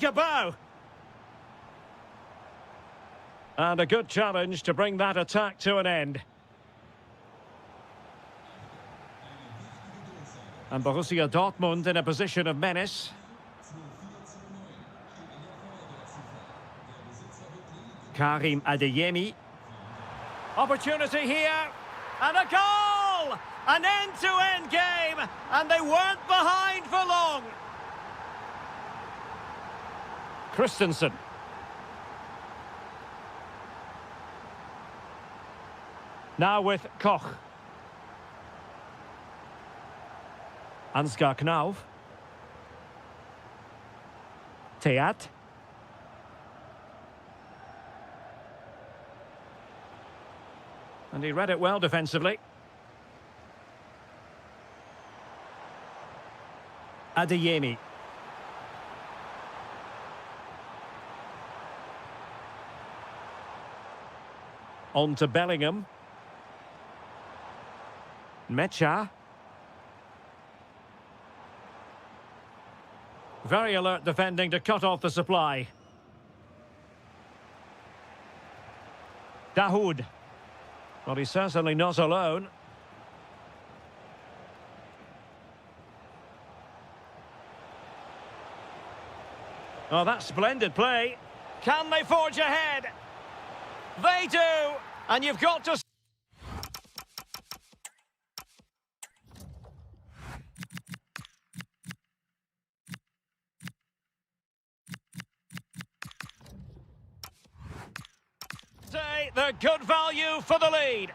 Cabot. And a good challenge to bring that attack to an end. And Borussia Dortmund in a position of menace. Karim Adeyemi. Opportunity here. And a goal! An end-to-end game. And they weren't behind for long. Christensen. Now with Koch. Ansgar Knauf. Teat. And he read it well defensively. Adeyemi. On to Bellingham. Mecha. Very alert defending to cut off the supply. Dahoud. Well, he's certainly not alone. Oh, that's splendid play. Can they forge ahead? They do! And you've got to... say they're good value for the lead.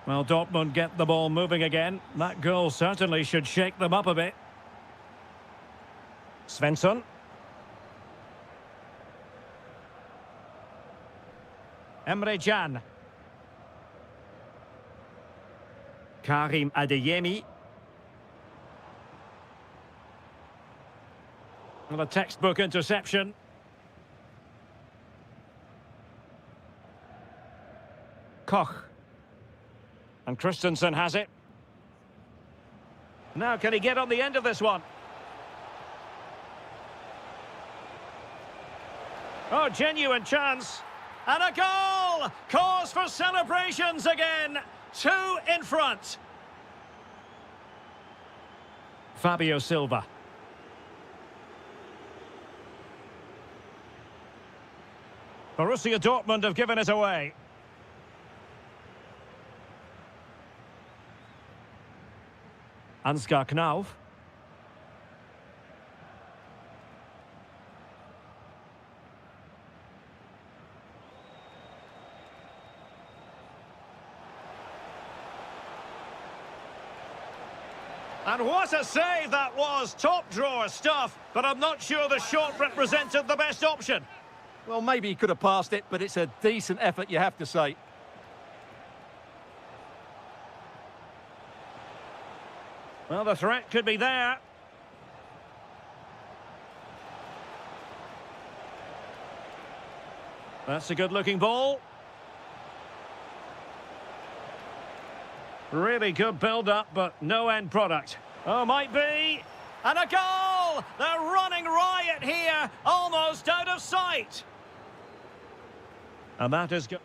Well, Dortmund get the ball moving again. That goal certainly should shake them up a bit. Svensson. Emre Can. Karim Adeyemi. Well, a textbook interception. Koch. And Christensen has it. Now, can he get on the end of this one? Oh, genuine chance. And a goal! Cause for celebrations again. 2 in front. Fabio Silva. Borussia Dortmund have given it away. Ansgar Knauf. And what a save that was! Top drawer stuff, but I'm not sure the shot represented the best option. Well, maybe he could have passed it, but it's a decent effort, you have to say. Well, the threat could be there. That's a good-looking ball. Really good build-up, but no end product. Oh, might be. And a goal! They're running riot here, almost out of sight. And that is good.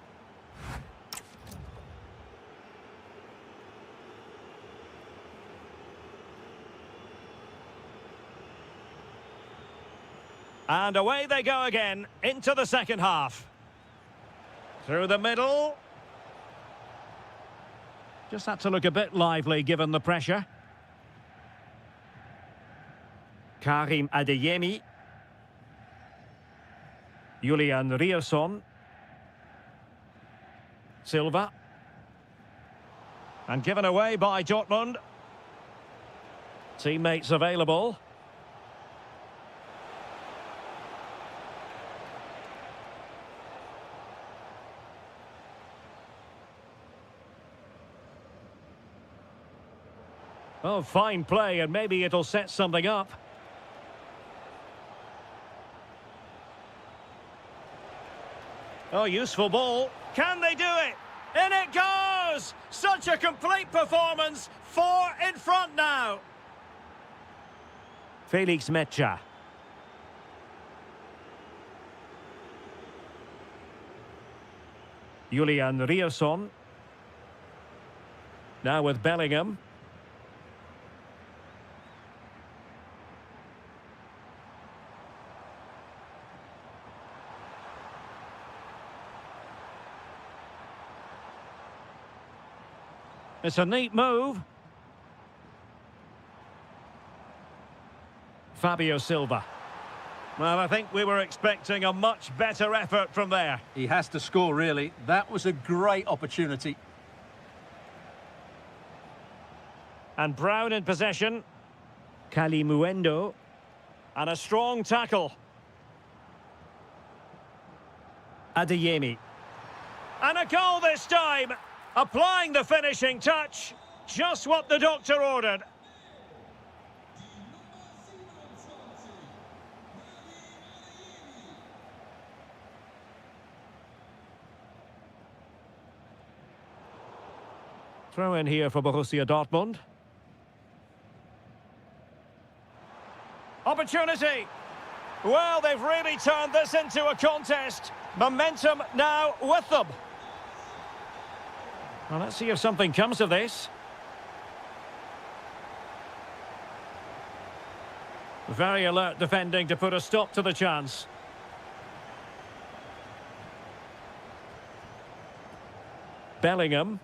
And away they go again, into the second half. Through the middle. Just had to look a bit lively given the pressure. Karim Adeyemi. Julian Rierson. Silva. And given away by Dortmund. Teammates available. Oh, fine play, and maybe it'll set something up. Oh, useful ball. Can they do it? In it goes! Such a complete performance. 4 in front now. Felix Mecha. Julian Rierson. Now with Bellingham. It's a neat move. Fabio Silva. Well, I think we were expecting a much better effort from there. He has to score, really. That was a great opportunity. And Brown in possession. Kalimuendo. And a strong tackle. Adeyemi. And a goal this time. Applying the finishing touch. Just what the doctor ordered. Throw in here for Borussia Dortmund. Opportunity. Well, they've really turned this into a contest. Momentum now with them. Well, let's see if something comes of this. Very alert defending to put a stop to the chance. Bellingham.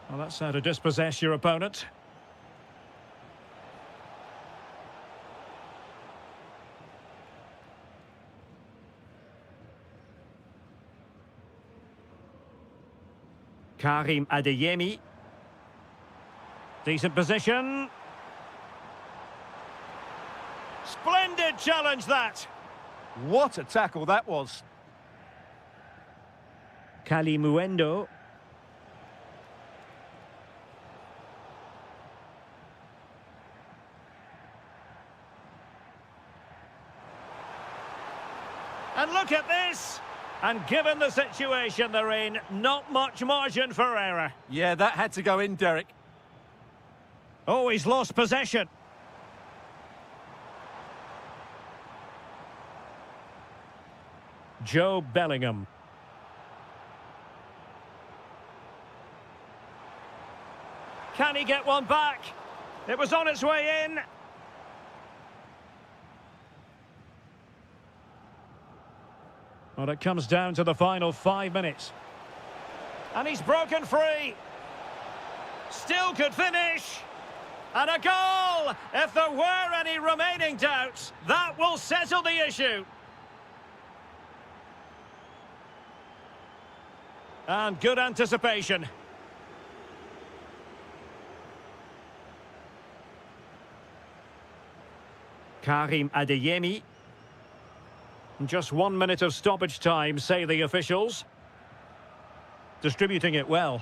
Well, that's how to dispossess your opponent. Karim Adeyemi. Decent position. Splendid challenge that. What a tackle that was. Kalimuendo. And look at this. And given the situation they're in, not much margin for error. Yeah, that had to go in, Derek. Oh, he's lost possession. Joe Bellingham. Can he get one back? It was on its way in. Well, it comes down to the final 5 minutes. And he's broken free. Still could finish. And a goal! If there were any remaining doubts, that will settle the issue. And good anticipation. Karim Adeyemi. Just 1 minute of stoppage time, say the officials. Distributing it well.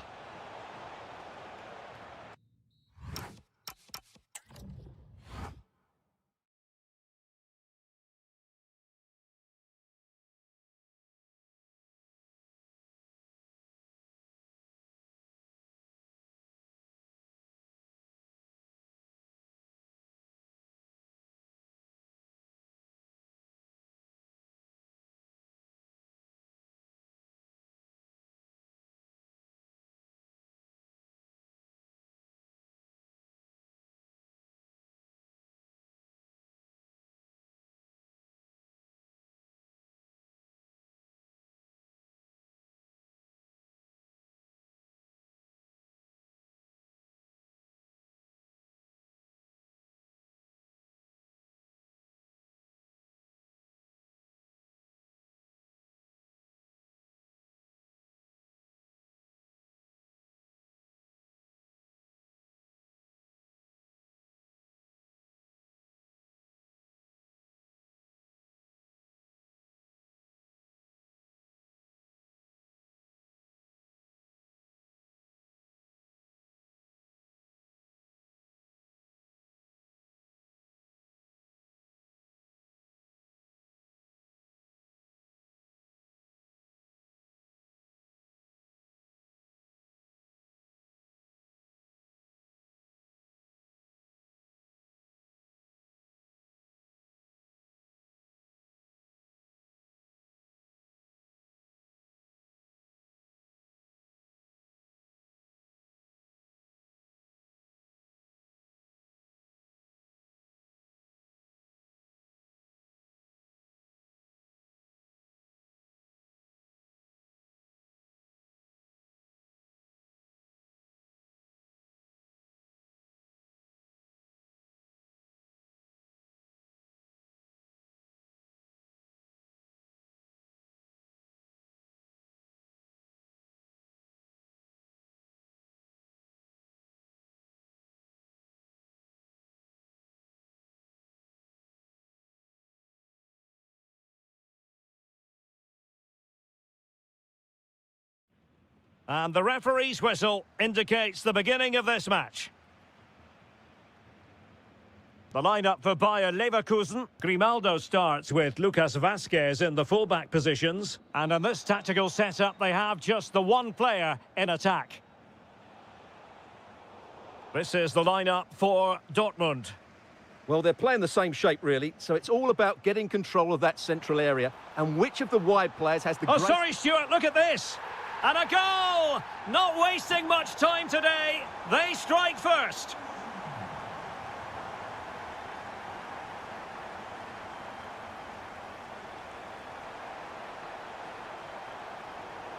And the referee's whistle indicates the beginning of this match. The lineup for Bayer Leverkusen. Grimaldo starts with Lucas Vazquez in the fullback positions. And in this tactical setup, they have just the one player in attack. This is the lineup for Dortmund. Well, they're playing the same shape, really, so it's all about getting control of that central area and which of the wide players has the Oh, sorry, Stuart, look at this. And a goal! Not wasting much time today. They strike first.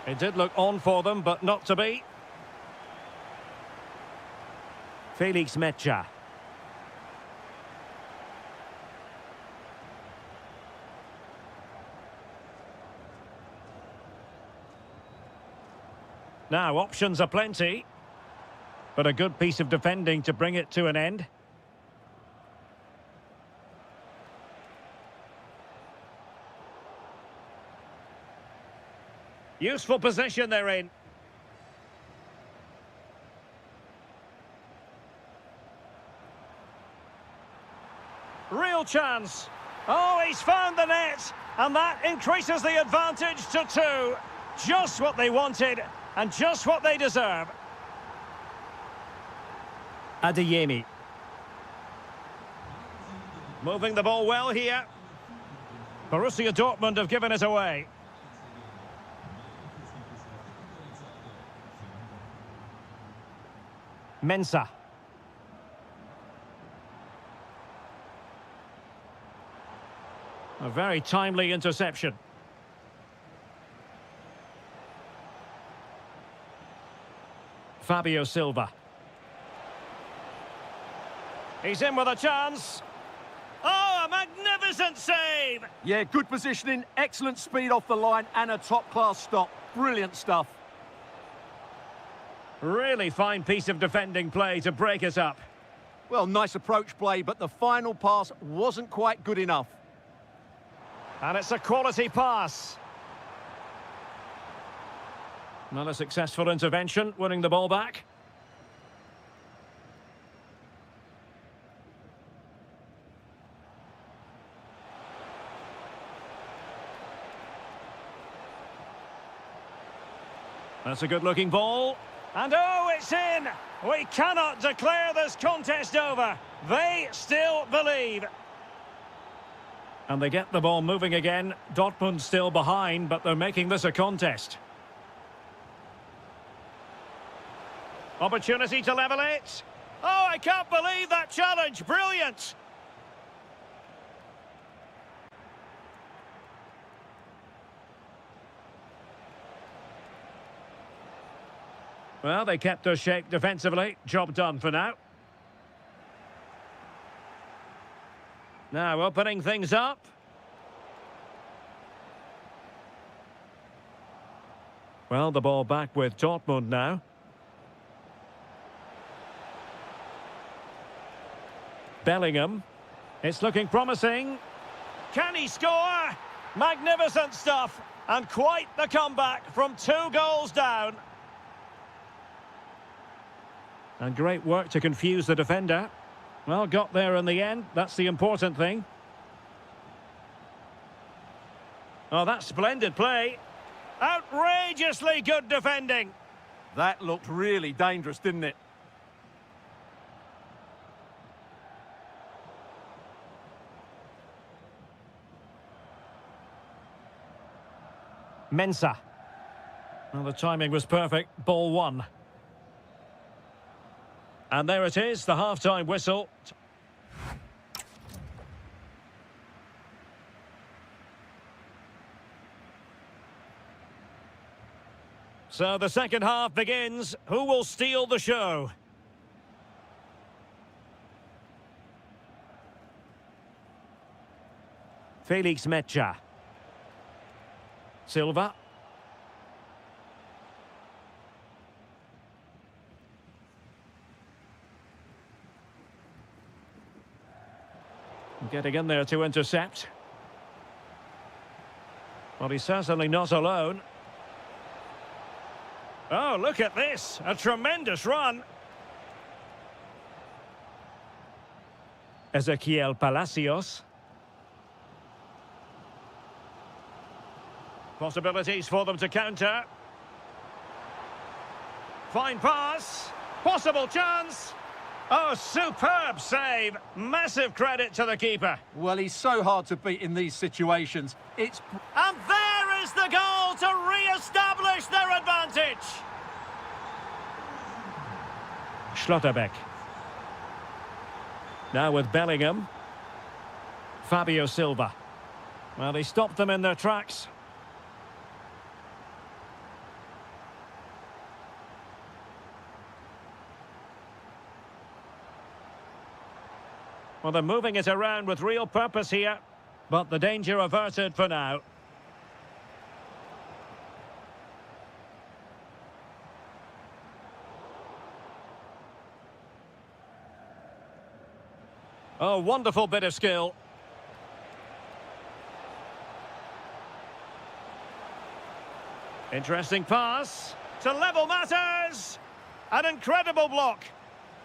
It did look on for them, but not to be. Felix Mecha. Now, options are plenty, but a good piece of defending to bring it to an end. Useful position they're in. Real chance. Oh, he's found the net, and that increases the advantage to 2. Just what they wanted, and just what they deserve. Adeyemi. Moving the ball well here. Borussia Dortmund have given it away. Mensah. A very timely interception. Fabio Silva. He's in with a chance. Oh, a magnificent save! Yeah, good positioning, excellent speed off the line, and a top-class stop. Brilliant stuff. Really fine piece of defending play to break it up. Well, nice approach play, but the final pass wasn't quite good enough. And it's a quality pass. Not a successful intervention, winning the ball back. That's a good-looking ball. And oh, it's in! We cannot declare this contest over. They still believe. And they get the ball moving again. Dortmund still behind, but they're making this a contest. Opportunity to level it. Oh, I can't believe that challenge. Brilliant. Well, they kept their shape defensively. Job done for now. Now opening things up. Well, the ball back with Dortmund now. Bellingham. It's looking promising. Can he score? Magnificent stuff. And quite the comeback from 2 goals down. And great work to confuse the defender. Well, got there in the end. That's the important thing. Oh, that's splendid play. Outrageously good defending. That looked really dangerous, didn't it? Mensah. Well, the timing was perfect. Ball 1. And there it is, the half-time whistle. So the second half begins. Who will steal the show? Felix Mecha. Silva. Getting in there to intercept. Well, he's certainly not alone. Oh, look at this. A tremendous run. Ezequiel Palacios. Possibilities for them to counter. Fine pass. Possible chance. Oh, superb save. Massive credit to the keeper. Well, he's so hard to beat in these situations. And there is the goal to re-establish their advantage. Schlotterbeck. Now with Bellingham. Fabio Silva. Well, he stopped them in their tracks. Well, they're moving it around with real purpose here, but the danger averted for now. Oh, wonderful bit of skill. Interesting pass to level matters. An incredible block.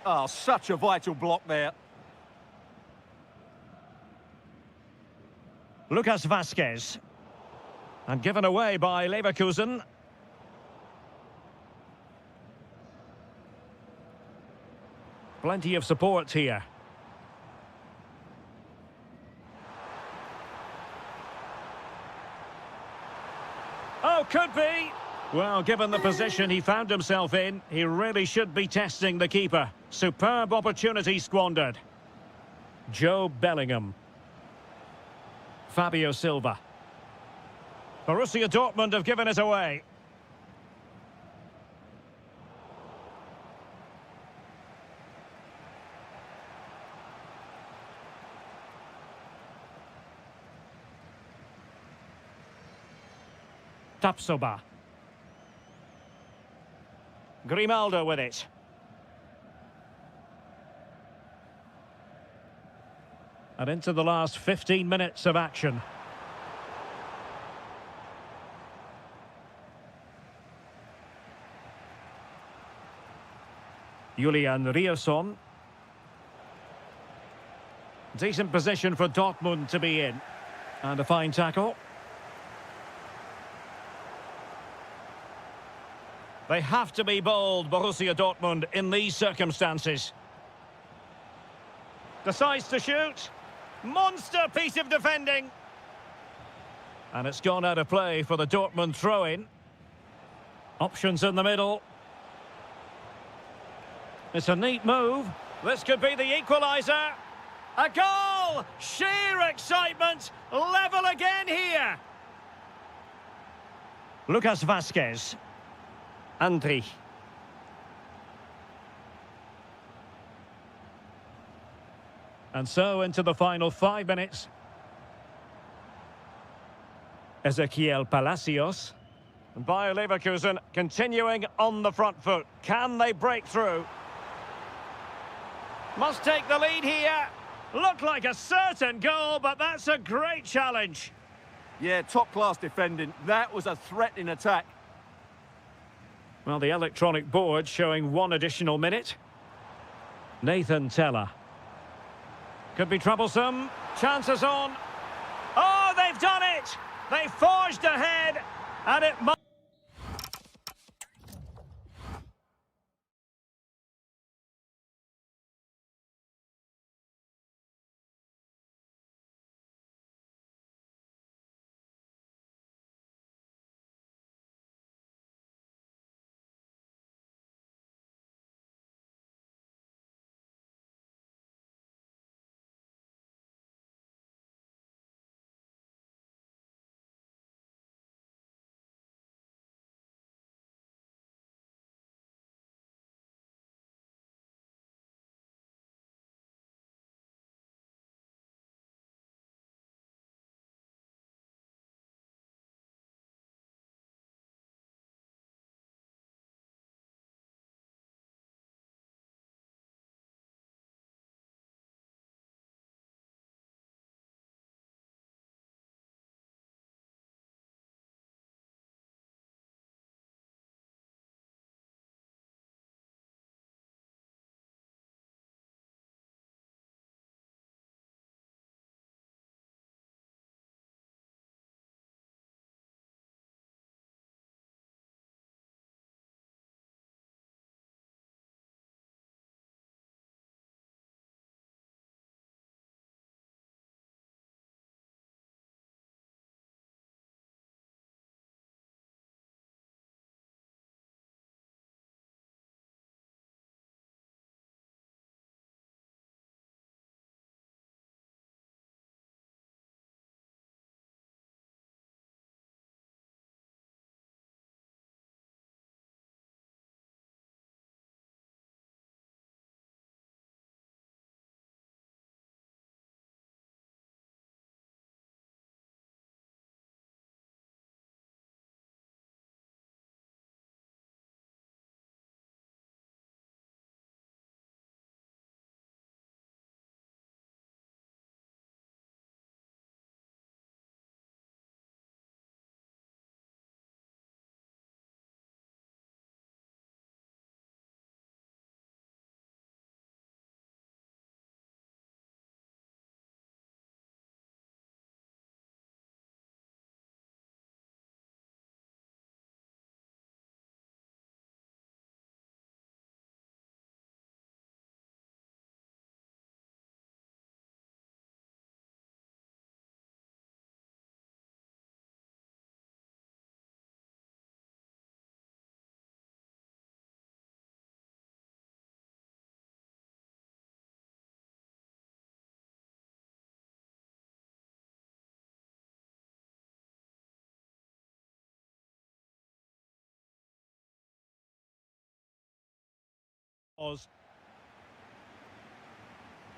Oh, such a vital block there. Lucas Vazquez. And given away by Leverkusen. Plenty of support here. Oh, could be. Well, given the position he found himself in, he really should be testing the keeper. Superb opportunity squandered. Joe Bellingham. Fabio Silva. Borussia Dortmund have given it away. Tapsoba. Grimaldo with it. And into the last 15 minutes of action. Julian Rierson. Decent position for Dortmund to be in. And a fine tackle. They have to be bold, Borussia Dortmund, in these circumstances. Decides to shoot. Monster piece of defending. And it's gone out of play for the Dortmund throw-in. Options in the middle. It's a neat move. This could be the equaliser. A goal! Sheer excitement. Level again here. Lucas Vazquez. Andri. And so into the final 5 minutes. Ezequiel Palacios. And Bayer Leverkusen continuing on the front foot. Can they break through? Must take the lead here. Looked like a certain goal, but that's a great challenge. Yeah, top-class defending. That was a threat in attack. Well, the electronic board showing 1 additional minute. Nathan Teller. Could be troublesome. Chances on. Oh, they've done it! They forged ahead, and it might...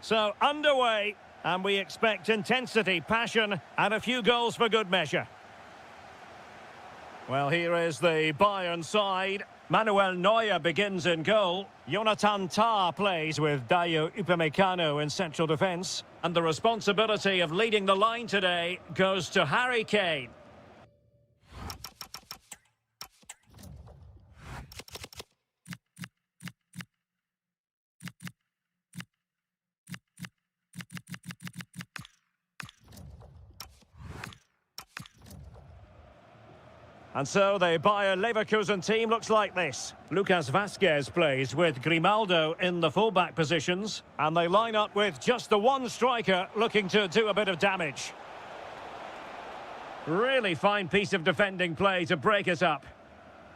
So, underway, and we expect intensity, passion, and a few goals for good measure. Well, here is the Bayern side. Manuel Neuer begins in goal. Jonathan Tah plays with Dayo Upamecano in central defence. And the responsibility of leading the line today goes to Harry Kane. And so the Bayer Leverkusen team looks like this. Lucas Vazquez plays with Grimaldo in the fullback positions. And they line up with just the one striker looking to do a bit of damage. Really fine piece of defending play to break us up.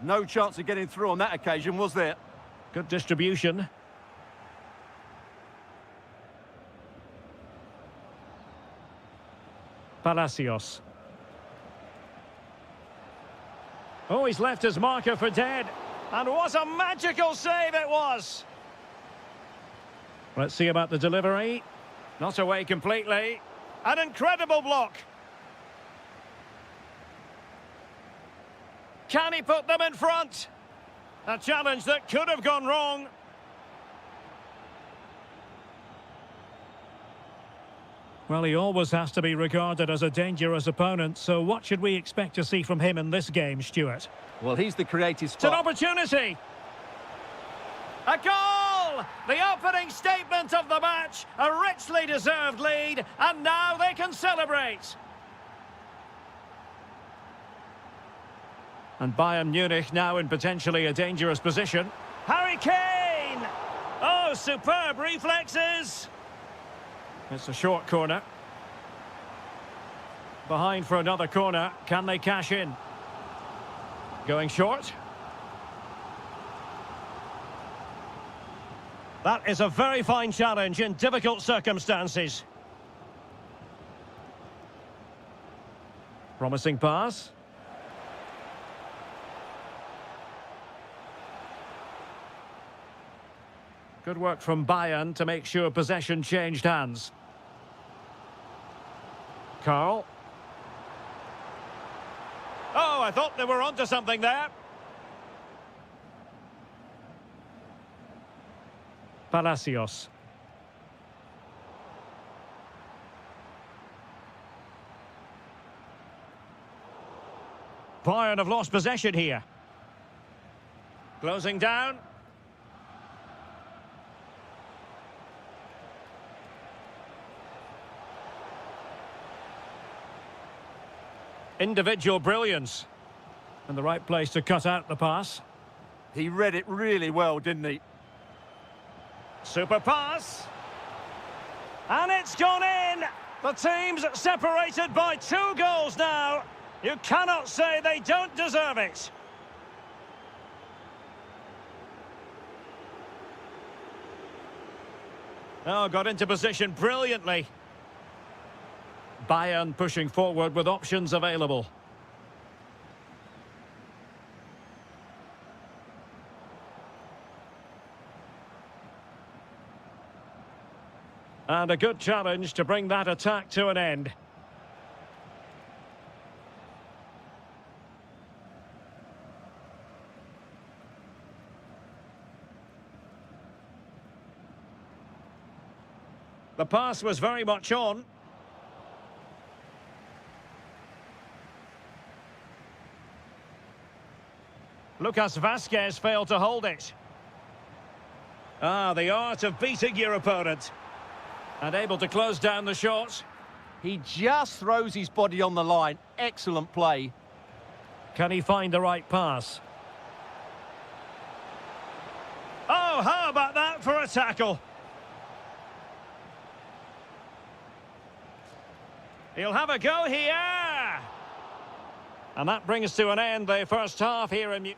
No chance of getting through on that occasion, was there? Good distribution. Palacios. Oh, he's left his marker for dead. And what a magical save it was! Let's see about the delivery. Not away completely. An incredible block. Can he put them in front? A challenge that could have gone wrong. Well, he always has to be regarded as a dangerous opponent, so what should we expect to see from him in this game, Stuart? Well, he's the creative It's an spark. opportunity! A goal! The opening statement of the match, a richly deserved lead, and now they can celebrate! And Bayern Munich now in potentially a dangerous position. Harry Kane! Oh, superb reflexes! It's a short corner. Behind for another corner. Can they cash in? Going short. That is a very fine challenge in difficult circumstances. Promising pass. Good work from Bayern to make sure possession changed hands. Carl. Oh, I thought they were onto something there. Palacios. Bayern have lost possession here. Closing down. Individual brilliance. And the right place to cut out the pass. He read it really well, didn't he? Super pass. And it's gone in. The team's separated by 2 goals now. You cannot say they don't deserve it. Oh, got into position brilliantly. Bayern pushing forward with options available. And a good challenge to bring that attack to an end. The pass was very much on. Lucas Vazquez failed to hold it. Ah, the art of beating your opponent. And able to close down the shot. He just throws his body on the line. Excellent play. Can he find the right pass? Oh, how about that for a tackle? He'll have a go here. And that brings to an end the first half here in...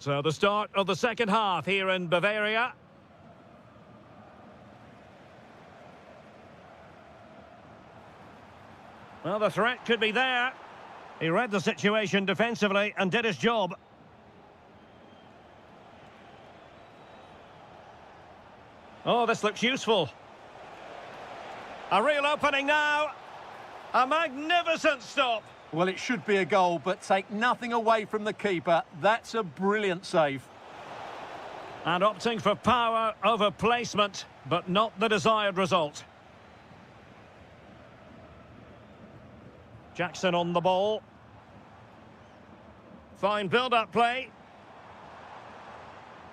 So the start of the second half here in Bavaria. Well, the threat could be there. He read the situation defensively and did his job. Oh, this looks useful. A real opening now. A magnificent stop. Well, it should be a goal, but take nothing away from the keeper. That's a brilliant save. And opting for power over placement, but not the desired result. Jackson on the ball. Fine build-up play.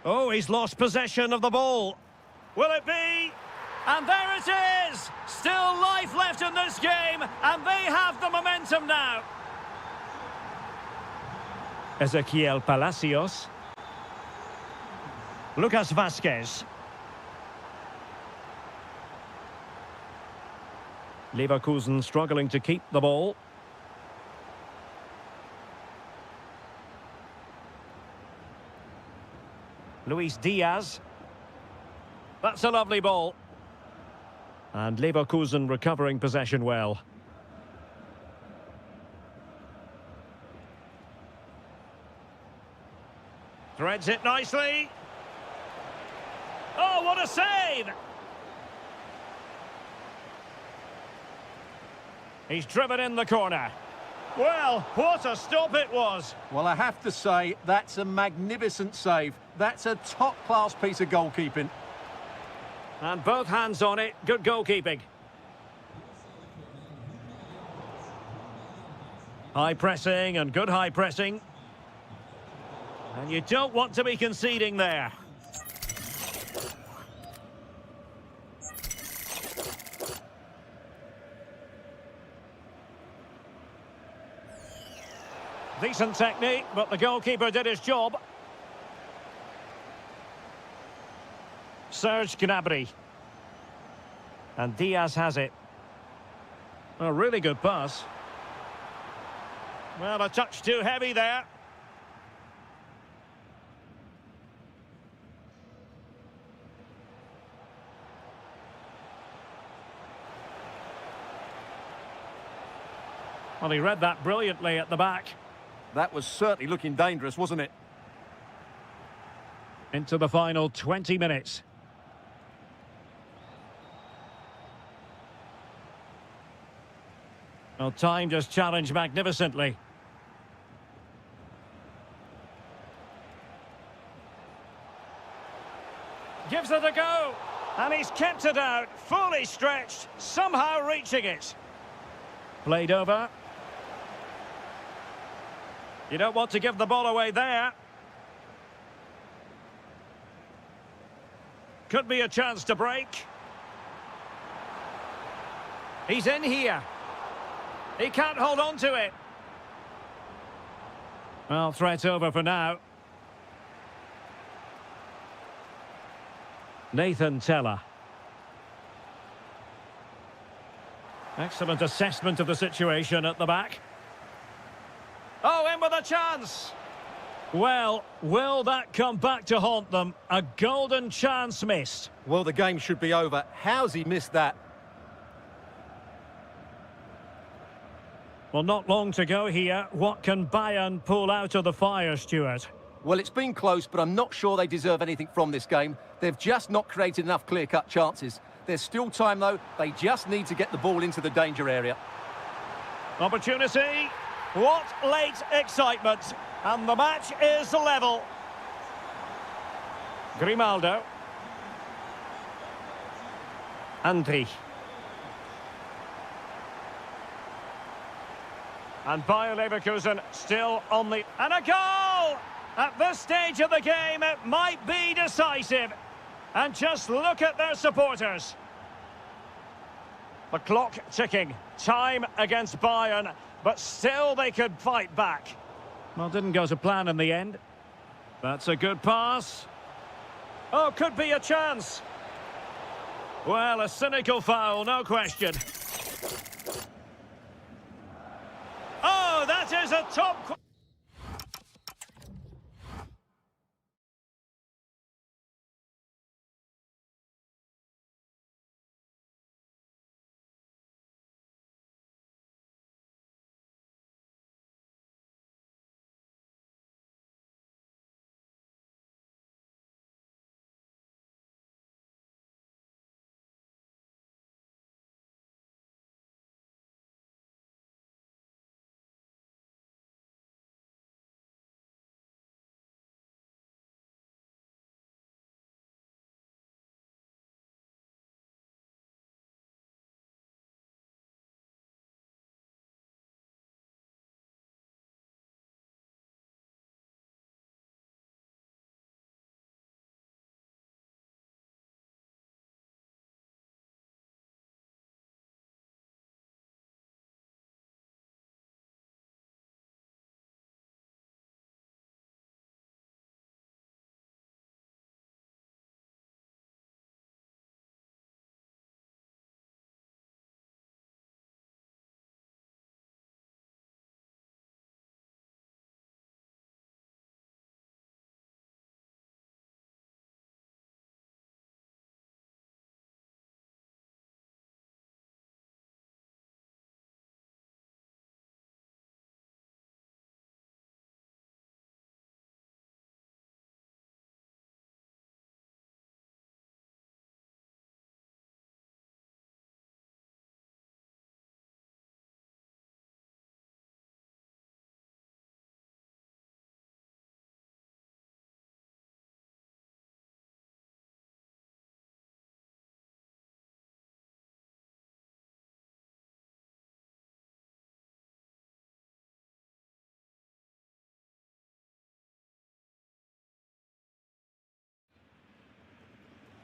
Oh, he's lost possession of the ball. Will it be? And there it is! Still life left in this game, and they have the momentum now. Ezequiel Palacios. Lucas Vazquez. Leverkusen struggling to keep the ball. Luis Diaz. That's a lovely ball. And Leverkusen recovering possession well. Threads it nicely. Oh, what a save! He's driven in the corner. Well, what a stop it was. Well, I have to say, that's a magnificent save. That's a top-class piece of goalkeeping. And both hands on it. Good goalkeeping. High pressing and good high pressing. And you don't want to be conceding there. Decent technique, but the goalkeeper did his job. Serge Gnabry. And Diaz has it. A really good pass. Well, a touch too heavy there. Well, he read that brilliantly at the back. That was certainly looking dangerous, wasn't it? Into the final 20 minutes. Well, time just challenged magnificently. Gives it a go. And he's kept it out, fully stretched, somehow reaching it. Played over. You don't want to give the ball away there. Could be a chance to break. He's in here. He can't hold on to it. Well, threat over for now. Nathan Teller. Excellent assessment of the situation at the back. Oh, in with a chance. Well, will that come back to haunt them? A golden chance missed. Well, the game should be over. How's he missed that? Well, not long to go here. What can Bayern pull out of the fire, Stuart? Well, it's been close, but I'm not sure they deserve anything from this game. They've just not created enough clear-cut chances. There's still time, though. They just need to get the ball into the danger area. Opportunity. What late excitement. And the match is level. Grimaldo. Andri. And Bayer Leverkusen still on the... And a goal! At this stage of the game, it might be decisive. And just look at their supporters. The clock ticking. Time against Bayern. But still they could fight back. Well, didn't go to plan in the end. That's a good pass. Oh, could be a chance. Well, a cynical foul, no question. Oh, that is a top...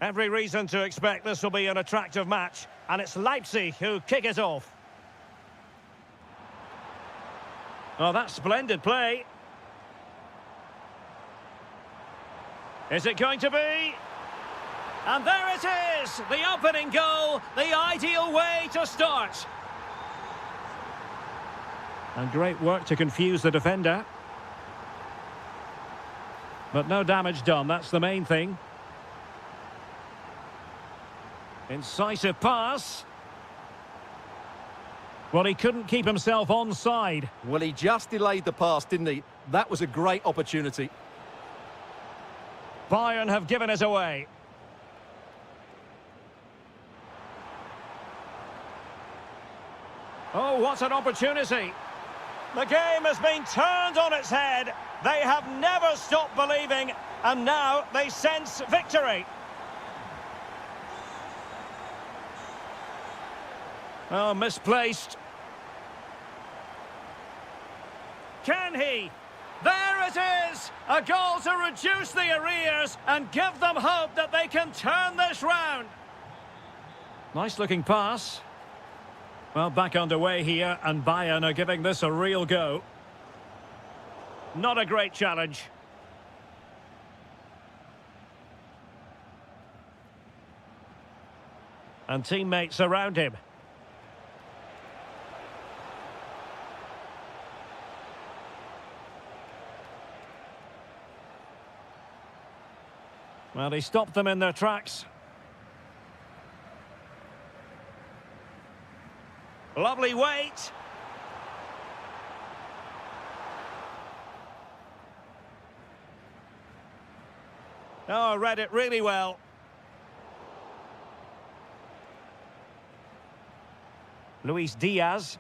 Every reason to expect this will be an attractive match. And it's Leipzig who kick it off. Oh, that's splendid play. Is it going to be? And there it is! The opening goal, the ideal way to start. And great work to confuse the defender. But no damage done, that's the main thing. Incisive pass. Well, he couldn't keep himself onside. Well, he just delayed the pass, didn't he? That was a great opportunity. Bayern have given it away. Oh, what an opportunity. The game has been turned on its head. They have never stopped believing, and now they sense victory. Oh, misplaced. Can he? There it is! A goal to reduce the arrears and give them hope that they can turn this round. Nice looking pass. Well, back underway here, and Bayern are giving this a real go. Not a great challenge. And teammates around him. Well, he stopped them in their tracks. Lovely weight. Oh, read it really well. Luis Diaz.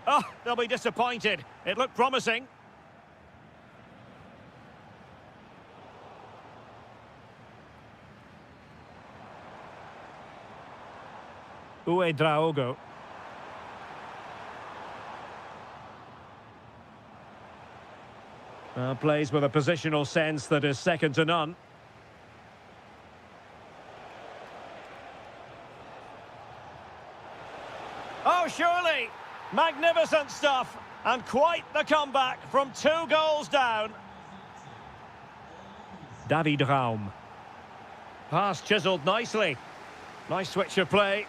Oh, they'll be disappointed. It looked promising. Draogo. Plays with a positional sense that is second to none. Oh, surely! Magnificent stuff, and quite the comeback from 2 goals down. David Raum. Pass chiselled nicely. Nice switch of play.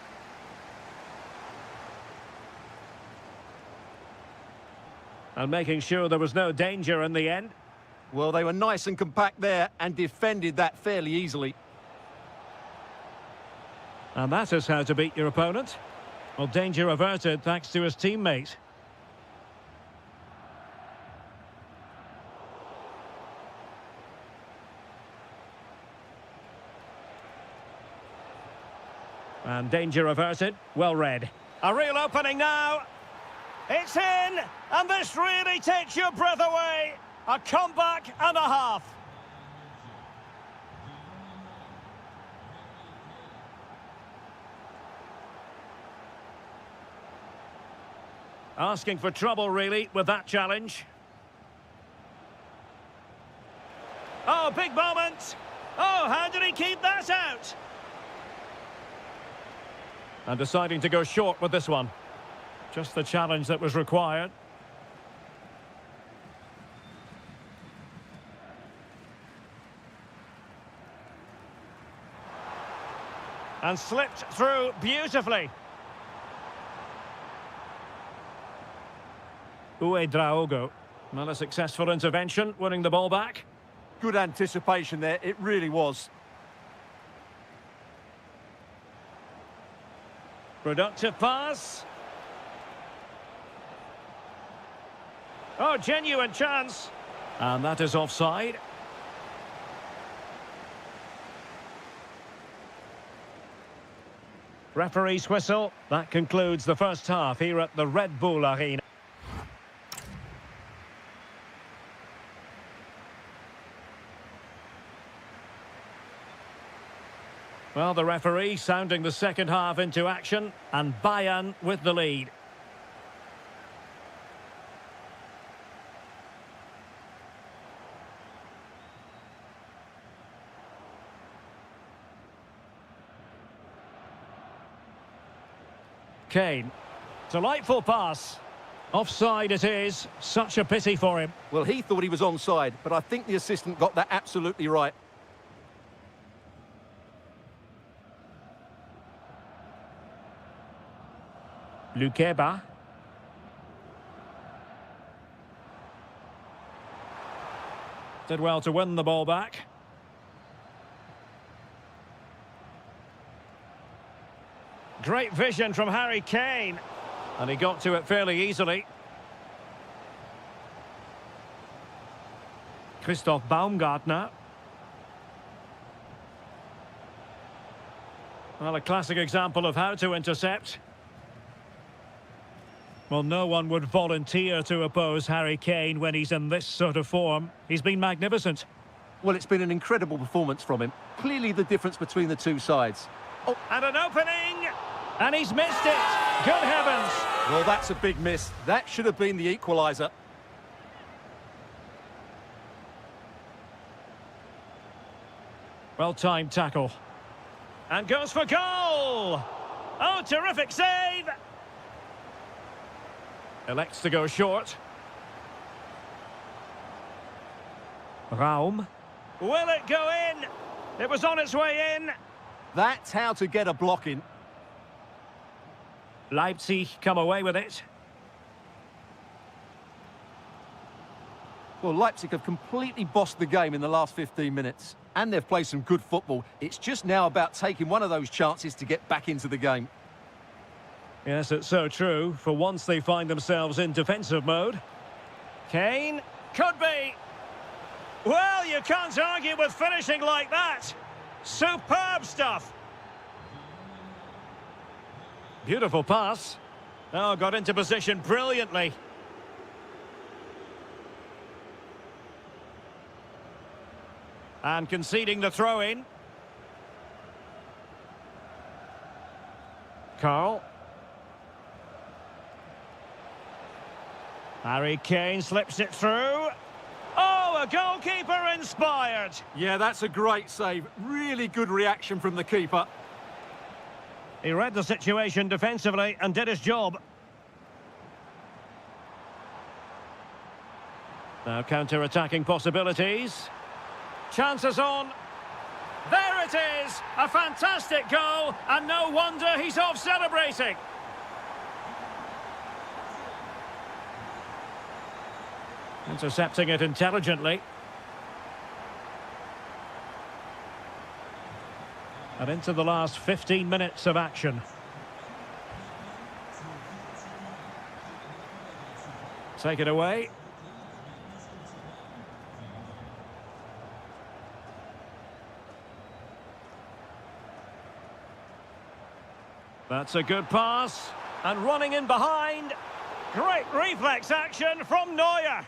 And making sure there was no danger in the end. Well, they were nice and compact there and defended that fairly easily. And that is how to beat your opponent. Well, danger averted thanks to his teammate. And danger averted. Well read. A real opening now. It's in, and this really takes your breath away. A comeback and a half. Asking for trouble, really, with that challenge. Oh, big moment. Oh, how did he keep that out? And deciding to go short with this one. Just the challenge that was required. And slipped through beautifully. Draogo. Well, a successful intervention, winning the ball back. Good anticipation there, it really was. Productive pass. Oh, genuine chance. And that is offside. Referee's whistle. That concludes the first half here at the Red Bull Arena. Well, the referee sounding the second half into action, and Bayern with the lead. Kane. Delightful pass. Offside it is. Such a pity for him. Well, he thought he was onside, but I think the assistant got that absolutely right. Lukeba. Did well to win the ball back. Great vision from Harry Kane. And he got to it fairly easily. Christoph Baumgartner. Well, a classic example of how to intercept. Well, no one would volunteer to oppose Harry Kane when he's in this sort of form. He's been magnificent. Well, it's been an incredible performance from him. Clearly the difference between the two sides. Oh, and an opening! And he's missed it! Good heavens! Well, that's a big miss. That should have been the equaliser. Well-timed tackle. And goes for goal! Oh, terrific save! Elects to go short. Raum. Will it go in? It was on its way in. That's how to get a block in. Leipzig come away with it. Well, Leipzig have completely bossed the game in the last 15 minutes. And they've played some good football. It's just now about taking one of those chances to get back into the game. Yes, it's so true. For once they find themselves in defensive mode. Kane. Could be. Well, you can't argue with finishing like that. Superb stuff. Beautiful pass. Oh, got into position brilliantly. And conceding the throw-in. Carl. Harry Kane slips it through. Oh, a goalkeeper inspired. Yeah, that's a great save. Really good reaction from the keeper. He read the situation defensively and did his job. Now counter-attacking possibilities. Chances on. There it is! A fantastic goal, and no wonder he's off celebrating. Intercepting it intelligently. And into the last 15 minutes of action. Take it away. That's a good pass. And running in behind. Great reflex action from Neuer.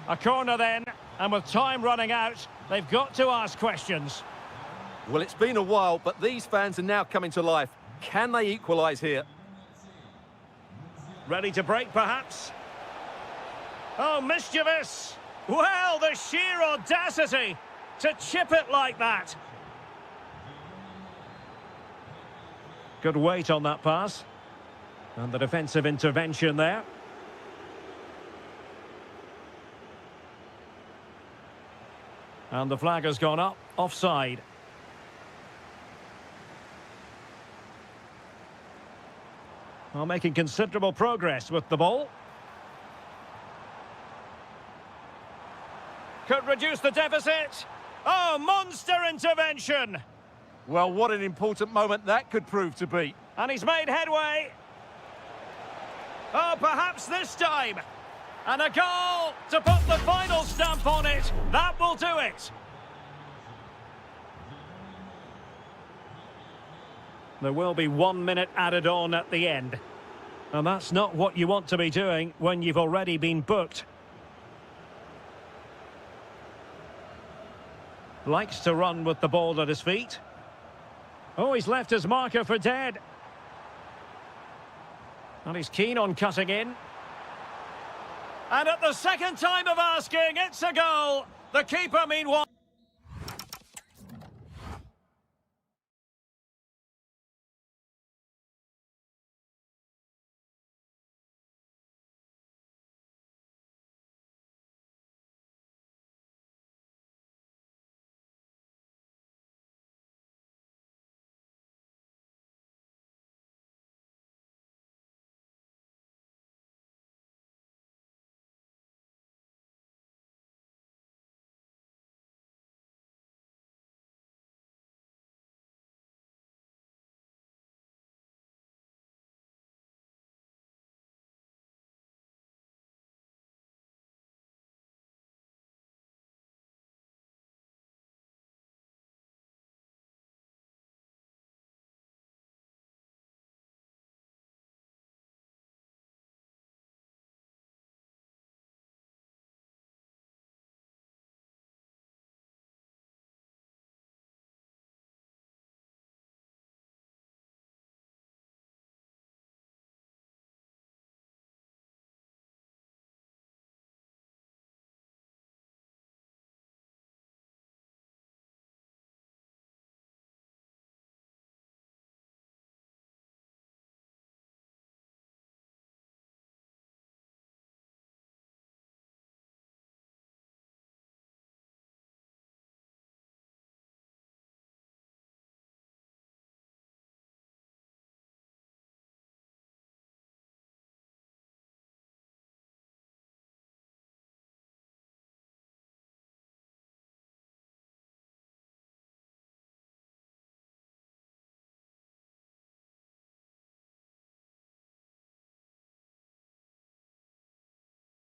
A corner then, and with time running out, they've got to ask questions. Well, it's been a while, but these fans are now coming to life. Can they equalise here? Ready to break, perhaps? Oh, mischievous! Well, the sheer audacity to chip it like that. Good weight on that pass. And the defensive intervention there. And the flag has gone up, offside. Well, making considerable progress with the ball. Could reduce the deficit. Oh, monster intervention! Well, what an important moment that could prove to be. And he's made headway. Oh, perhaps this time. And a goal to put the final stamp on it. That will do it. There will be 1 minute added on at the end. And that's not what you want to be doing when you've already been booked. Likes to run with the ball at his feet. Oh, he's left his marker for dead. And he's keen on cutting in. And at the second time of asking, it's a goal. The keeper, meanwhile...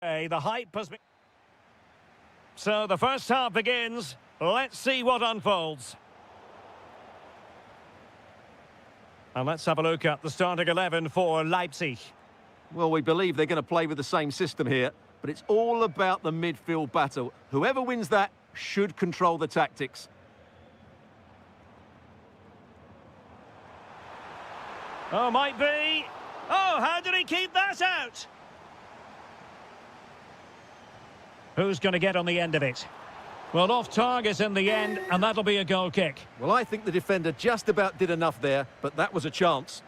The hype has been... So the first half begins. Let's see what unfolds. And let's have a look at the starting 11 for Leipzig. Well, we believe they're going to play with the same system here, but it's all about the midfield battle. Whoever wins that should control the tactics. Oh, might be. Oh, how did he keep that out? Who's going to get on the end of it? Well, off target in the end, and that'll be a goal kick. Well, I think the defender just about did enough there, but that was a chance.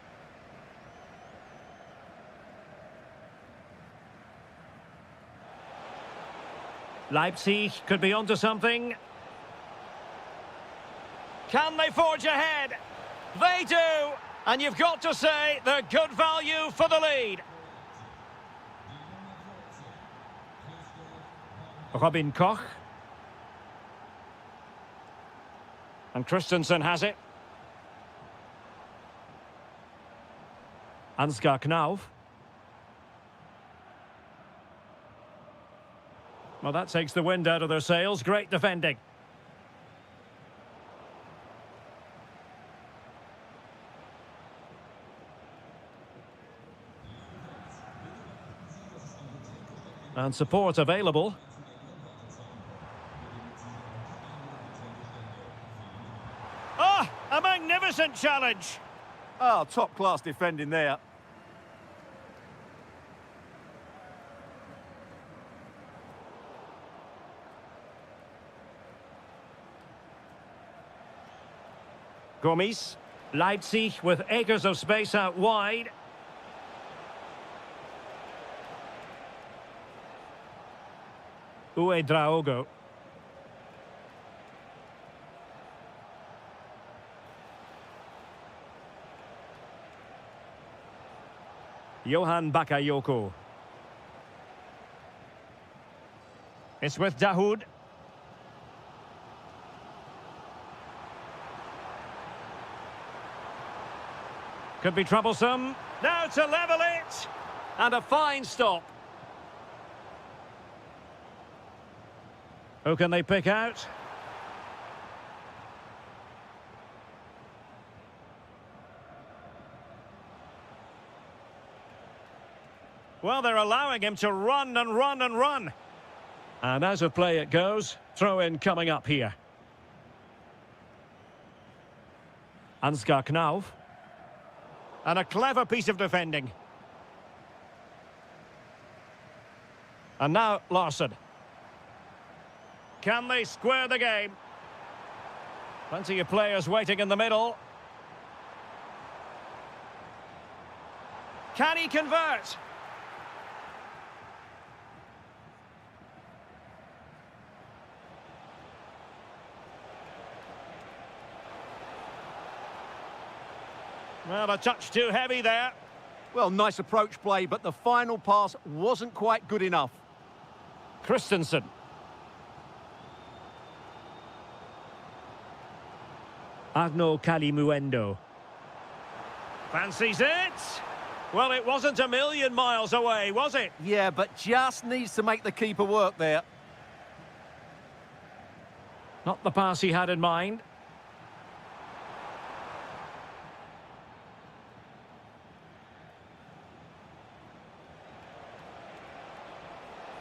Leipzig could be onto something. Can they forge ahead? They do! And you've got to say they're good value for the lead. Robin Koch. And Christensen has it. Ansgar Knauf. Well, that takes the wind out of their sails. Great defending. And support available. Ah, a magnificent challenge. Oh, top-class defending there. Gomis. Leipzig with acres of space out wide. Uedraogo. Johan Bakayoko. It's with Dahoud. Could be troublesome. Now to level it. And a fine stop. Who can they pick out? Well, they're allowing him to run and run and run. And as of play it goes, throw in coming up here. Ansgar Knauf. And a clever piece of defending. And now Larsson. Can they square the game? Plenty of players waiting in the middle. Can he convert? Well, a touch too heavy there. Well, nice approach play, but the final pass wasn't quite good enough. Christensen. Arno Kalimuendo. Fancies it? Well, it wasn't a million miles away, was it? Yeah, but just needs to make the keeper work there. Not the pass he had in mind.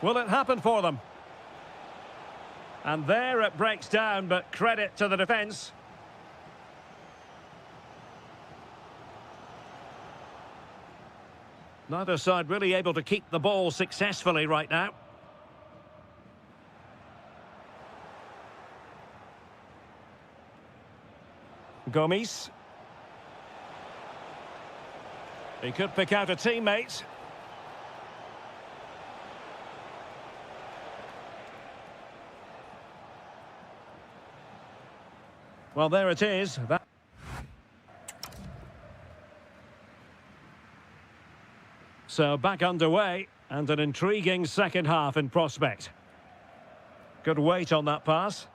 Will it happen for them? And there it breaks down, but credit to the defence. Neither side really able to keep the ball successfully right now. Gomis. He could pick out a teammate. Well, there it is. So back underway, and an intriguing second half in prospect. Good weight on that pass.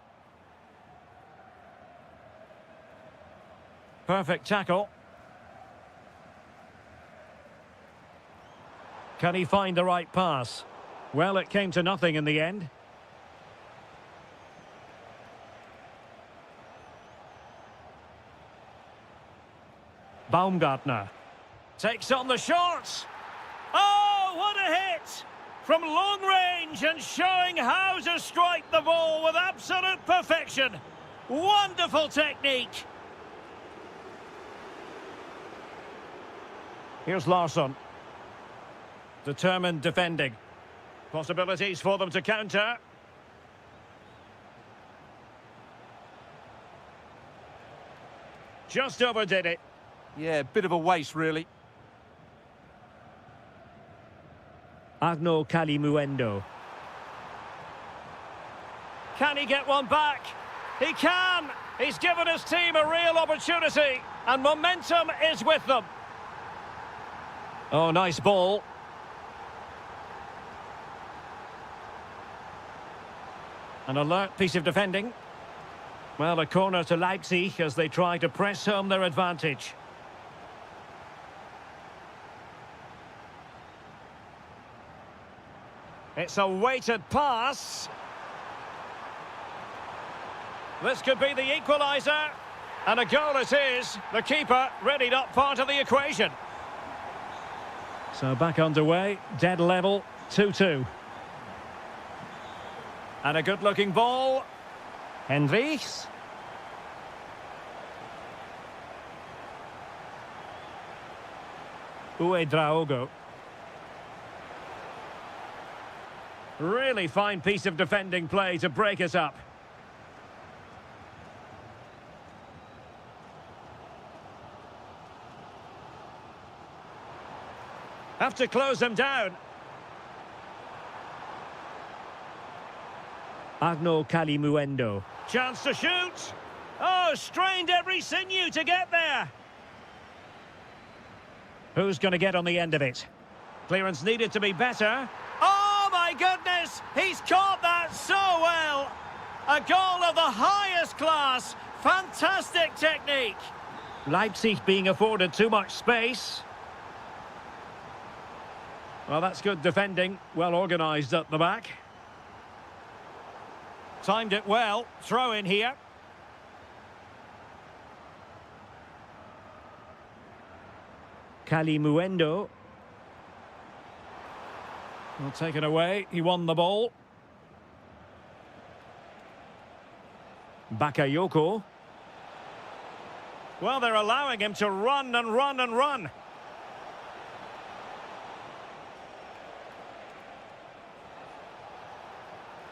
Perfect tackle. Can he find the right pass? Well, it came to nothing in the end. Baumgartner takes on the shots. Oh, what a hit! From long range and showing how to strike the ball with absolute perfection. Wonderful technique. Here's Larsson. Determined defending. Possibilities for them to counter. Just overdid it. Yeah, bit of a waste, really. Arnaud Kalimuendo. Can he get one back? He can! He's given his team a real opportunity, and momentum is with them. Oh, nice ball. An alert piece of defending. Well, a corner to Leipzig as they try to press home their advantage. It's a weighted pass. This could be the equaliser. And a goal it is. The keeper really not part of the equation. So back underway, dead level, 2-2. And a good-looking ball. Hendricks. Uedraogo. Really fine piece of defending play to break us up. Have to close them down. Arnaud Kalimuendo. Chance to shoot. Oh, strained every sinew to get there. Who's going to get on the end of it? Clearance needed to be better. Oh, my goodness! He's caught that so well! A goal of the highest class. Fantastic technique. Leipzig being afforded too much space. Well, that's good defending. Well organised at the back. Timed it well. Throw in here. Kalimuendo. Well, taken away. He won the ball. Bakayoko. Well, they're allowing him to run and run and run.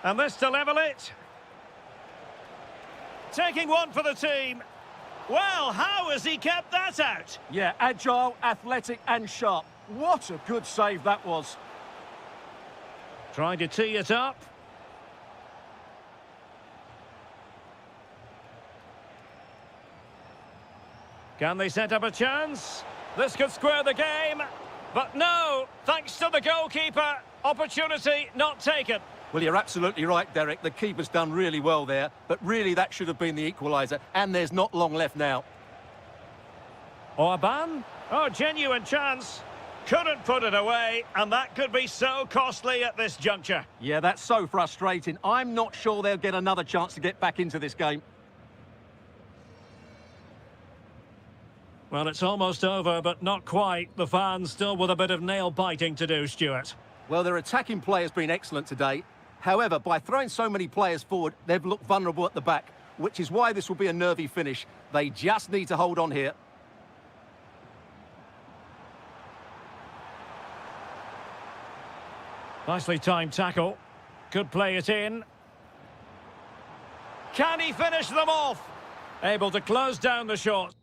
And this to level it. Taking one for the team. Well, how has he kept that out? Yeah, agile, athletic and sharp. What a good save that was. Trying to tee it up. Can they set up a chance? This could square the game. But no, thanks to the goalkeeper. Opportunity not taken. Well, you're absolutely right, Derek. The keeper's done really well there, but really that should have been the equaliser, and there's not long left now. Orban? Oh, genuine chance. Couldn't put it away, and that could be so costly at this juncture. Yeah, that's so frustrating. I'm not sure they'll get another chance to get back into this game. Well, it's almost over, but not quite. The fans still with a bit of nail-biting to do, Stuart. Well, their attacking play has been excellent today. However, by throwing so many players forward, they've looked vulnerable at the back, which is why this will be a nervy finish. They just need to hold on here. Nicely timed tackle. Could play it in. Can he finish them off? Able to close down the shot.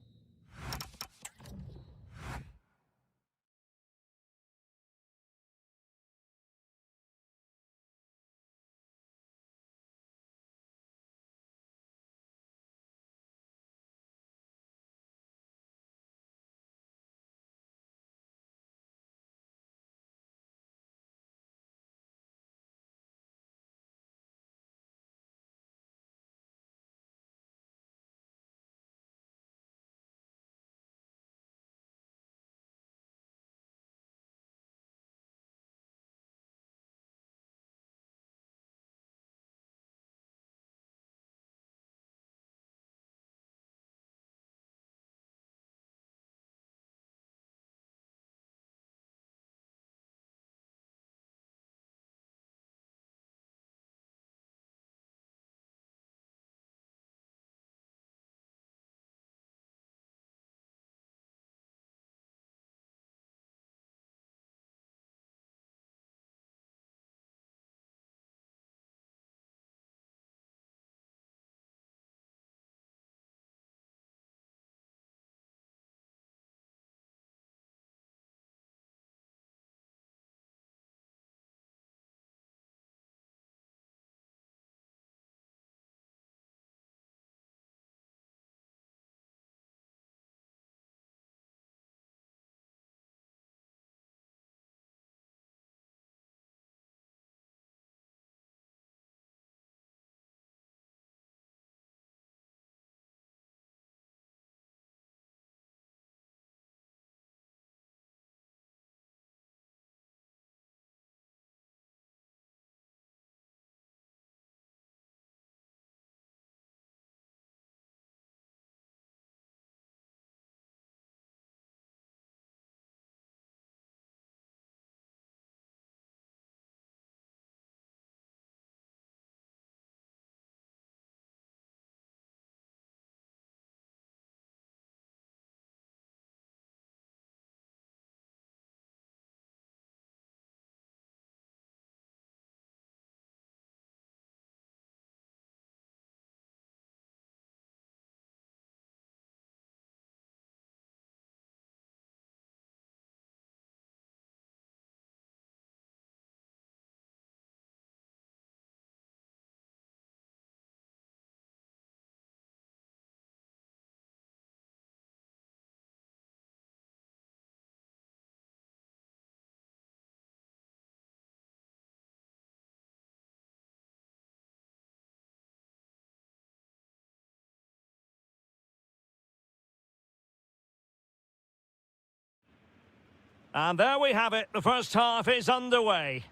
And there we have it. The first half is underway.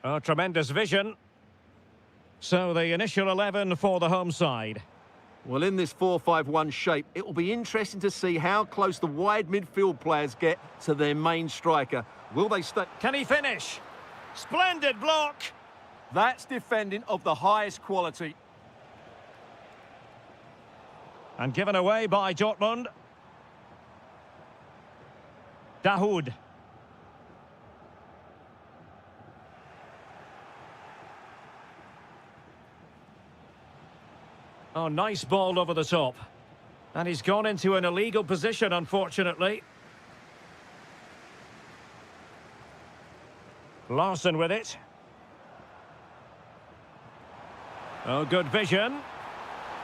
Oh, tremendous vision. So the initial 11 for the home side. Well, in this 4-5-1 shape, it will be interesting to see how close the wide midfield players get to their main striker. Will they stay? Can he finish? Splendid block. That's defending of the highest quality. And given away by Dortmund. Dahoud. Oh, nice ball over the top. And he's gone into an illegal position, unfortunately. Larson with it. Oh, good vision.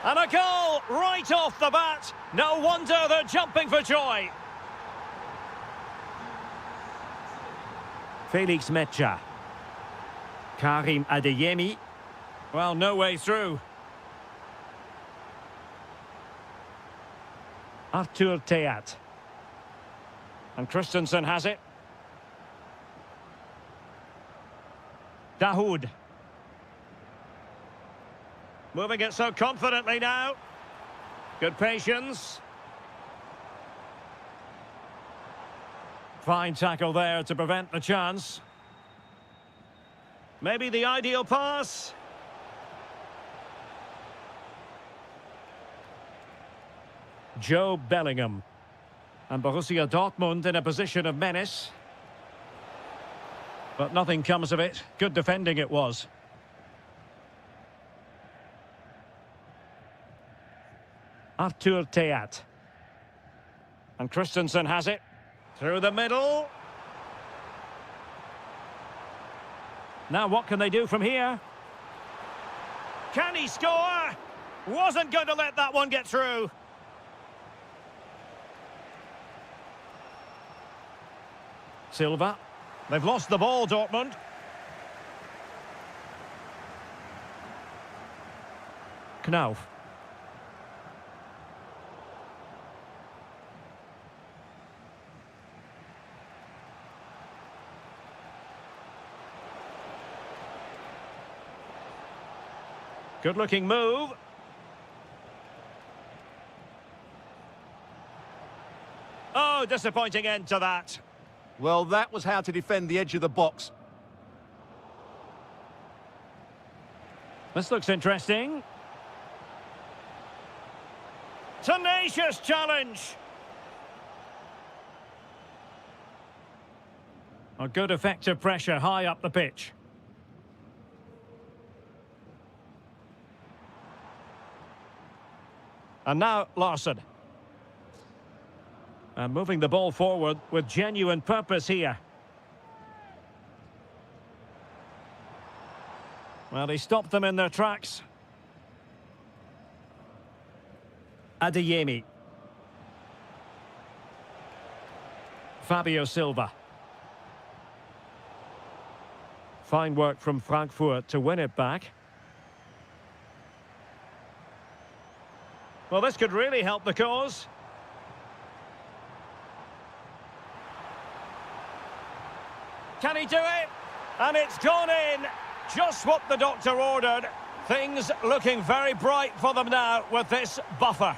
And a goal right off the bat. No wonder they're jumping for joy. Felix Metja. Karim Adeyemi. Well, no way through. Arthur Theat. And Christensen has it. Dahoud. Moving it so confidently now. Good patience. Fine tackle there to prevent the chance. Maybe the ideal pass. Joe Bellingham. And Borussia Dortmund in a position of menace. But nothing comes of it. Good defending it was. Arthur Theat. And Christensen has it. Through the middle. Now what can they do from here? Can he score? Wasn't going to let that one get through. Silva. They've lost the ball, Dortmund. Knauf. Good-looking move. Oh, disappointing end to that. Well, that was how to defend the edge of the box. This looks interesting. Tenacious challenge. A good effective pressure high up the pitch. And now Larson. And moving the ball forward with genuine purpose here. Well, he stopped them in their tracks. Adeyemi. Fabio Silva. Fine work from Frankfurt to win it back. Well, this could really help the cause. Can he do it? And it's gone in. Just what the doctor ordered. Things looking very bright for them now with this buffer.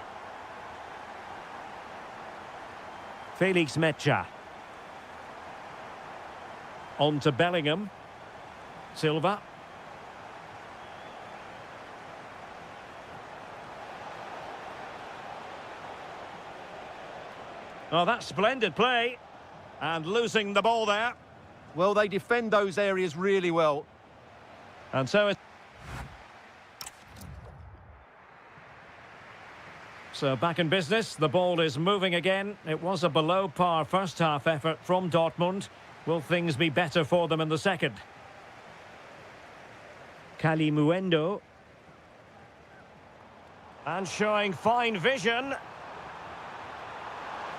Felix Metja. On to Bellingham. Silva. Oh, that's splendid play. And losing the ball there. Well, they defend those areas really well. And so back in business, the ball is moving again. It was a below-par first-half effort from Dortmund. Will things be better for them in the second? Kalimuendo. And showing fine vision.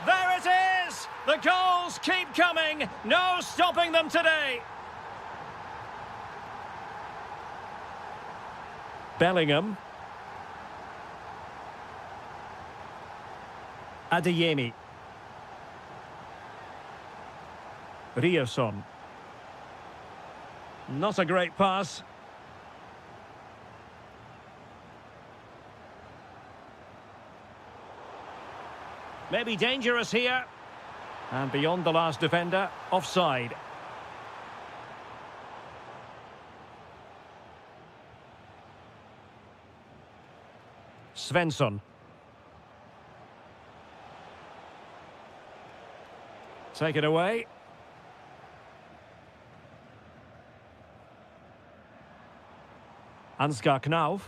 There it is! The goals keep coming. No stopping them today. Bellingham. Adeyemi. Ryerson. Not a great pass. Maybe dangerous here. And beyond the last defender, offside. Svensson. Take it away. Ansgar Knauf.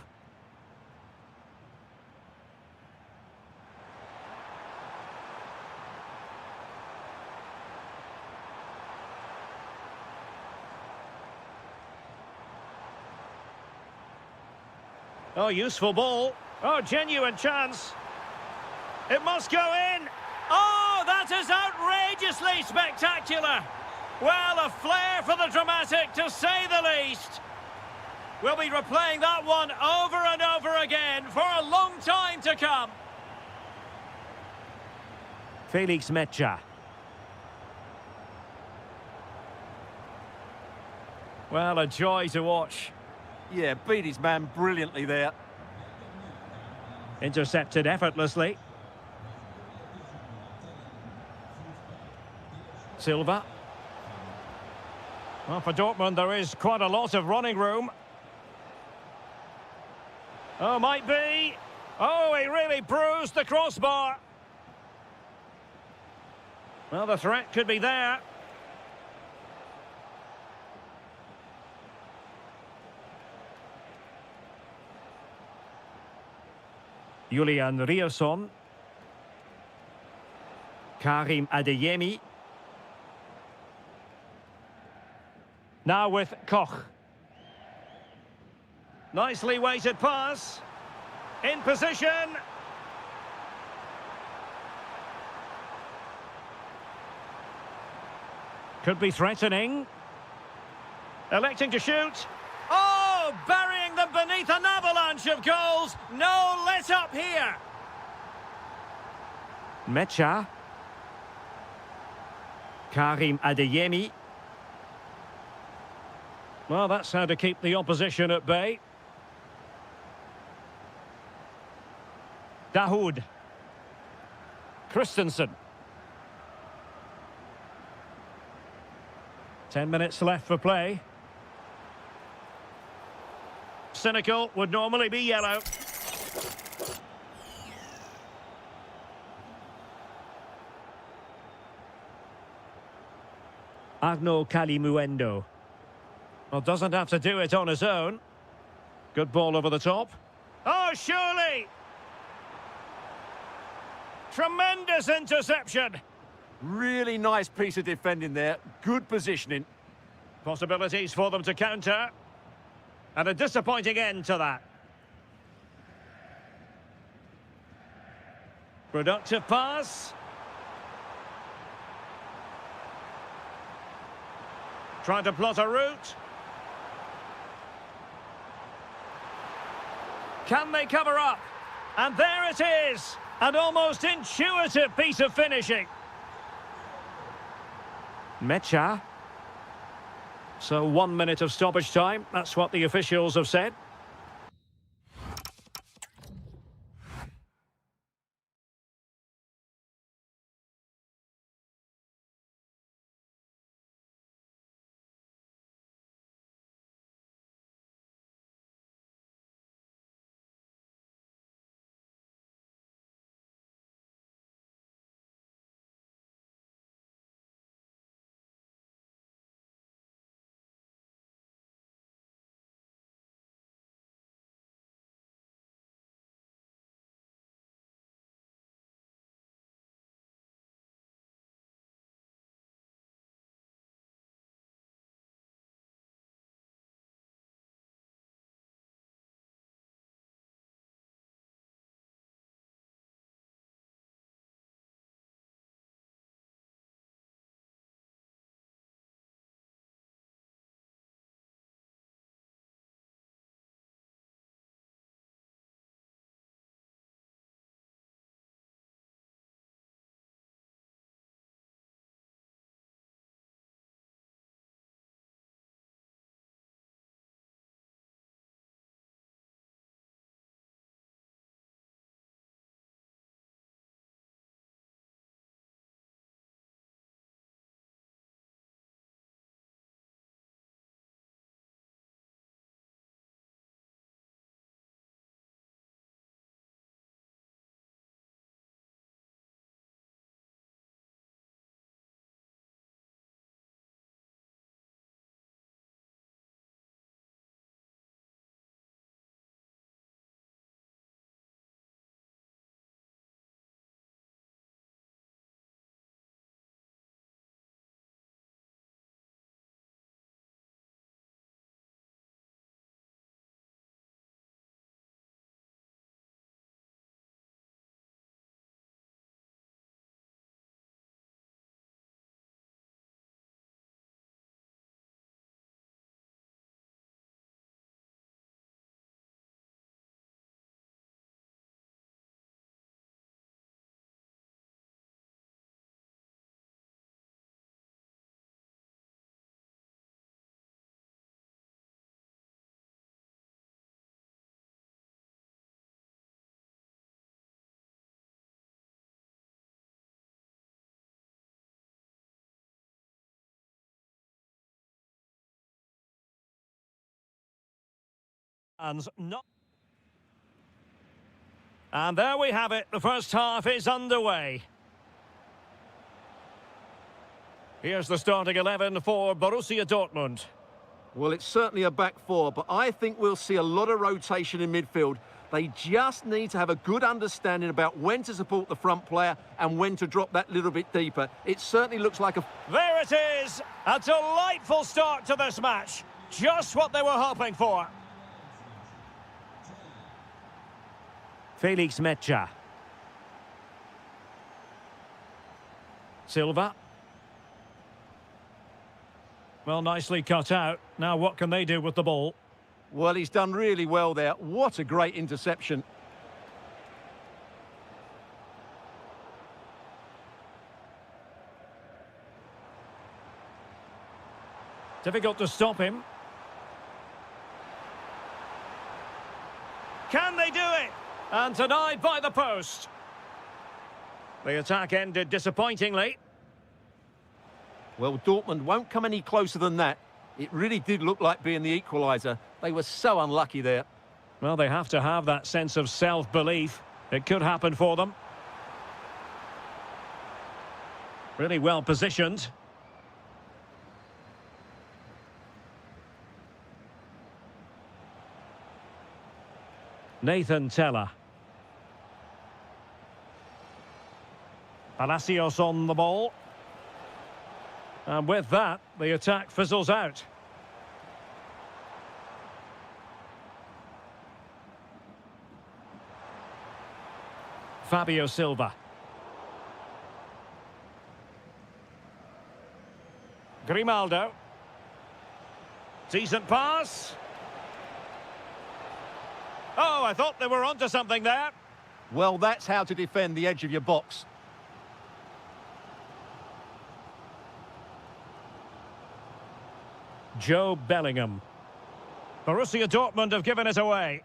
Oh, useful ball. Oh, genuine chance. It must go in. Oh, that is outrageously spectacular. Well, a flair for the dramatic, to say the least. We'll be replaying that one over and over again for a long time to come. Felix Mecha. Well, a joy to watch. Yeah, beat his man brilliantly there. Intercepted effortlessly. Silva. Well, for Dortmund, there is quite a lot of running room. Oh, might be. Oh, he really bruised the crossbar. Well, the threat could be there. Julian Ryerson. Karim Adeyemi. Now with Koch. Nicely weighted pass. In position. Could be threatening. Electing to shoot. Oh, burying them beneath an avalanche of goals. No let up here. Mecha. Karim Adeyemi. Well, that's how to keep the opposition at bay. Dahoud. Christensen. 10 minutes left for play. Cynical would normally be yellow. Arnaud Kalimuendo. Well, doesn't have to do it on his own. Good ball over the top. Oh, surely! Tremendous interception. Really nice piece of defending there. Good positioning. Possibilities for them to counter. And a disappointing end to that. Productive pass. Trying to plot a route. Can they cover up? And there it is. An almost intuitive piece of finishing. Mecha. So 1 minute of stoppage time. That's what the officials have said. And there we have it. The first half is underway. Here's the starting 11 for Borussia Dortmund. Well, it's certainly a back four, but I think we'll see a lot of rotation in midfield. They just need to have a good understanding about when to support the front player and when to drop that little bit deeper. It certainly looks like a... There it is! A delightful start to this match. Just what they were hoping for. Felix Mecha. Silva. Well, nicely cut out. Now what can they do with the ball? Well, he's done really well there. What a great interception. Difficult to stop him. Can they do it? And denied by the post. The attack ended disappointingly. Well, Dortmund won't come any closer than that. It really did look like being the equaliser. They were so unlucky there. Well, they have to have that sense of self-belief. It could happen for them. Really well positioned. Nathan Teller. Palacios on the ball. And with that, the attack fizzles out. Fabio Silva. Grimaldo. Decent pass. Oh, I thought they were onto something there. Well, that's how to defend the edge of your box. Joe Bellingham. Borussia Dortmund have given it away.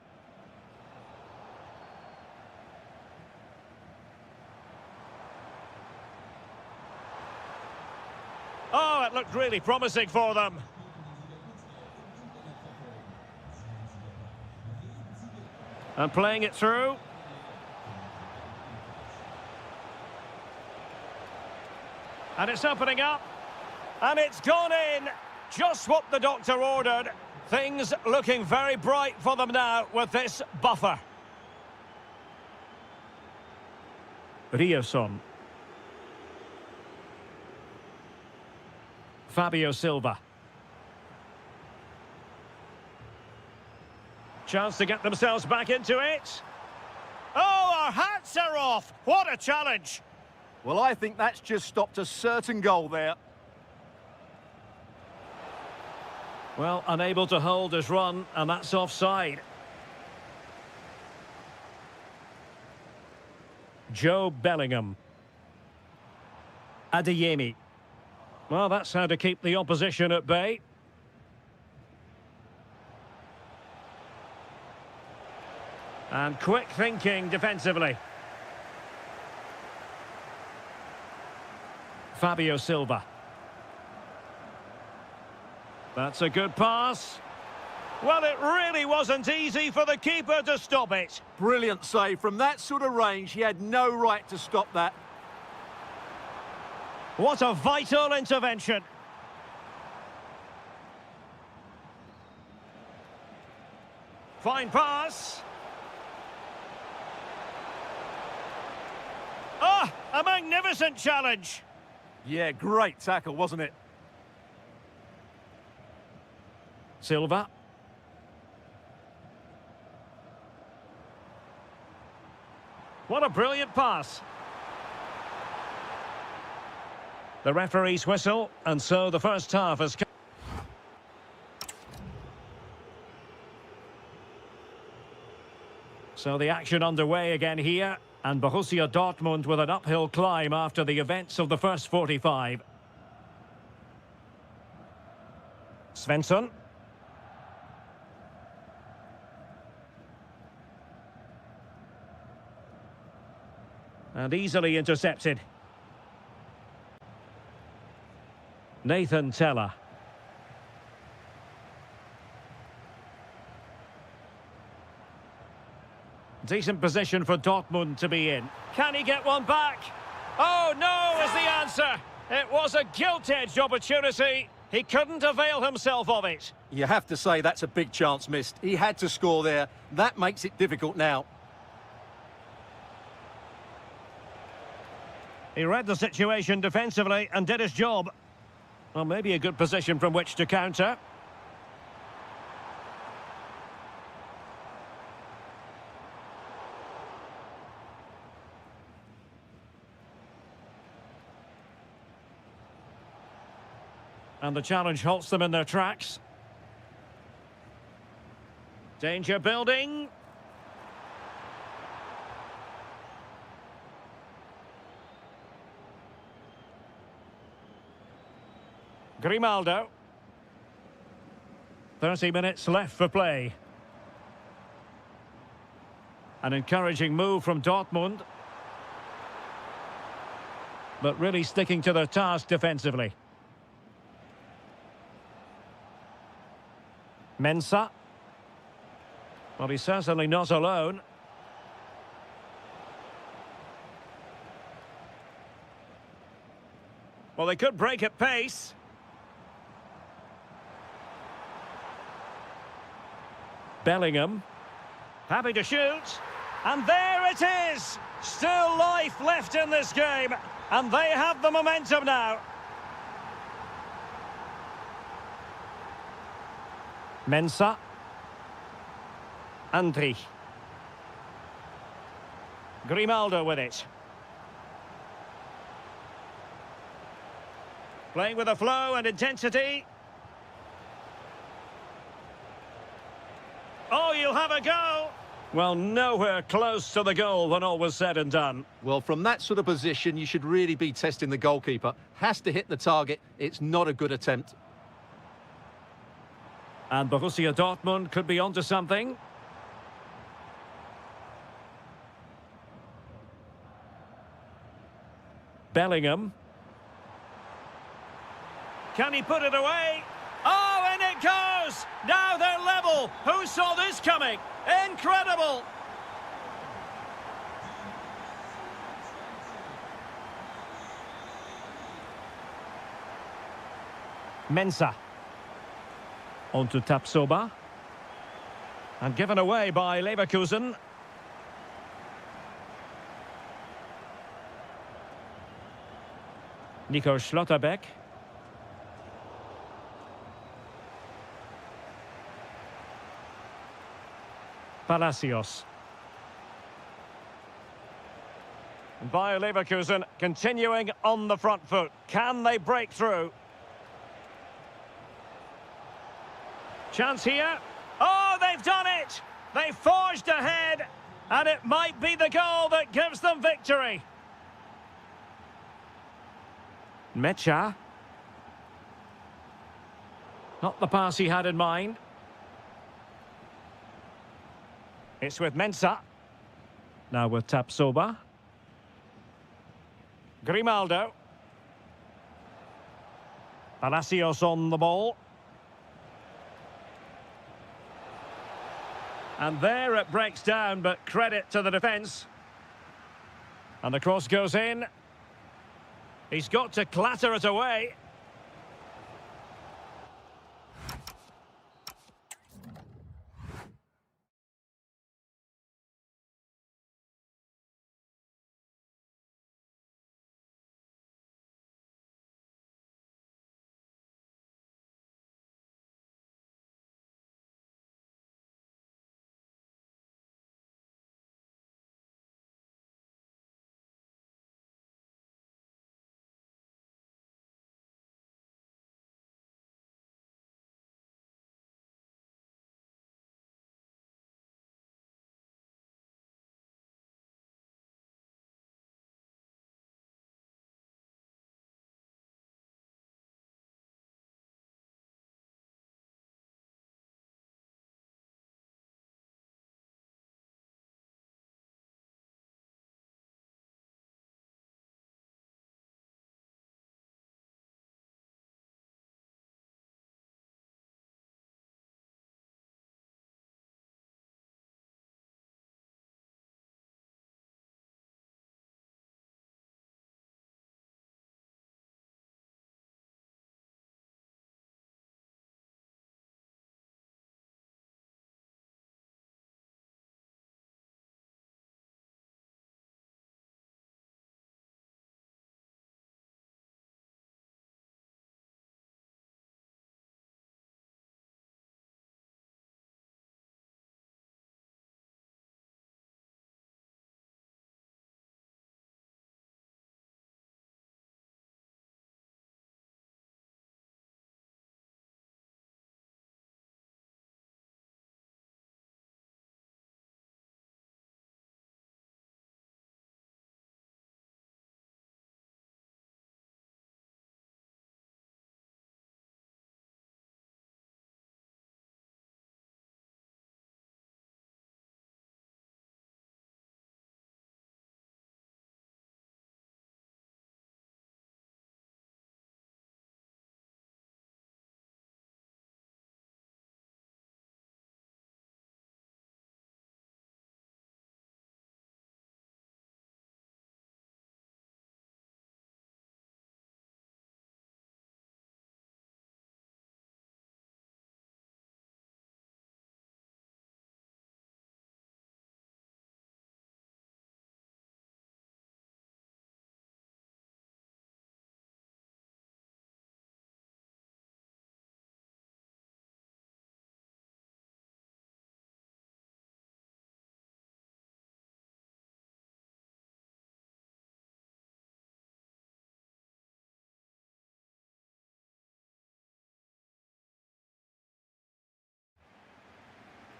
Oh, it looked really promising for them. And playing it through. And it's opening up. And it's gone in. Just what the doctor ordered. Things looking very bright for them now with this buffer. Riosson. Fabio Silva. Chance to get themselves back into it. Oh, our hats are off. What a challenge. Well, I think that's just stopped a certain goal there. Well, unable to hold his run, and that's offside. Joe Bellingham. Adeyemi. Well, that's how to keep the opposition at bay. And quick thinking defensively. Fabio Silva. That's a good pass. Well, it really wasn't easy for the keeper to stop it. Brilliant save. From that sort of range, he had no right to stop that. What a vital intervention. Fine pass. Ah, a magnificent challenge. Yeah, great tackle, wasn't it? Silva. What a brilliant pass. The referee's whistle, and so the first half has come. So the action underway again here, and Borussia Dortmund with an uphill climb after the events of the first 45. Svensson. And easily intercepted. Nathan Teller. Decent position for Dortmund to be in. Can he get one back? Oh, no is the answer. It was a gilt-edged opportunity. He couldn't avail himself of it. You have to say that's a big chance missed. He had to score there. That makes it difficult now. He read the situation defensively and did his job. Well, maybe a good position from which to counter. And the challenge halts them in their tracks. Danger building. Grimaldo. 30 minutes left for play. An encouraging move from Dortmund. But really sticking to their task defensively. Mensah. Well, he's certainly not alone. Well, they could break at pace. Bellingham. Happy to shoot. And there it is! Still life left in this game. And they have the momentum now. Mensah. Andri. Grimaldo with it. Playing with a flow and intensity. Oh, you'll have a go. Well, nowhere close to the goal when all was said and done. Well, from that sort of position, you should really be testing the goalkeeper. Has to hit the target. It's not a good attempt. And Borussia Dortmund could be onto something. Bellingham. Can he put it away? Oh, and it goes! Now they're level. Who saw this coming? Incredible! Mensah. On to Tapsoba. And given away by Leverkusen. Nico Schlotterbeck. Palacios. Bayer Leverkusen continuing on the front foot. Can they break through? Chance here. Oh, they've done it! They forged ahead, and it might be the goal that gives them victory. Mecha. Not the pass he had in mind. It's with Mensah. Now with Tapsoba. Grimaldo. Palacios on the ball. And there it breaks down, but credit to the defence. And the cross goes in. He's got to clatter it away.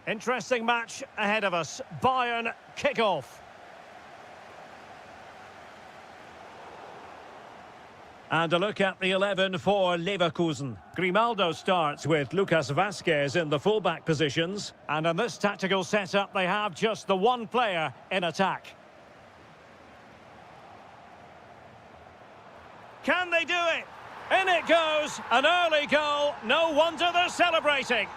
Interesting match ahead of us. Bayern kick-off. And a look at the 11 for Leverkusen. Grimaldo starts with Lucas Vazquez in the fullback positions. And in this tactical setup, they have just the one player in attack. Can they do it? In it goes, an early goal. No wonder they're celebrating.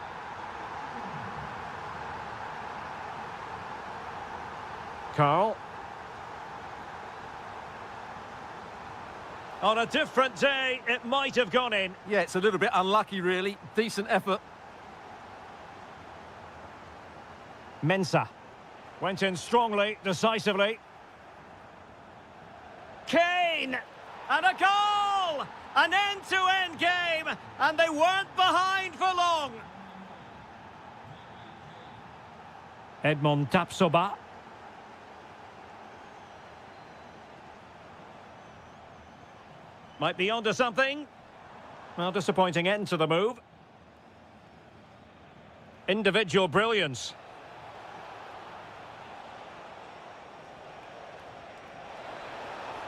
Carl. On a different day, it might have gone in. Yeah, it's a little bit unlucky, really. Decent effort. Mensah. Went in strongly, decisively. Kane! And a goal! An end-to-end game, and they weren't behind for long. Edmond Tapsoba. Might be onto something. Well, disappointing end to the move. Individual brilliance.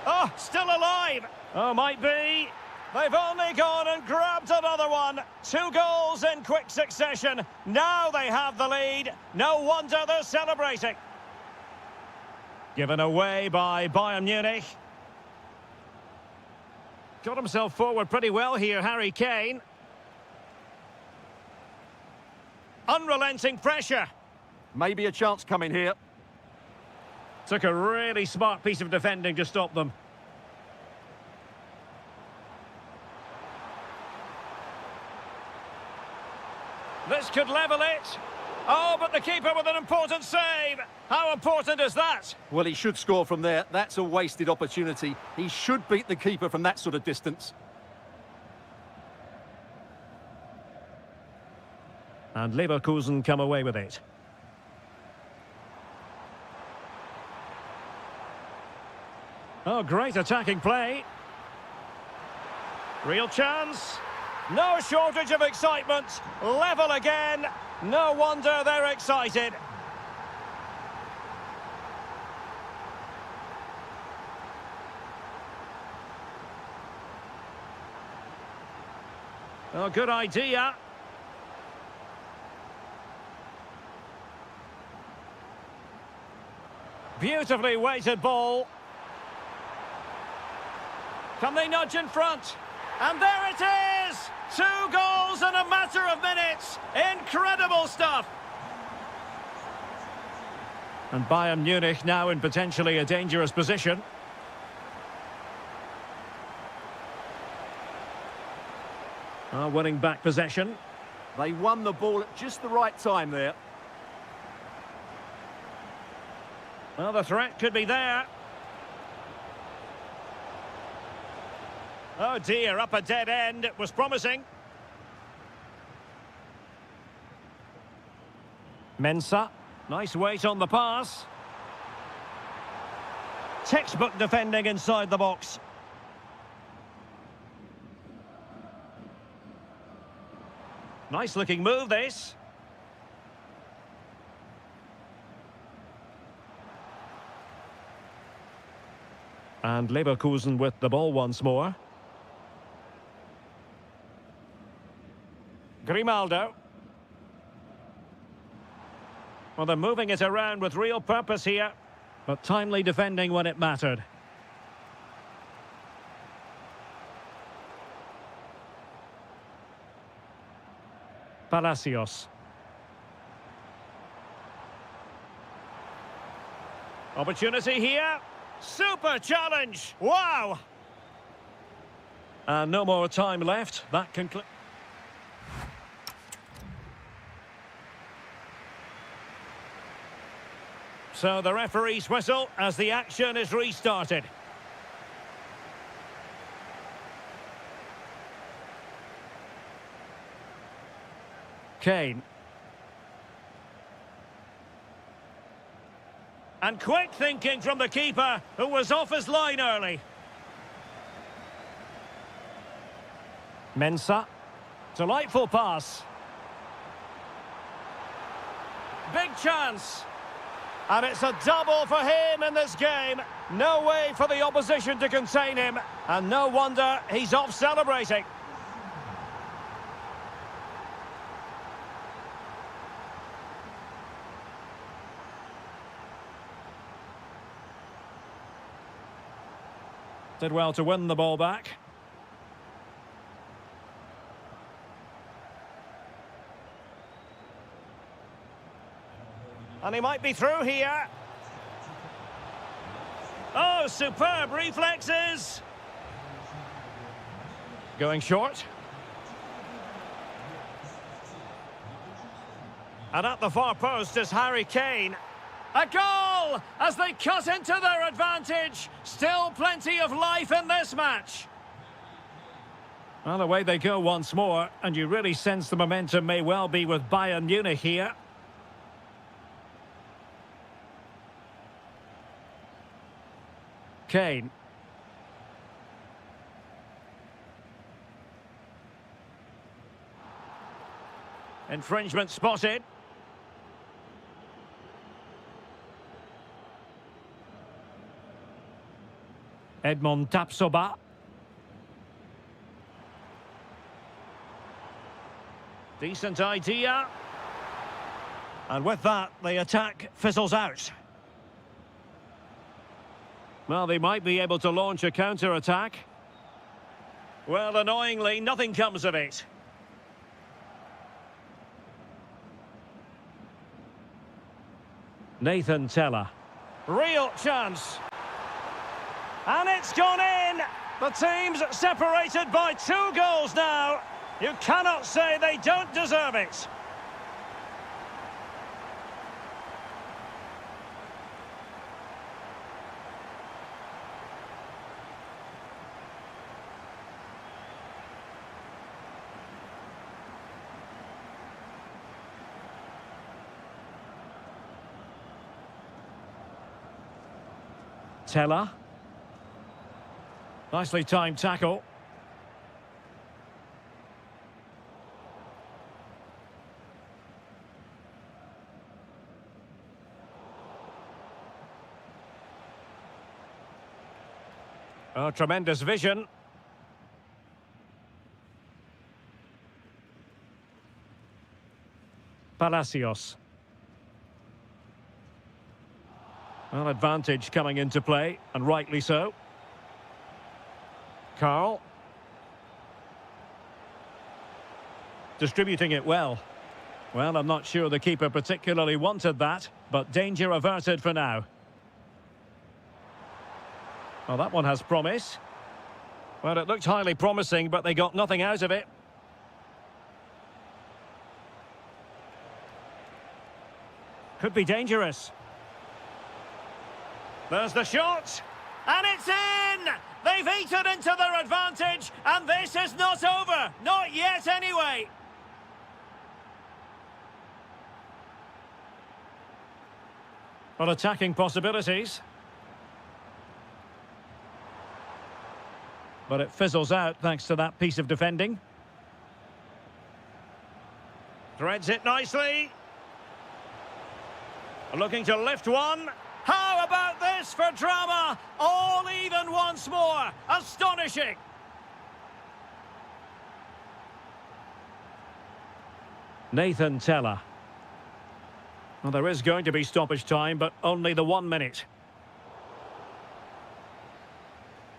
Oh, still alive. Oh, might be. They've only gone and grabbed another one. 2 goals in quick succession. Now they have the lead. No wonder they're celebrating. Given away by Bayern Munich. Got himself forward pretty well here, Harry Kane. Unrelenting pressure. Maybe a chance coming here. Took a really smart piece of defending to stop them. This could level it. Oh, but the keeper with an important save. How important is that? Well, he should score from there. That's a wasted opportunity. He should beat the keeper from that sort of distance. And Leverkusen come away with it. Oh, great attacking play. Real chance. No shortage of excitement. Level again. No wonder they're excited. Oh, good idea. Beautifully weighted ball. Can they nudge in front? And there it is! 2 goals in a matter of minutes. Incredible stuff. And Bayern Munich now in potentially a dangerous position. Winning back possession. They won the ball at just the right time there. Well, the threat could be there. Oh dear, up a dead end. It was promising. Mensah. Nice weight on the pass. Textbook defending inside the box. Nice looking move, this. And Leverkusen with the ball once more. Grimaldo. Well, they're moving it around with real purpose here, but timely defending when it mattered. Palacios. Opportunity here. Super challenge. Wow. And no more time left. That concludes. So the referee's whistle as the action is restarted. Kane. And quick thinking from the keeper, who was off his line early. Mensah. Delightful pass. chance. And it's a double for him in this game. No way for the opposition to contain him. And no wonder he's off celebrating. Did well to win the ball back. And he might be through here. Oh, superb reflexes. Going short. And at the far post is Harry Kane. A goal as they cut into their advantage. Still plenty of life in this match. Well, away they go once more, and you really sense the momentum may well be with Bayern Munich here. Kane. Infringement spotted. Edmond Tapsoba. Decent idea. And with that, the attack fizzles out. Well, they might be able to launch a counter-attack. Well, annoyingly, nothing comes of it. Nathan Teller. Real chance. And it's gone in! The team's separated by 2 goals now. You cannot say they don't deserve it. Teller. Nicely timed tackle. Oh, tremendous vision. Palacios. Well, advantage coming into play, and rightly so. Carl. Distributing it well. Well, I'm not sure the keeper particularly wanted that, but danger averted for now. Well, that one has promise. Well, it looked highly promising, but they got nothing out of it. Could be dangerous. There's the shot. And it's in! They've eaten into their advantage, and this is not over. Not yet, anyway. Well, attacking possibilities. But it fizzles out thanks to that piece of defending. Threads it nicely. Looking to lift one. How about this for drama? All even once more. Astonishing. Nathan Teller. Well, there is going to be stoppage time, but only the 1 minute.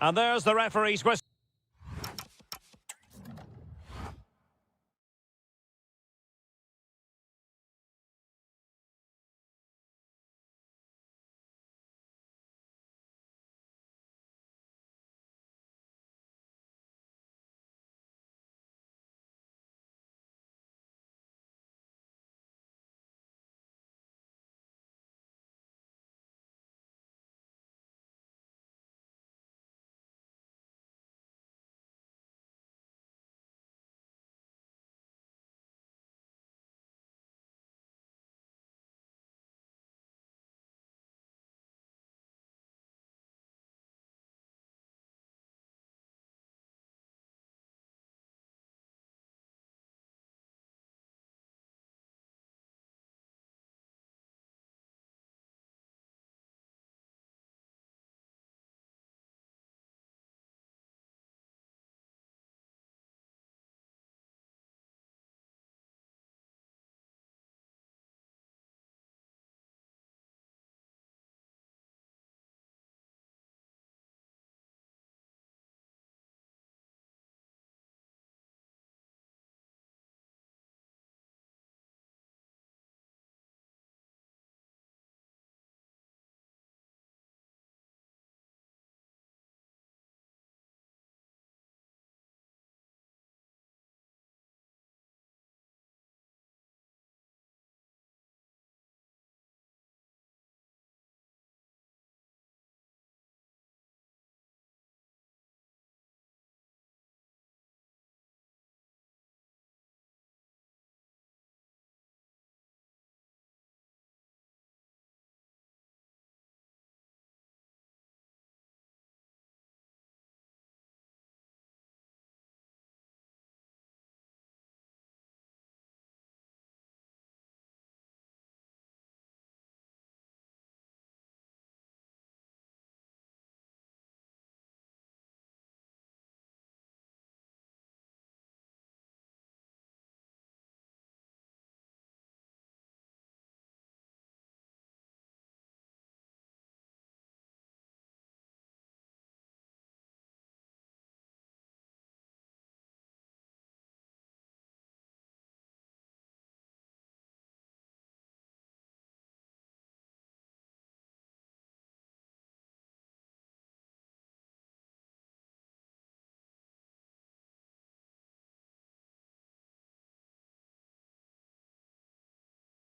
And there's the referee's whistle.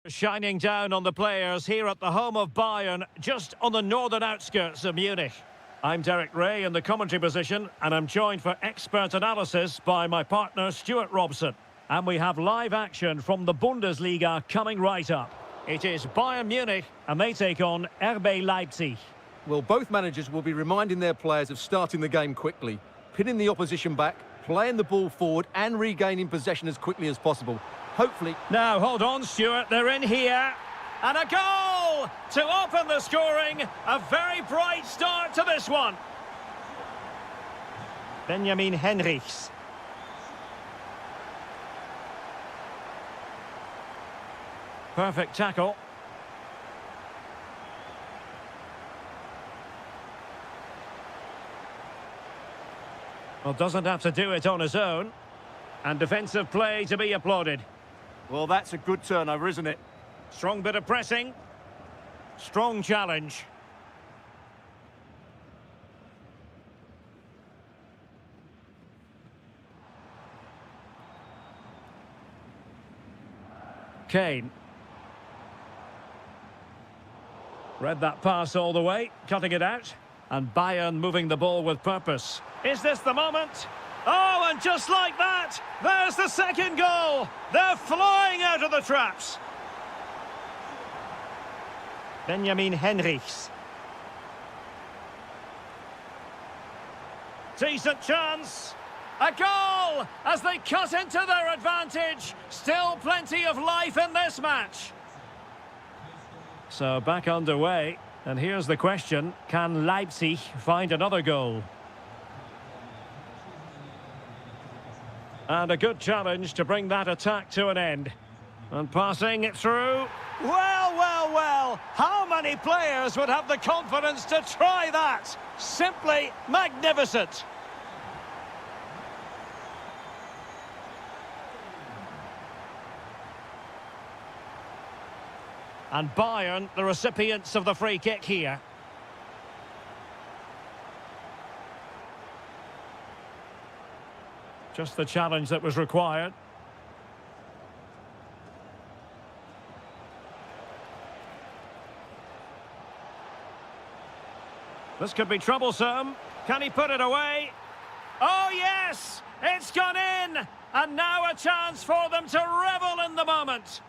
Shining down on the players here at the home of Bayern, just on the northern outskirts of Munich. I'm Derek Ray in the commentary position, and I'm joined for expert analysis by my partner Stuart Robson. And we have live action from the Bundesliga coming right up. It is Bayern Munich, and they take on RB Leipzig. Well, both managers will be reminding their players of starting the game quickly, pinning the opposition back, playing the ball forward and regaining possession as quickly as possible. Hopefully... Now, hold on, Stuart. They're in here. And a goal to open the scoring. A very bright start to this one. Benjamin Henrichs. Perfect tackle. Well, doesn't have to do it on his own. And defensive play to be applauded. Well, that's a good turnover, isn't it? Strong bit of pressing. Strong challenge. Kane. Read that pass all the way, cutting it out. And Bayern moving the ball with purpose. Is this the moment? Oh, and just like that, there's the second goal. They're flying out of the traps. Benjamin Henrichs. Decent chance. A goal as they cut into their advantage. Still plenty of life in this match. So back underway. And here's the question. Can Leipzig find another goal? And a good challenge to bring that attack to an end. And passing it through. Well, well, well. How many players would have the confidence to try that? Simply magnificent. And Bayern, the recipients of the free kick here. Just the challenge that was required. This could be troublesome. Can he put it away? Oh, yes! It's gone in! And now a chance for them to revel in the moment.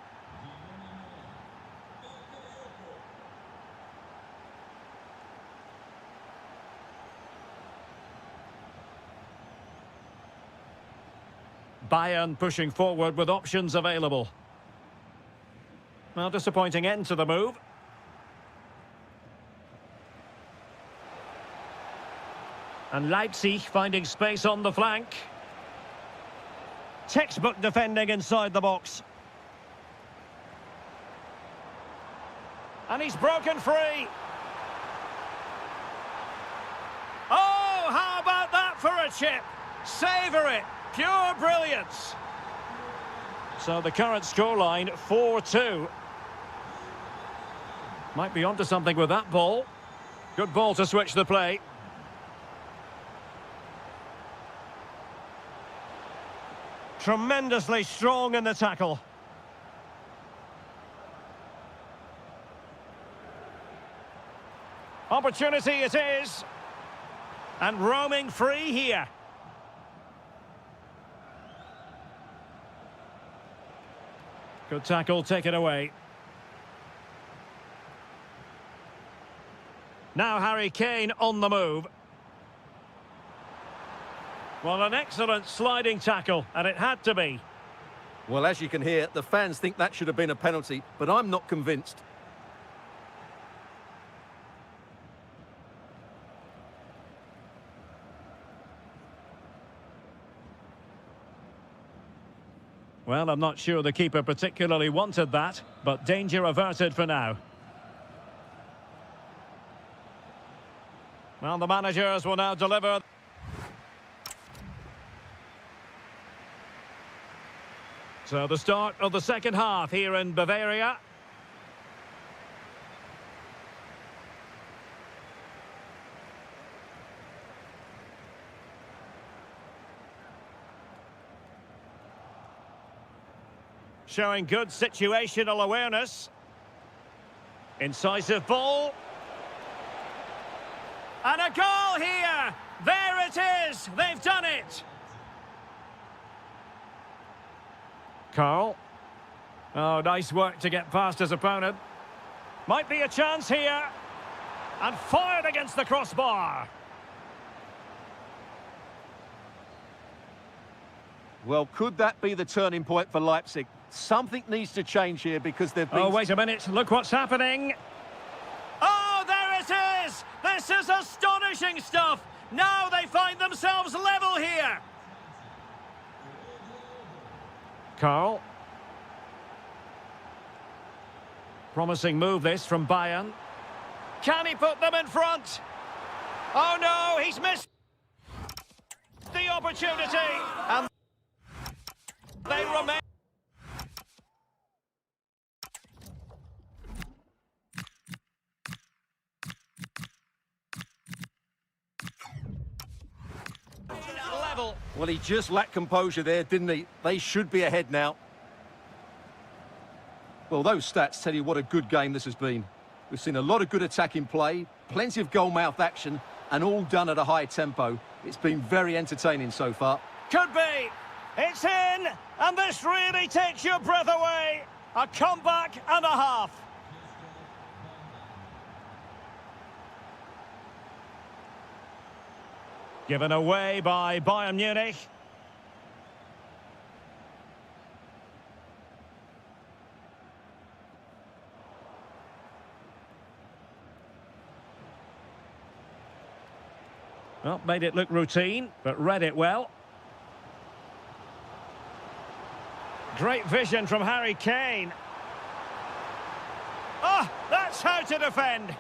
Bayern pushing forward with options available. Well, disappointing end to the move. And Leipzig finding space on the flank. Textbook defending inside the box. And he's broken free. Oh, how about that for a chip? Savour it. Pure brilliance. So the current scoreline, 4-2. Might be onto something with that ball. Good ball to switch the play. Tremendously strong in the tackle. Opportunity it is. And roaming free here. Good tackle, taken away. Now Harry Kane on the move. Well, an excellent sliding tackle, and it had to be. Well, as you can hear, the fans think that should have been a penalty, but I'm not convinced. Well, I'm not sure the keeper particularly wanted that, but danger averted for now. Well, the managers will now deliver. So the start of the second half here in Bavaria. Showing good situational awareness. Incisive ball. And a goal here! There it is! They've done it! Carl. Oh, nice work to get past his opponent. Might be a chance here. And fired against the crossbar. Well, could that be the turning point for Leipzig? Something needs to change here because they've been... Oh, wait a minute. Look what's happening. Oh, there it is! This is astonishing stuff! Now they find themselves level here! Carl. Promising move this from Bayern. Can he put them in front? Oh no, he's missed the opportunity! And they remain... level. Well, he just lacked composure there, didn't he? They should be ahead now. Well, those stats tell you what a good game this has been. We've seen a lot of good attacking play, plenty of goal-mouth action, and all done at a high tempo. It's been very entertaining so far. Could be. It's in, and this really takes your breath away. A comeback and a half. Given away by Bayern Munich. Well, made it look routine, but read it well. Great vision from Harry Kane. Oh, that's how to defend.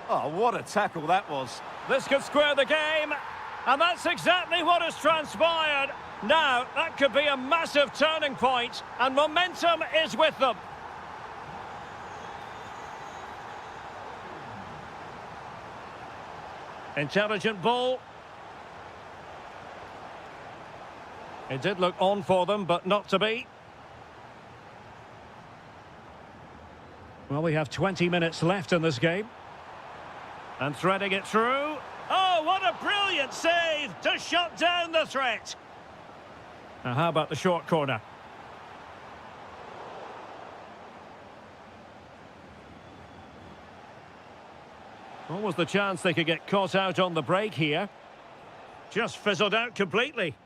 Oh, what a tackle that was. This could square the game, and that's exactly what has transpired. Now, that could be a massive turning point, and momentum is with them. Intelligent ball. It did look on for them, but not to be. Well, we have 20 minutes left in this game. And threading it through. Oh, what a brilliant save to shut down the threat. Now, how about the short corner? What was the chance they could get caught out on the break here? Just fizzled out completely.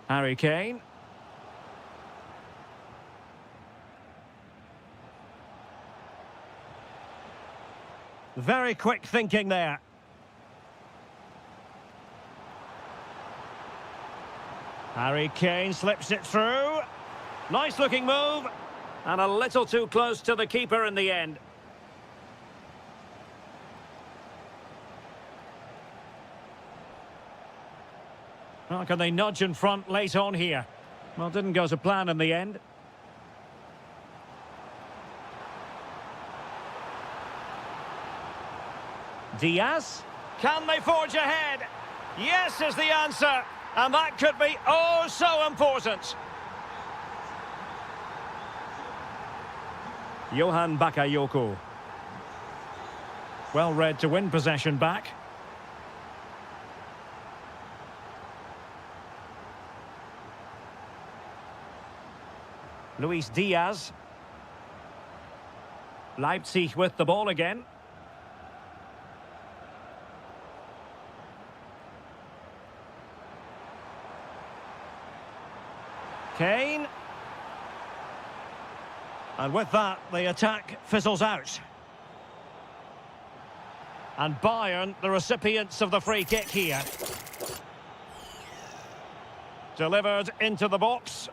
Harry Kane. Very quick thinking there. Harry Kane slips it through. Nice looking move. And a little too close to the keeper in the end. Well, can they nudge in front late on here? Well, didn't go to plan in the end. Diaz? Can they forge ahead? Yes is the answer. And that could be oh so important. Johan Bakayoko. Well read to win possession back. Luis Diaz. Leipzig with the ball again. Kane. And with that, the attack fizzles out. And Bayern, the recipients of the free kick here. Delivered into the box.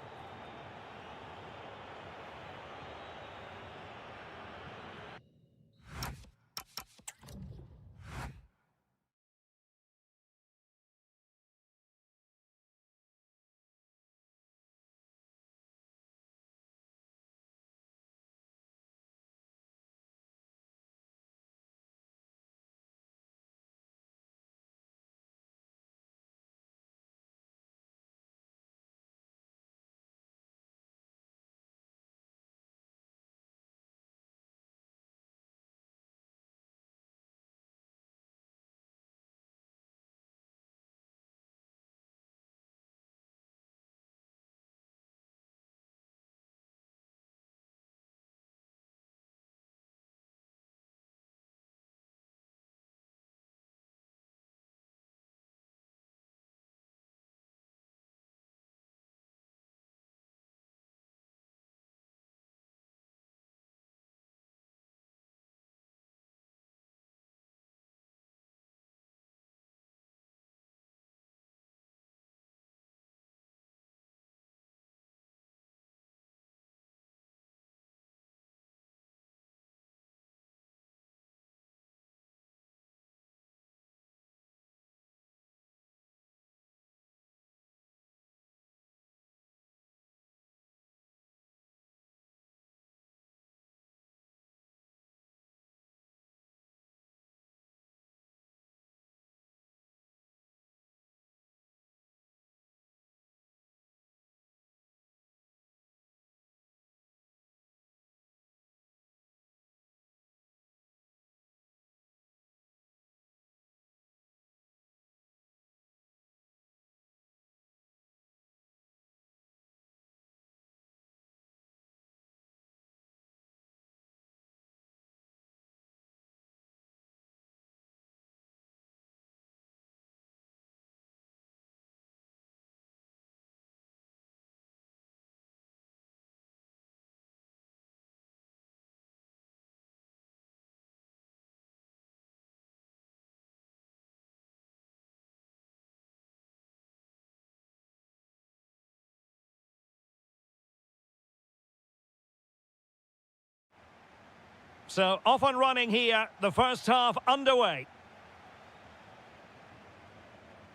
So off and running here, the first half underway.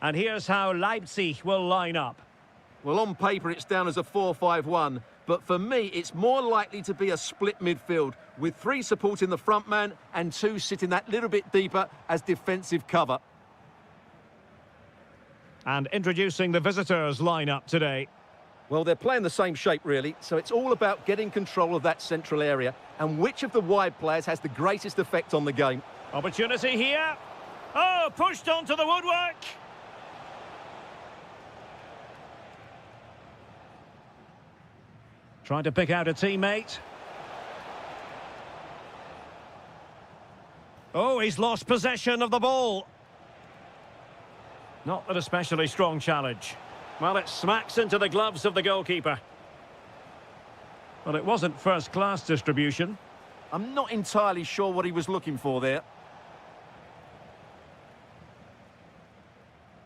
And here's how Leipzig will line up. Well, on paper, it's down as a 4-5-1, but for me, it's more likely to be a split midfield, with 3 supporting the front man and 2 sitting that little bit deeper as defensive cover. And introducing the visitors lineup today. Well, they're playing the same shape, really, so it's all about getting control of that central area and which of the wide players has the greatest effect on the game. Opportunity here. Oh, pushed onto the woodwork. Trying to pick out a teammate. Oh, he's lost possession of the ball. Not an especially strong challenge. Well, it smacks into the gloves of the goalkeeper. Well, it wasn't first-class distribution. I'm not entirely sure what he was looking for there.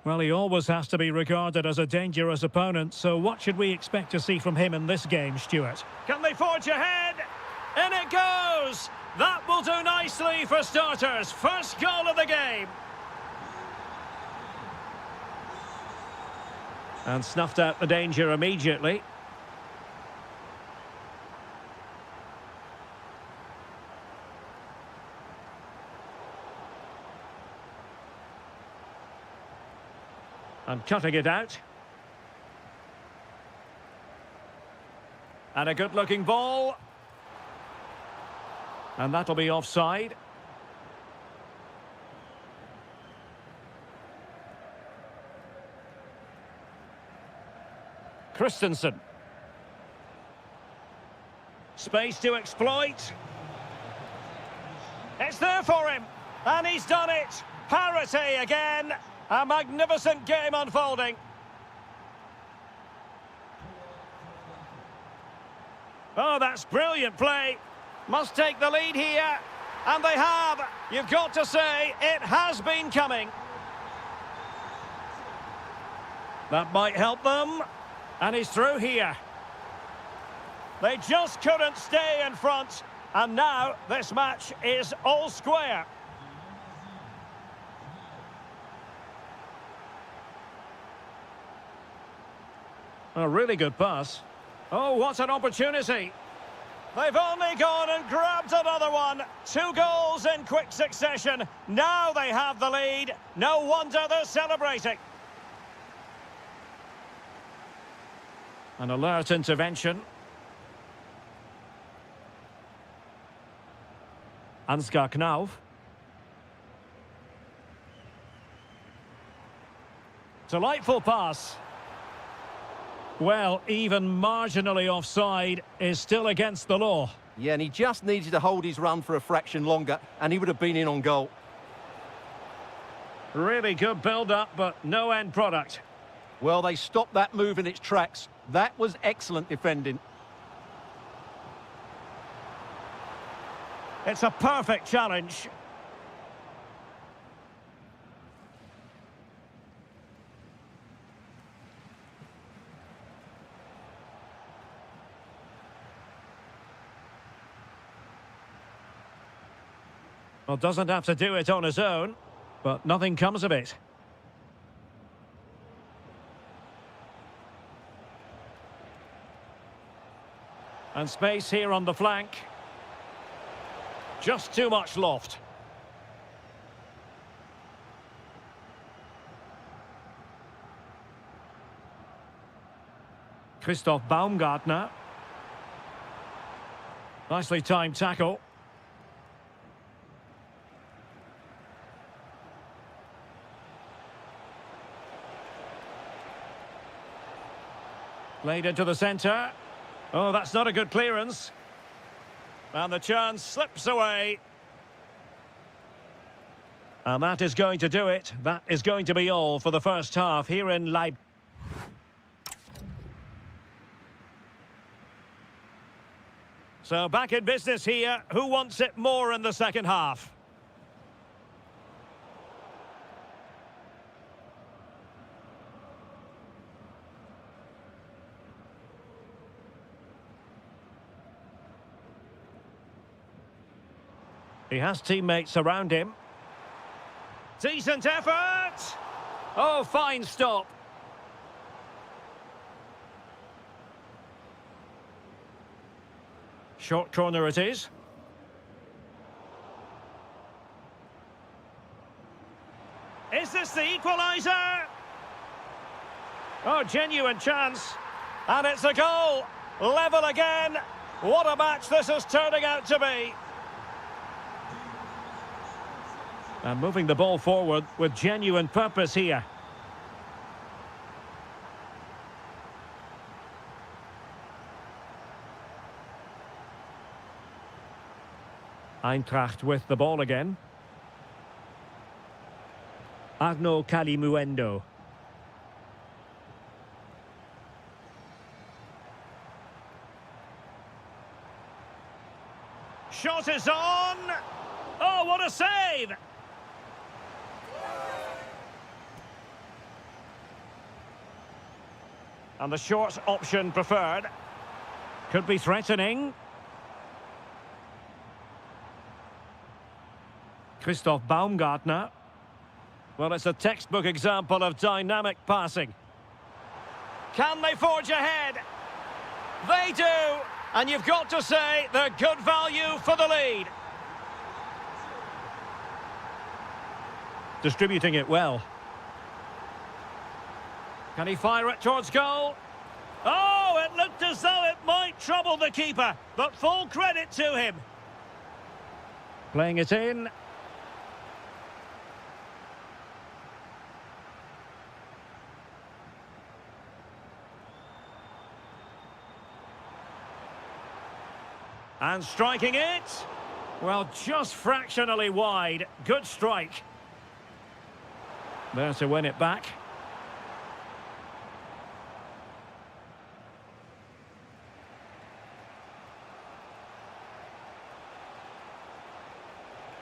Well, he always has to be regarded as a dangerous opponent, so what should we expect to see from him in this game, Stuart? Can they forge ahead? In it goes! That will do nicely for starters. First goal of the game. And snuffed out the danger immediately. And cutting it out. And a good-looking ball. And that'll be offside. Christensen. Space to exploit. It's there for him. And he's done it. Parity again. A magnificent game unfolding. Oh, that's brilliant play. Must take the lead here. And they have. You've got to say, it has been coming. That might help them. And he's through here. They just couldn't stay in front. And now this match is all square. A really good pass. Oh, what an opportunity. They've only gone and grabbed another one. 2 goals in quick succession. Now they have the lead. No wonder they're celebrating. An alert intervention. Ansgar Knauf. Delightful pass. Well, even marginally offside is still against the law. Yeah, and he just needed to hold his run for a fraction longer, and he would have been in on goal. Really good build-up, but no end product. Well, they stopped that move in its tracks. That was excellent defending. It's a perfect challenge. Well, doesn't have to do it on his own, but nothing comes of it. And space here on the flank. Just too much loft. Christoph Baumgartner. Nicely timed tackle. Played into the centre. Oh, that's not a good clearance. And the chance slips away. And that is going to do it. That is going to be all for the first half here in Leipzig. So back in business here. Who wants it more in the second half? He has teammates around him. Decent effort! Oh, fine stop. Short corner it is. Is this the equaliser? Oh, genuine chance. And it's a goal. Level again. What a match this is turning out to be. And moving the ball forward with genuine purpose here. Eintracht with the ball again. Arno Kalimuendo. Shot is on! Oh, what a save! And the short option preferred. Could be threatening. Christoph Baumgartner. Well, it's a textbook example of dynamic passing. Can they forge ahead? They do! And you've got to say they're good value for the lead. Distributing it well. Can he fire it towards goal? Oh, it looked as though it might trouble the keeper, but full credit to him. Playing it in. And striking it. Well, just fractionally wide. Good strike. There to win it back.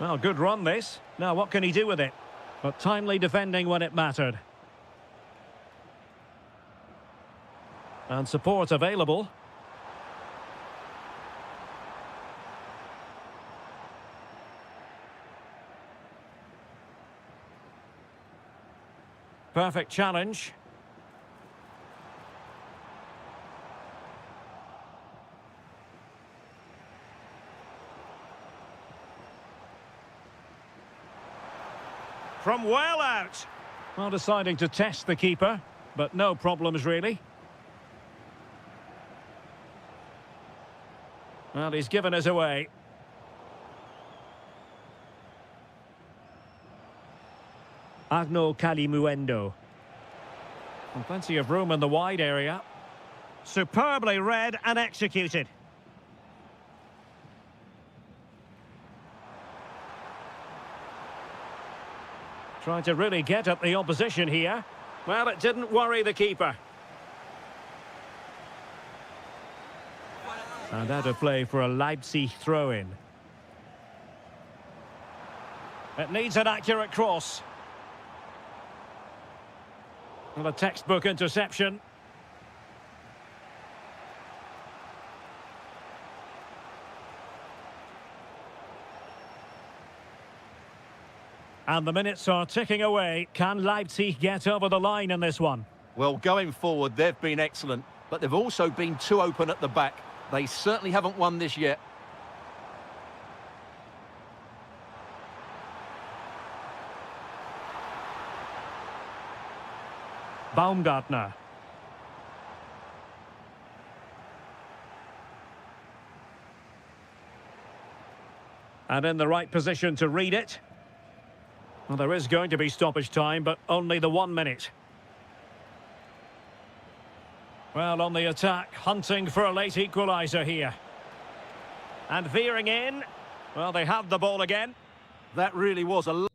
Well, good run this. Now, what can he do with it? But timely defending when it mattered. And support available. Perfect challenge. From well out. Well, deciding to test the keeper, but no problems really. Well, he's given us away. Arno Kalimuendo. And plenty of room in the wide area. Superbly read and executed. Trying to really get at the opposition here. Well, it didn't worry the keeper. And out of play for a Leipzig throw-in. It needs an accurate cross. Well, a textbook interception. And the minutes are ticking away. Can Leipzig get over the line in this one? Well, going forward, they've been excellent, but they've also been too open at the back. They certainly haven't won this yet. Baumgartner. And in the right position to read it. Well, there is going to be stoppage time, but only the 1 minute. Well, on the attack, hunting for a late equaliser here. And veering in. Well, they have the ball again. That really was a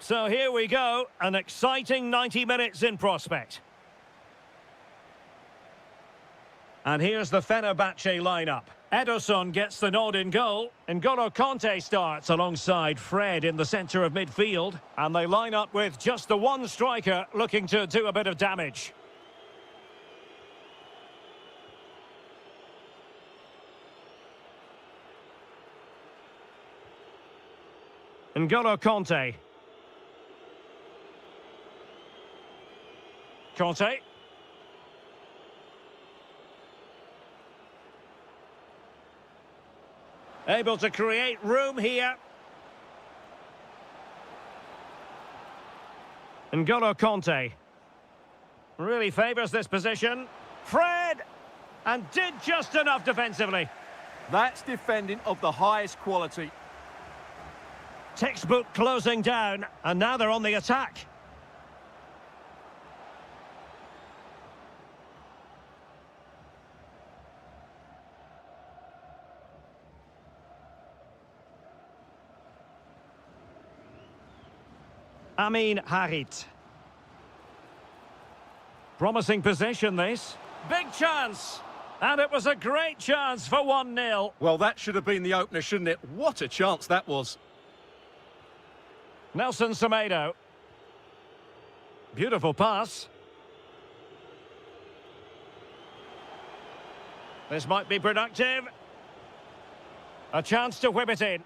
So here we go, an exciting 90 minutes in prospect. And here's the Fenerbahce lineup. Ederson gets the nod in goal. N'Golo Kanté starts alongside Fred in the centre of midfield. And they line up with just the one striker looking to do a bit of damage. N'Golo Kanté. Kanté. Able to create room here. N'Golo Kanté. Really favours this position. Fred! And did just enough defensively. That's defending of the highest quality. Textbook closing down, and now they're on the attack. Amin Harit. Promising possession, this. Big chance. And it was a great chance for 1-0. Well, that should have been the opener, shouldn't it? What a chance that was. Nelson Semedo. Beautiful pass. This might be productive. A chance to whip it in.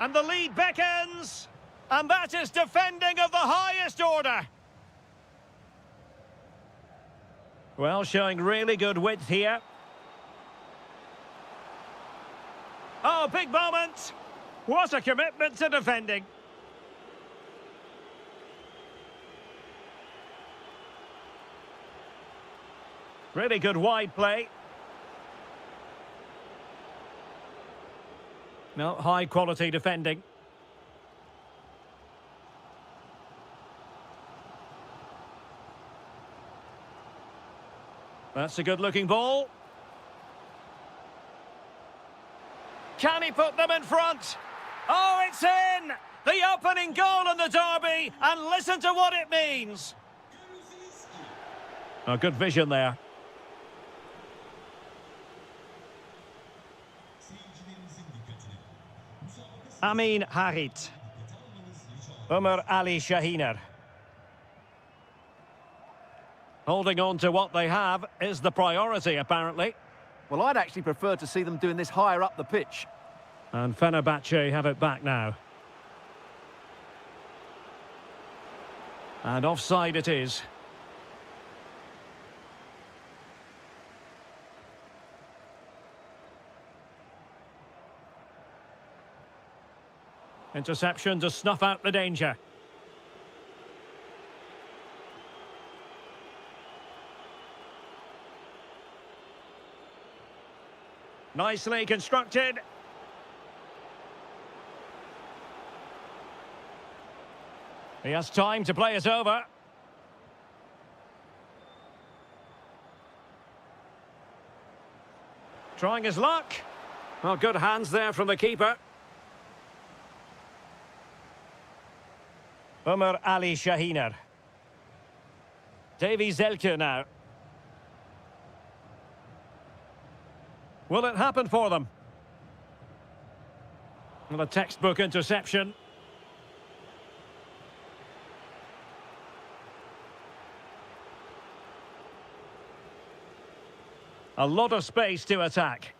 And the lead beckons. And that is defending of the highest order. Well, showing really good width here. Oh, big moment. What a commitment to defending. Really good wide play. No, high quality defending. That's a good-looking ball. Can he put them in front? Oh, it's in! The opening goal in the derby, and listen to what it means. Oh, good vision there. Amin Harit. Umar Ali Shahiner. Holding on to what they have is the priority, apparently. Well, I'd actually prefer to see them doing this higher up the pitch. And Fenerbahce have it back now. And offside it is. Interception to snuff out the danger. Nicely constructed. He has time to play it over. Trying his luck. Well, good hands there from the keeper. Umar Ali Shahiner. Davy Zelke now. Will it happen for them? Well, a textbook interception. A lot of space to attack.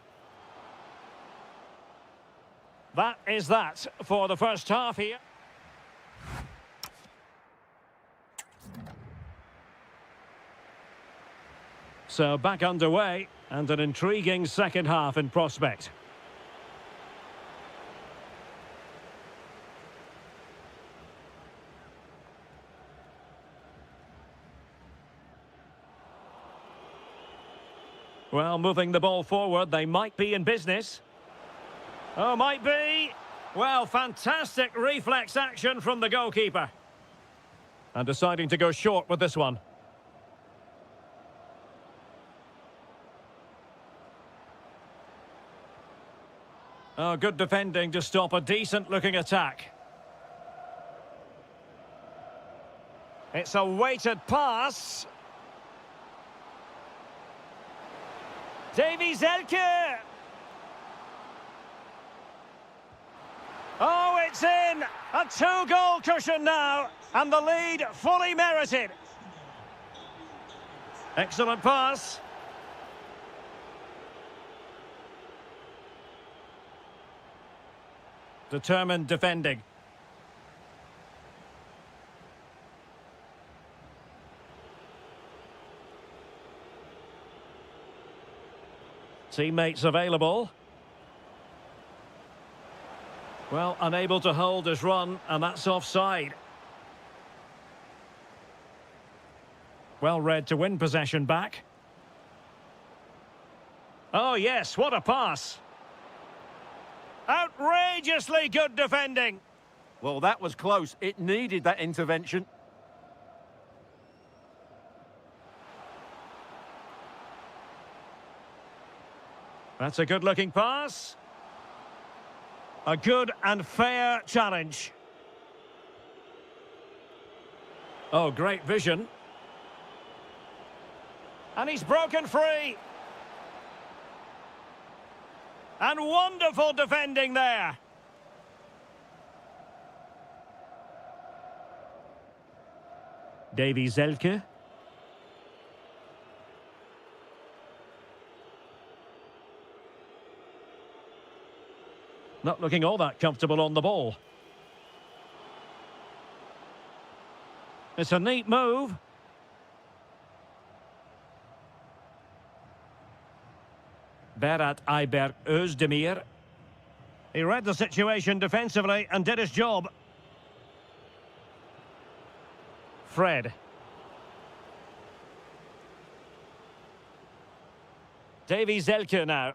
That is that for the first half here. So back underway, and an intriguing second half in prospect. Well, moving the ball forward, they might be in business. Oh, might be. Well, fantastic reflex action from the goalkeeper. And deciding to go short with this one. Oh, good defending to stop a decent-looking attack. It's a weighted pass. Davy Zelke. Oh, it's in! A two-goal cushion now, and the lead fully merited. Excellent pass. Determined defending. Teammates available. Well, unable to hold his run, and that's offside. Well read to win possession back. Oh, yes, what a pass. Outrageously good defending. Well, that was close. It needed that intervention. That's a good-looking pass. A good and fair challenge. Oh, great vision. And he's broken free. And wonderful defending there. Davy Zelke. Not looking all that comfortable on the ball. It's a neat move. Berat Ayberk Özdemir. He read the situation defensively and did his job. Fred. Davy Zelke now.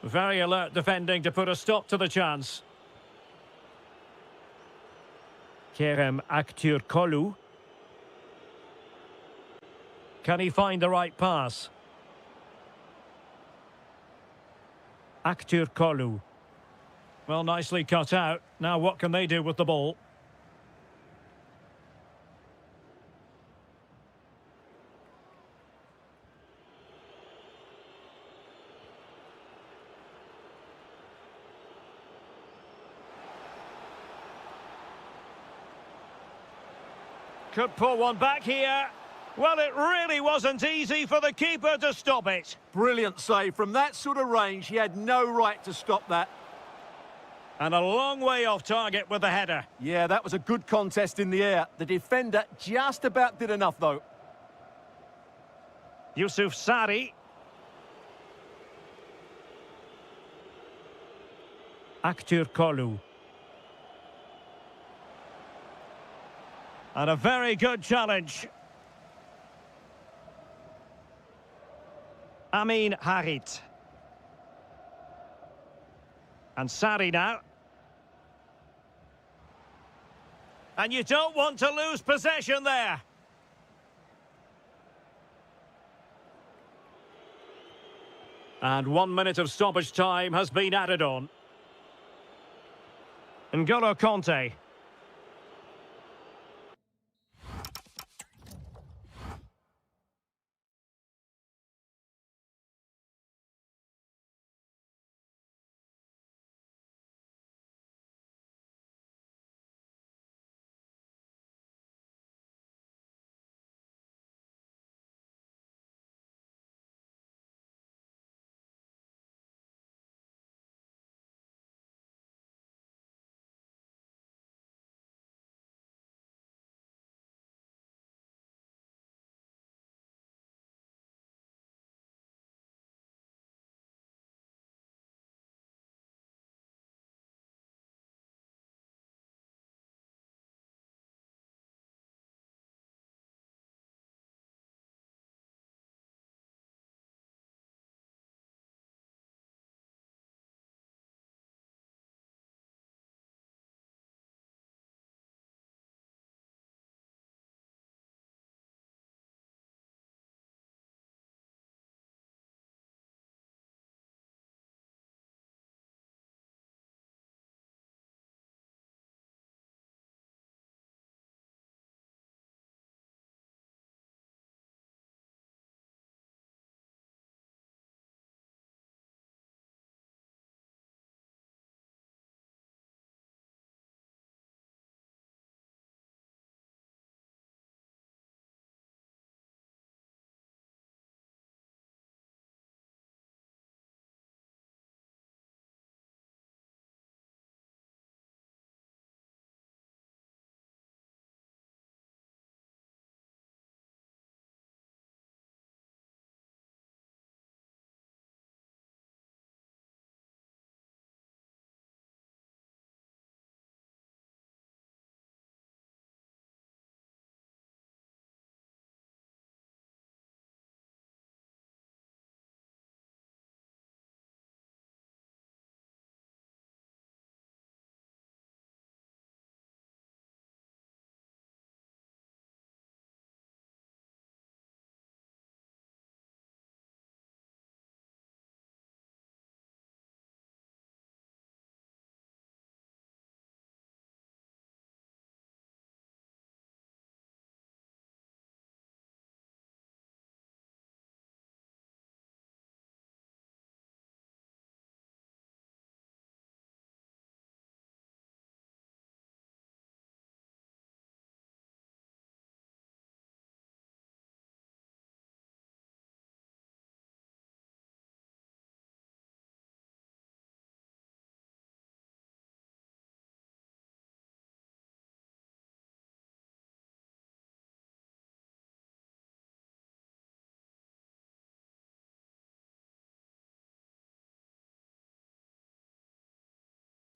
Very alert defending to put a stop to the chance. Kerem Aktürkoğlu. Can he find the right pass? Aktürkoğlu. Well, nicely cut out. Now what can they do with the ball? Could pull one back here. Well, it really wasn't easy for the keeper to stop it. Brilliant save. From that sort of range, he had no right to stop that. And a long way off target with the header. Yeah, that was a good contest in the air. The defender just about did enough, though. Yusuf Sari. Aktürkoğlu. And a very good challenge. Amin Harit. And Sari now. And you don't want to lose possession there. And 1 minute of stoppage time has been added on. N'Golo Kanté.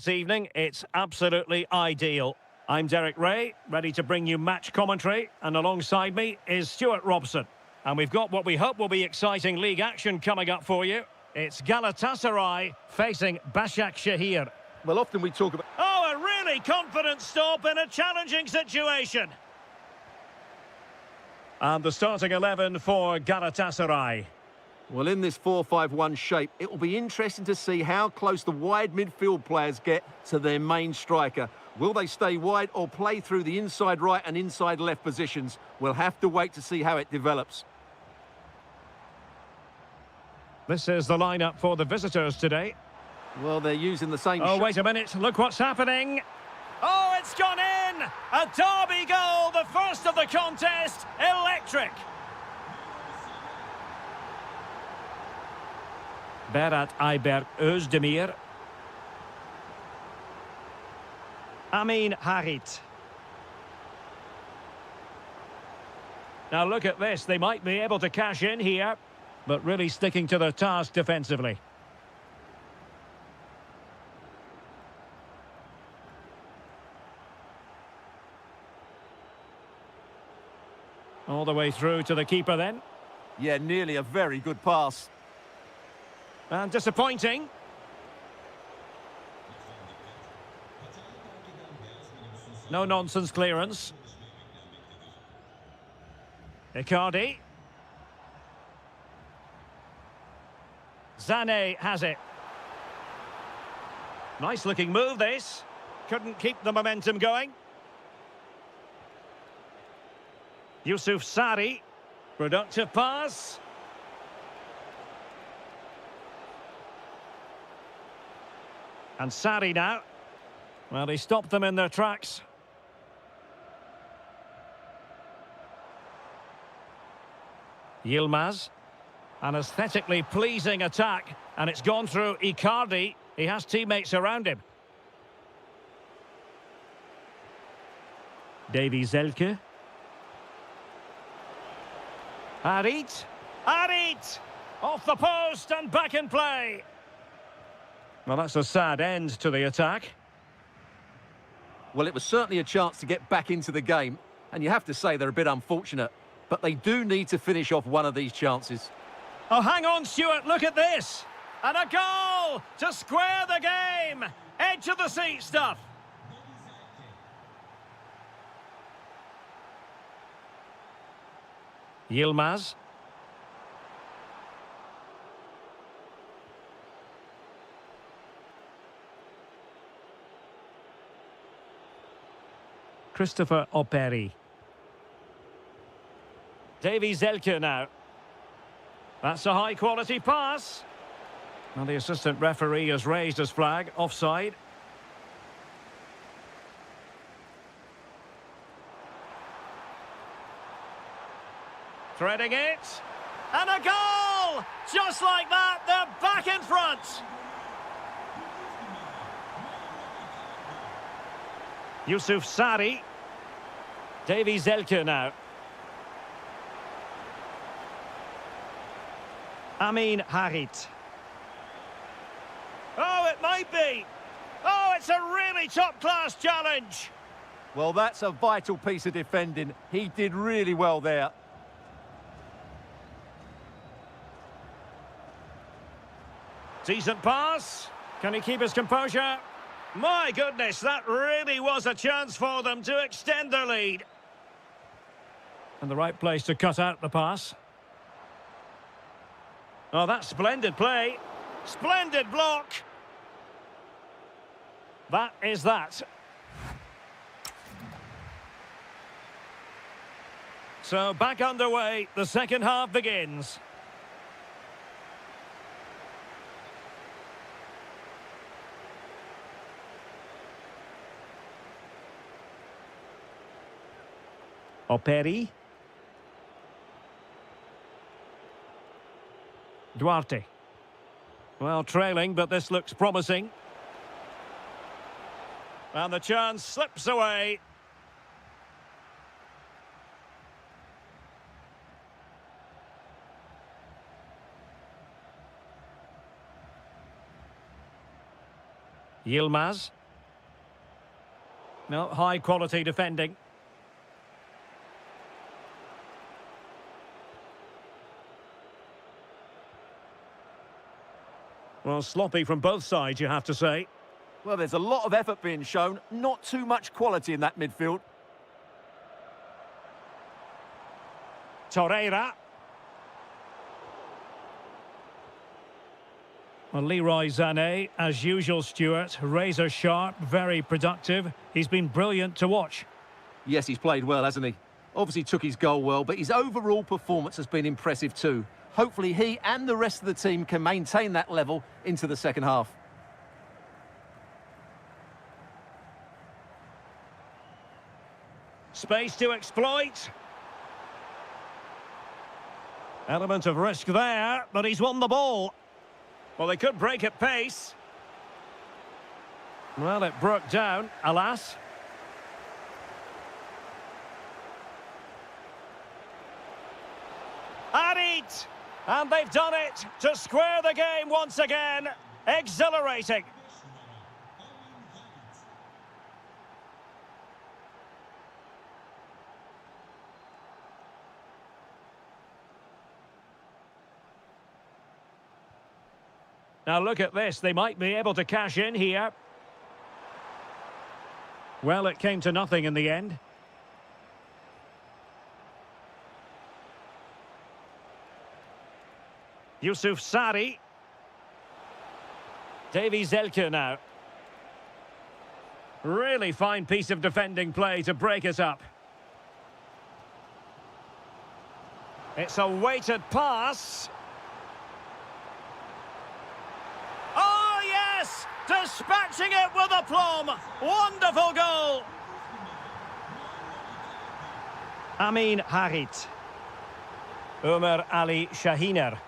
This evening, it's absolutely ideal. I'm Derek Ray, ready to bring you match commentary, and alongside me is Stuart Robson. And we've got what we hope will be exciting league action coming up for you. It's Galatasaray facing Başakşehir. Well, often we talk about... Oh, a really confident stop in a challenging situation. And the starting 11 for Galatasaray. Well, in this 4-5-1 shape, it will be interesting to see how close the wide midfield players get to their main striker. Will they stay wide or play through the inside right and inside left positions? We'll have to wait to see how it develops. This is the lineup for the visitors today. Well, they're using the same... Oh, wait a minute. Look what's happening. Oh, it's gone in! A derby goal, the first of the contest. Electric. Berat Ayberk Özdemir. Amin Harit. Now look at this. They might be able to cash in here, but really sticking to their task defensively. All the way through to the keeper then. Yeah, nearly a very good pass. And disappointing. No nonsense clearance. Icardi. Zane has it. Nice looking move this. Couldn't keep the momentum going. Yusuf Sari. Productive pass. And Sari now. Well, he stopped them in their tracks. Yilmaz. An aesthetically pleasing attack. And it's gone through Icardi. He has teammates around him. Davy Zelke. Harit. Harit! Off the post and back in play. Well, that's a sad end to the attack. Well, it was certainly a chance to get back into the game, and you have to say they're a bit unfortunate, but they do need to finish off one of these chances. Oh, hang on, Stuart, look at this. And a goal to square the game. Edge of the seat stuff. Yilmaz. Christopher Operi. Davy Zelke now. That's a high-quality pass. And the assistant referee has raised his flag, offside. Threading it. And a goal! Just like that, they're back in front. Yusuf Sari. Davy Zelke now. Amin Harit. Oh, it might be. Oh, it's a really top-class challenge. Well, that's a vital piece of defending. He did really well there. Decent pass. Can he keep his composure? My goodness, that really was a chance for them to extend their lead. And the right place to cut out the pass. Oh, that's splendid play. Splendid block. That is that. So back underway, the second half begins. Operi. Duarte. Well, trailing, but this looks promising. And the chance slips away. Yilmaz. No, high quality defending. Well, sloppy from both sides, you have to say. Well, there's a lot of effort being shown, not too much quality in that midfield. Torreira. Well, Leroy Sané, as usual, Stuart, razor sharp, very productive. He's been brilliant to watch. Yes, he's played well, hasn't he? Obviously took his goal well, but his overall performance has been impressive too. Hopefully he and the rest of the team can maintain that level into the second half. Space to exploit. Element of risk there, but he's won the ball. Well, they could break at pace. Well, it broke down, alas. Arit! And they've done it to square the game once again. Exhilarating. Now look at this, they might be able to cash in here. Well, it came to nothing in the end. Yusuf Sari. Davy Zelke now. Really fine piece of defending play to break it up. It's a weighted pass. Oh, yes! Dispatching it with aplomb. Wonderful goal. Amin Harit. Ömer Ali Şahiner.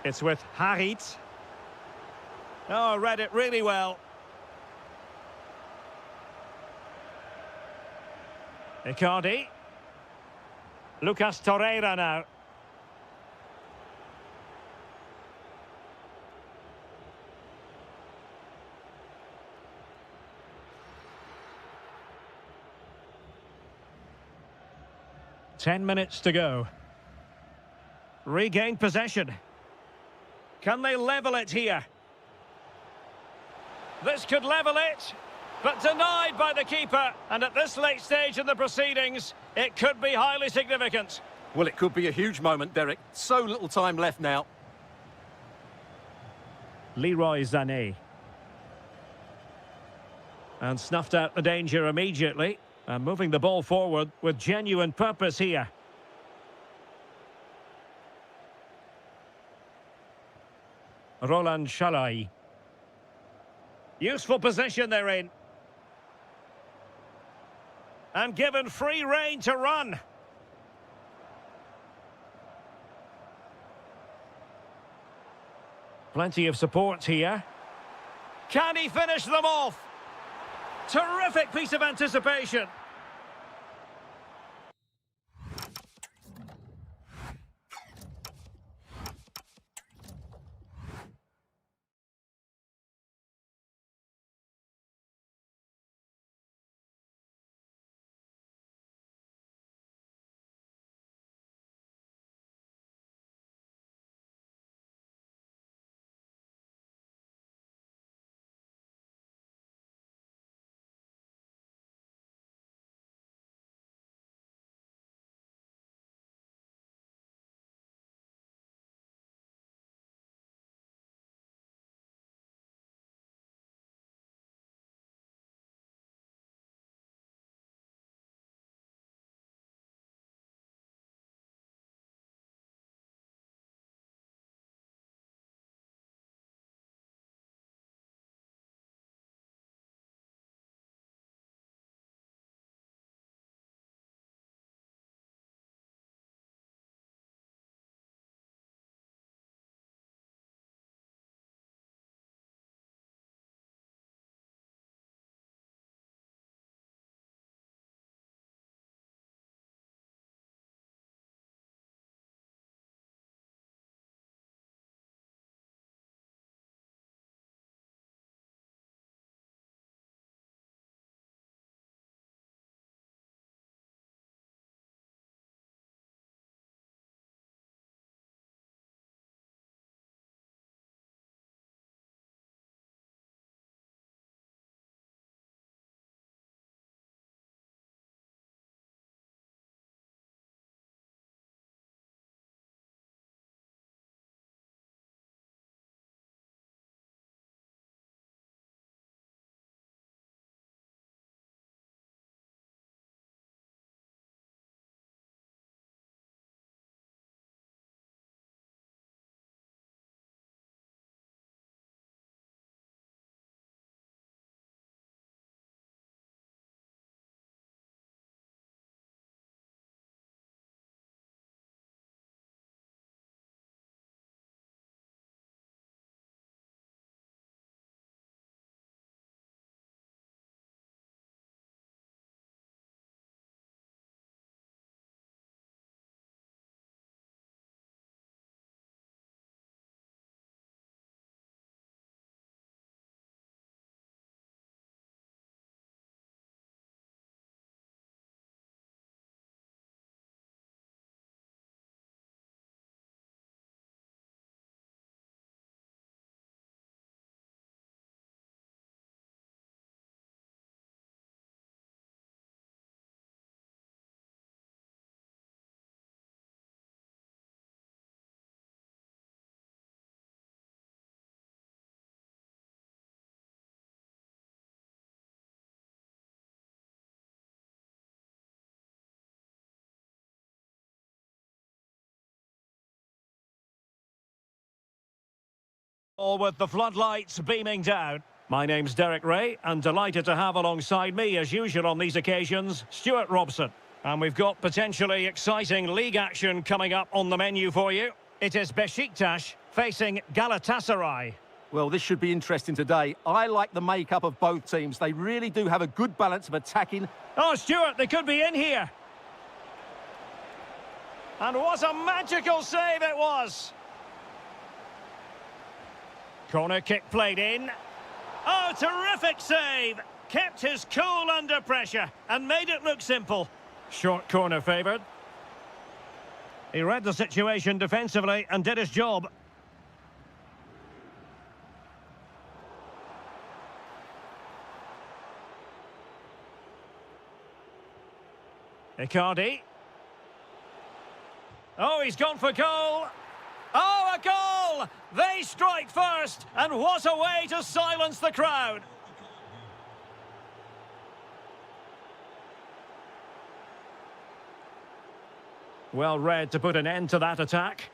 It's with Harit. Oh, read it really well. Icardi. Lucas Torreira now. Ten minutes to go. Regain possession. Can they level it here? This could level it, but denied by the keeper. And at this late stage in the proceedings, it could be highly significant. Well, it could be a huge moment, Derek. So little time left now. Leroy Sané. And snuffed out the danger immediately. And moving the ball forward with genuine purpose here. Roland Shalai. Useful position they're in. And given free rein to run. Plenty of support here. Can he finish them off? Terrific piece of anticipation. All with the floodlights beaming down. My name's Derek Ray, and delighted to have alongside me, as usual on these occasions, Stuart Robson. And we've got potentially exciting league action coming up on the menu for you. It is Besiktas facing Galatasaray. Well, this should be interesting today. I like the makeup of both teams. They really do have a good balance of attacking. Oh, Stuart, they could be in here. And what a magical save it was. Corner kick played in. Oh, terrific save. Kept his cool under pressure and made it look simple. Short corner favoured. He read the situation defensively and did his job. Icardi. Oh, he's gone for goal. Oh, a goal! They strike first, and what a way to silence the crowd. Well read to put an end to that attack.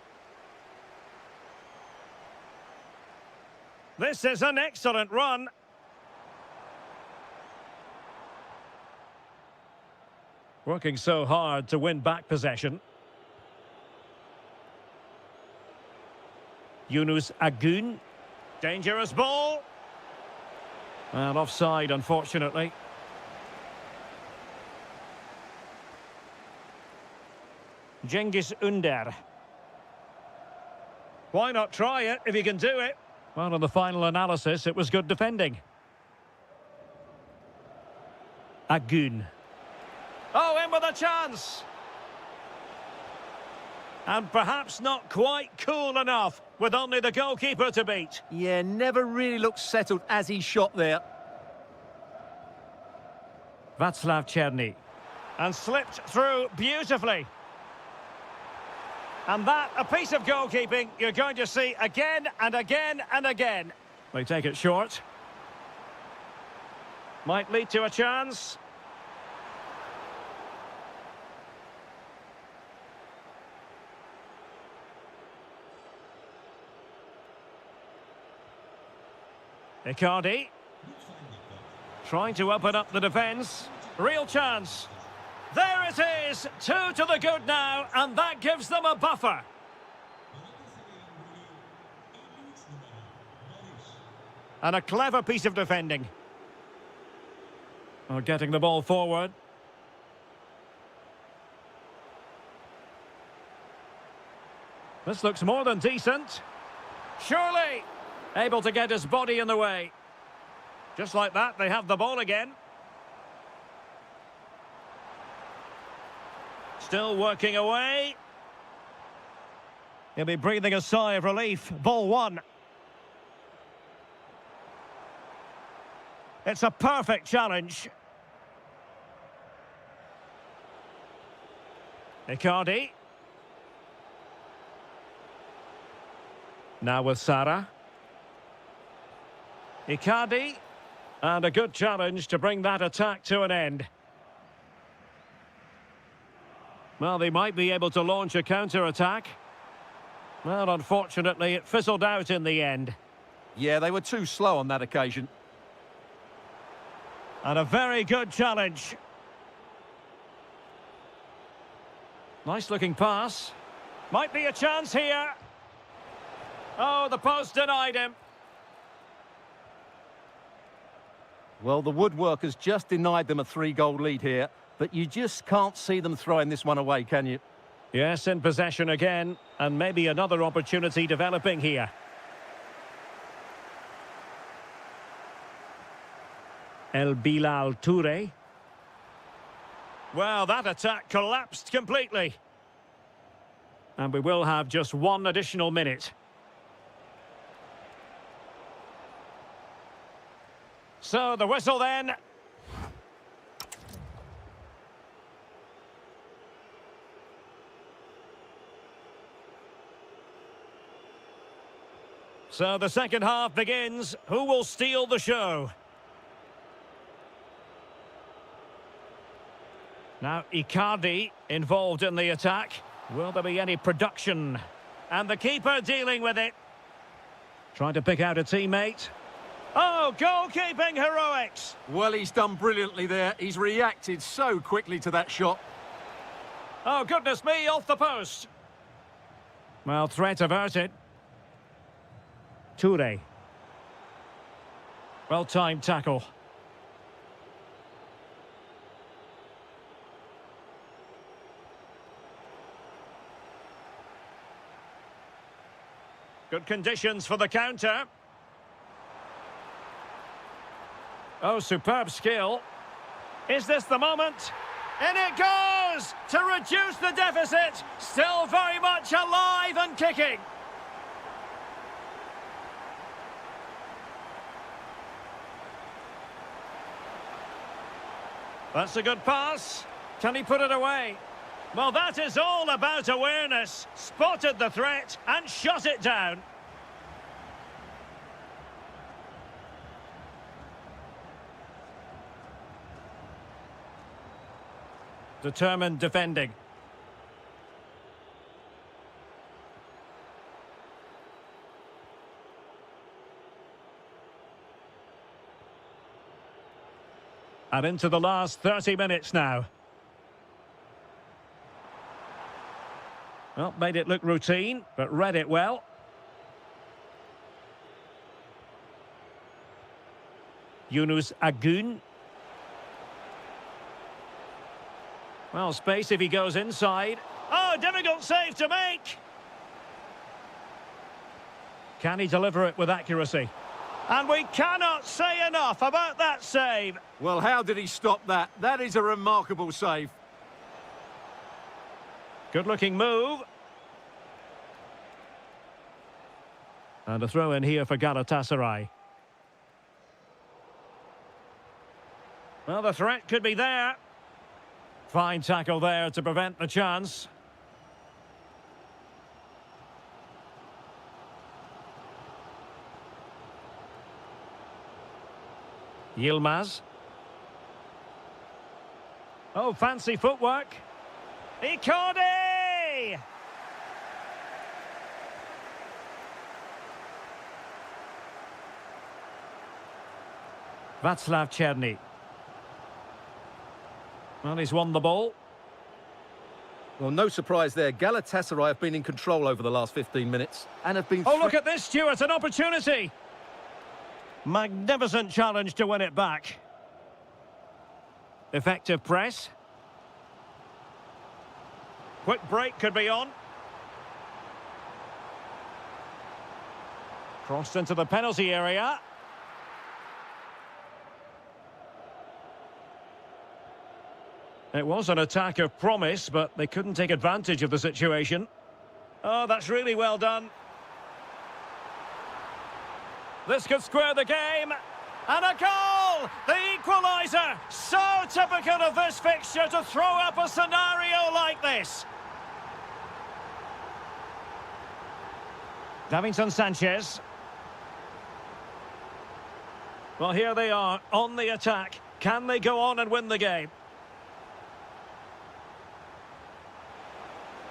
This is an excellent run. Working so hard to win back possession. Yunus Agun. Dangerous ball. And offside, unfortunately. Cengiz Ünder. Why not try it if you can do it? Well, in the final analysis, it was good defending. Agun. Oh, in with a chance. And perhaps not quite cool enough, with only the goalkeeper to beat. Yeah, never really looked settled as he shot there. Václav Černý. And slipped through beautifully. And that, a piece of goalkeeping you're going to see again and again and again. They take it short. Might lead to a chance. Icardi. Trying to open up the defence. Real chance. There it is. 2 to the good now, and that gives them a buffer. And a clever piece of defending. Oh, getting the ball forward. This looks more than decent. Surely able to get his body in the way. Just like that, they have the ball again. Still working away. He'll be breathing a sigh of relief. Ball one. It's a perfect challenge. Icardi. Now with Sara. Icardi. And a good challenge to bring that attack to an end. Well, they might be able to launch a counter-attack. Well, unfortunately, it fizzled out in the end. Yeah, they were too slow on that occasion. And a very good challenge. Nice-looking pass. Might be a chance here. Oh, the post denied him. Well, the woodworkers just denied them a 3-goal lead here, but you just can't see them throwing this one away, can you? Yes, in possession again, and maybe another opportunity developing here. El Bilal Touré. Well, that attack collapsed completely. And we will have just one additional minute. So, the whistle then. So, the second half begins. Who will steal the show? Now, Icardi involved in the attack. Will there be any production? And the keeper dealing with it. Trying to pick out a teammate. Oh, goalkeeping heroics! Well, he's done brilliantly there. He's reacted so quickly to that shot. Oh, goodness me, off the post. Well, threat averted. Toure. Well-timed tackle. Good conditions for the counter. Oh, superb skill. Is this the moment? In it goes! To reduce the deficit. Still very much alive and kicking. That's a good pass. Can he put it away? Well, that is all about awareness. Spotted the threat and shot it down. Determined defending. And into the last 30 minutes now. Well, made it look routine, but read it well. Yunus Agun. Well, space if he goes inside. Oh, difficult save to make. Can he deliver it with accuracy? And we cannot say enough about that save. Well, how did he stop that? That is a remarkable save. Good-looking move. And a throw in here for Galatasaray. Well, the threat could be there. Fine tackle there to prevent the chance. Yilmaz. Oh, fancy footwork. Icardi! Václav Černý. Well, he's won the ball. Well, no surprise there. Galatasaray have been in control over the last 15 minutes and have been... Oh, look at this, Stuart, an opportunity! Magnificent challenge to win it back. Effective press. Quick break could be on. Crossed into the penalty area. It was an attack of promise, but they couldn't take advantage of the situation. Oh, that's really well done. This could square the game. And a goal! The equaliser! So typical of this fixture to throw up a scenario like this. Davinson Sanchez. Well, here they are on the attack. Can they go on and win the game?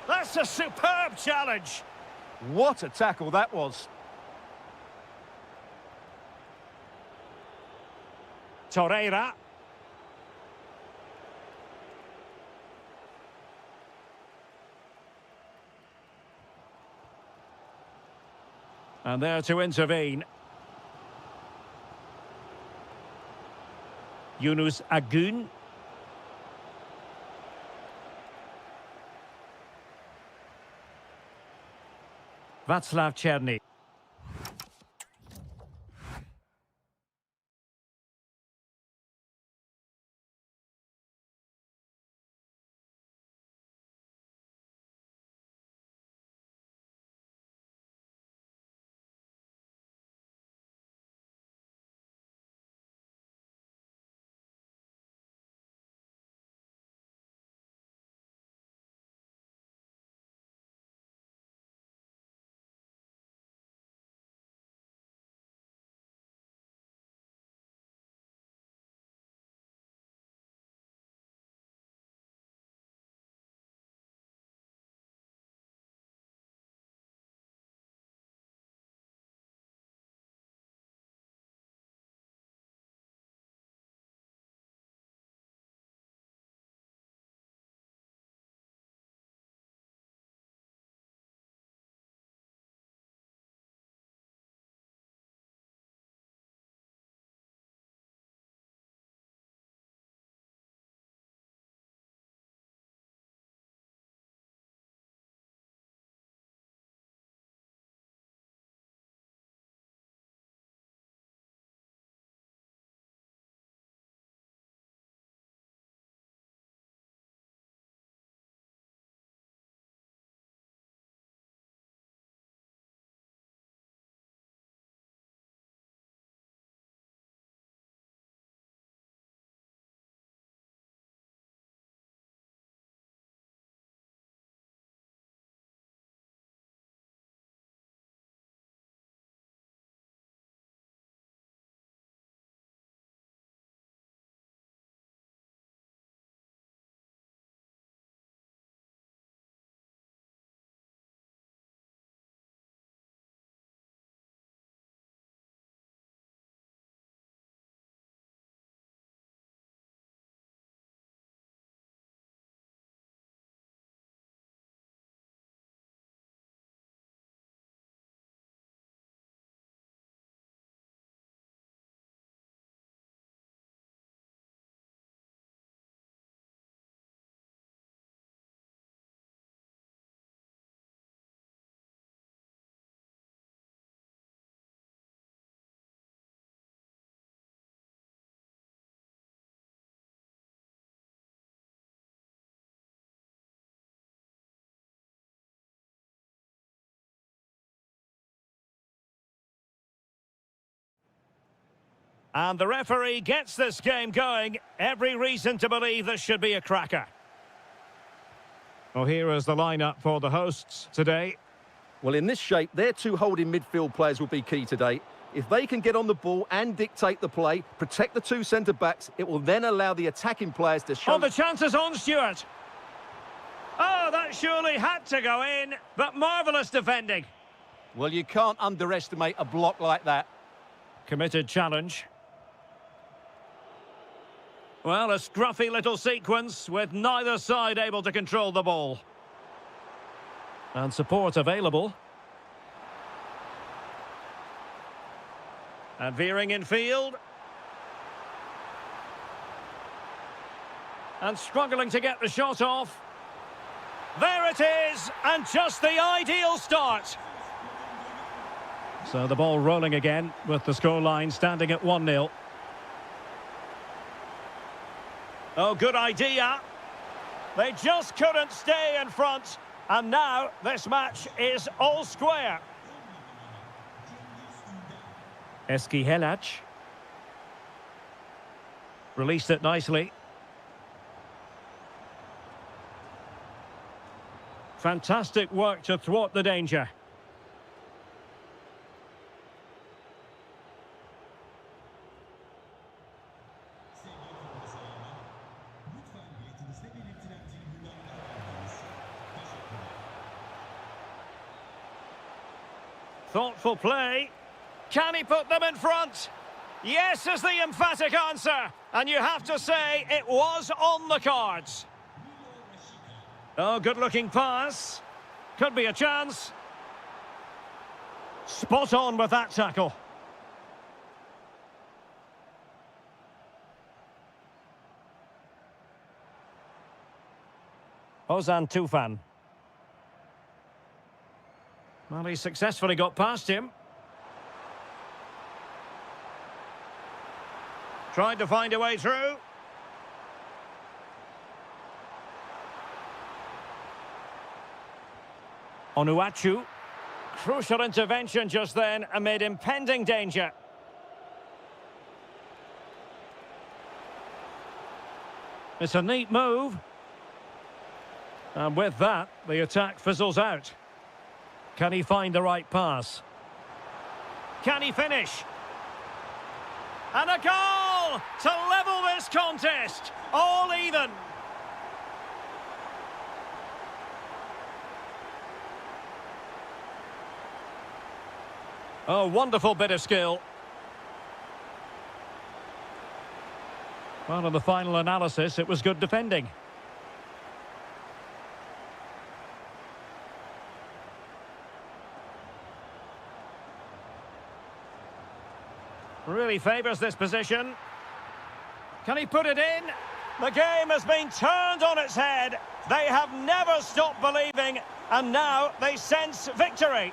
That's a superb challenge. What a tackle that was. Torreira. And there to intervene. Yunus Agun. Václav Černý. And the referee gets this game going. Every reason to believe this should be a cracker. Well, here is the lineup for the hosts today. Well, in this shape, their two holding midfield players will be key today. If they can get on the ball and dictate the play, protect the two centre-backs, it will then allow the attacking players to show... Oh, the chance is on, Stuart. Oh, that surely had to go in, but marvellous defending. Well, you can't underestimate a block like that. Committed challenge. Well, a scruffy little sequence with neither side able to control the ball. And support available. And veering in field. And struggling to get the shot off. There it is, and just the ideal start. So the ball rolling again with the scoreline standing at 1-0. Oh, good idea. They just couldn't stay in front. And now this match is all square. Eski Helac. Released it nicely. Fantastic work to thwart the danger. Thoughtful play. Can he put them in front? Yes is the emphatic answer. And you have to say it was on the cards. Oh, good-looking pass. Could be a chance. Spot on with that tackle. Ozan Tufan. Well, he successfully got past him. Tried to find a way through. Onuachu. Crucial intervention just then amid impending danger. It's a neat move. And with that, the attack fizzles out. Can he find the right pass? Can he finish? And a goal to level this contest. All even. Oh, wonderful bit of skill. Well, in the final analysis, it was good defending. Really favours this position. Can he put it in? The game has been turned on its head. They have never stopped believing, and now they sense victory.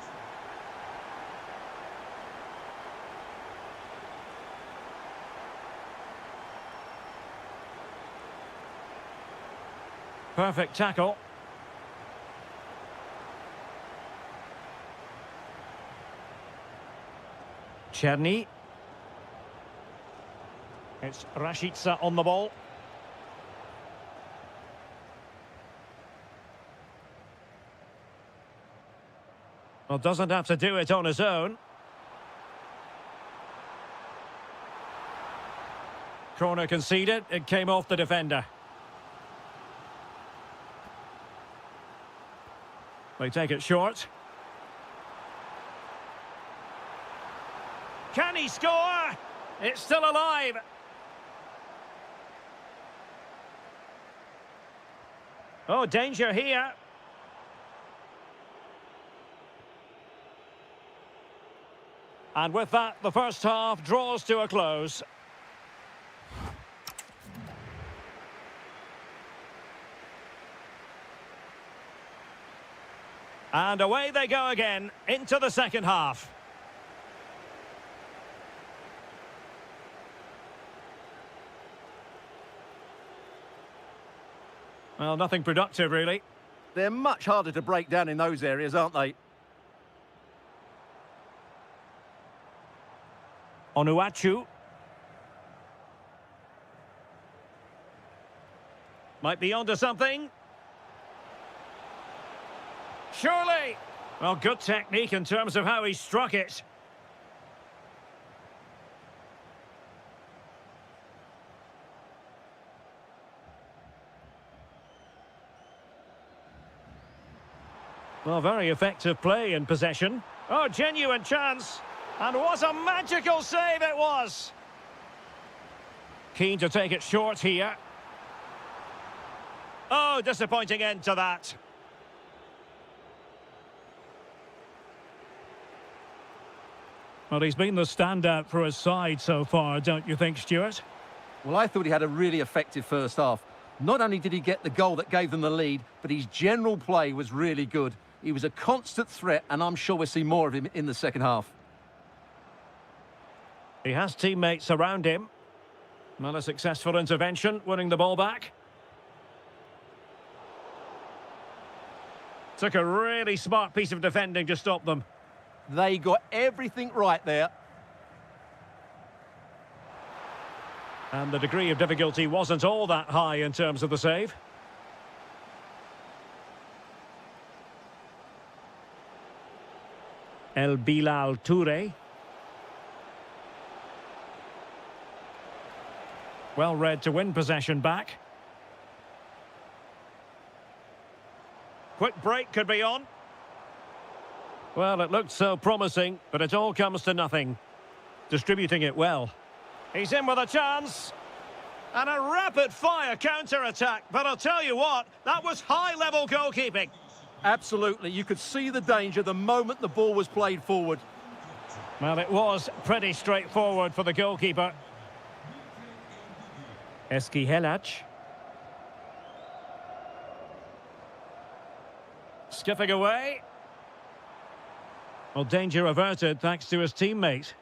Perfect tackle. Cherny. It's Rashica on the ball. Well, doesn't have to do it on his own. Corner conceded. It came off the defender. They take it short. Can he score? It's still alive. Oh, danger here. And with that, the first half draws to a close. And away they go again into the second half. Well, nothing productive, really. They're much harder to break down in those areas, aren't they? Onuachu. Might be onto something. Surely. Well, good technique in terms of how he struck it. Well, very effective play in possession. Oh, genuine chance. And what a magical save it was. Keen to take it short here. Oh, disappointing end to that. Well, he's been the standout for his side so far, don't you think, Stuart? Well, I thought he had a really effective first half. Not only did he get the goal that gave them the lead, but his general play was really good. He was a constant threat, and I'm sure we'll see more of him in the second half. He has teammates around him. Well, a successful intervention, winning the ball back. Took a really smart piece of defending to stop them. They got everything right there. And the degree of difficulty wasn't all that high in terms of the save. El Bilal Toure. Well read to win possession back. Quick break could be on. Well, it looked so promising, but it all comes to nothing. Distributing it well. He's in with a chance. And a rapid-fire counter-attack. But I'll tell you what, that was high-level goalkeeping. Absolutely. You could see the danger the moment the ball was played forward. Well, it was pretty straightforward for the goalkeeper. Eski Helac. Skipping away. Well, danger averted thanks to his teammate.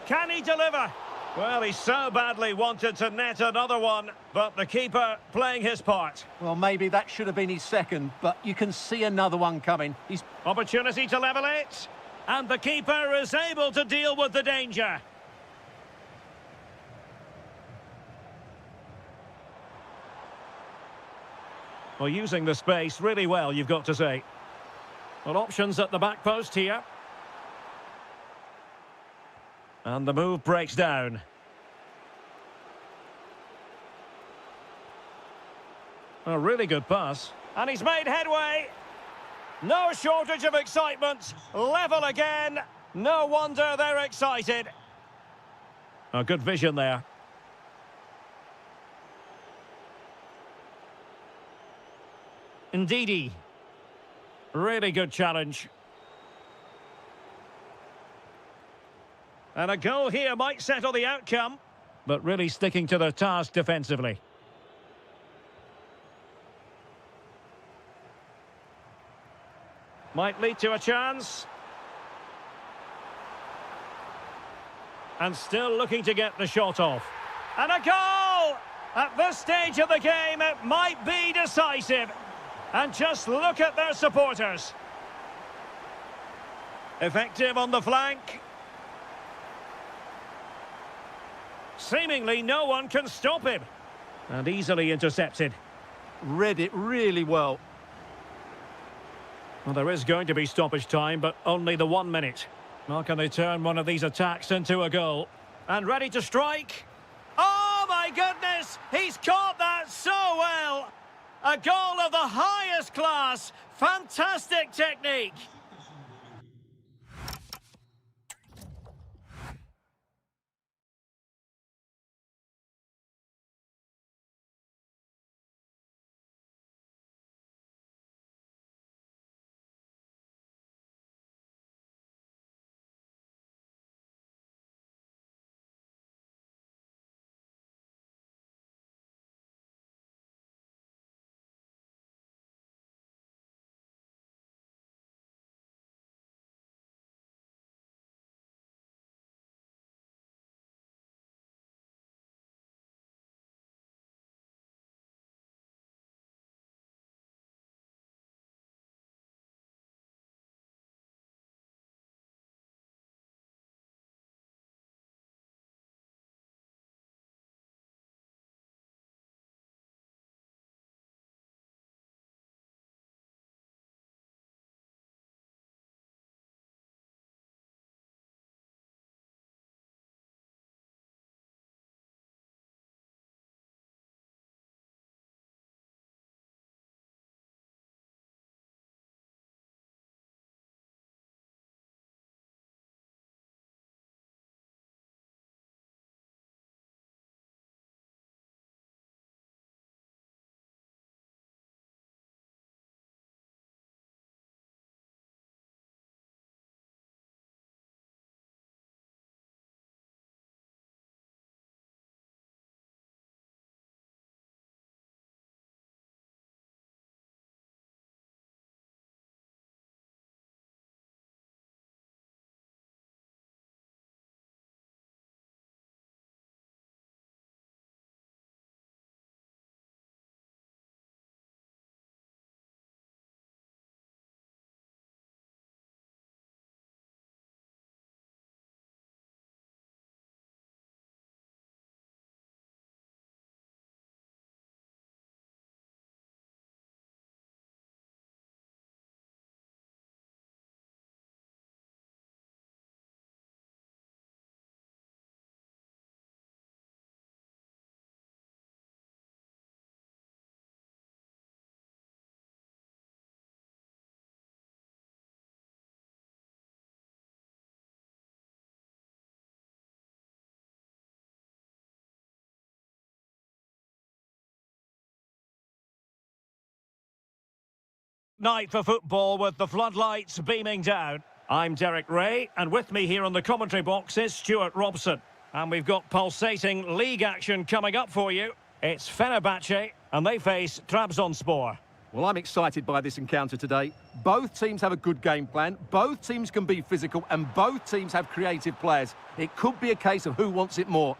Can he deliver? Well, he so badly wanted to net another one, but the keeper playing his part. Well, maybe that should have been his second, but you can see another one coming. He's Opportunity to level it. And the keeper is able to deal with the danger. Well, using the space really well, you've got to say. Well, options at the back post here. And the move breaks down. A really good pass. And he's made headway. No shortage of excitement. Level again. No wonder they're excited. A good vision there. Indeedy. Really good challenge. And a goal here might settle the outcome, but really sticking to their task defensively. Might lead to a chance. And still looking to get the shot off. And a goal! At this stage of the game, it might be decisive. And just look at their supporters. Effective on the flank. Seemingly no one can stop him. And easily intercepted. read it really well. Well, there is going to be stoppage time, but only the 1 minute. Well, can they turn one of these attacks into a goal? And ready to strike. Oh, my goodness! He's caught that so well! A goal of the highest class. Fantastic technique. night for football with the floodlights beaming down. I'm Derek Ray, and with me here on the commentary box is Stuart Robson. And we've got pulsating league action coming up for you. It's Fenerbahce, and they face Trabzonspor. Well, I'm excited by this encounter today. Both teams have a good game plan, both teams can be physical, and both teams have creative players. It could be a case of who wants it more.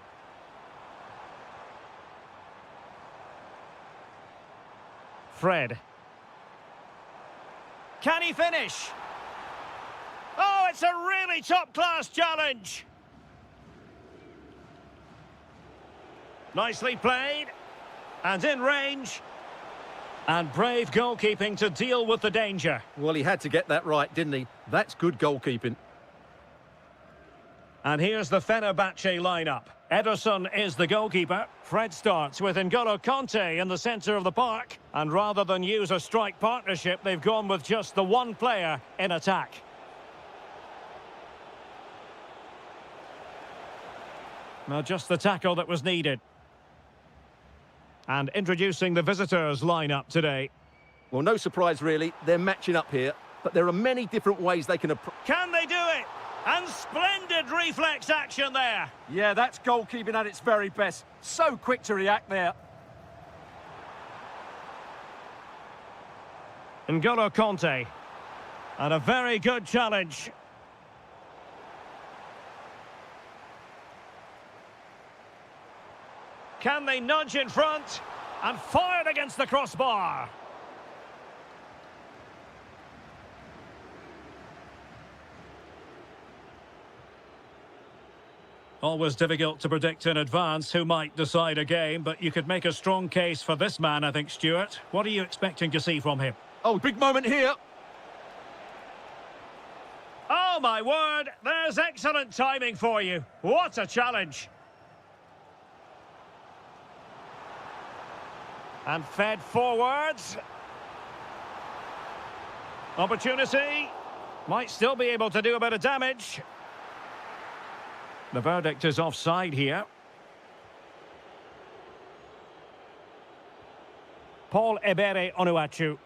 Fred. Can he finish? Oh, it's a really top-class challenge. Nicely played. And in range. And brave goalkeeping to deal with the danger. Well, he had to get that right, didn't he? That's good goalkeeping. And here's the Fenerbahce lineup. Ederson is the goalkeeper. Fred starts with N'Golo Conte in the centre of the park. And rather than use a strike partnership, they've gone with just the one player in attack. Well, just the tackle that was needed. And introducing the visitors' lineup today. Well, no surprise, really. They're matching up here. But there are many different ways they can approach. Can they do it? And splendid reflex action there. Yeah, that's goalkeeping at its very best. So quick to react there. N'Golo Conte. And a very good challenge. Can they nudge in front? And fired against the crossbar. Always difficult to predict in advance who might decide a game, but you could make a strong case for this man, I think, Stuart. What are you expecting to see from him? Oh, big moment here. Oh, my word, there's excellent timing for you. What a challenge. And fed forwards. Opportunity. Might still be able to do a bit of damage. The verdict is offside here. Paul Ebere Onuachu.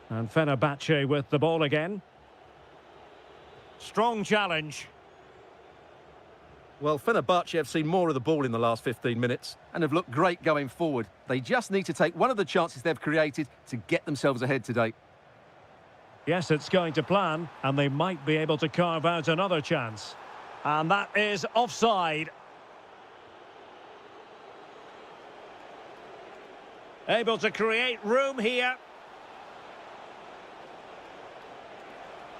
And Fenerbahce with the ball again. Strong challenge. Well, Fenerbahce have seen more of the ball in the last 15 minutes and have looked great going forward. They just need to take one of the chances they've created to get themselves ahead today. Yes, it's going to plan, and they might be able to carve out another chance. And that is offside. Able to create room here.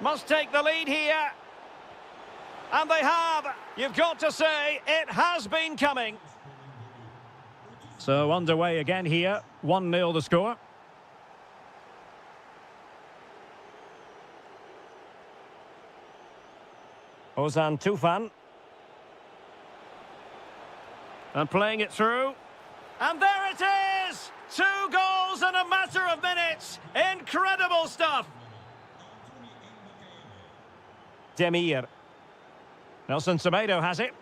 Must take the lead here. And they have. You've got to say, it has been coming. So underway again here. 1-0 the score. Ozan Tufan. And playing it through. And there it is! 2 goals in a matter of minutes. Incredible stuff. Demir. Nelson Semedo has it.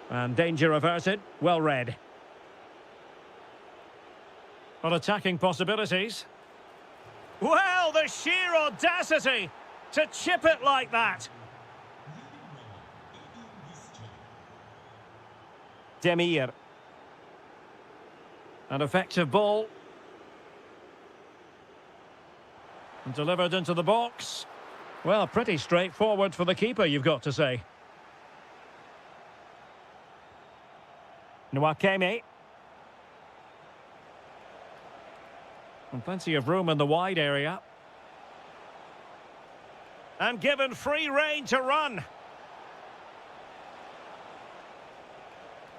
And danger averted. Well read. Well, attacking possibilities. Well, the sheer audacity to chip it like that. Demir. An effective ball. And delivered into the box. Well, pretty straightforward for the keeper, you've got to say. Nwakeme. And plenty of room in the wide area. And given free rein to run.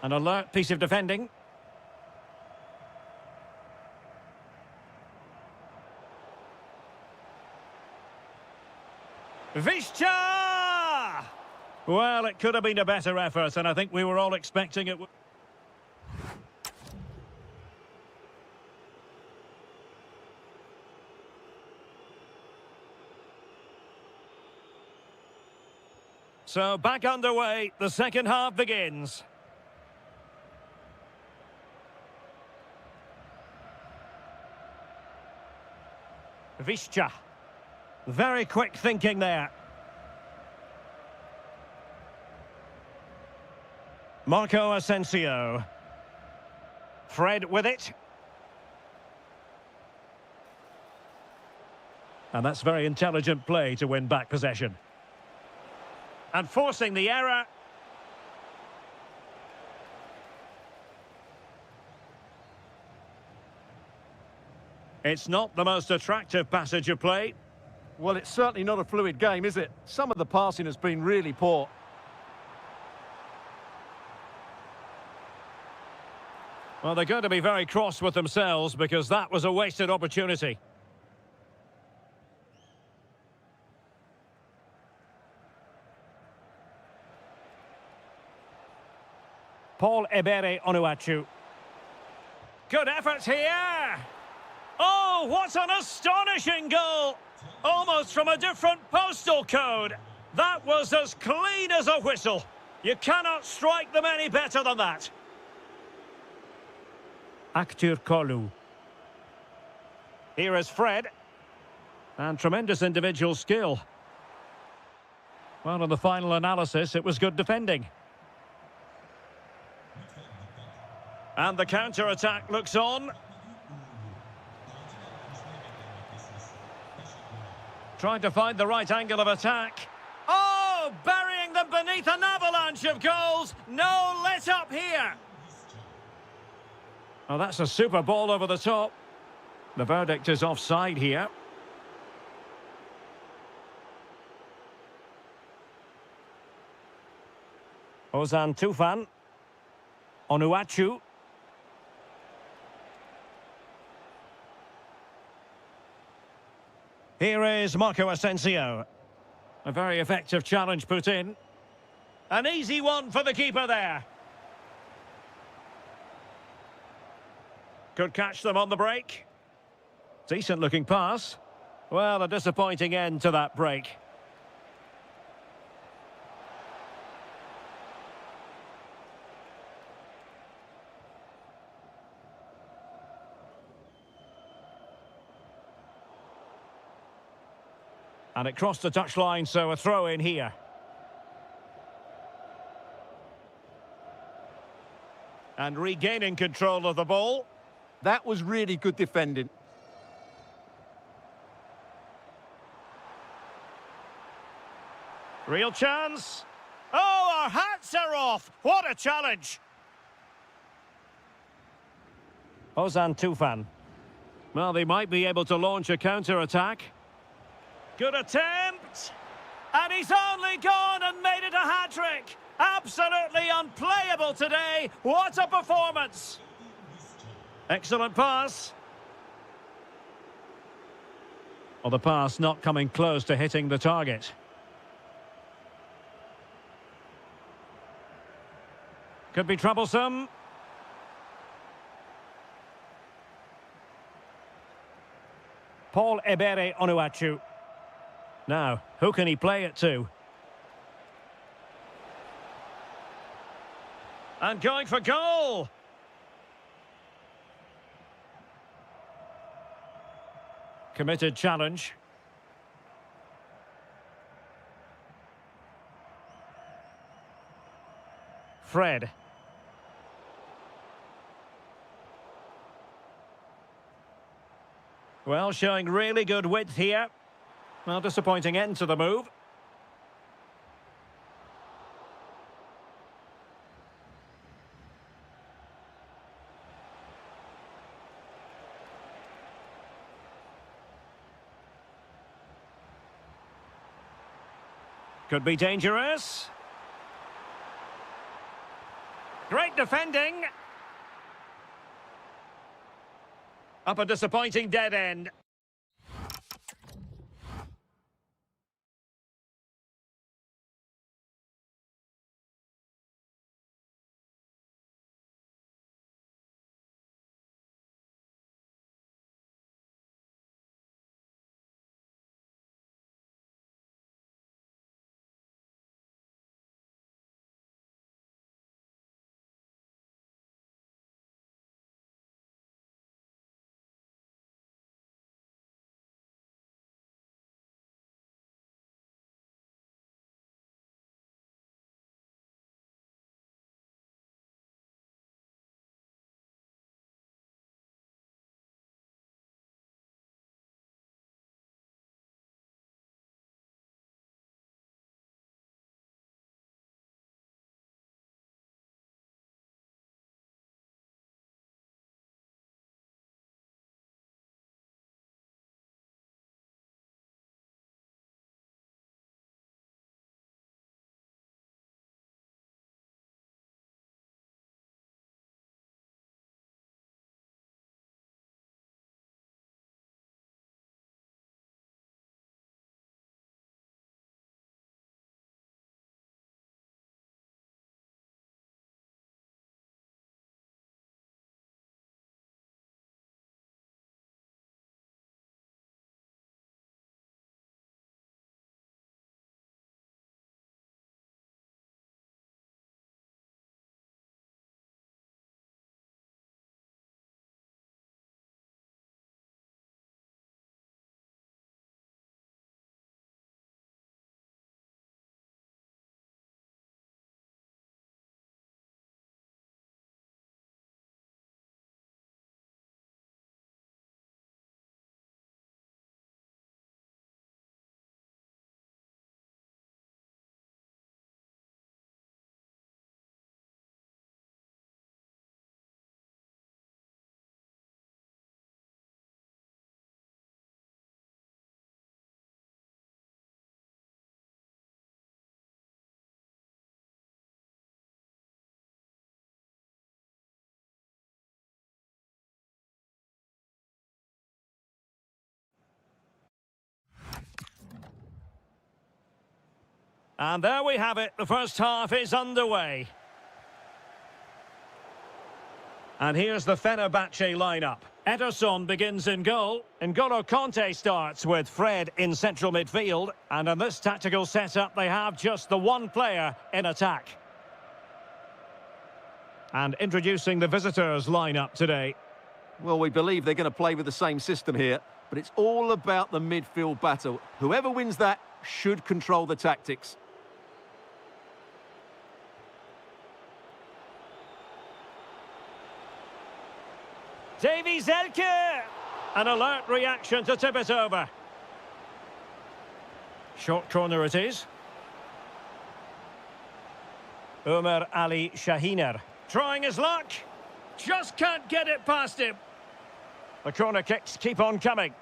An alert piece of defending. Vishcha! Well, it could have been a better effort, and I think we were all expecting it. So back underway, the second half begins. Bільше. Very quick thinking there. Marco Asensio. Fred with it. And that's very intelligent play to win back possession. And forcing the error. It's not the most attractive passage of play. Well, it's certainly not a fluid game, is it? Some of the passing has been really poor. Well, they're going to be very cross with themselves because that was a wasted opportunity. Paul Ebere Onuachu. Good effort here. Oh, what an astonishing goal! Almost from a different postal code. That was as clean as a whistle. You cannot strike them any better than that. Aktur Kolu. Here is Fred. And tremendous individual skill. Well, in the final analysis, it was good defending. And the counter-attack looks on. Trying to find the right angle of attack. Oh, burying them beneath an avalanche of goals. No let up here. Oh, that's a super ball over the top. The verdict is offside here. Ozan Tufan. Onuachu. Here is Marco Asensio. A very effective challenge put in. An easy one for the keeper there. Could catch them on the break. Decent looking pass. Well, a disappointing end to that break. And it crossed the touchline, so a throw in here. And regaining control of the ball. That was really good defending. Real chance. Oh, our hats are off. What a challenge. Ozan Tufan. Well, they might be able to launch a counter-attack. Good attempt. And he's only gone and made it a hat-trick. Absolutely unplayable today. What a performance. Excellent pass. Well, the pass not coming close to hitting the target. Could be troublesome. Paul Ebere Onuachu. Now, who can he play it to? And going for goal. Committed challenge. Fred. Well, showing really good width here. Well, disappointing end to the move. Could be dangerous. Great defending. Up a disappointing dead end. And there we have it. The first half is underway. And here's the Fenerbahce lineup. Ederson begins in goal. N'Golo Kanté starts with Fred in central midfield. And in this tactical setup, they have just the one player in attack. And introducing the visitors lineup today. Well, we believe they're going to play with the same system here, but it's all about the midfield battle. Whoever wins that should control the tactics. Davy Zelke! An alert reaction to tip it over. Short corner it is. Ömer Ali Şahiner. Trying his luck. Just can't get it past him. The corner kicks keep on coming.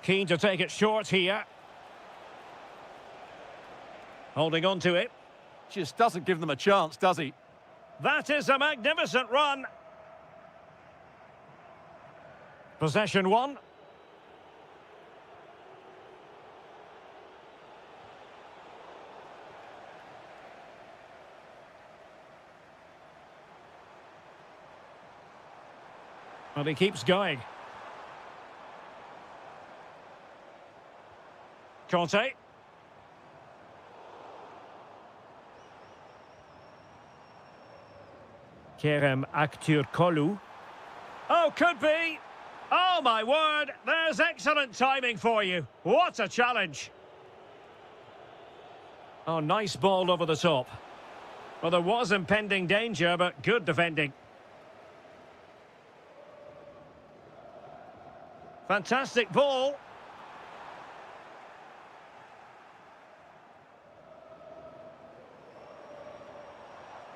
Keen to take it short here. Holding on to it. Just doesn't give them a chance, does he? That is a magnificent run. Possession one. And he keeps going. Kanté. Kerem Aktürkoğlu. Oh, could be. Oh, my word. There's excellent timing for you. What a challenge. Oh, nice ball over the top. Well, there was impending danger, but good defending. Fantastic ball.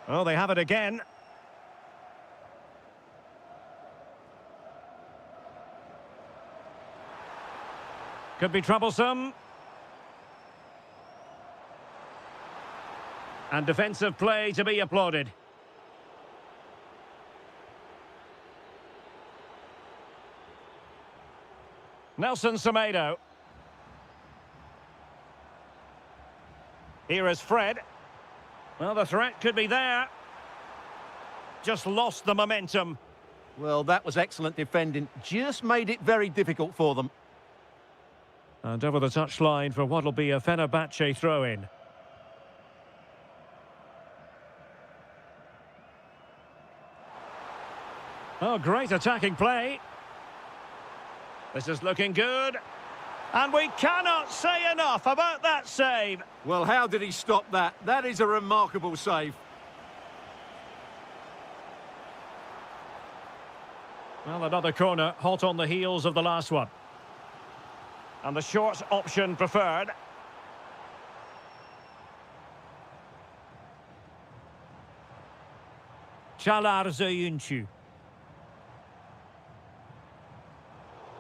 Oh, they have it again. Could be troublesome. And defensive play to be applauded. Nelson Semedo. Here is Fred. Well, the threat could be there. Just lost the momentum. Well, that was excellent defending. Just made it very difficult for them. And over the touchline for what will be a Fenerbahce throw-in. Oh, great attacking play. This is looking good. And we cannot say enough about that save. Well, how did he stop that? That is a remarkable save. Well, another corner, hot on the heels of the last one. And the short option preferred. Çalar Söyüncü.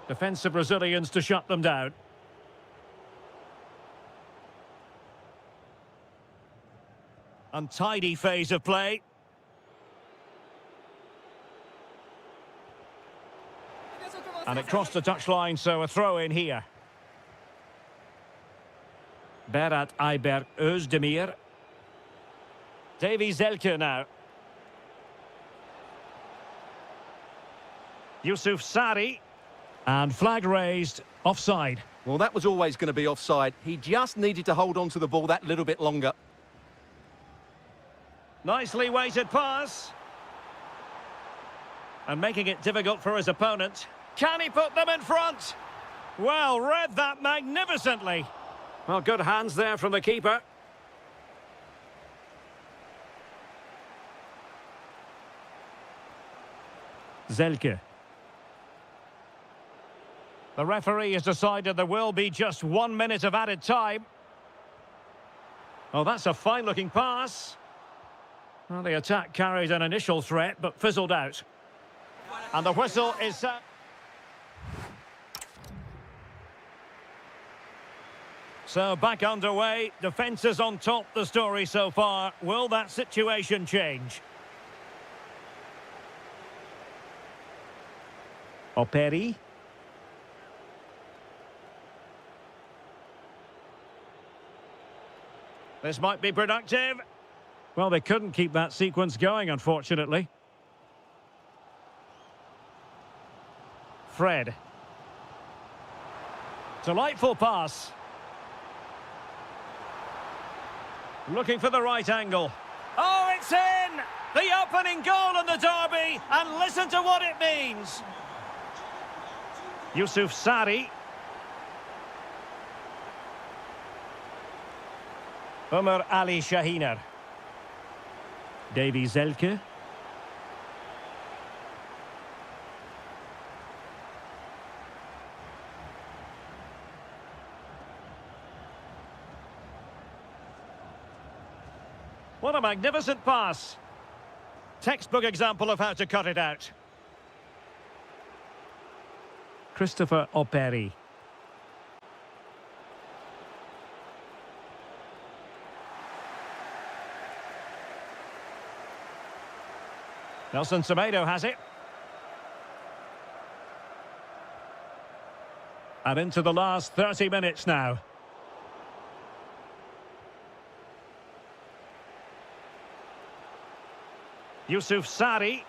Defensive Brazilians to shut them down. Untidy phase of play. And it crossed the touchline, so a throw in here. Berat Ayberk Özdemir. Davy Zelke now. Yusuf Sari. And flag raised, offside. Well, that was always going to be offside. He just needed to hold on to the ball that little bit longer. Nicely weighted pass. And making it difficult for his opponent. Can he put them in front? Well, read that magnificently. Well, good hands there from the keeper. Zelke. The referee has decided there will be just 1 minute of added time. Oh, that's a fine-looking pass. Well, the attack carried an initial threat, but fizzled out. And the whistle is set. So back underway, defence is on top, the story so far. Will that situation change? Operi. This might be productive. Well, they couldn't keep that sequence going, unfortunately. Fred. Delightful pass. Looking for the right angle. Oh, it's in! The opening goal in the derby, and listen to what it means. Yusuf Sari. Ömer Ali Shahiner. Davy Zelke. What a magnificent pass. Textbook example of how to cut it out. Christopher Operi. Nelson Semedo has it. And into the last 30 minutes now. Yusuf Sari.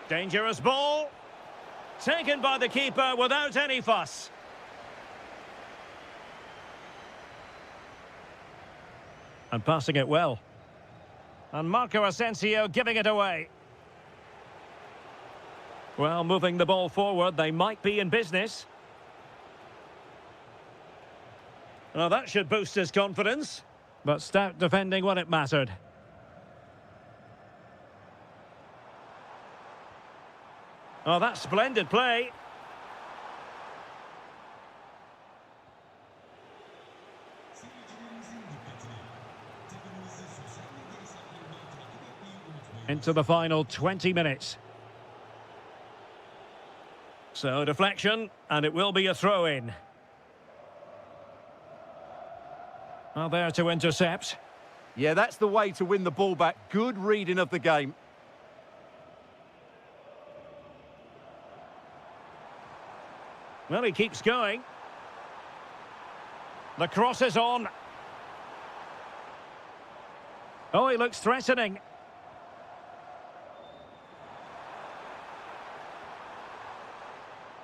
Dangerous ball. Taken by the keeper without any fuss. And passing it well. And Marco Asensio giving it away. Well, moving the ball forward, they might be in business. Well, that should boost his confidence. But stout defending when it mattered. Oh, that's splendid play. Into the final 20 minutes. So, deflection, and it will be a throw-in. Well, there to intercept. Yeah, that's the way to win the ball back. Good reading of the game. Well, he keeps going. The cross is on. Oh, he looks threatening.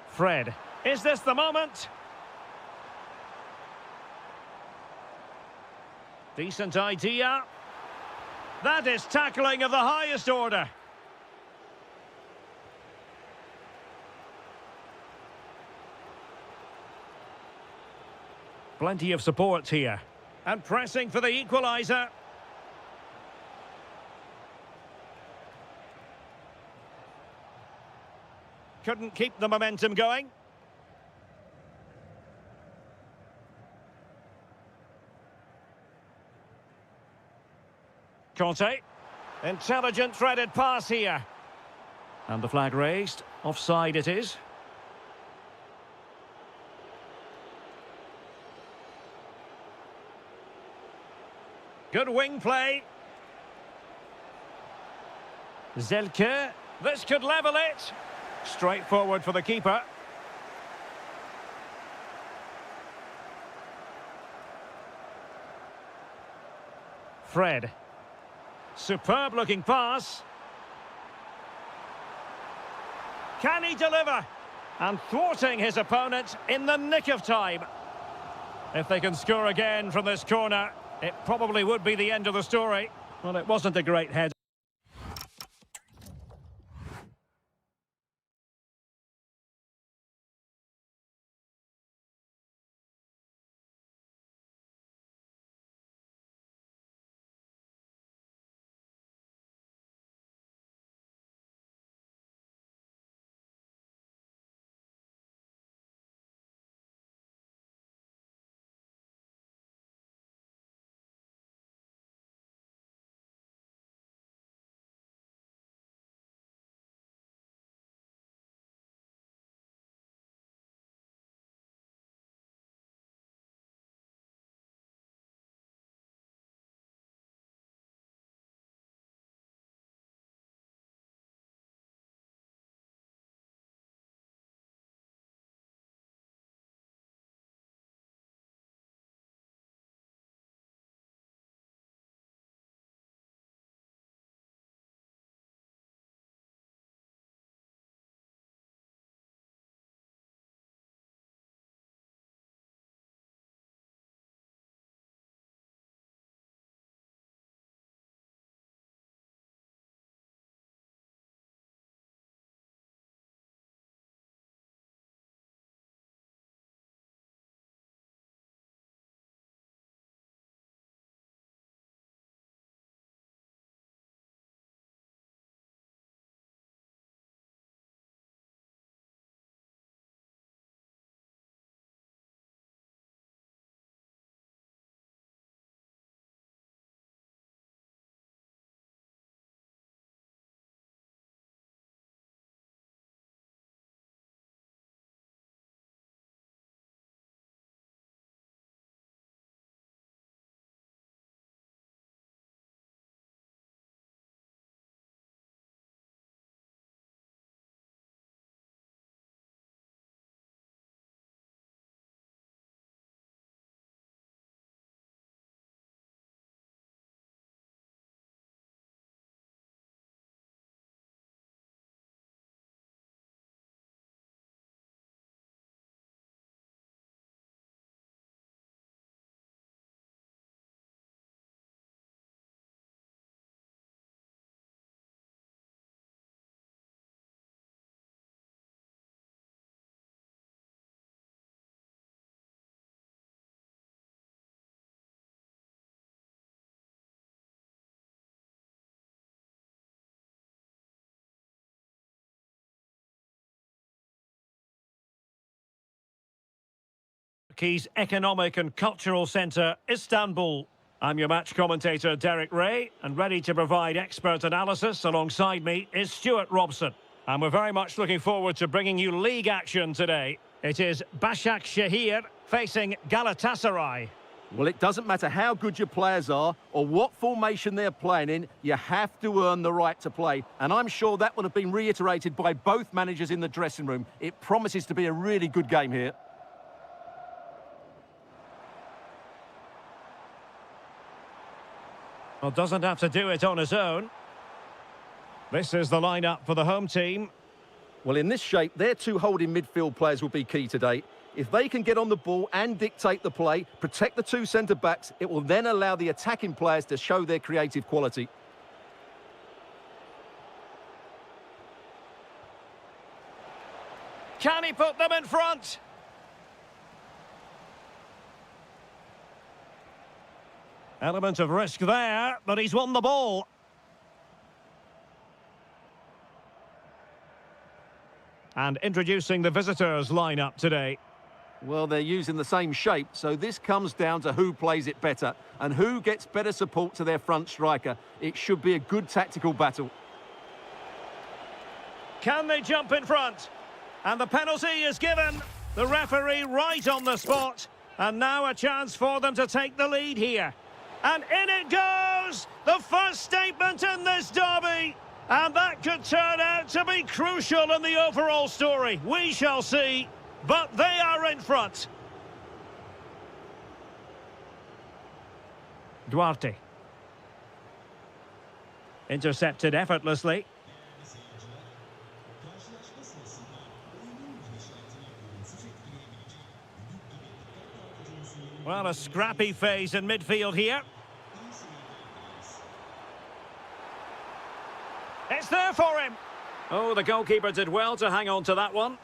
Fred. Is this the moment? Decent idea. That is tackling of the highest order. Plenty of support here. And pressing for the equaliser. Couldn't keep the momentum going. Conte. Intelligent threaded pass here. And the flag raised. Offside it is. Good wing play. Zelke. This could level it. Straightforward for the keeper. Fred. Superb looking pass. Can he deliver? And thwarting his opponent in the nick of time. If they can score again from this corner, it probably would be the end of the story. Well, it wasn't a great header. Turkey's economic and cultural centre, Istanbul. I'm your match commentator, Derek Ray, and ready to provide expert analysis alongside me is Stuart Robson. And we're very much looking forward to bringing you league action today. It is Başakşehir facing Galatasaray. Well, it doesn't matter how good your players are or what formation they're playing in, you have to earn the right to play. And I'm sure that would have been reiterated by both managers in the dressing room. It promises to be a really good game here. Well, doesn't have to do it on his own. This is the lineup for the home team. Well, in this shape, their two holding midfield players will be key today. If they can get on the ball and dictate the play, protect the two centre-backs, it will then allow the attacking players to show their creative quality. Can he put them in front? Element of risk there, but he's won the ball. And introducing the visitors' lineup today. Well, they're using the same shape, so this comes down to who plays it better and who gets better support to their front striker. It should be a good tactical battle. Can they jump in front? And the penalty is given. The referee right on the spot. And now a chance for them to take the lead here. And in it goes! The first statement in this derby! And that could turn out to be crucial in the overall story. We shall see. But they are in front. Duarte. Intercepted effortlessly. Well, a scrappy phase in midfield here. It's there for him. Oh, the goalkeeper did well to hang on to that one.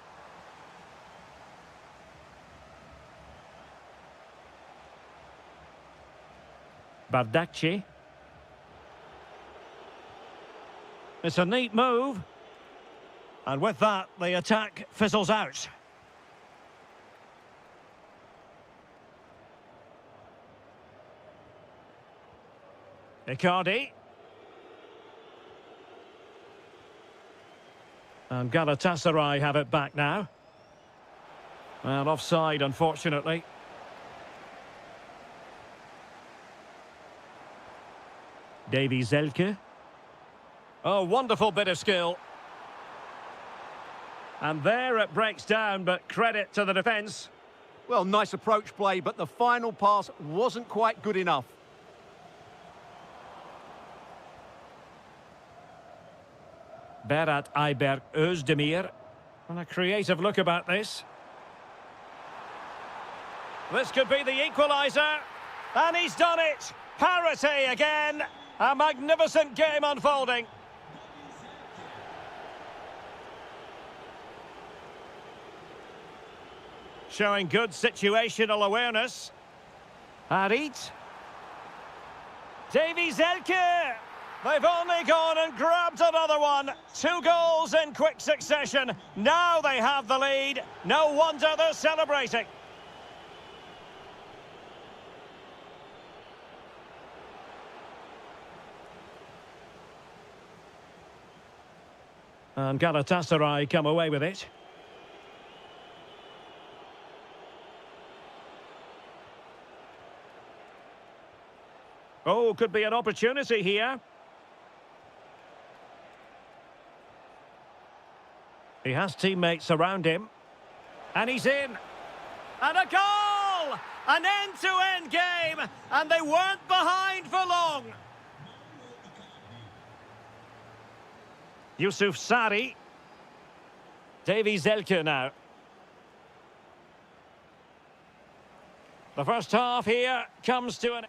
Bardakci. It's a neat move. And with that, the attack fizzles out. Icardi. And Galatasaray have it back now. Well, offside, unfortunately. Davy Zelke. Oh, wonderful bit of skill. And there it breaks down, but credit to the defence. Well, nice approach play, but the final pass wasn't quite good enough. Berat Ayberk Özdemir. And a creative look about this. This could be the equaliser. And he's done it. Parity again. A magnificent game unfolding. Showing good situational awareness. Harit. Davy Zelke. They've only gone and grabbed another one. 2 goals in quick succession. Now they have the lead. No wonder they're celebrating. And Galatasaray come away with it. Oh, could be an opportunity here. He has teammates around him. And he's in. And a goal! An end-to-end game. And they weren't behind for long. Yusuf Sari. Davy Zelke now. The first half here comes to an...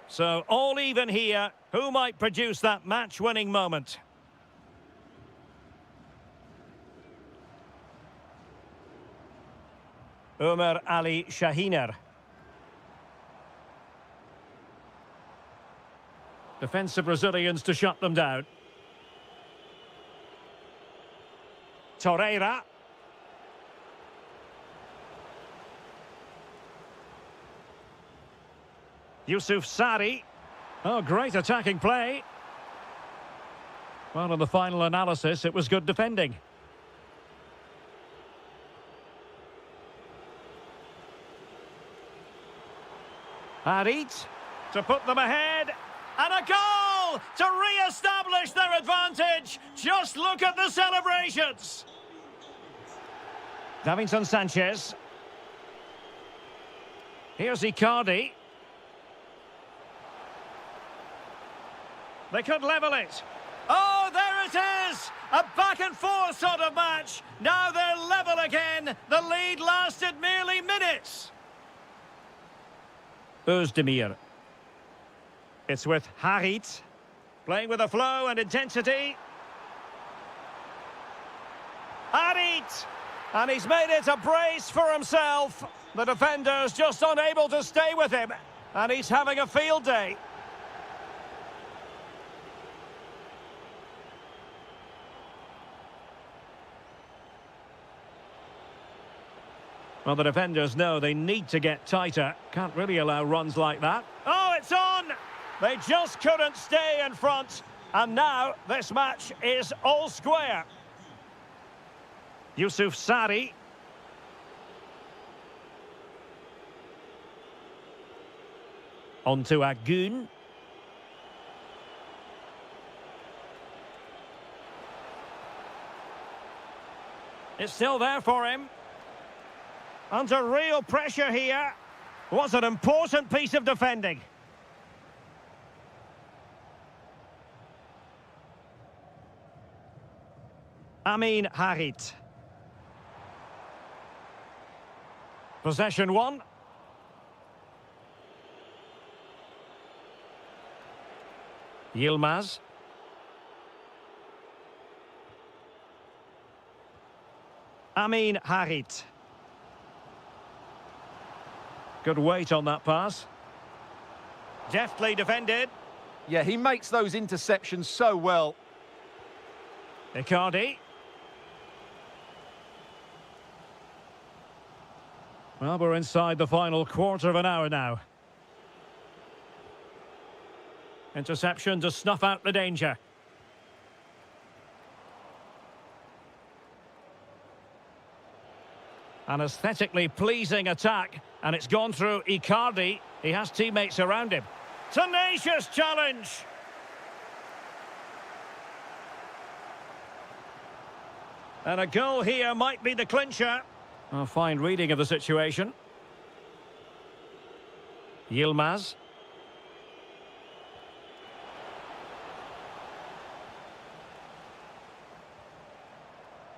So, all even here. Who might produce that match-winning moment? Ömer Ali Şahiner. Defensive Brazilians to shut them down. Torreira. Yusuf Sari. Oh, great attacking play. Well, in the final analysis, it was good defending. Harit to put them ahead. And a goal to re-establish their advantage. Just look at the celebrations. Davinson Sanchez. Here's Icardi. They could level it. Oh, there it is! A back-and-forth sort of match. Now they're level again. The lead lasted merely minutes. Özdemir. It's with Harit. Playing with a flow and intensity. Harit! And he's made it a brace for himself. The defender's just unable to stay with him. And he's having a field day. Well, the defenders know they need to get tighter. Can't really allow runs like that. Oh, it's on! They just couldn't stay in front. And now this match is all square. Yusuf Sari. On to Agun. It's still there for him. Under real pressure here. Was an important piece of defending. Amin Harit. Possession one. Yilmaz. Amin Harit. Good weight on that pass. Deftly defended. Yeah, he makes those interceptions so well. Icardi. Well, we're inside the final quarter of an hour now. Interception to snuff out the danger. An aesthetically pleasing attack, and it's gone through Icardi. He has teammates around him. Tenacious challenge. And a goal here might be the clincher. A fine reading of the situation. Yilmaz.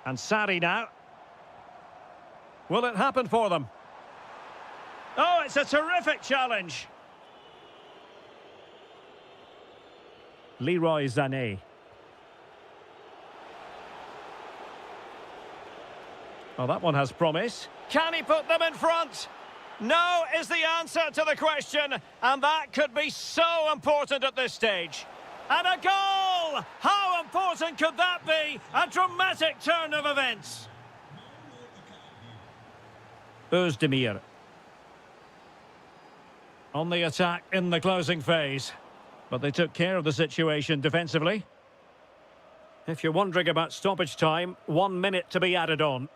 And Sari now. Will it happen for them? Oh, it's a terrific challenge. Leroy Sané. Oh, that one has promise. Can he put them in front? No is the answer to the question, and that could be so important at this stage. And a goal! How important could that be? A dramatic turn of events. Özdemir. On the attack in the closing phase. But they took care of the situation defensively. If you're wondering about stoppage time, 1 minute to be added on.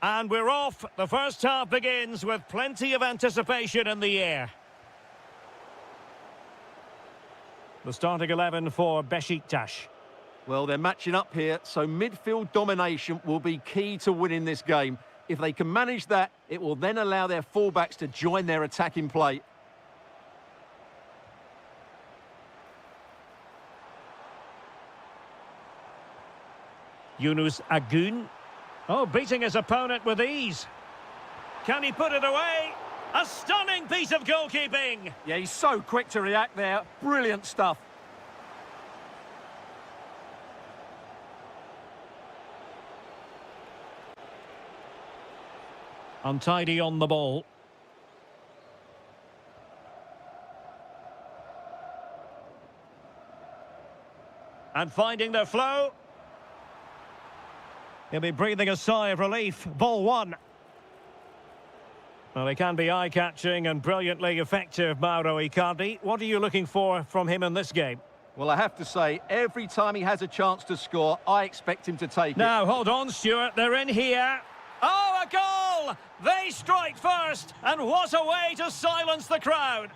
And we're off. The first half begins with plenty of anticipation in the air. The starting 11 for Besiktas. Well, they're matching up here, so midfield domination will be key to winning this game. If they can manage that, it will then allow their fullbacks to join their attacking play. Yunus Agun. Oh, beating his opponent with ease. Can he put it away? A stunning piece of goalkeeping. Yeah, he's so quick to react there. Brilliant stuff. Untidy on the ball. And finding their flow. He'll be breathing a sigh of relief. Ball one. Well, he can be eye-catching and brilliantly effective, Mauro Icardi. What are you looking for from him in this game? Well, I have to say, every time he has a chance to score, I expect him to take it. Now, hold on, Stuart. They're in here. Oh, a goal! They strike first, and what a way to silence the crowd.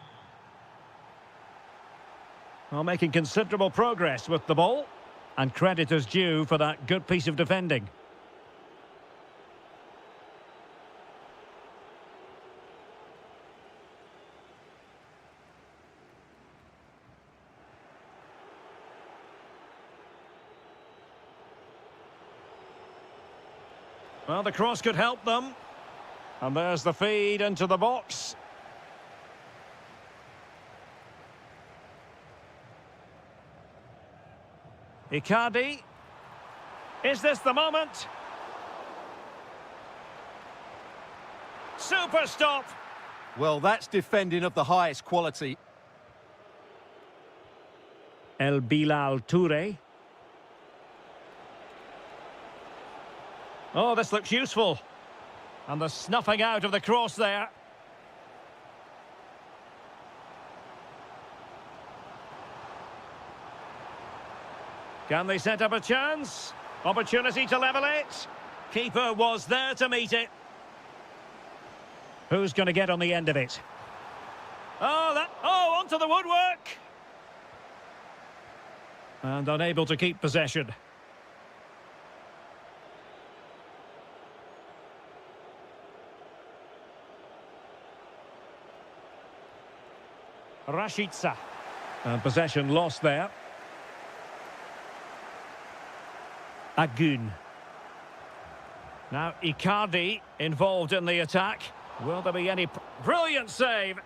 Well, making considerable progress with the ball. And credit is due for that good piece of defending. Well, the cross could help them. And there's the feed into the box. Icardi. Is this the moment? Super stop. Well, that's defending of the highest quality. El Bilal Toure. Oh, this looks useful. And the snuffing out of the cross there. Can they set up a chance? Opportunity to level it. Keeper was there to meet it. Who's going to get on the end of it? Oh, onto the woodwork. And unable to keep possession. Rashica. And possession lost there. Agun. Now Icardi involved in the attack. Will there be any... Brilliant save!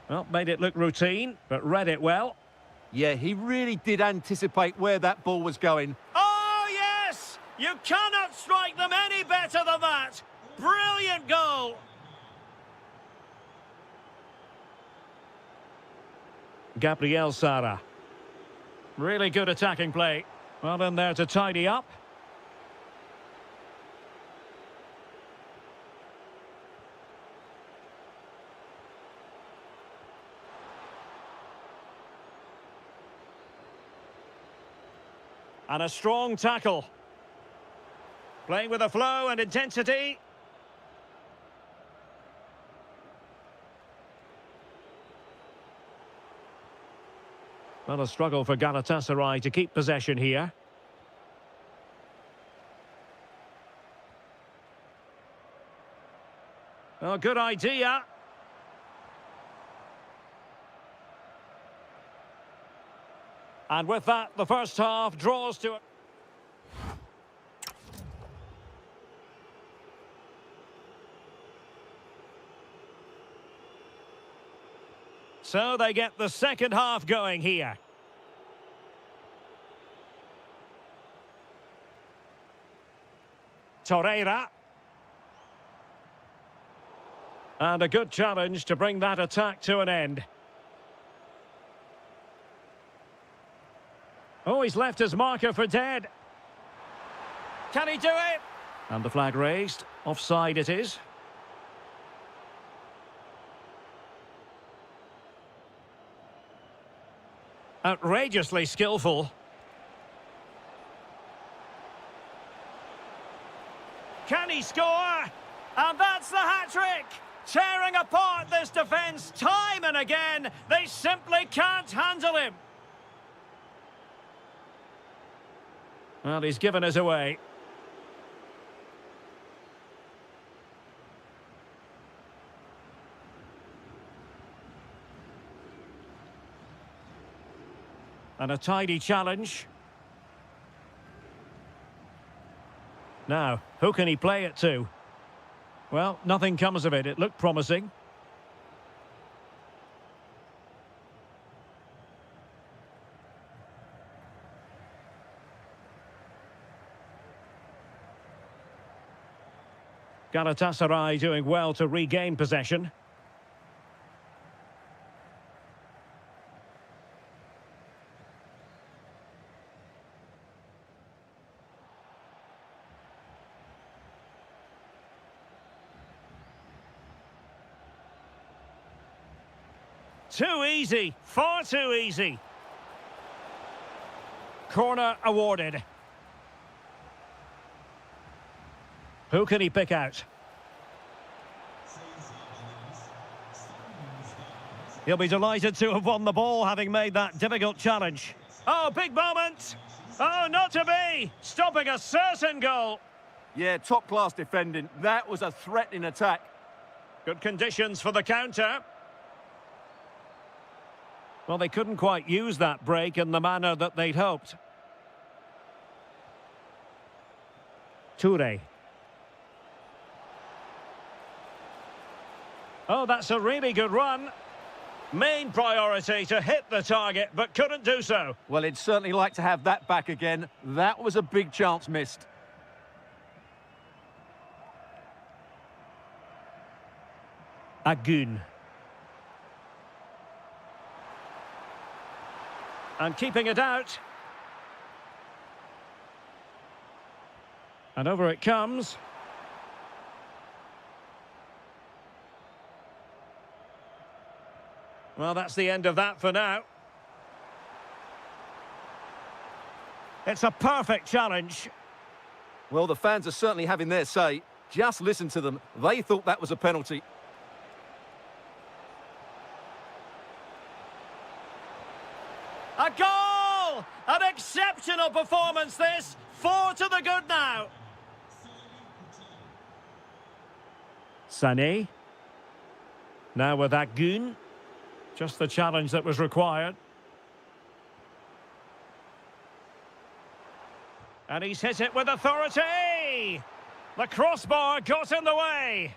Well, made it look routine, but read it well. Yeah, he really did anticipate where that ball was going. Oh, yes! You cannot strike them any better than that! Brilliant goal! Gabriel Sara. Really good attacking play. Well in there to tidy up. And a strong tackle. Playing with a flow and intensity. Well, a struggle for Galatasaray to keep possession here. Oh, good idea. And with that, the first half draws to... So they get the second half going here. Torreira. And a good challenge to bring that attack to an end. Oh, he's left his marker for dead. Can he do it? And the flag raised. Offside it is. Outrageously skillful. Can he score? And that's the hat-trick! Tearing apart this defence time and again. They simply can't handle him. Well, he's given us away. And a tidy challenge. Now, who can he play it to? Well, nothing comes of it. It looked promising. Galatasaray doing well to regain possession. Too easy, far too easy. Corner awarded. Who can he pick out? He'll be delighted to have won the ball, having made that difficult challenge. Oh, big moment! Oh, not to be! Stopping a certain goal. Yeah, top-class defending. That was a threatening attack. Good conditions for the counter. Well, they couldn't quite use that break in the manner that they'd hoped. Toure. Oh, that's a really good run. Main priority to hit the target, but couldn't do so. Well, he'd certainly like to have that back again. That was a big chance missed. Agun. And keeping it out. And over it comes. Well, that's the end of that for now. It's a perfect challenge. Well, the fans are certainly having their say. Just listen to them. They thought that was a penalty. A goal! An exceptional performance, this. 4 to the good now. Sané. Now with Agun. Just the challenge that was required. And he's hit it with authority! The crossbar got in the way.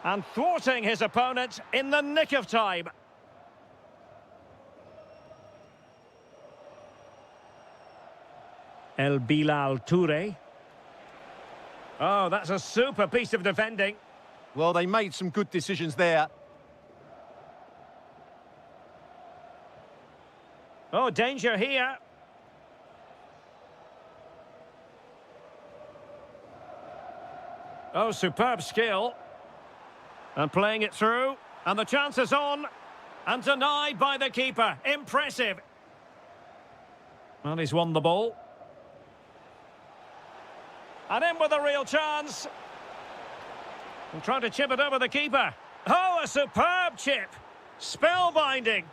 And thwarting his opponent in the nick of time. El Bilal Toure. Oh, that's a super piece of defending. Well, they made some good decisions there. Oh, danger here. Oh, superb skill. And playing it through. And the chance is on. And denied by the keeper. Impressive. Well, he's won the ball. And in with a real chance. And trying to chip it over the keeper. Oh, a superb chip. Spellbinding.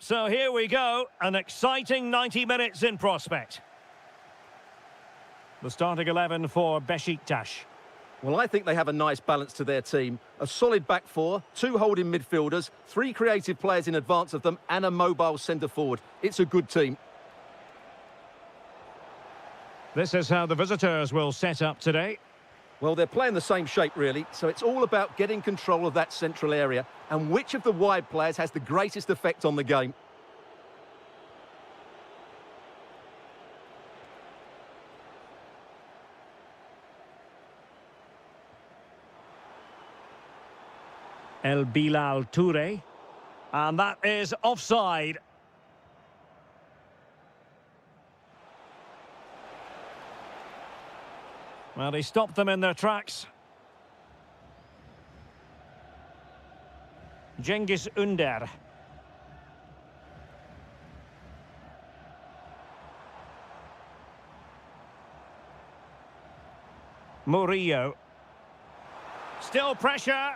So here we go, an exciting 90 minutes in prospect. The starting 11 for Besiktas. Well, I think they have a nice balance to their team. A solid back four, two holding midfielders, three creative players in advance of them, and a mobile centre forward. It's a good team. This is how the visitors will set up today. Well, they're playing the same shape, really, so it's all about getting control of that central area and which of the wide players has the greatest effect on the game. El Bilal Toure. And that is offside. Well, he stopped them in their tracks. Cengiz Ünder. Murillo. Still pressure.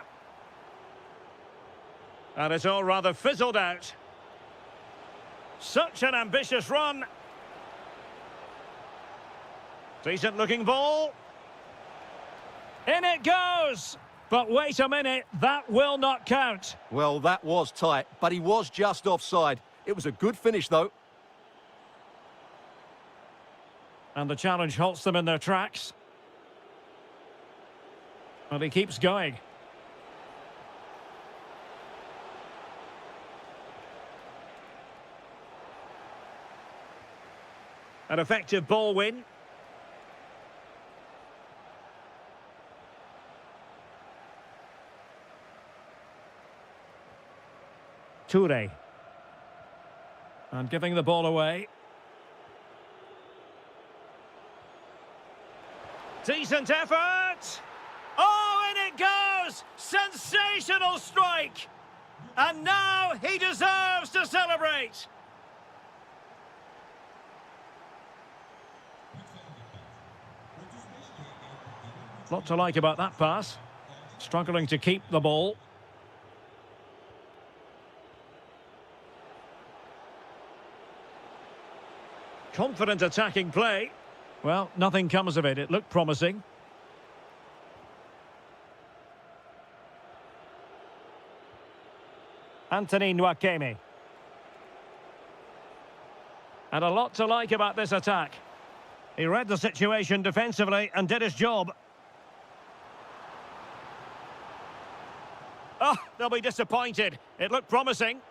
And it's all rather fizzled out. Such an ambitious run. Decent looking ball. In it goes! But wait a minute, that will not count. Well, that was tight, but he was just offside. It was a good finish, though. And the challenge halts them in their tracks. And he keeps going. An effective ball win. Toure. And giving the ball away. Decent effort! Oh, in it goes! Sensational strike! And now he deserves to celebrate! Lot to like about that pass. Struggling to keep the ball. Confident attacking play. Well, nothing comes of it. It looked promising. Anthony Nwakeme. And a lot to like about this attack. He read the situation defensively and did his job. Oh, they'll be disappointed. It looked promising.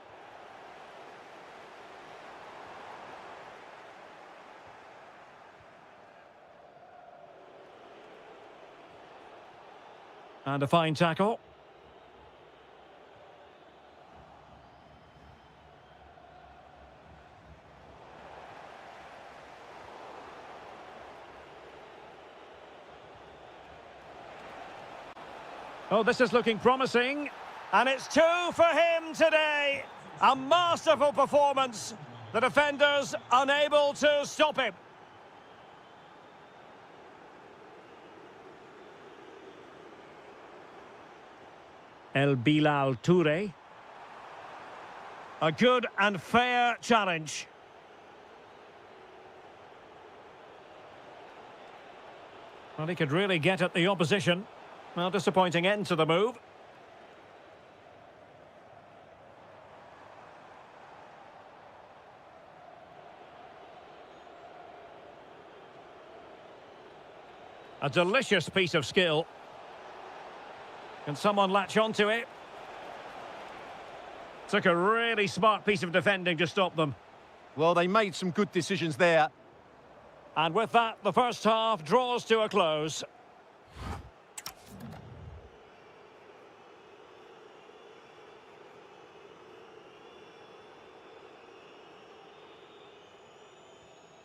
And a fine tackle. Oh, this is looking promising. And it's two for him today. A masterful performance. The defenders unable to stop him. El Bilal Toure. A good and fair challenge. Well, he could really get at the opposition. Well, disappointing end to the move. A delicious piece of skill. Can someone latch onto it? Took a really smart piece of defending to stop them. Well, they made some good decisions there. And with that, the first half draws to a close.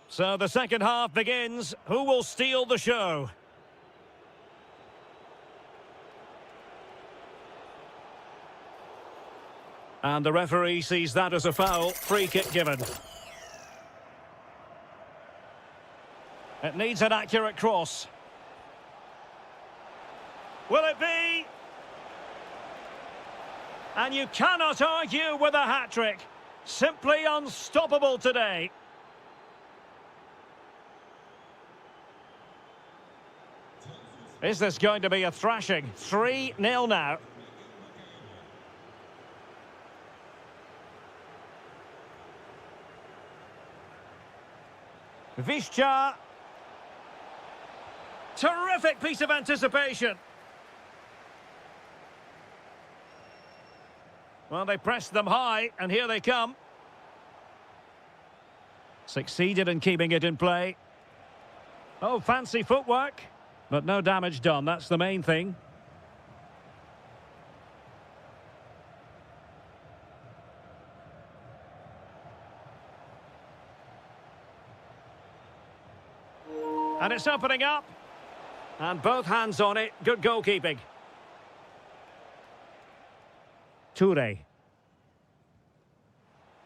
So the second half begins. Who will steal the show? And the referee sees that as a foul. Free kick given. It needs an accurate cross. Will it be? And you cannot argue with a hat-trick. Simply unstoppable today. Is this going to be a thrashing? 3-0 now. Bільше. Terrific piece of anticipation. Well, they pressed them high, and here they come. Succeeded in keeping it in play. Oh, fancy footwork. But no damage done, that's the main thing. And it's opening up. And both hands on it. Good goalkeeping. Toure.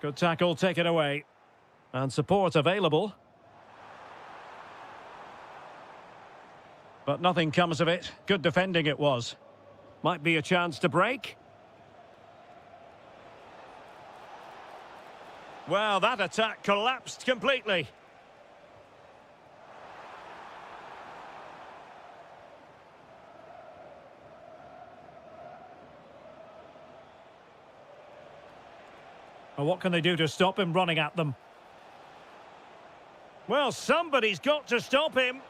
Good tackle, take it away. And support available. But nothing comes of it. Good defending it was. Might be a chance to break. Well, that attack collapsed completely. Well, what can they do to stop him running at them? Well, somebody's got to stop him.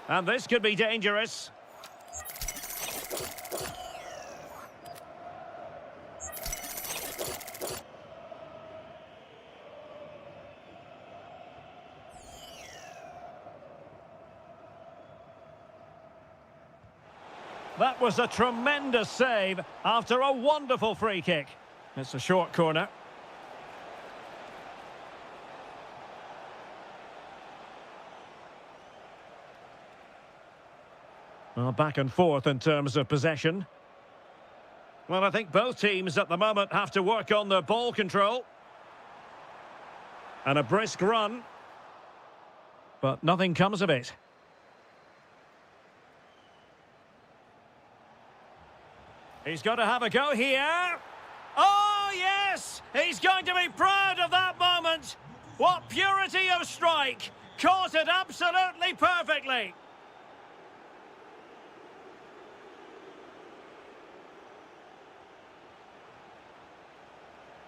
And this could be dangerous. That was a tremendous save after a wonderful free kick. It's a short corner. Well, back and forth in terms of possession. Well, I think both teams at the moment have to work on their ball control. And a brisk run. But nothing comes of it. He's got to have a go here. Oh, yes! He's going to be proud of that moment. What purity of strike. Caught it absolutely perfectly.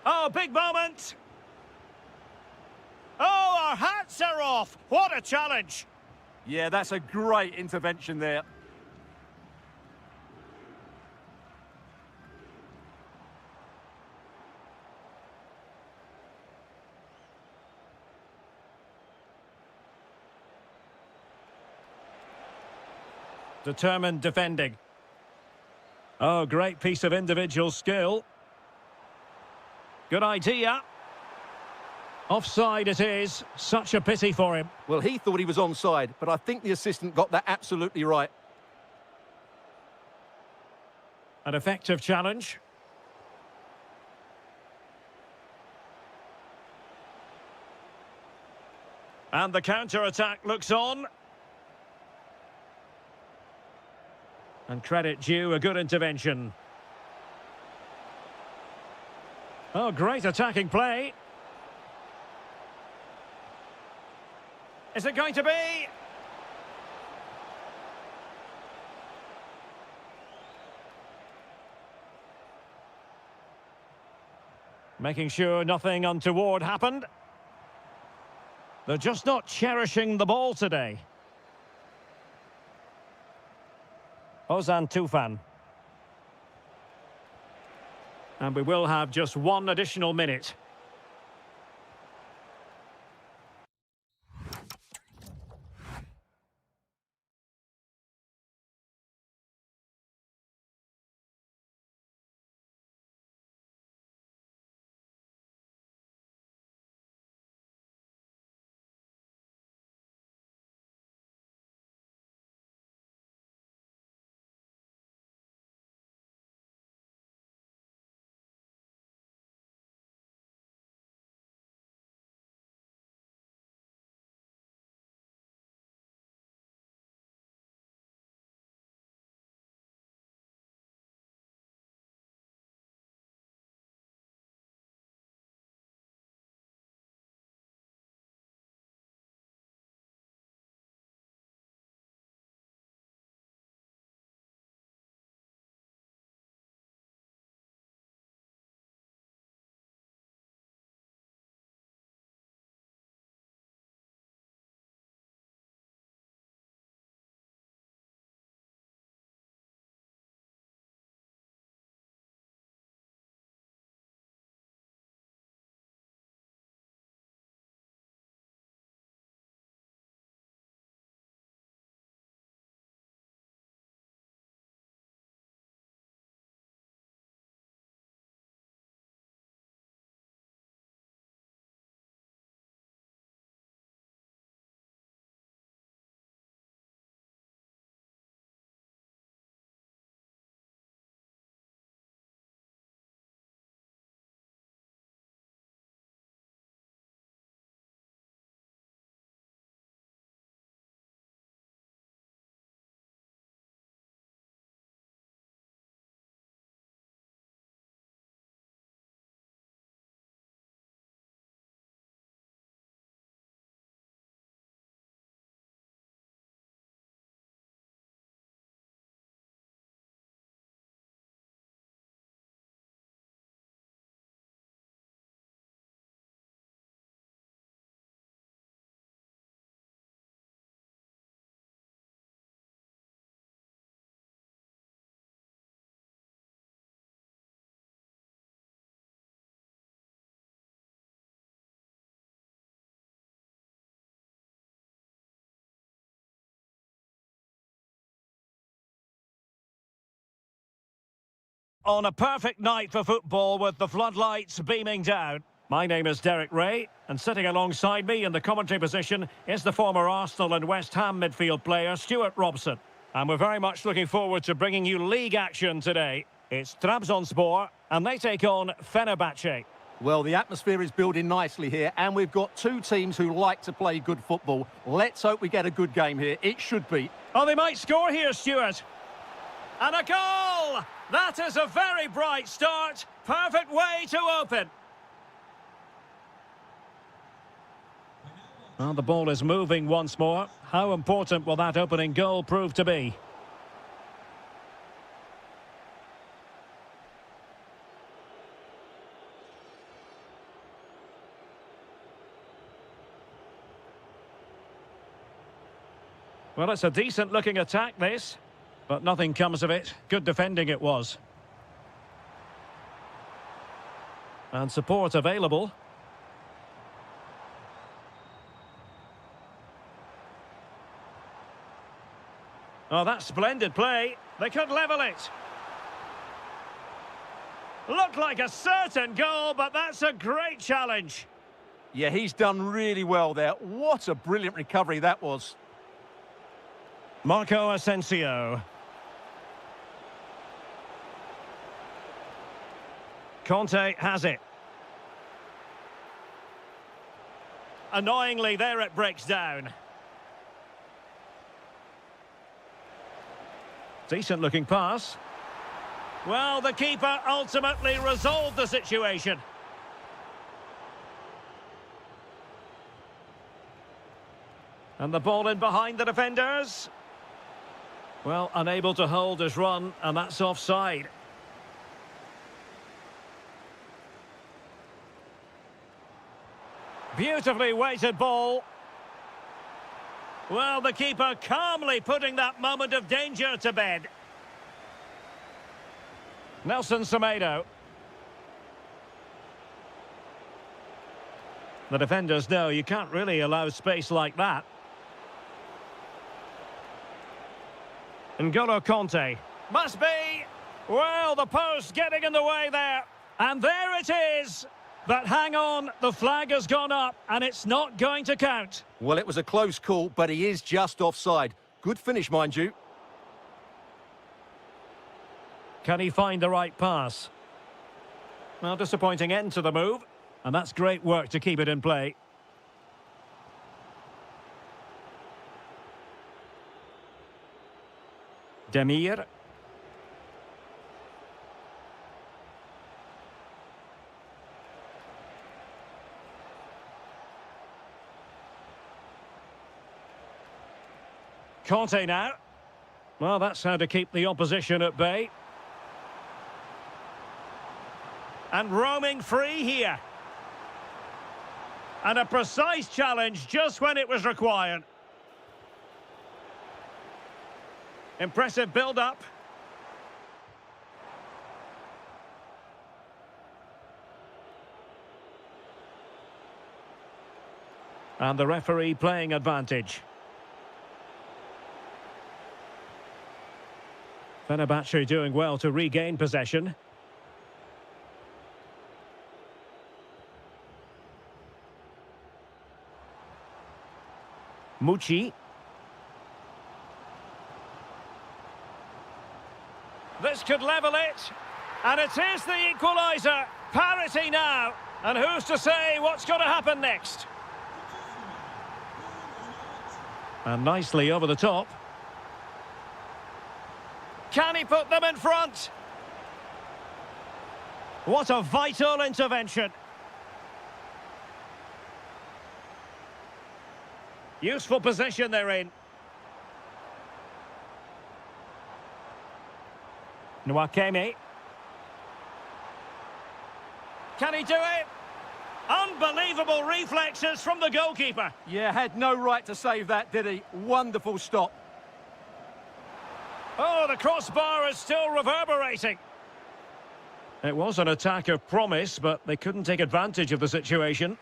Oh, big moment. Oh, our hats are off. What a challenge. Yeah, that's a great intervention there. Determined defending. Oh, great piece of individual skill. Good idea. Offside it is. Such a pity for him. Well, he thought he was onside, but I think the assistant got that absolutely right. An effective challenge. And the counter-attack looks on. And credit due, a good intervention. Oh, great attacking play. Is it going to be? Making sure nothing untoward happened. They're just not cherishing the ball today. Ozan Tufan. And we will have just one additional minute. On a perfect night for football with the floodlights beaming down. My name is Derek Ray, and sitting alongside me in the commentary position is the former Arsenal and West Ham midfield player Stuart Robson. And we're very much looking forward to bringing you league action today. It's Trabzonspor, and they take on Fenerbahce. Well, the atmosphere is building nicely here, and we've got two teams who like to play good football. Let's hope we get a good game here. It should be. Oh, they might score here, Stuart. And a goal! That is a very bright start. Perfect way to open. Well, the ball is moving once more. How important will that opening goal prove to be? Well, it's a decent-looking attack, this. But nothing comes of it. Good defending it was. And support available. Oh, that's splendid play. They could level it. Looked like a certain goal, but that's a great challenge. Yeah, he's done really well there. What a brilliant recovery that was. Marco Asensio. Conte has it. Annoyingly, there it breaks down. Decent-looking pass. Well, the keeper ultimately resolved the situation. And the ball in behind the defenders. Well, unable to hold his run, and that's offside. Beautifully weighted ball. Well, the keeper calmly putting that moment of danger to bed. Nelson Semedo. The defenders know you can't really allow space like that. N'Golo Conte. Must be. Well, the post getting in the way there. And there it is. But hang on, the flag has gone up, and it's not going to count. Well, it was a close call, but he is just offside. Good finish, mind you. Can he find the right pass? Well, disappointing end to the move, and that's great work to keep it in play. Demir. Conte now. Well, that's how to keep the opposition at bay. And roaming free here. And a precise challenge just when it was required. Impressive build-up. And the referee playing advantage. Fenerbahce doing well to regain possession. Mucci. This could level it. And it is the equaliser. Parity now. And who's to say what's going to happen next? And nicely over the top. Can he put them in front? What a vital intervention. Useful position they're in. Nwakeme. Can he do it? Unbelievable reflexes from the goalkeeper. Yeah, had no right to save that, did he? Wonderful stop. Oh, the crossbar is still reverberating. It was an attack of promise, but they couldn't take advantage of the situation.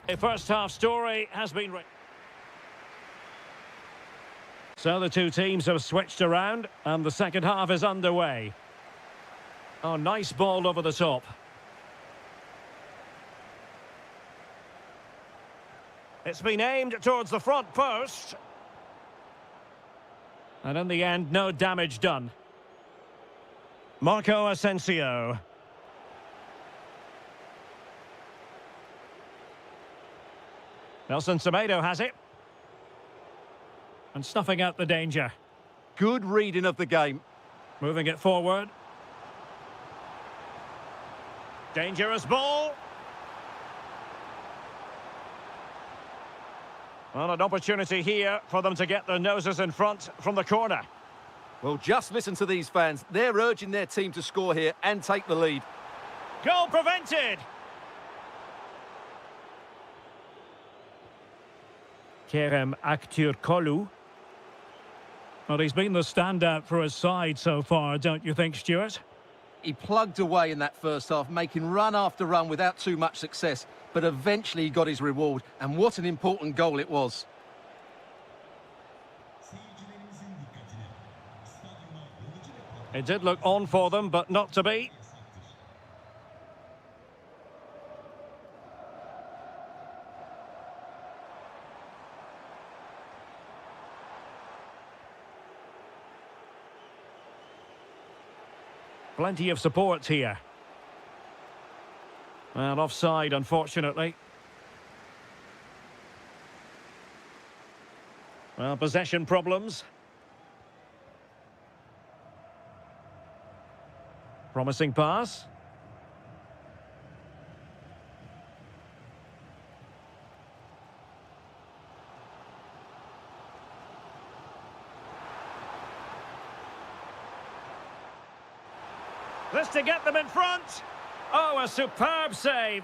A first-half story has been written. So the two teams have switched around, and the second half is underway. Oh, nice ball over the top. It's been aimed towards the front post. And in the end, no damage done. Marco Asensio. Nelson Semedo has it. And snuffing out the danger. Good reading of the game. Moving it forward. Dangerous ball. Well, an opportunity here for them to get their noses in front from the corner. Well, just listen to these fans. They're urging their team to score here and take the lead. Goal prevented. Kerem Aktürkoğlu. Well, he's been the standout for his side so far, don't you think, Stuart? He plugged away in that first half, making run after run without too much success. But eventually he got his reward, and what an important goal it was. It did look on for them, but not to be. Plenty of support here. Well, offside, unfortunately. Well, possession problems. Promising pass. This to get them in front. Oh, a superb save.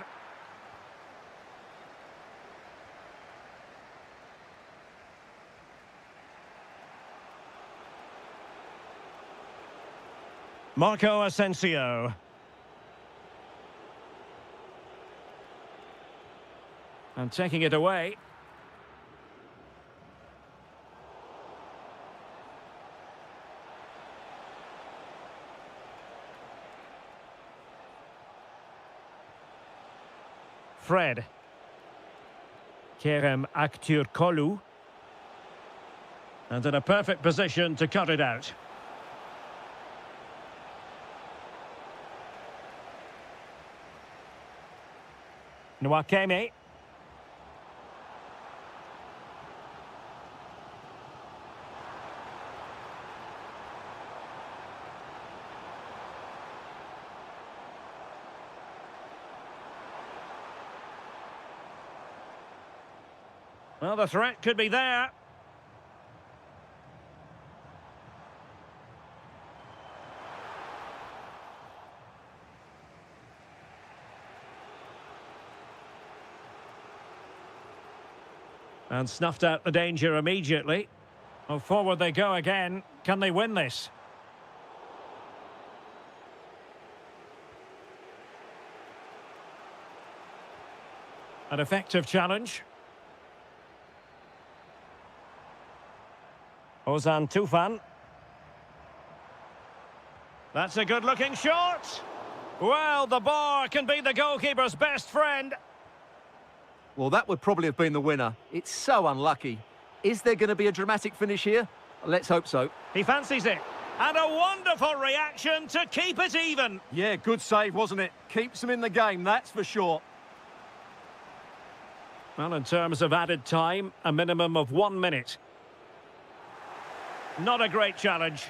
Marco Asensio. And taking it away. Fred. Kerem Aktürkoğlu. And in a perfect position to cut it out. Nwakeme. Well, the threat could be there. And snuffed out the danger immediately. Well, forward they go again. Can they win this? An effective challenge. Ozan Tufan. That's a good-looking shot. Well, the bar can be the goalkeeper's best friend. Well, that would probably have been the winner. It's so unlucky. Is there going to be a dramatic finish here? Let's hope so. He fancies it. And a wonderful reaction to keep it even. Yeah, good save, wasn't it? Keeps them in the game, that's for sure. Well, in terms of added time, a minimum of 1 minute. Not a great challenge.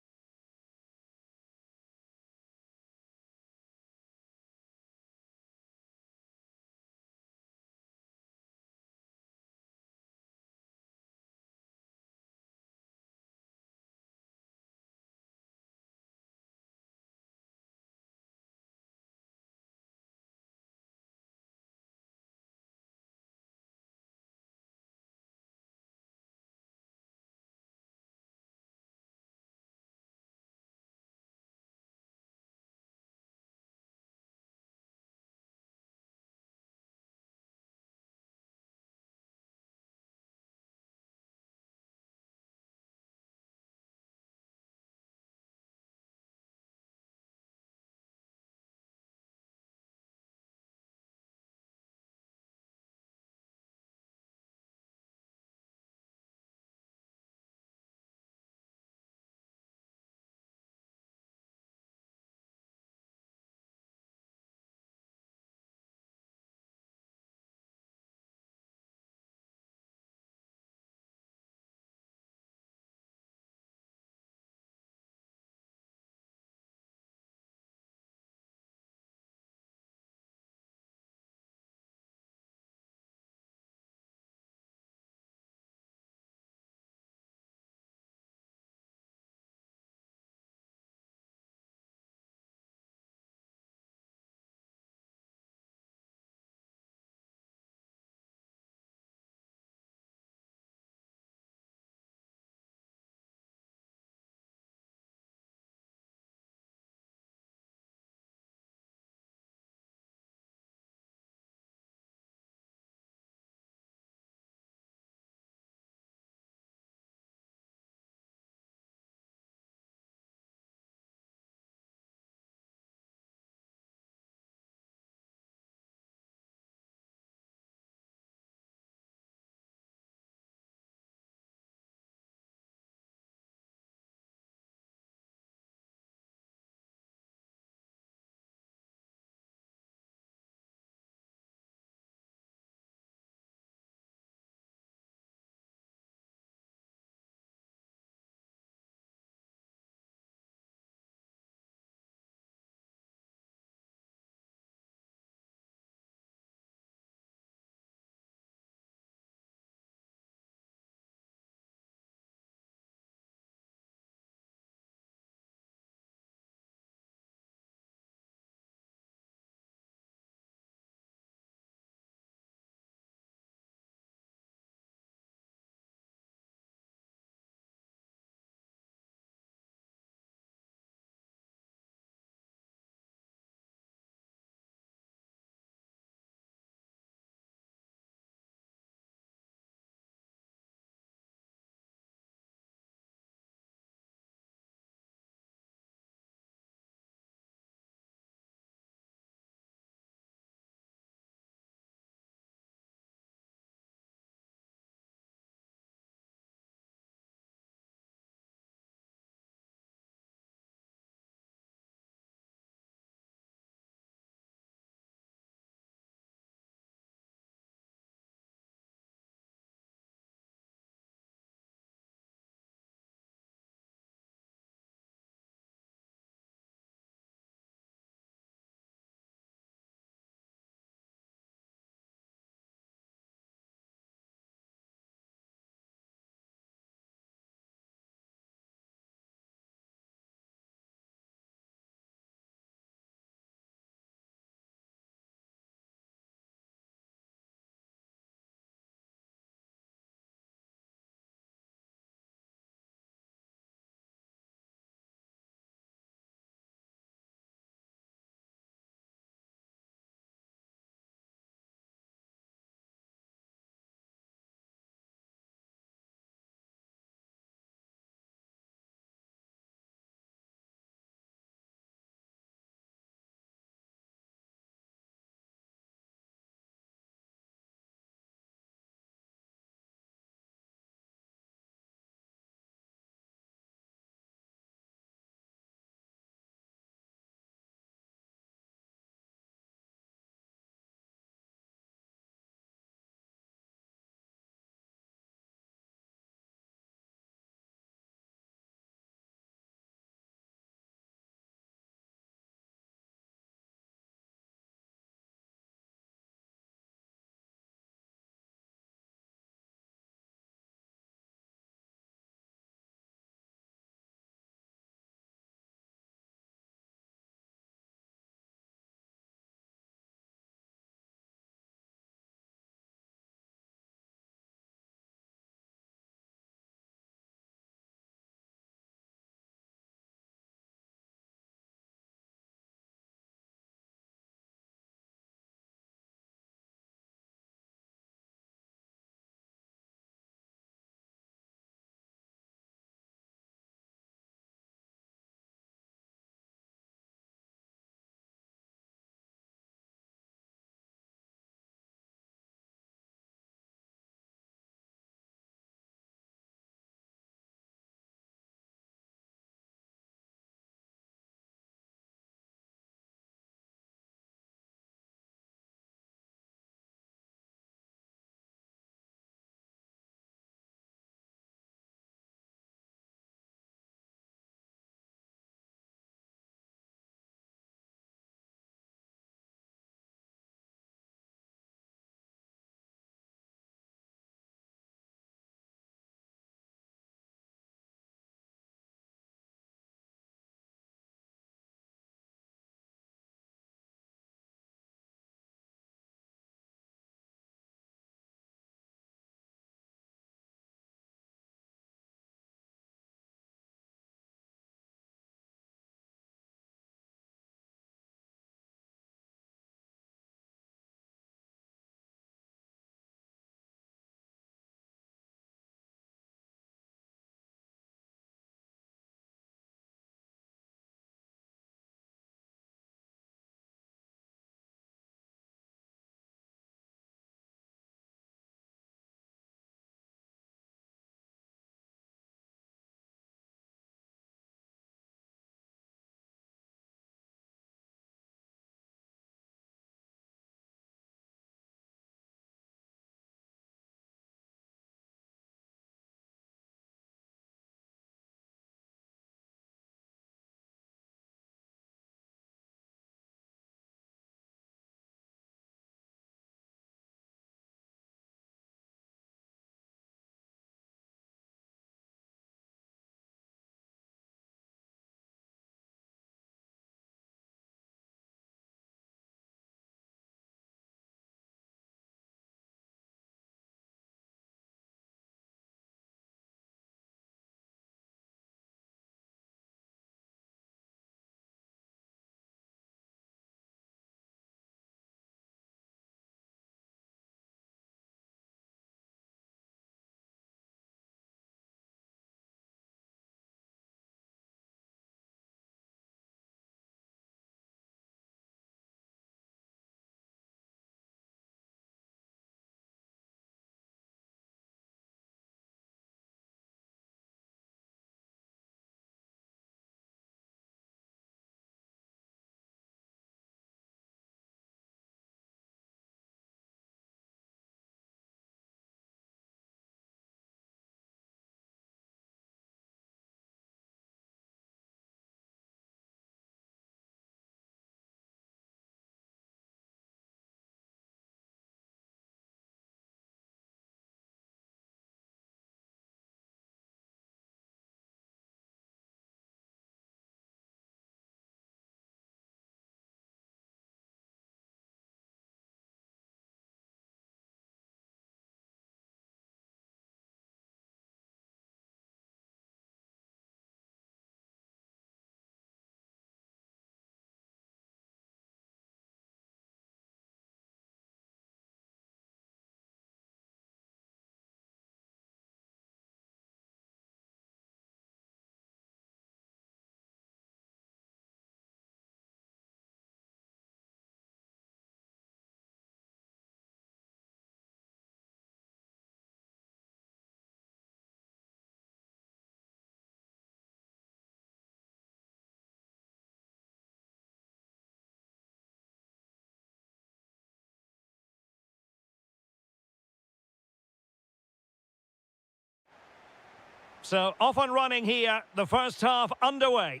So off and running here, the first half underway.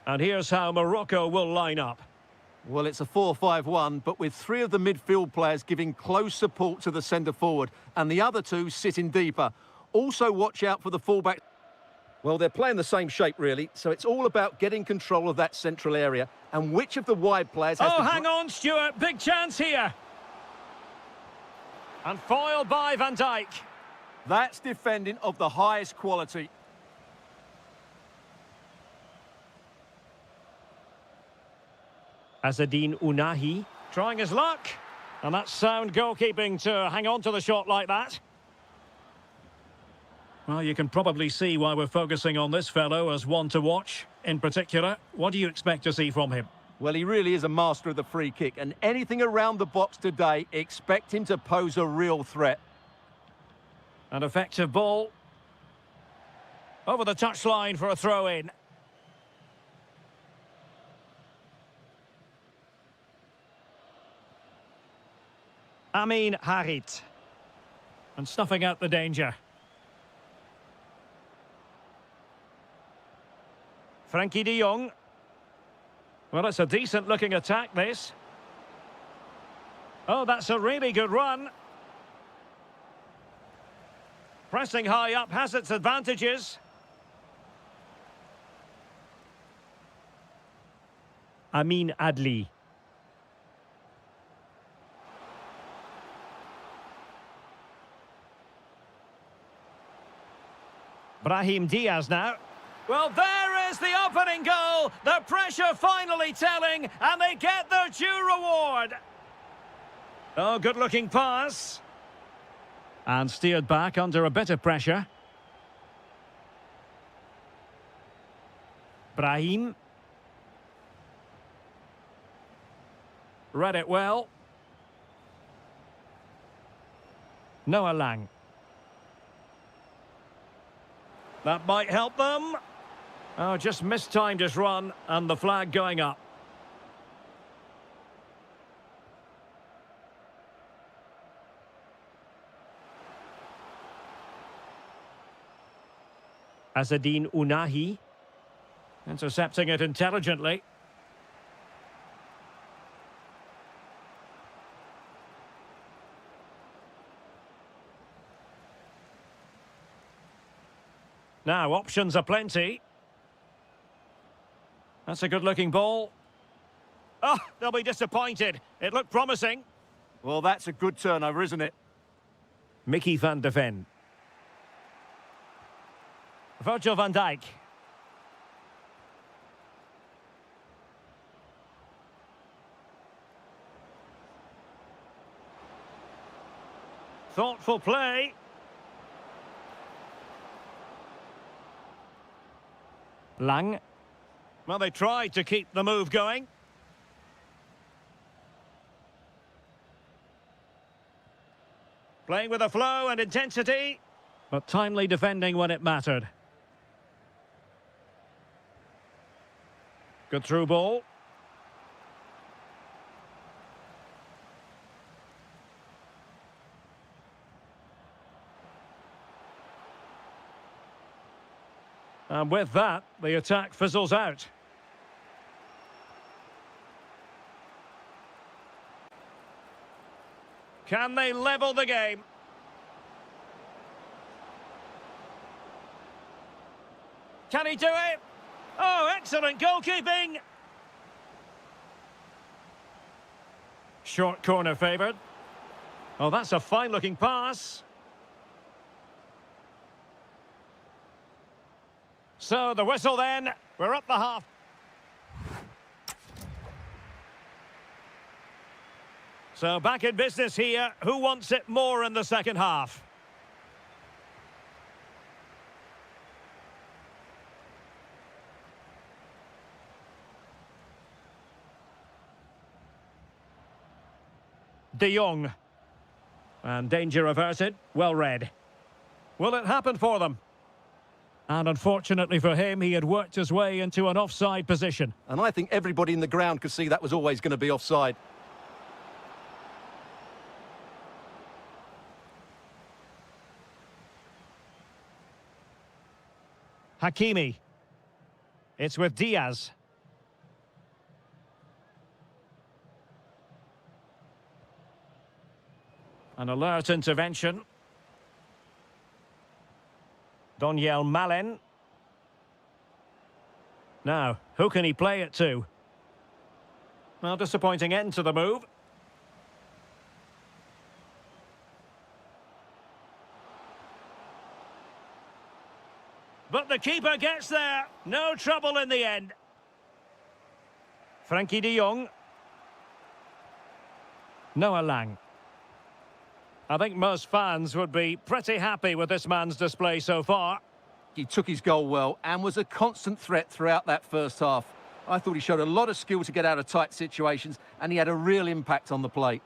And here's how Morocco will line up. Well, it's a 4-5-1, but with three of the midfield players giving close support to the centre-forward and the other two sitting deeper. Also watch out for the fullback. Well, they're playing the same shape, really, so it's all about getting control of that central area and which of the wide players has hang on, Stuart. Big chance here. And foiled by Van Dijk. That's defending of the highest quality. Azzedine Ounahi trying his luck. And that's sound goalkeeping to hang on to the shot like that. Well, you can probably see why we're focusing on this fellow as one to watch. In particular, what do you expect to see from him? Well, he really is a master of the free kick, and anything around the box today, expect him to pose a real threat. An effective ball. Over the touchline for a throw-in. Amin Harit. And snuffing out the danger. Frankie de Jong. Well, it's a decent-looking attack, this. Oh, that's a really good run. Pressing high up has its advantages. Amin Adli. Brahim Diaz now. Well, there is the opening goal. The pressure finally telling, and they get their due reward. Oh, good-looking pass. And steered back under a bit of pressure. Brahim. Read it well. Noah Lang. That might help them. Oh, just mistimed his run, and the flag going up. Azzedine Ounahi. Intercepting it intelligently. Now, options are plenty. That's a good-looking ball. Oh, they'll be disappointed. It looked promising. Well, that's a good turnover, isn't it? Mickey van de Ven. Virgil van Dijk. Thoughtful play. Lang. Well, they tried to keep the move going. Playing with a flow and intensity, but timely defending when it mattered. Good through ball. And with that, the attack fizzles out. Can they level the game? Can he do it? Oh, excellent goalkeeping! Short corner favoured. Oh, that's a fine-looking pass. So, the whistle then. We're up the half. So, back in business here. Who wants it more in the second half? De Jong. And danger averted. Well read. Will it happen for them? And unfortunately for him, he had worked his way into an offside position. And I think everybody in the ground could see that was always going to be offside. Hakimi. It's with Diaz. An alert intervention. Doniel Malen. Now, who can he play it to? Well, disappointing end to the move. But the keeper gets there. No trouble in the end. Frankie de Jong. Noah Lang. I think most fans would be pretty happy with this man's display so far. He took his goal well and was a constant threat throughout that first half. I thought he showed a lot of skill to get out of tight situations, and he had a real impact on the plate.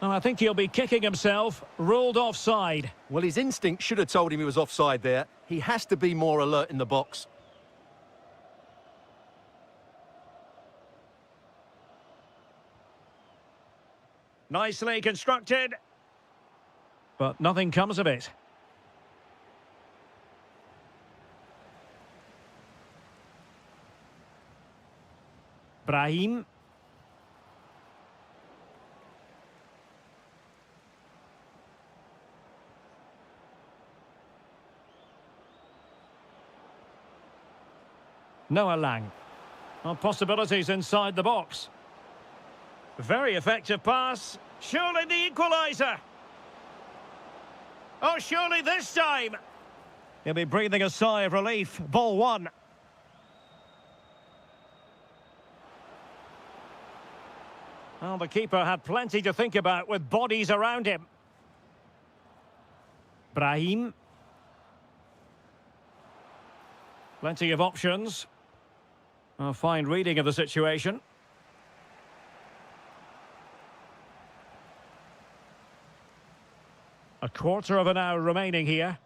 And I think he'll be kicking himself, ruled offside. Well, his instinct should have told him he was offside there. He has to be more alert in the box. Nicely constructed. But nothing comes of it. Brahim. Noah Lang. Well, possibilities inside the box. Very effective pass. Surely the equaliser. Oh, surely this time. He'll be breathing a sigh of relief. Ball one. Well, the keeper had plenty to think about with bodies around him. Brahim. Plenty of options. A fine reading of the situation. A quarter of an hour remaining here.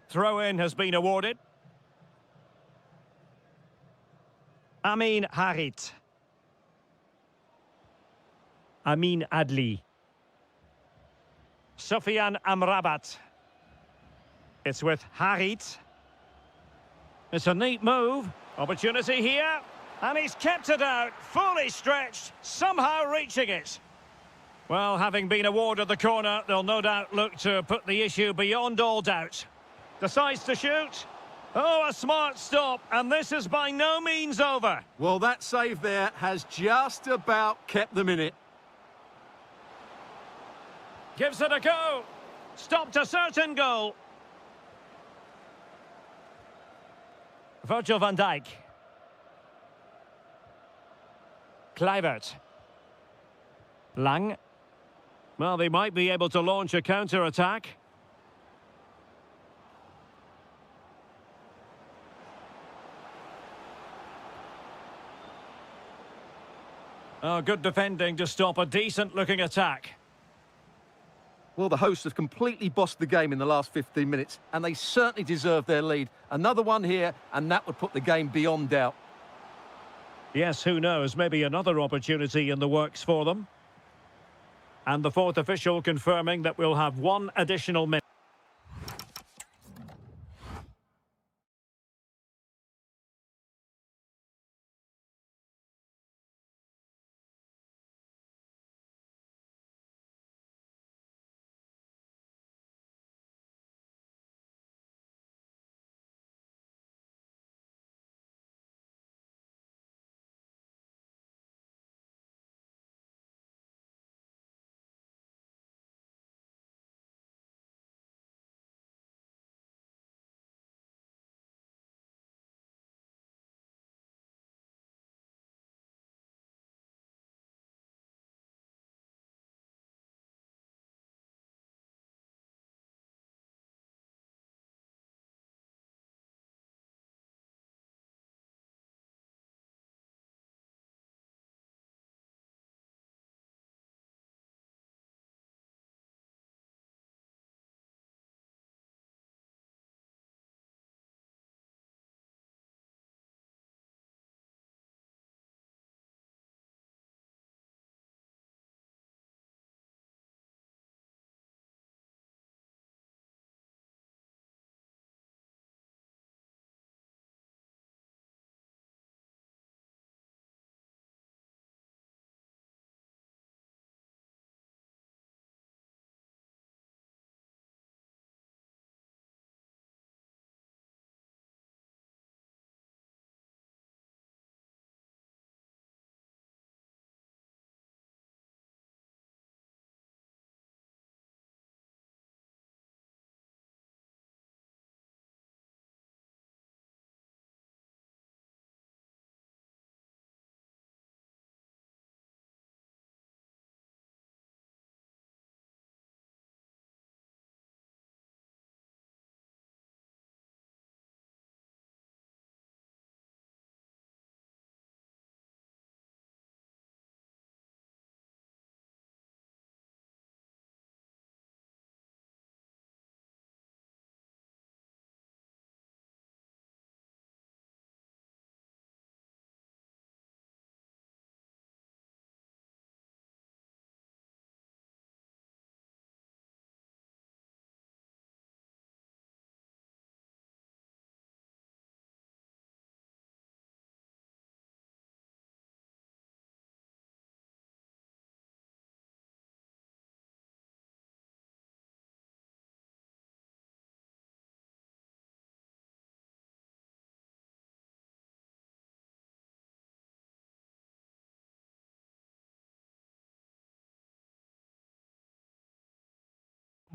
Throw-in has been awarded. Amin Harit. Amin Adli. Sofian Amrabat. It's with Harit. It's a neat move. Opportunity here. And he's kept it out. Fully stretched. Somehow reaching it. Well, having been awarded the corner, they'll no doubt look to put the issue beyond all doubt. Decides to shoot. Oh, a smart stop. And this is by no means over. Well, that save there has just about kept them in it. Gives it a go. Stopped a certain goal. Virgil van Dijk. Kluivert. Lang. Well, they might be able to launch a counter-attack. Oh, good defending to stop a decent-looking attack. Well, the hosts have completely bossed the game in the last 15 minutes, and they certainly deserve their lead. Another one here, and that would put the game beyond doubt. Yes, who knows, maybe another opportunity in the works for them. And the fourth official confirming that we'll have one additional minute.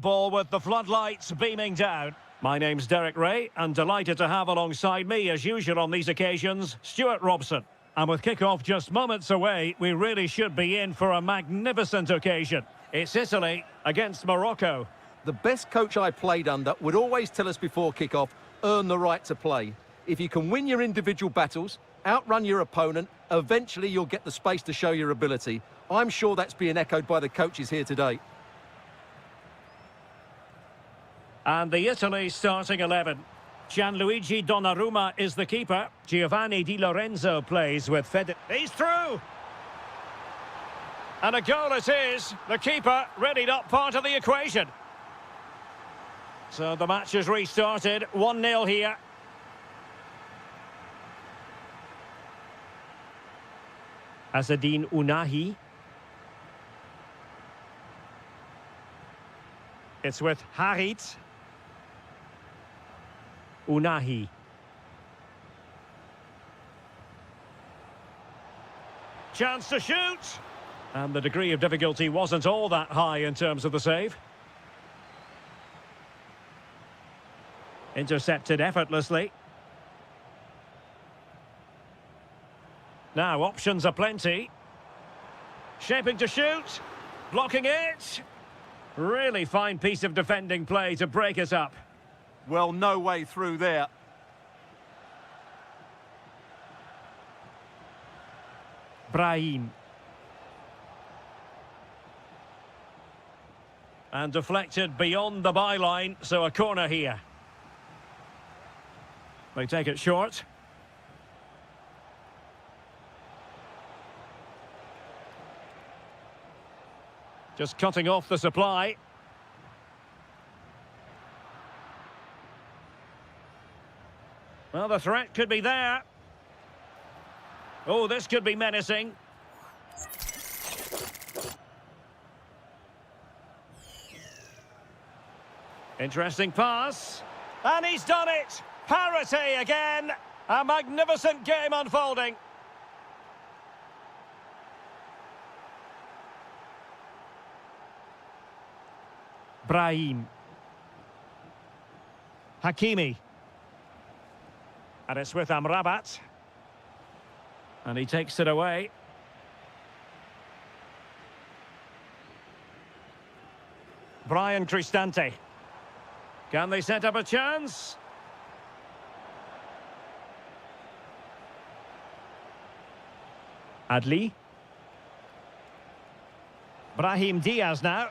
football with the floodlights beaming down. My name's Derek Ray, and delighted to have alongside me, as usual on these occasions, Stuart Robson. And with kick-off just moments away, we really should be in for a magnificent occasion. It's Italy against Morocco. The best coach I played under would always tell us before kick-off, earn the right to play. If you can win your individual battles, outrun your opponent, eventually you'll get the space to show your ability. I'm sure that's being echoed by the coaches here today. And the Italy starting 11. Gianluigi Donnarumma is the keeper. Giovanni Di Lorenzo plays with Fed. He's through! And a goal it is. The keeper really not part of the equation. So the match has restarted. 1-0 here. Azzedine Ounahi. It's with Harit. Ounahi. Chance to shoot. And the degree of difficulty wasn't all that high in terms of the save. Intercepted effortlessly. Now options are plenty. Shaping to shoot. Blocking it. Really fine piece of defending play to break it up. Well, no way through there. Brahim. And deflected beyond the byline, so a corner here. They take it short. Just cutting off the supply. Well, the threat could be there. Oh, this could be menacing. Interesting pass. And he's done it! Parity again! A magnificent game unfolding. Brahim. Hakimi. And it's with Amrabat. And he takes it away. Brian Cristante. Can they set up a chance? Adli. Brahim Diaz now.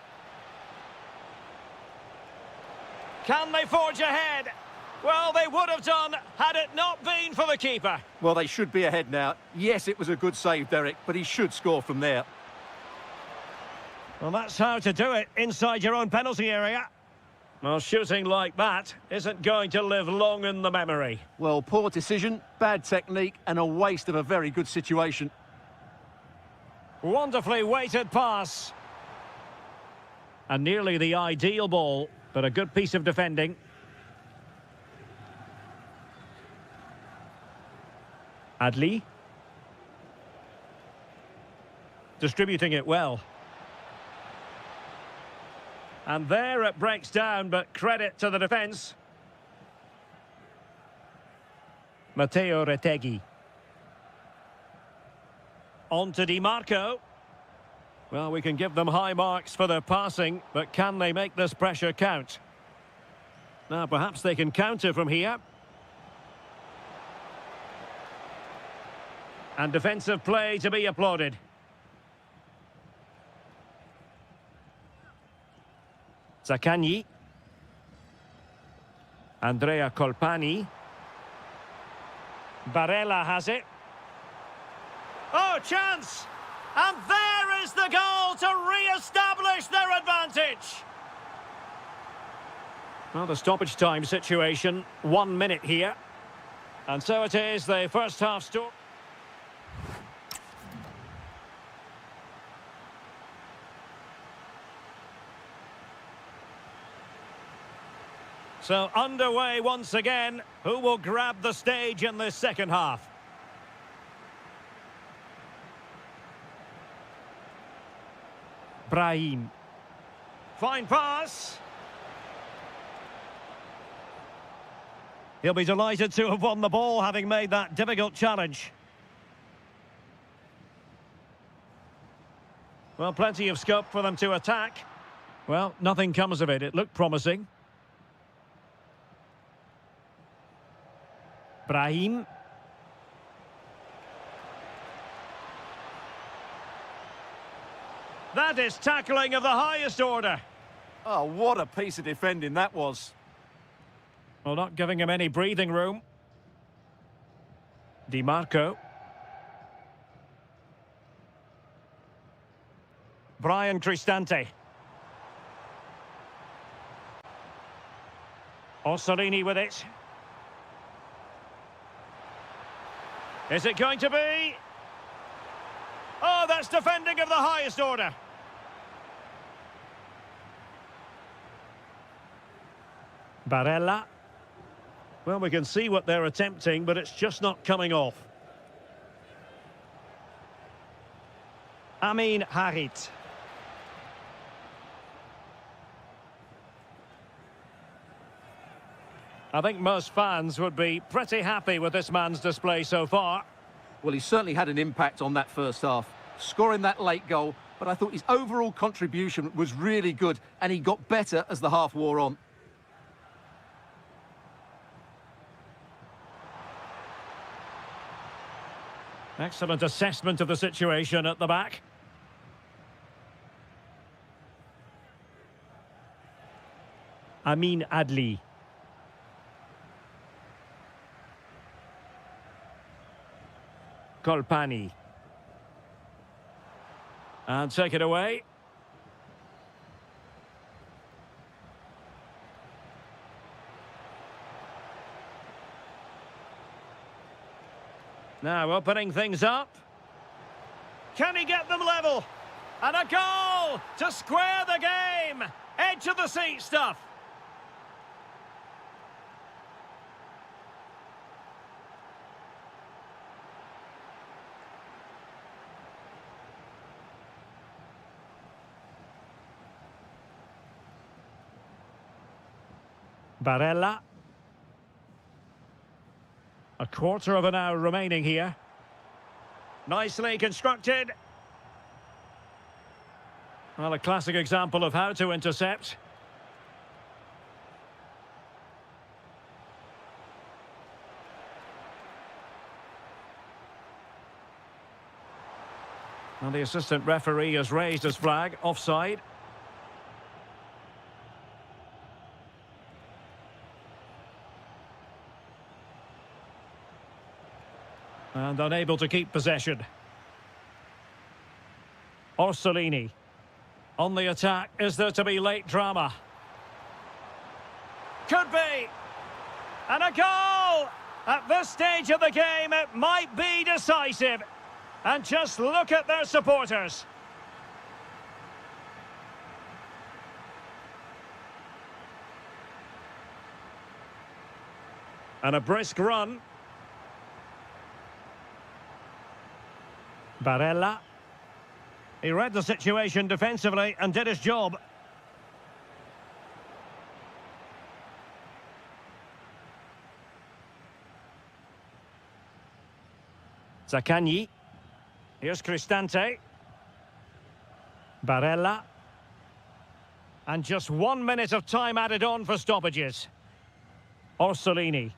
Can they forge ahead? Well, they would have done had it not been for the keeper. Well, they should be ahead now. Yes, it was a good save, Derek, but he should score from there. Well, that's how to do it inside your own penalty area. Well, shooting like that isn't going to live long in the memory. Well, poor decision, bad technique, and a waste of a very good situation. Wonderfully weighted pass. And nearly the ideal ball, but a good piece of defending. Adli. Distributing it well. And there it breaks down, but credit to the defence. Matteo Retegui. On to Di Marco. Well, we can give them high marks for their passing, but can they make this pressure count? Now, perhaps they can counter from here. And defensive play to be applauded. Zaccagni. Andrea Colpani. Barella has it. Oh, chance! And there is the goal to re-establish their advantage. Well, the stoppage time situation, 1 minute here. And so it is, the first half story. So underway once again. Who will grab the stage in this second half? Brahim. Fine pass. He'll be delighted to have won the ball, having made that difficult challenge. Well, plenty of scope for them to attack. Well, nothing comes of it. It looked promising. Brahim. That is tackling of the highest order. Oh, what a piece of defending that was. Well, not giving him any breathing room. Di Marco. Brian Cristante. Orsolini with it. Is it going to be? Oh, that's defending of the highest order. Barella. Well, we can see what they're attempting, but it's just not coming off. Amin Harit. I think most fans would be pretty happy with this man's display so far. Well, he certainly had an impact on that first half, scoring that late goal, but I thought his overall contribution was really good, and he got better as the half wore on. Excellent assessment of the situation at the back. Amin Adli. Kolpani. And take it away. Now opening things up. Can he get them level? And a goal to square the game. Edge of the seat stuff. Barella. A quarter of an hour remaining here. Nicely constructed. Well, a classic example of how to intercept. And the assistant referee has raised his flag, offside. And unable to keep possession. Orsolini. On the attack, is there to be late drama? Could be! And a goal! At this stage of the game, it might be decisive. And just look at their supporters. And a brisk run. Barella. He read the situation defensively and did his job. Zaccagni. Here's Cristante. Barella. And just 1 minute of time added on for stoppages. Orsolini.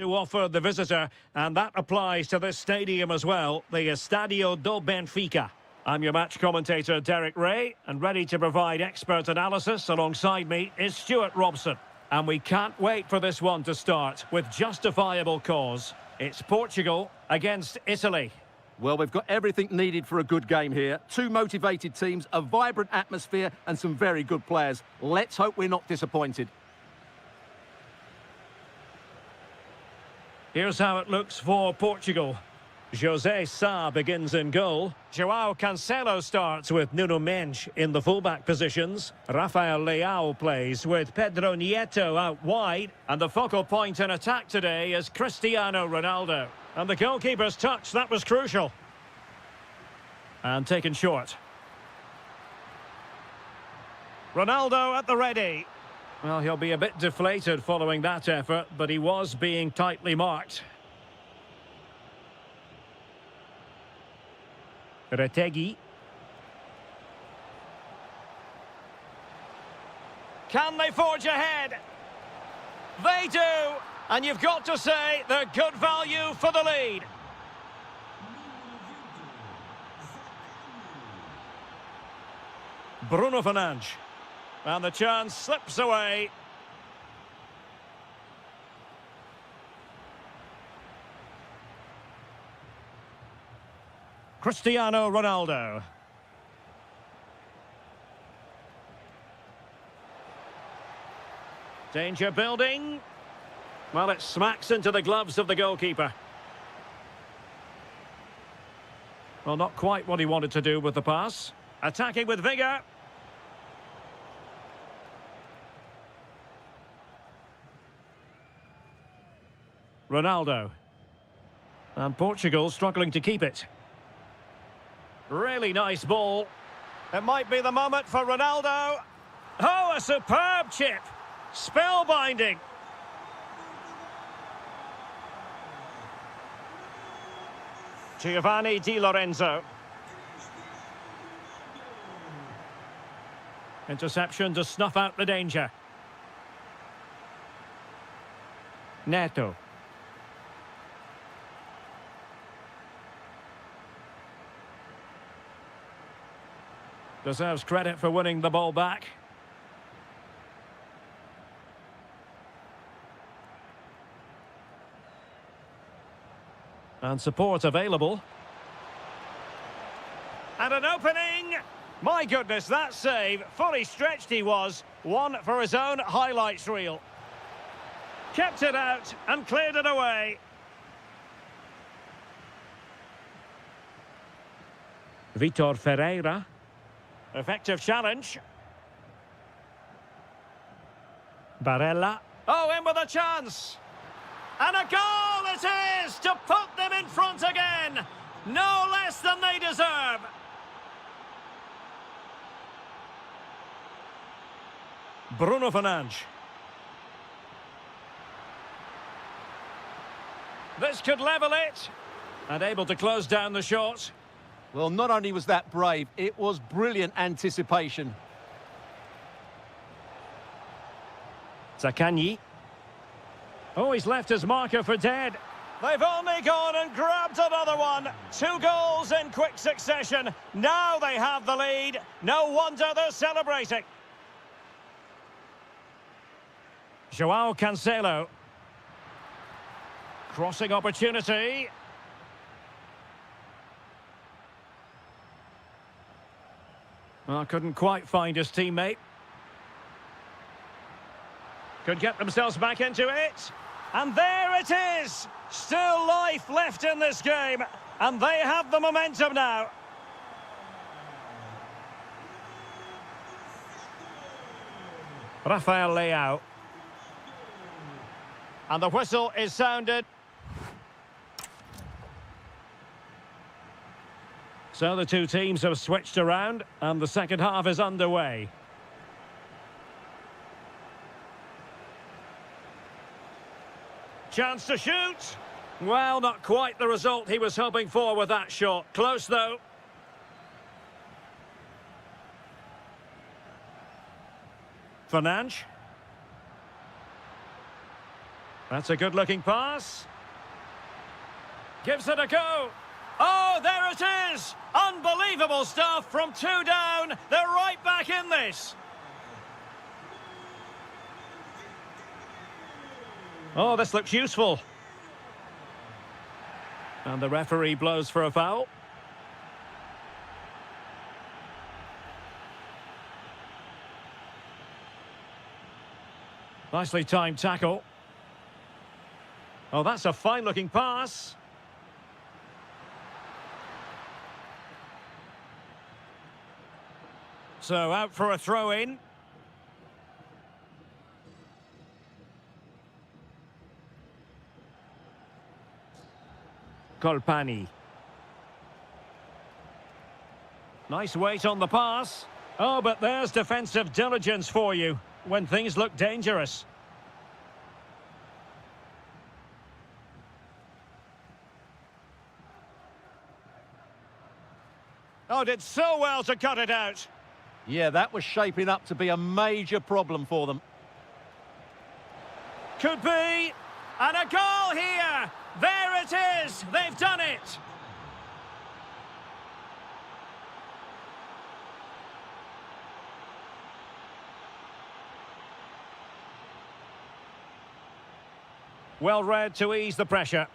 to offer the visitor, and that applies to this stadium as well, the Estadio do Benfica. I'm your match commentator, Derek Ray, and ready to provide expert analysis alongside me is Stuart Robson. And we can't wait for this one to start with justifiable cause. It's Portugal against Italy. Well, we've got everything needed for a good game here. Two motivated teams, a vibrant atmosphere and some very good players. Let's hope we're not disappointed. Here's how it looks for Portugal. José Sá begins in goal. João Cancelo starts with Nuno Mendes in the fullback positions. Rafael Leao plays with Pedro Nieto out wide. And the focal point in attack today is Cristiano Ronaldo. And the goalkeeper's touch, that was crucial. And taken short. Ronaldo at the ready. Well, he'll be a bit deflated following that effort, but he was being tightly marked. Retegi. Can they forge ahead? They do! And you've got to say they're good value for the lead. Bruno Fernandes. And the chance slips away. Cristiano Ronaldo. Danger building. Well, it smacks into the gloves of the goalkeeper. Well, not quite what he wanted to do with the pass. Attacking with vigour. Ronaldo. And Portugal struggling to keep it. Really nice ball. It might be the moment for Ronaldo. Oh, a superb chip. Spellbinding. Giovanni Di Lorenzo. Interception to snuff out the danger. Neto. Deserves credit for winning the ball back. And support available. And an opening! My goodness, that save. Fully stretched he was. One for his own highlights reel. Kept it out and cleared it away. Vitor Ferreira. Effective challenge. Barella. Oh, in with a chance. And a goal it is to put them in front again. No less than they deserve. Bruno Fernandes. This could level it. And able to close down the shot. Well, not only was that brave, it was brilliant anticipation. Zaccagni. Oh, he's left his marker for dead. They've only gone and grabbed another one. 2 goals in quick succession. Now they have the lead. No wonder they're celebrating. João Cancelo. Crossing opportunity. Well, couldn't quite find his teammate. Could get themselves back into it. And there it is! Still life left in this game. And they have the momentum now. Rafael Leao. And the whistle is sounded. So the two teams have switched around, and the second half is underway. Chance to shoot. Well, not quite the result he was hoping for with that shot. Close, though. Fernandes. That's a good-looking pass. Gives it a go. Oh, there it is! Unbelievable stuff from 2 down. They're right back in this. Oh, this looks useful. And the referee blows for a foul. Nicely timed tackle. Oh, that's a fine-looking pass. So out for a throw-in. Colpani. Nice weight on the pass. Oh, but there's defensive diligence for you when things look dangerous. Oh, did so well to cut it out. Yeah, that was shaping up to be a major problem for them. Could be. And a goal here. There it is. They've done it. Well read to ease the pressure.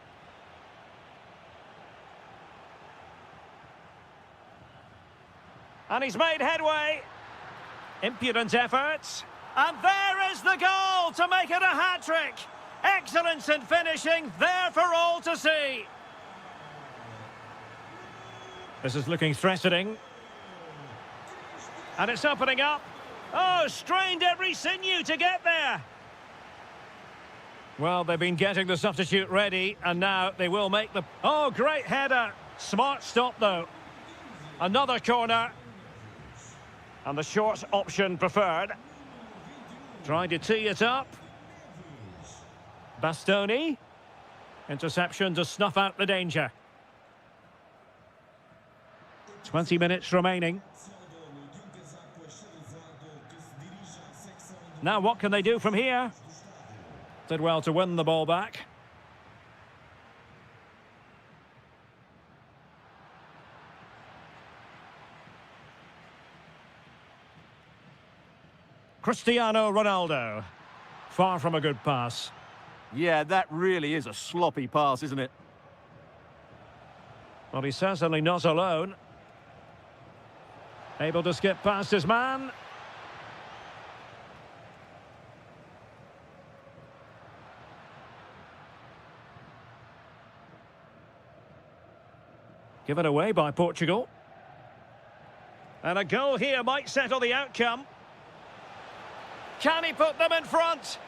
And he's made headway. Impudent efforts. And there is the goal to make it a hat-trick. Excellence in finishing, there for all to see. This is looking threatening. And it's opening up. Oh, strained every sinew to get there. Well, they've been getting the substitute ready, and now they will make the... Oh, great header. Smart stop, though. Another corner. And the short option preferred. Trying to tee it up. Bastoni. Interception to snuff out the danger. 20 minutes remaining. Now what can they do from here? Did well to win the ball back. Cristiano Ronaldo. Far from a good pass. Yeah, that really is a sloppy pass, isn't it? Well, he's certainly not alone. Able to skip past his man. Given away by Portugal. And a goal here might settle the outcome. Can he put them in front?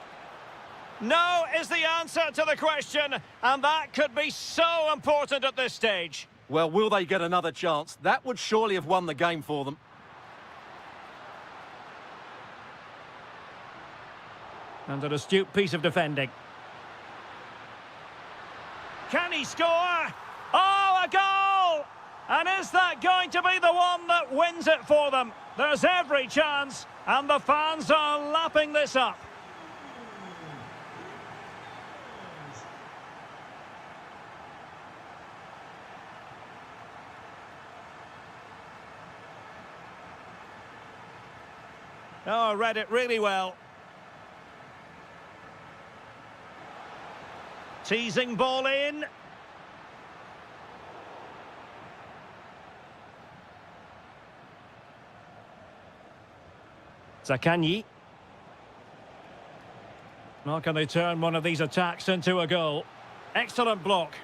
No is the answer to the question, and that could be so important at this stage. Well, will they get another chance? That would surely have won the game for them. And an astute piece of defending. Can he score? Oh, a goal! And is that going to be the one that wins it for them? There's every chance, and the fans are lapping this up. Oh, read it really well. Teasing ball in. Zaccagni. Now can they turn one of these attacks into a goal? Excellent block.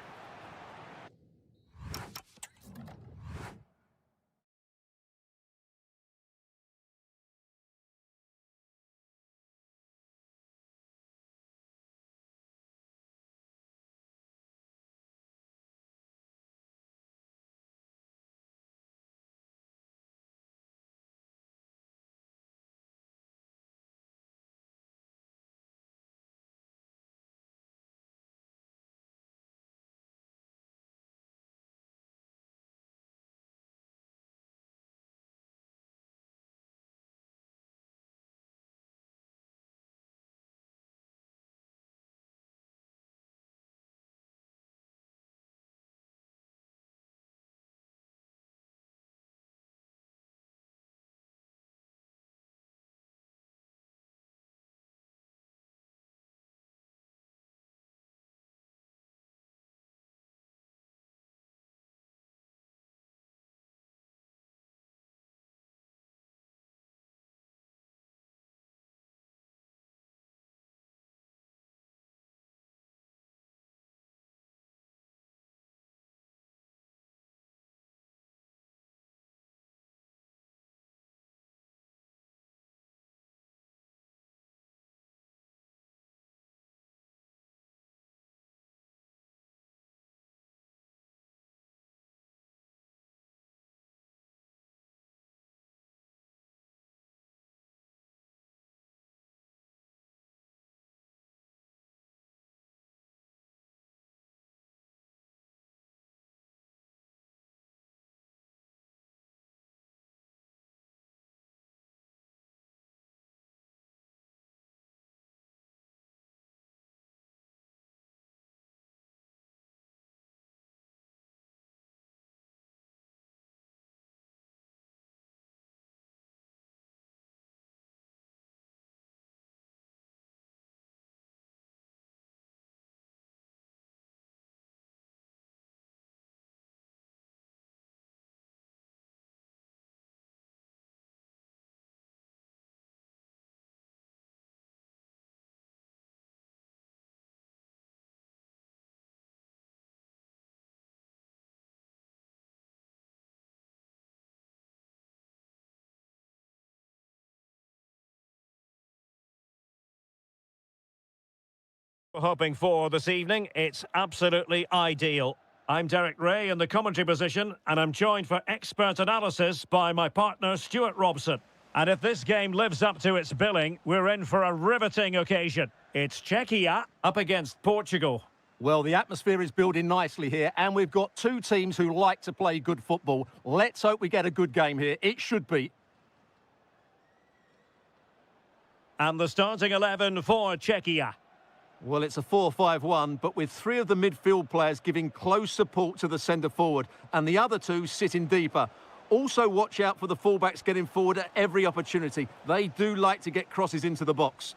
Hoping for this evening, it's absolutely ideal. I'm Derek Ray in the commentary position, and I'm joined for expert analysis by my partner Stuart Robson. And if this game lives up to its billing, we're in for a riveting occasion. It's Czechia up against Portugal. Well, the atmosphere is building nicely here, and we've got two teams who like to play good football. Let's hope we get a good game here. It should be. And the starting 11 for Czechia. Well, it's a 4-5-1, but with three of the midfield players giving close support to the centre forward, and the other two sitting deeper. Also, watch out for the fullbacks getting forward at every opportunity. They do like to get crosses into the box.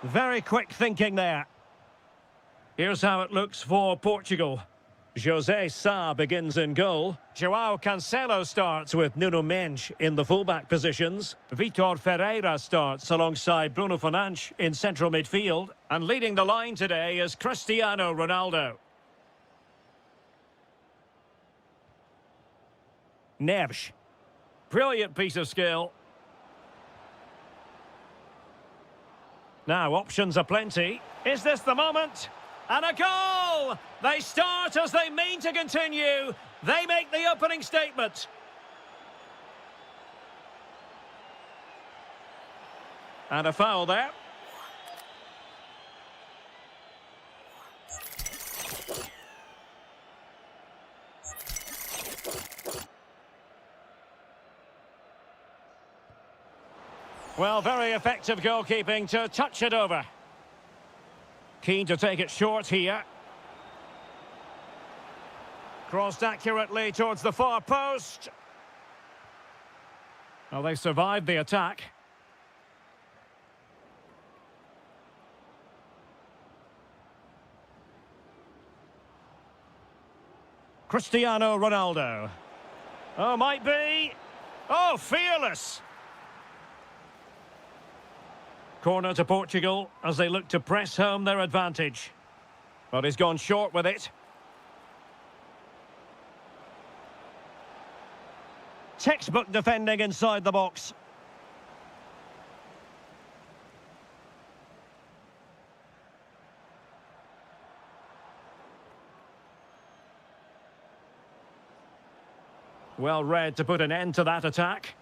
Very quick thinking there. Here's how it looks for Portugal. José Sá begins in goal. João Cancelo starts with Nuno Mendes in the fullback positions. Vitor Ferreira starts alongside Bruno Fernandes in central midfield. And leading the line today is Cristiano Ronaldo. Neves. Brilliant piece of skill. Now, options are plenty. Is this the moment? And a goal! They start as they mean to continue. They make the opening statement. And a foul there. Well, very effective goalkeeping to touch it over. Keen to take it short here. Crossed accurately towards the far post. Well, they survived the attack. Cristiano Ronaldo. Oh, might be. Oh, fearless. Corner to Portugal as they look to press home their advantage. But he's gone short with it. Textbook defending inside the box. Well read to put an end to that attack.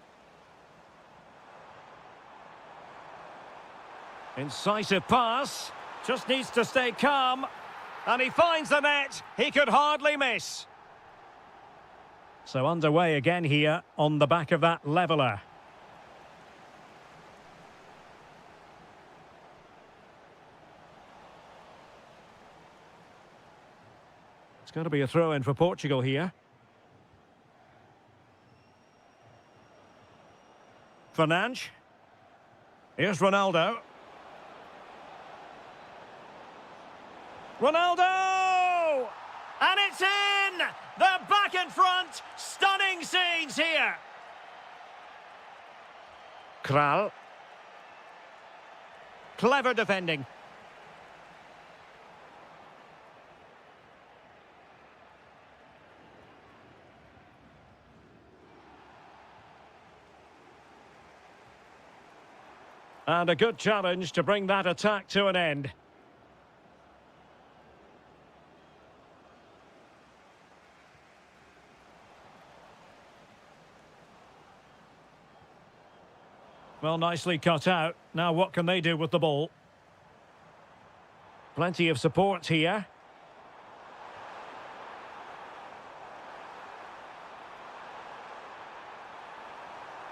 Incisive pass, just needs to stay calm, and he finds the net. He could hardly miss. So underway again here on the back of that leveller. It's going to be a throw-in for Portugal here. Fernandes. Here's Ronaldo. Ronaldo! And it's in! They're back in front! Stunning scenes here! Kral. Clever defending. And a good challenge to bring that attack to an end. Well, nicely cut out. Now what can they do with the ball? Plenty of support here.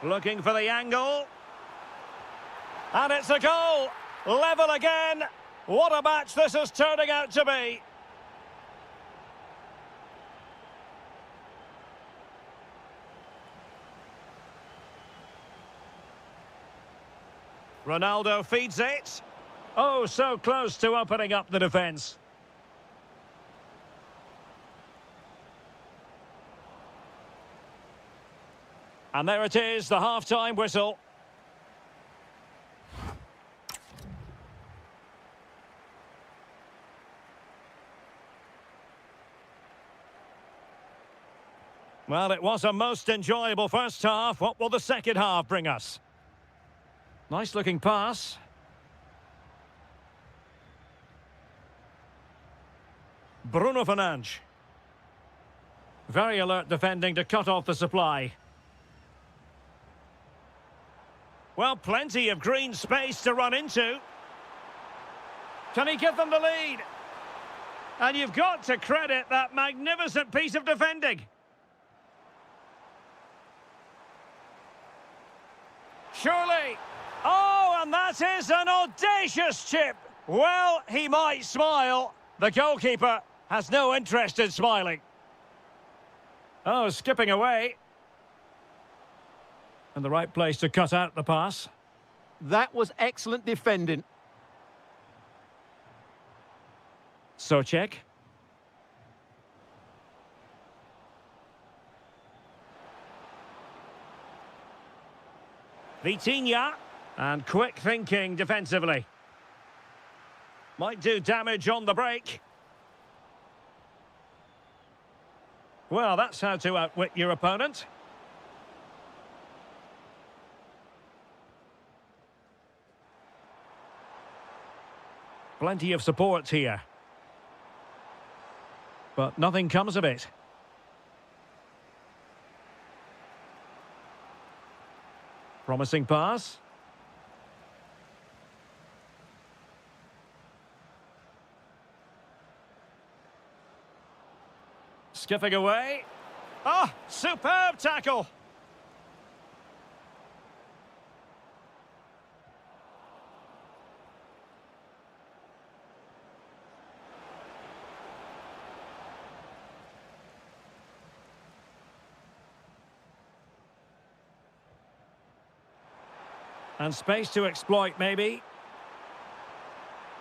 Looking for the angle. And it's a goal! Level again! What a match this is turning out to be! Ronaldo feeds it. Oh, so close to opening up the defence. And there it is, the half-time whistle. Well, it was a most enjoyable first half. What will the second half bring us? Nice looking pass. Bruno Fernandes. Very alert defending to cut off the supply. Well, plenty of green space to run into. Can he give them the lead? And you've got to credit that magnificent piece of defending. Surely. Oh, and that is an audacious chip. Well, he might smile. The goalkeeper has no interest in smiling. Oh, skipping away. And the right place to cut out the pass. That was excellent defending. Socek. Vitinha. And quick thinking defensively. Might do damage on the break. Well, that's how to outwit your opponent. Plenty of support here. But nothing comes of it. Promising pass. Skipping away. Oh, superb tackle. And space to exploit, maybe.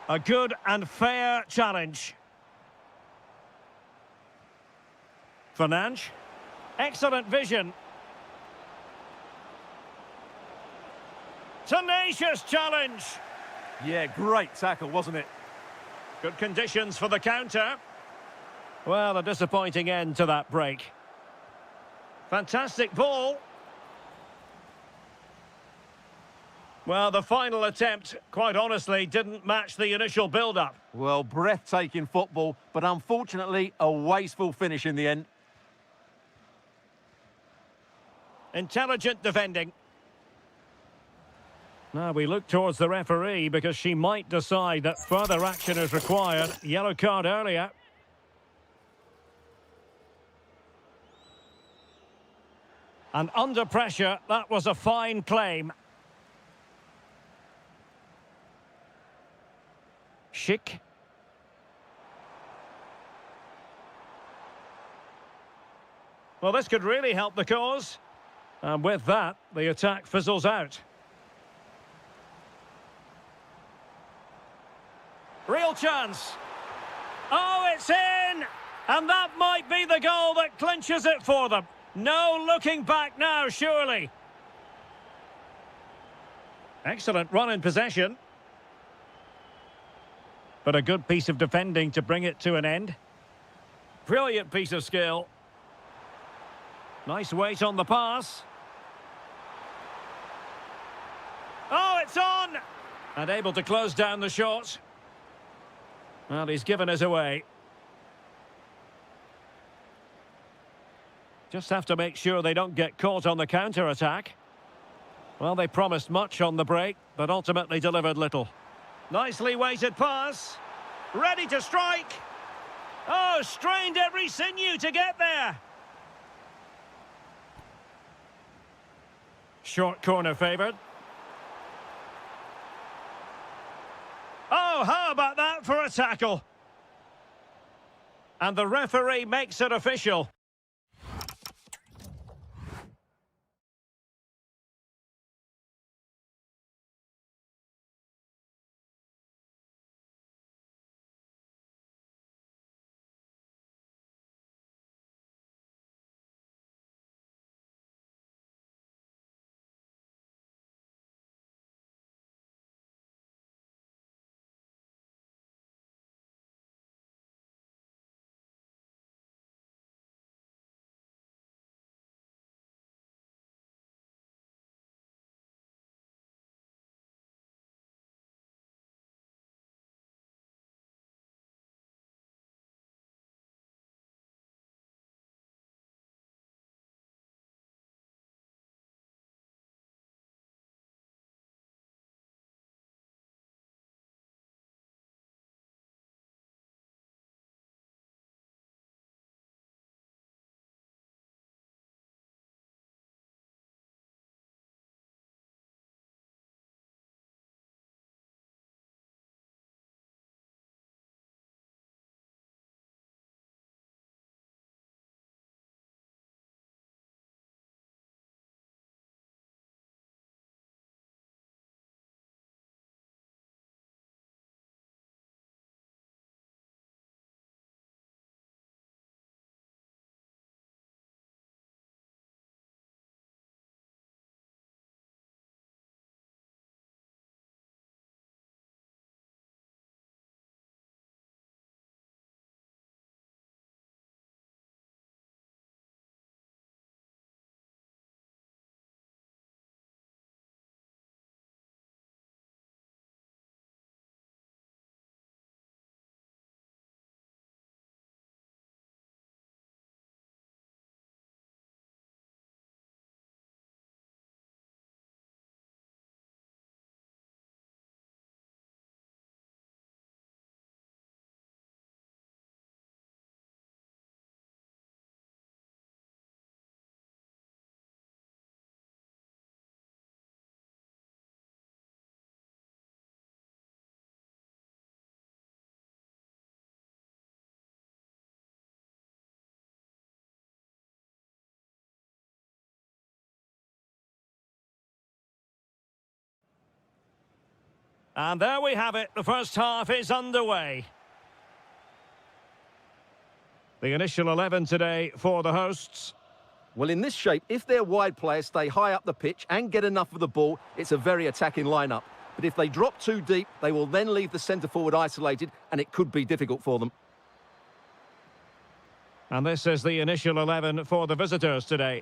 A good and fair challenge. Fernandes. Excellent vision. Tenacious challenge. Yeah, great tackle, wasn't it? Good conditions for the counter. Well, a disappointing end to that break. Fantastic ball. Well, the final attempt, quite honestly, didn't match the initial build-up. Well, breathtaking football, but unfortunately a wasteful finish in the end. Intelligent defending. Now we look towards the referee because she might decide that further action is required. Yellow card earlier. And under pressure, that was a fine claim. Schick. Well, this could really help the cause. And with that, the attack fizzles out. Real chance. Oh, it's in! And that might be the goal that clinches it for them. No looking back now, surely. Excellent run in possession. But a good piece of defending to bring it to an end. Brilliant piece of skill. Nice weight on the pass. Oh, it's on! And able to close down the shot. Well, he's given us away. Just have to make sure they don't get caught on the counter-attack. Well, they promised much on the break, but ultimately delivered little. Nicely weighted pass. Ready to strike. Oh, strained every sinew to get there. Short corner favoured. Oh, how about that for a tackle? And the referee makes it official. And there we have it. The first half is underway. The initial 11 today for the hosts. Well, in this shape, if their wide players stay high up the pitch and get enough of the ball, it's a very attacking lineup. But if they drop too deep, they will then leave the centre forward isolated, and it could be difficult for them. And this is the initial 11 for the visitors today.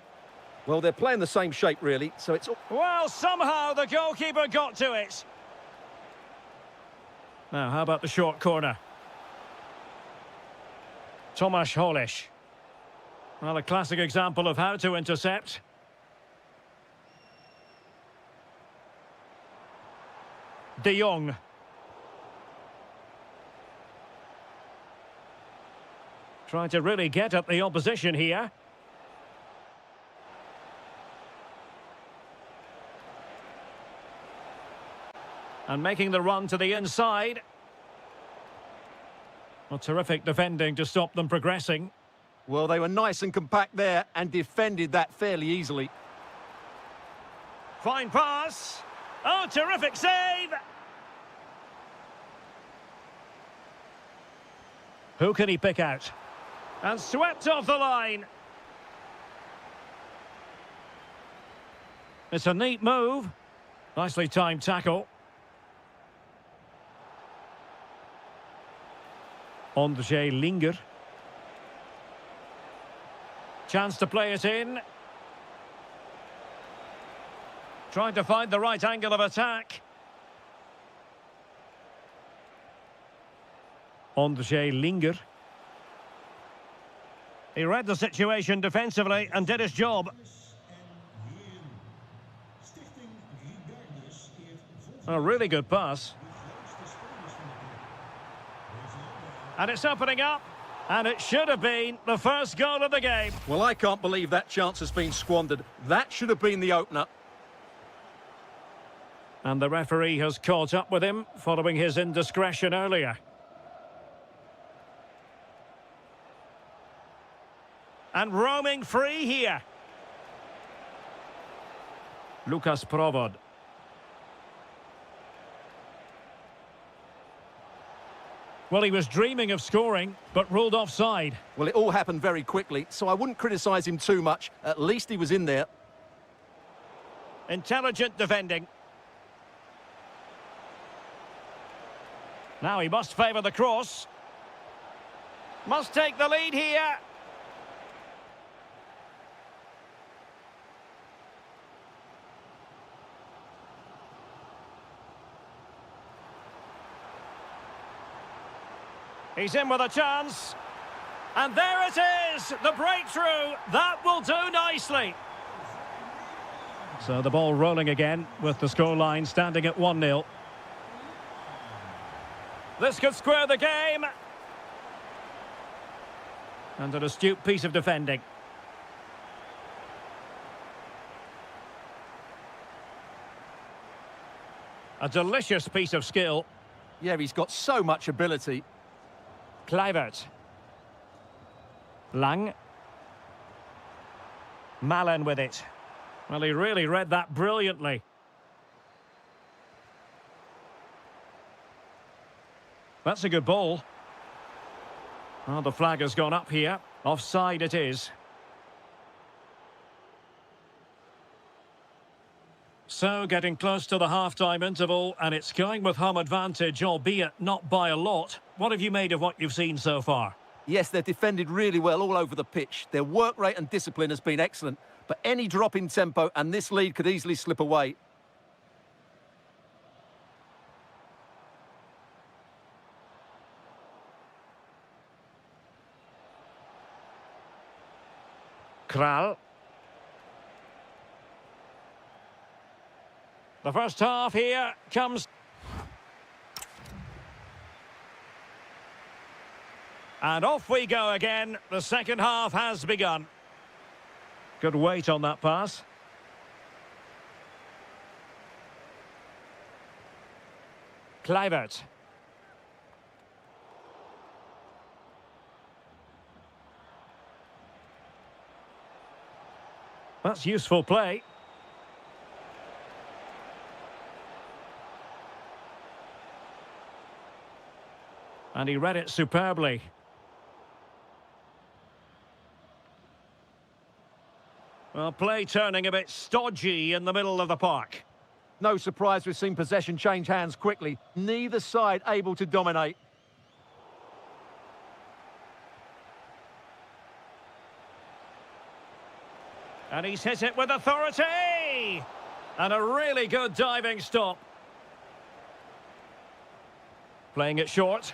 Well, they're playing the same shape, really, so it's... Well, somehow the goalkeeper got to it. Now, how about the short corner? Tomasz Holisz. Well, a classic example of how to intercept. De Jong. Trying to really get at the opposition here. And making the run to the inside. Well, terrific defending to stop them progressing. Well, they were nice and compact there and defended that fairly easily. Fine pass. Oh, terrific save. Who can he pick out? And swept off the line. It's a neat move. Nicely timed tackle. Ondřej Linger. Chance to play it in. Trying to find the right angle of attack. Ondřej Linger. He read the situation defensively and did his job. A really good pass. And it's opening up. And it should have been the first goal of the game. Well, I can't believe that chance has been squandered. That should have been the opener. And the referee has caught up with him following his indiscretion earlier. And roaming free here. Lukas Provod. Well, he was dreaming of scoring, but ruled offside. Well, it all happened very quickly, so I wouldn't criticise him too much. At least he was in there. Intelligent defending. Now he must favour the cross. Must take the lead here. He's in with a chance. And there it is, the breakthrough. That will do nicely. So the ball rolling again with the scoreline standing at 1-0. This could square the game. And an astute piece of defending. A delicious piece of skill. Yeah, he's got so much ability. Kluivert. Lang. Malen with it. Well, he really read that brilliantly. That's a good ball. Oh, the flag has gone up here. Offside it is. So, getting close to the half-time interval, and it's going with home advantage, albeit not by a lot. What have you made of what you've seen so far? Yes, they're defended really well all over the pitch. Their work rate and discipline has been excellent, but any drop in tempo and this lead could easily slip away. Kral. The first half here comes. And off we go again. The second half has begun. Good weight on that pass. Kluivert. That's useful play. And he read it superbly. Well, play turning a bit stodgy in the middle of the park. No surprise we've seen possession change hands quickly. Neither side able to dominate. And he's hit it with authority! And a really good diving stop. Playing it short.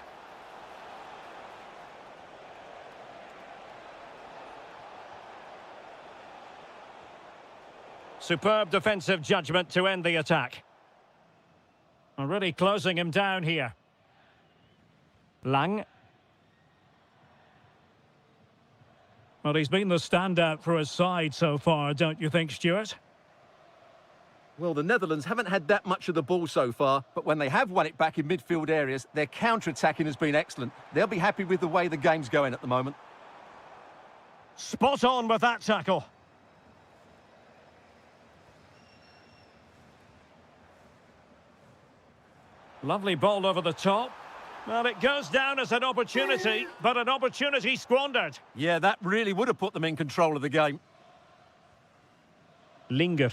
Superb defensive judgment to end the attack. Already closing him down here. Lang. Well, he's been the standout for his side so far, don't you think, Stuart? Well, the Netherlands haven't had that much of the ball so far, but when they have won it back in midfield areas, their counter-attacking has been excellent. They'll be happy with the way the game's going at the moment. Spot on with that tackle. Lovely ball over the top. Well, it goes down as an opportunity, but an opportunity squandered. Yeah, that really would have put them in control of the game. Linger.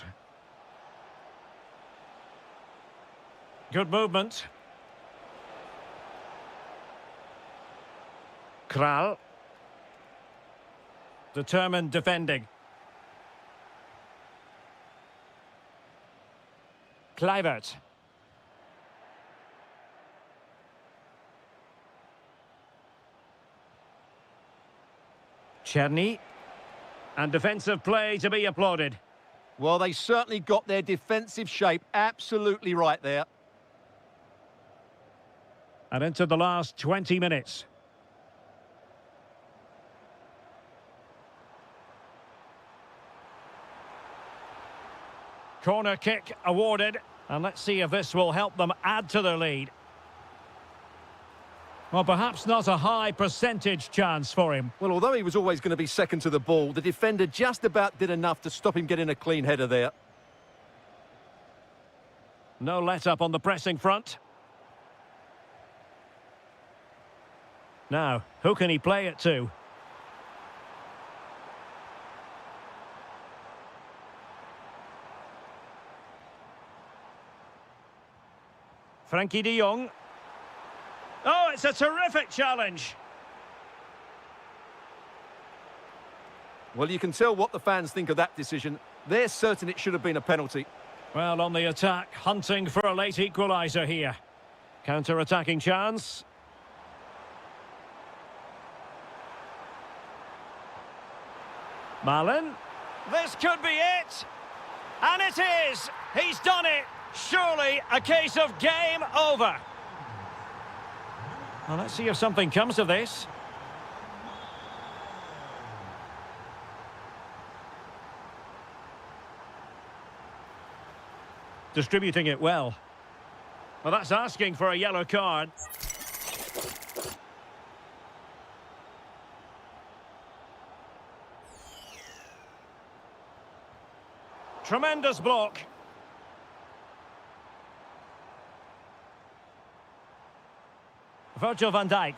Good movement. Kral. Determined defending. Kluivert. Cherny. And defensive play to be applauded. Well, they certainly got their defensive shape absolutely right there. And into the last 20 minutes. Corner kick awarded. And let's see if this will help them add to their lead. Well, perhaps not a high percentage chance for him. Well, although he was always going to be second to the ball, the defender just about did enough to stop him getting a clean header there. No let-up on the pressing front. Now, who can he play it to? Frankie de Jong. Oh, it's a terrific challenge. Well, you can tell what the fans think of that decision. They're certain it should have been a penalty. Well, on the attack, hunting for a late equaliser here. Counter-attacking chance. Malen. This could be it. And it is. He's done it. Surely a case of game over. Well, let's see if something comes of this. Distributing it well. Well, that's asking for a yellow card. Tremendous block. Virgil van Dijk.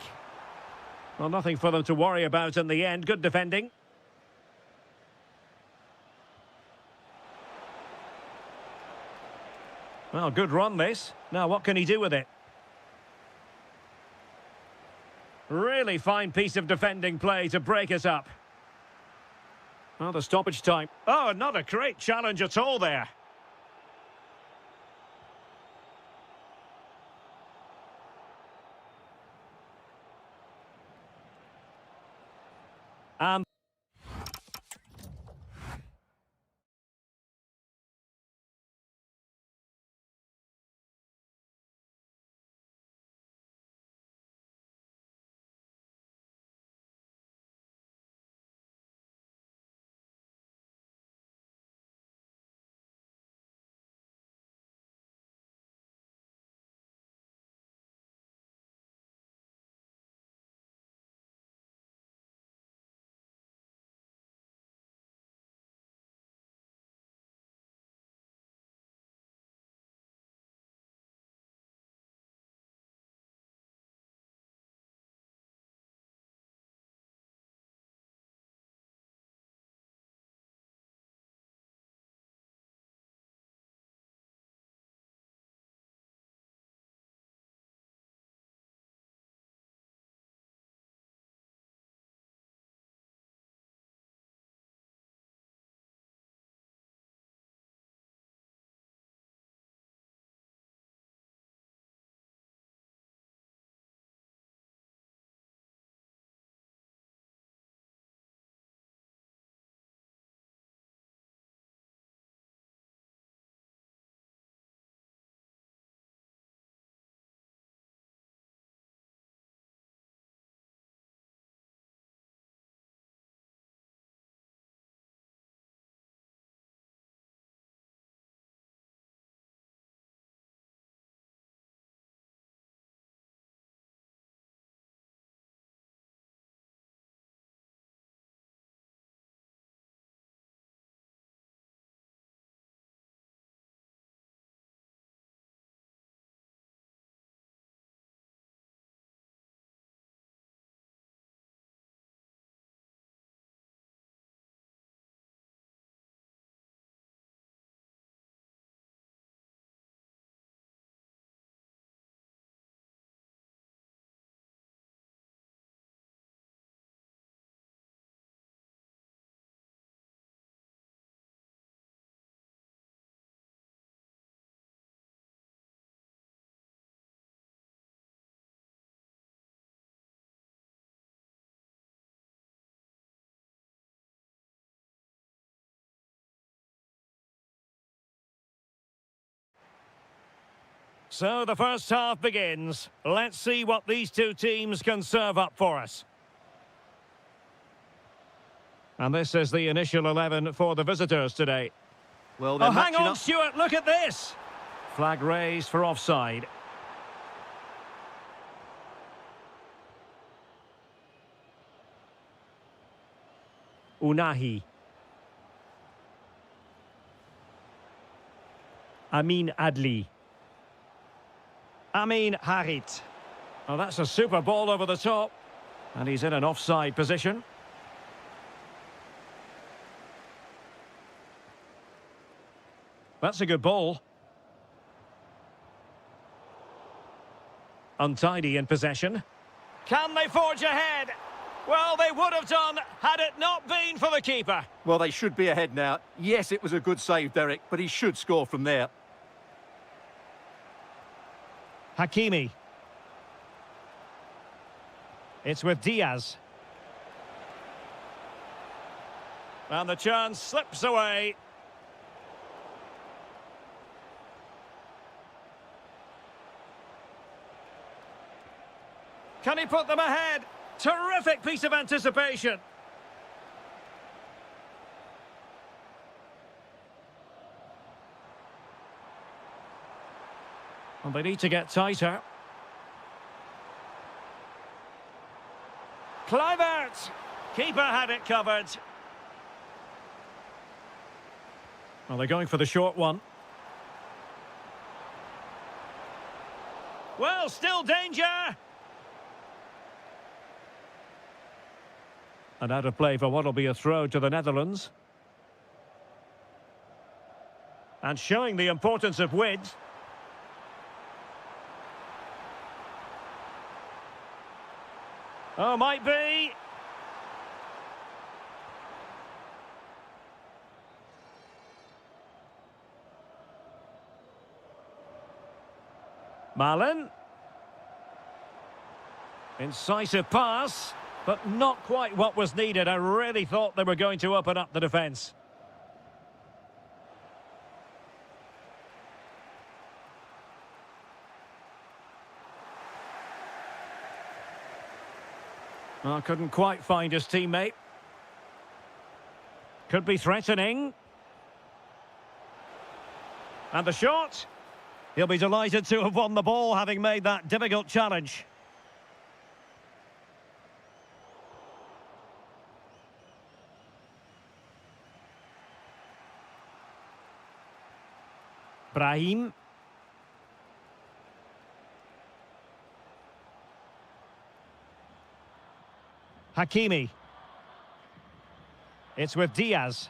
Well, nothing for them to worry about in the end. Good defending. Well, good run this. Now, what can he do with it? Really fine piece of defending play to break us up. Well, the stoppage time. Oh, not a great challenge at all there. And So the first half begins. Let's see what these two teams can serve up for us. And this is the initial 11 for the visitors today. Well, Oh, they're hang matching on, up. Stuart, look at this. Flag raised for offside. Unahi. Amin Adli. Amin Harit. Oh, that's a super ball over the top. And he's in an offside position. That's a good ball. Untidy in possession. Can they forge ahead? Well, they would have done had it not been for the keeper. Well, they should be ahead now. Yes, it was a good save, Derek, but he should score from there. Hakimi. It's with Diaz. And the chance slips away. Can he put them ahead? Terrific piece of anticipation. And they need to get tighter. Kluivert! Keeper had it covered. Well, they're going for the short one. Well, still danger! And out of play for what will be a throw to the Netherlands. And showing the importance of width. Oh, might be. Malen. Incisive pass, but not quite what was needed. I really thought they were going to open up the defence. Oh, couldn't quite find his teammate. Could be threatening. And the shot. He'll be delighted to have won the ball, having made that difficult challenge. Brahim. Hakimi. It's with Diaz.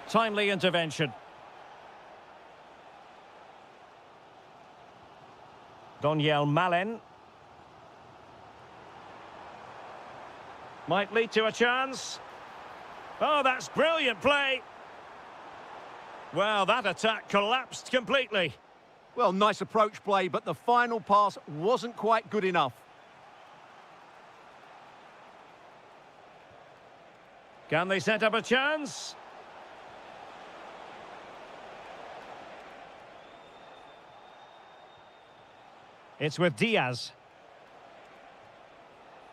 Timely intervention. Daniel Malen. Might lead to a chance. Oh, that's brilliant play. Well, that attack collapsed completely. Well, nice approach play, but the final pass wasn't quite good enough. Can they set up a chance? It's with Diaz.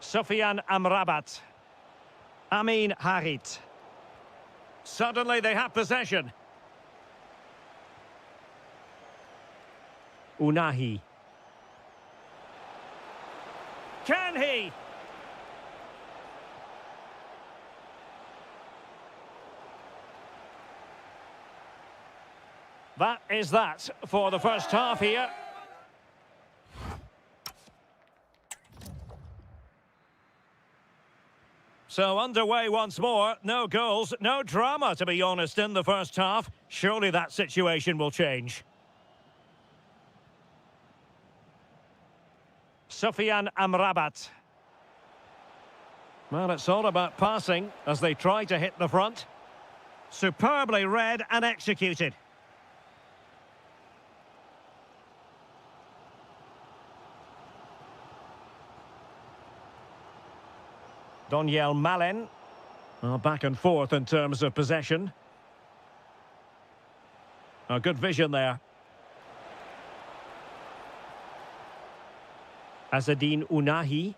Sofian Amrabat. Amin Harit. Suddenly they have possession. Unahi. Can he? That is that for the first half here. So underway once more. No goals, no drama, to be honest, in the first half. Surely that situation will change. Sofian Amrabat. Well, it's all about passing as they try to hit the front. Superbly read and executed. Daniel Malen. Well, back and forth in terms of possession. A good vision there. Azadine Unahi.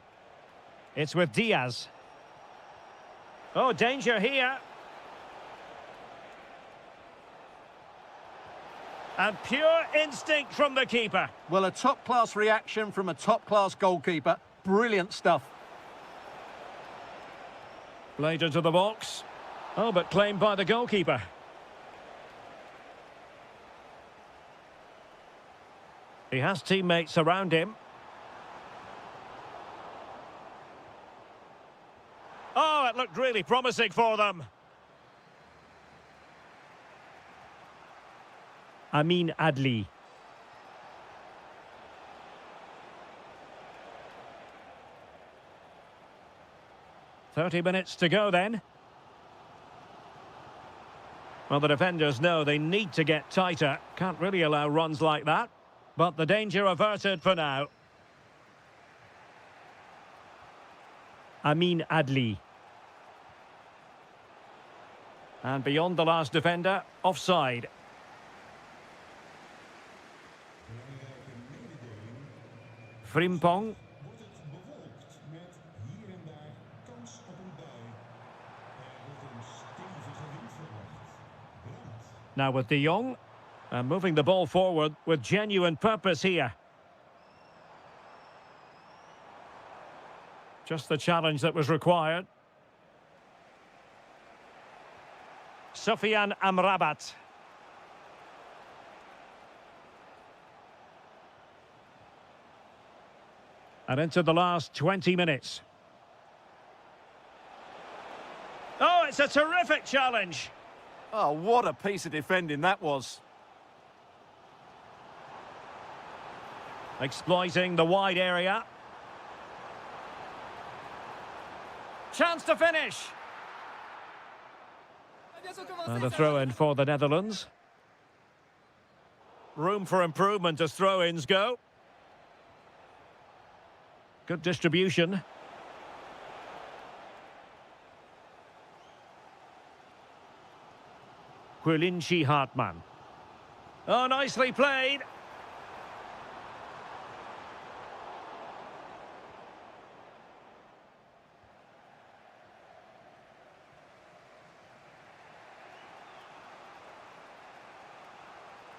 It's with Diaz. Oh, danger here. And pure instinct from the keeper. Well, a top-class reaction from a top-class goalkeeper. Brilliant stuff. Played into the box. Oh, but claimed by the goalkeeper. He has teammates around him. Oh, it looked really promising for them. Amin Adli. "30 minutes to go then." Well, the defenders know they need to get tighter. Can't really allow runs like that. But the danger averted for now. Amin Adli. And beyond the last defender, offside. Frimpong. Now with De Jong. And moving the ball forward with genuine purpose here. Just the challenge that was required. Sofian Amrabat. And into the last 20 minutes. Oh, it's a terrific challenge. Oh, what a piece of defending that was. Exploiting the wide area. Chance to finish. And a throw-in for the Netherlands. Room for improvement as throw-ins go. Good distribution. Quilinci Hartmann. Oh, nicely played.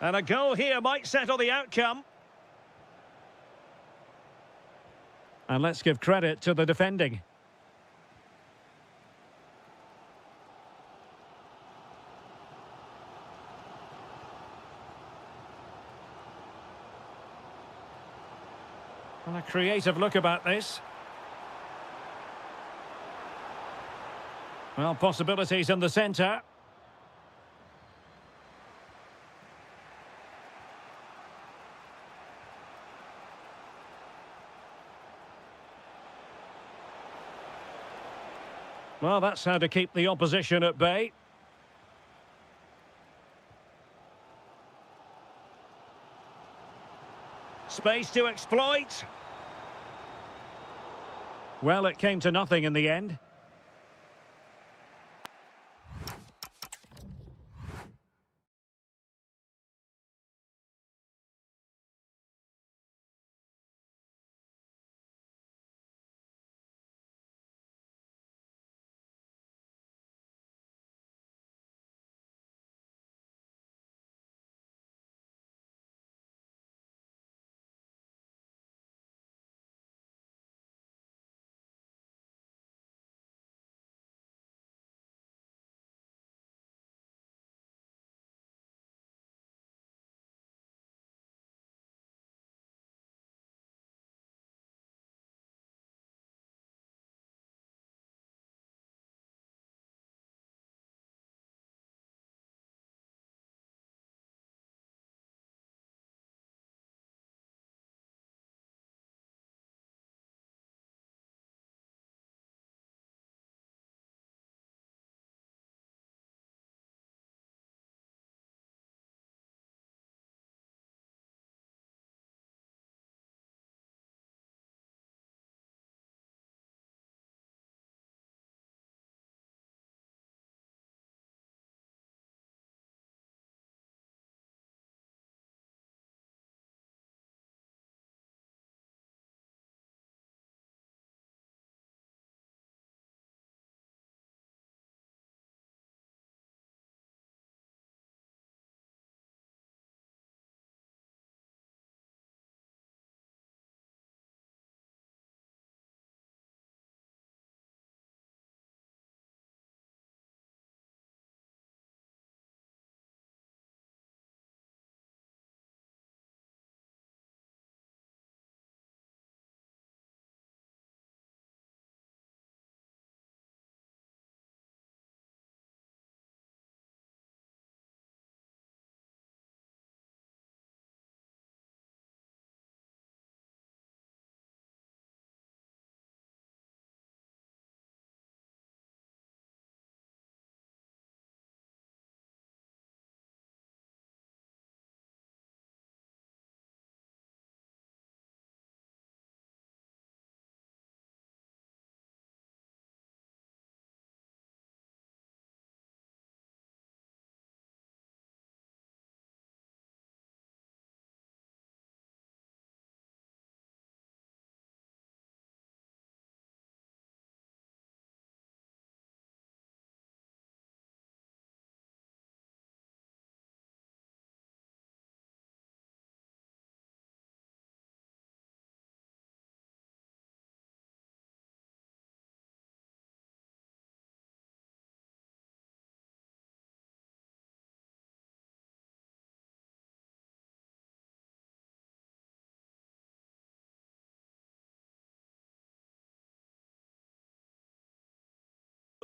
And a goal here might settle the outcome. And let's give credit to the defending. And a creative look about this. Well, possibilities in the centre. Well, that's how to keep the opposition at bay. Space to exploit. Well, it came to nothing in the end.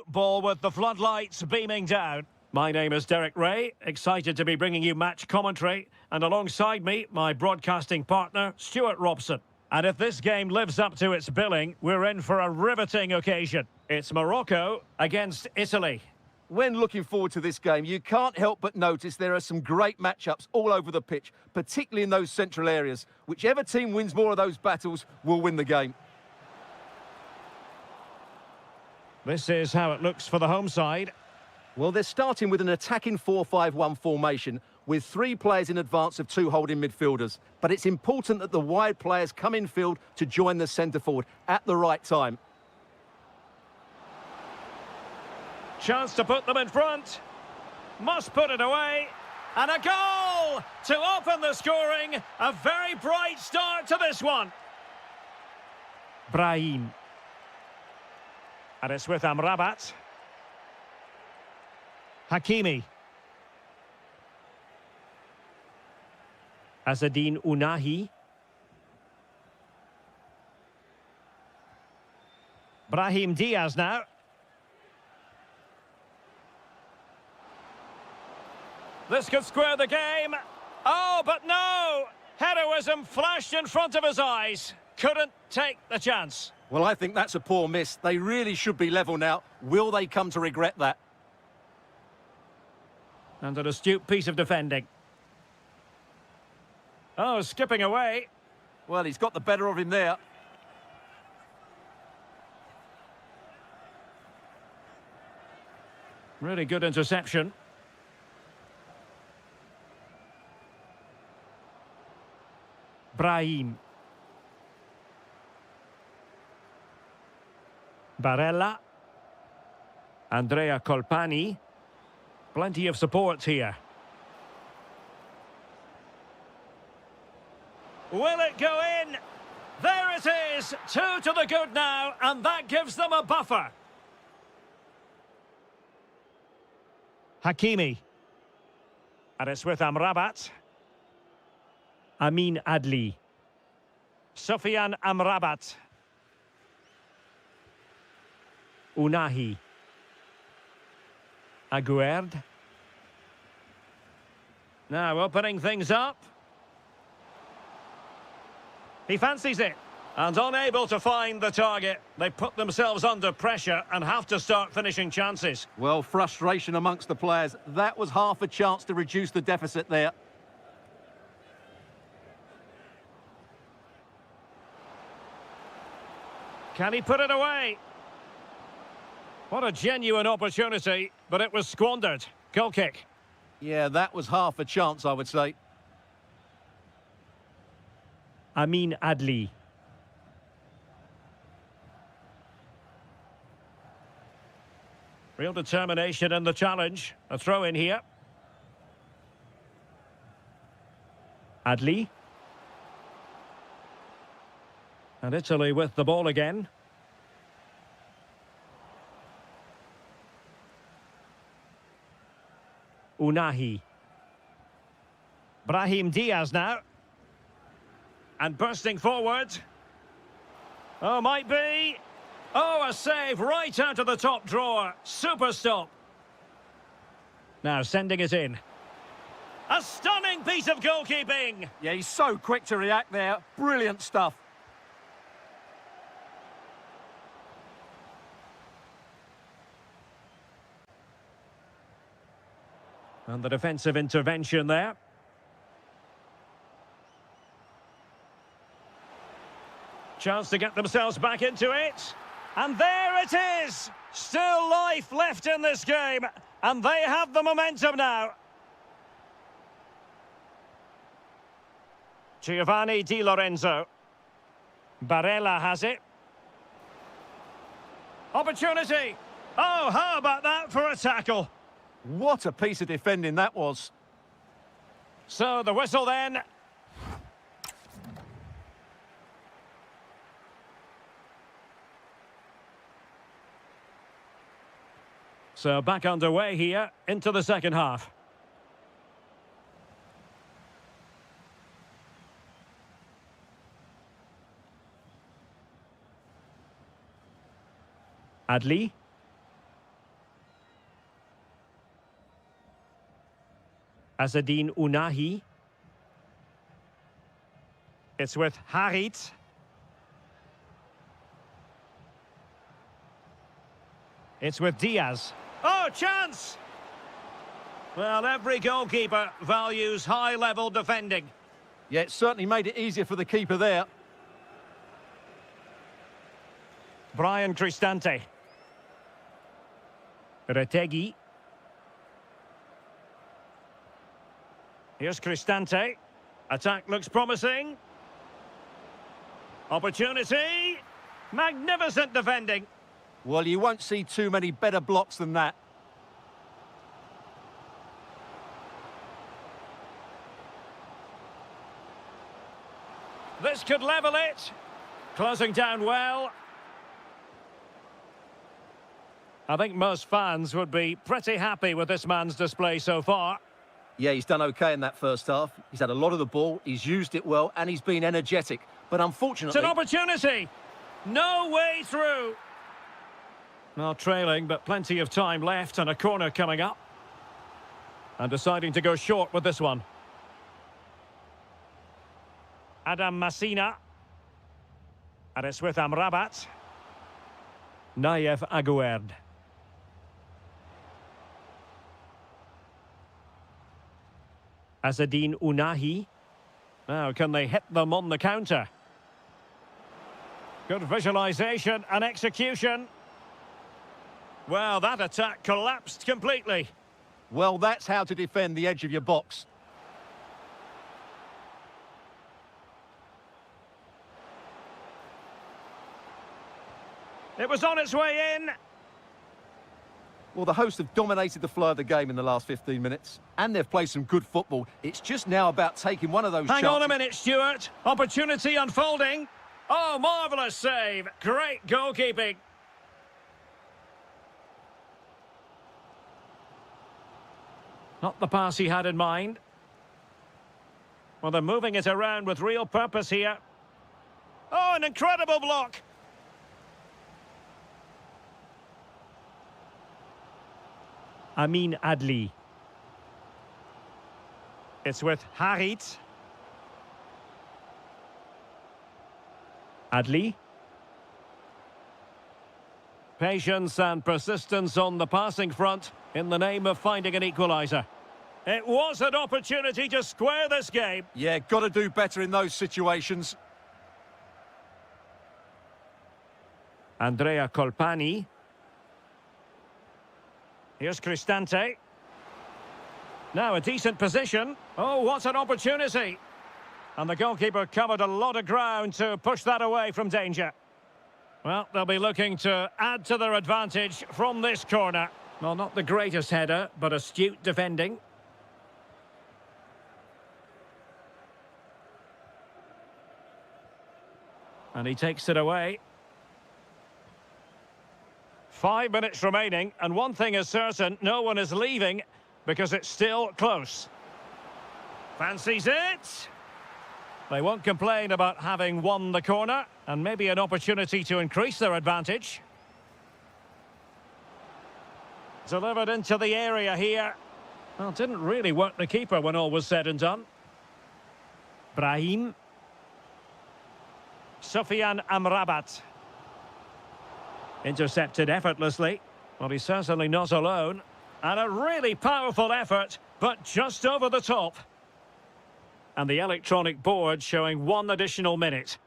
Ball with the floodlights beaming down. My name is Derek Ray, excited to be bringing you match commentary, and alongside me, my broadcasting partner, Stuart Robson. And if this game lives up to its billing, we're in for a riveting occasion. It's Morocco against Italy. When looking forward to this game, you can't help but notice there are some great matchups all over the pitch, particularly in those central areas. Whichever team wins more of those battles will win the game. This is how it looks for the home side. Well, they're starting with an attacking 4-5-1 formation with 3 players in advance of 2 holding midfielders. But it's important that the wide players come in field to join the centre forward at the right time. Chance to put them in front. Must put it away. And a goal to open the scoring. A very bright start to this one. Brahim. And it's with Amrabat. Hakimi. Azzedine Ounahi. Brahim Diaz now. This could square the game. Oh, but no! Heroism flashed in front of his eyes. Couldn't take the chance. Well, I think that's a poor miss. They really should be level now. Will they come to regret that? And an astute piece of defending. Oh, skipping away. Well, he's got the better of him there. Really good interception. Brahim. Barella. Andrea Colpani. Plenty of support here. Will it go in? There it is! 2 to the good now, and that gives them a buffer. Hakimi. And it's with Amrabat. Amin Adli. Sofiane Amrabat. Ounahi. Aguerd. Now opening things up. He fancies it. And unable to find the target. They put themselves under pressure and have to start finishing chances. Well, frustration amongst the players. That was half a chance to reduce the deficit there. Can he put it away? What a genuine opportunity, but it was squandered. Goal kick. Yeah, that was half a chance, I would say. Amin Adli. Real determination in the challenge. A throw in here. Adli. And Italy with the ball again. Ounahi. Brahim Diaz now. And bursting forward. Oh, might be. Oh, a save right out of the top drawer. Super stop. Now sending it in. A stunning piece of goalkeeping. Yeah, he's so quick to react there. Brilliant stuff. And the defensive intervention there. Chance to get themselves back into it. And there it is! Still life left in this game. And they have the momentum now. Giovanni Di Lorenzo. Barella has it. Opportunity. Oh, how about that for a tackle? What a piece of defending that was. So the whistle then. So back underway here into the second half. Adli. Azadine Unahi. It's with Harit. It's with Diaz. Oh, chance! Well, every goalkeeper values high-level defending. Yeah, it certainly made it easier for the keeper there. Brian Cristante. Retegi. Here's Cristante. Attack looks promising. Opportunity. Magnificent defending. Well, you won't see too many better blocks than that. This could level it. Closing down well. I think most fans would be pretty happy with this man's display so far. Yeah, he's done okay in that first half. He's had a lot of the ball, he's used it well, and he's been energetic. But unfortunately... It's an opportunity. No way through. Well, trailing, but plenty of time left and a corner coming up. And deciding to go short with this one. Adam Masina. And it's with Amrabat. Nayev Aguerd. Azadine Unahi. Now, can they hit them on the counter? Good visualisation and execution. Well, that attack collapsed completely. Well, that's how to defend the edge of your box. It was on its way in. Well, the hosts have dominated the flow of the game in the last 15 minutes, and they've played some good football. It's just now about taking one of those chances. Hang on a minute, Stuart. Opportunity unfolding. Oh, marvellous save. Great goalkeeping. Not the pass he had in mind. Well, they're moving it around with real purpose here. Oh, an incredible block. Amin Adli. It's with Harit. Adli. Patience and persistence on the passing front in the name of finding an equaliser. It was an opportunity to square this game. Yeah, got to do better in those situations. Andrea Colpani. Here's Cristante. Now a decent position. Oh, what an opportunity. And the goalkeeper covered a lot of ground to push that away from danger. Well, they'll be looking to add to their advantage from this corner. Well, not the greatest header, but astute defending. And he takes it away. 5 minutes remaining, and one thing is certain, no one is leaving because it's still close. Fancies it. They won't complain about having won the corner, and maybe an opportunity to increase their advantage. Delivered into the area here. Well, didn't really work the keeper when all was said and done. Brahim. Sofian Amrabat. Intercepted effortlessly. Well, he's certainly not alone. And a really powerful effort, but just over the top. And the electronic board showing 1 additional minute.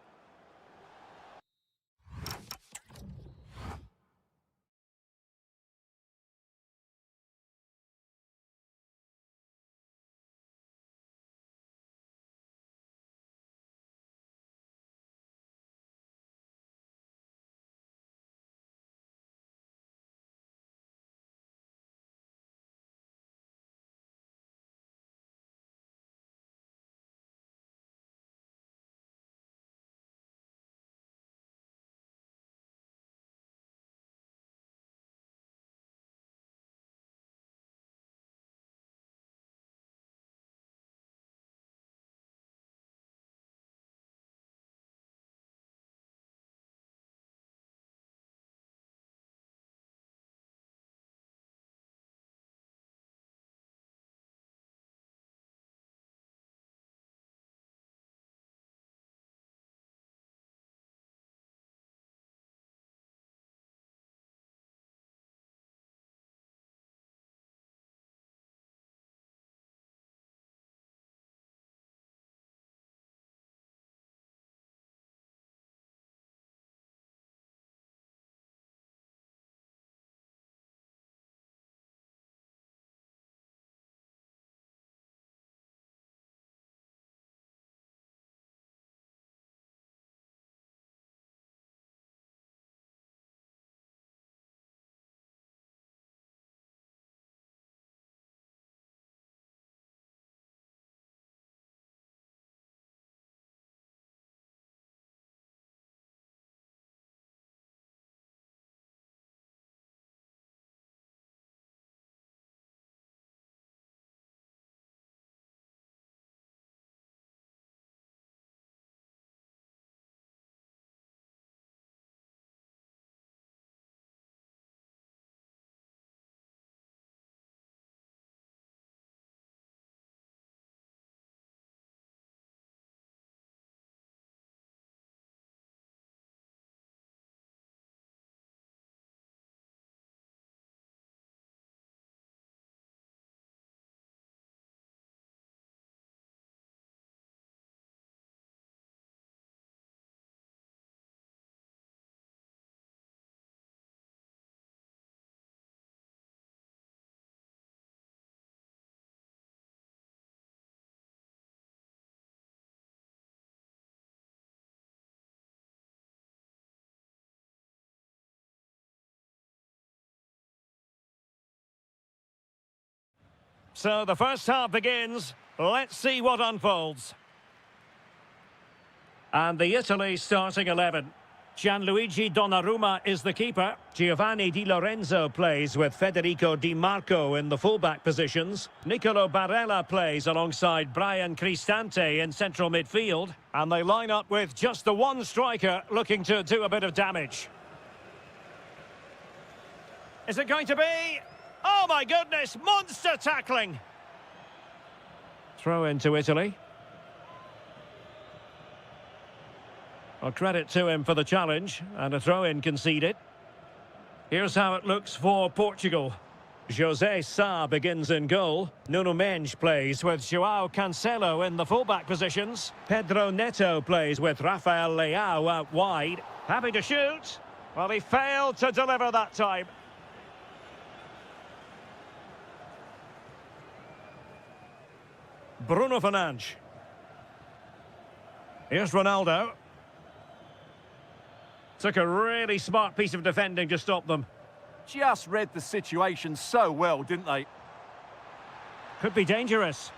So the first half begins. Let's see what unfolds. And the Italy starting 11. Gianluigi Donnarumma is the keeper. Giovanni Di Lorenzo plays with Federico Di Marco in the fullback positions. Nicolo Barella plays alongside Brian Cristante in central midfield. And they line up with just the one striker looking to do a bit of damage. Is it going to be? Oh my goodness, monster tackling! Throw into Italy. Well, credit to him for the challenge, and a throw-in conceded. Here's how it looks for Portugal. José Sá begins in goal. Nuno Mendes plays with João Cancelo in the fullback positions. Pedro Neto plays with Rafael Leao out wide. Happy to shoot. Well, he failed to deliver that time. Bruno Fernandes. Here's Ronaldo. Took a really smart piece of defending to stop them. Just read the situation so well, didn't they? Could be dangerous.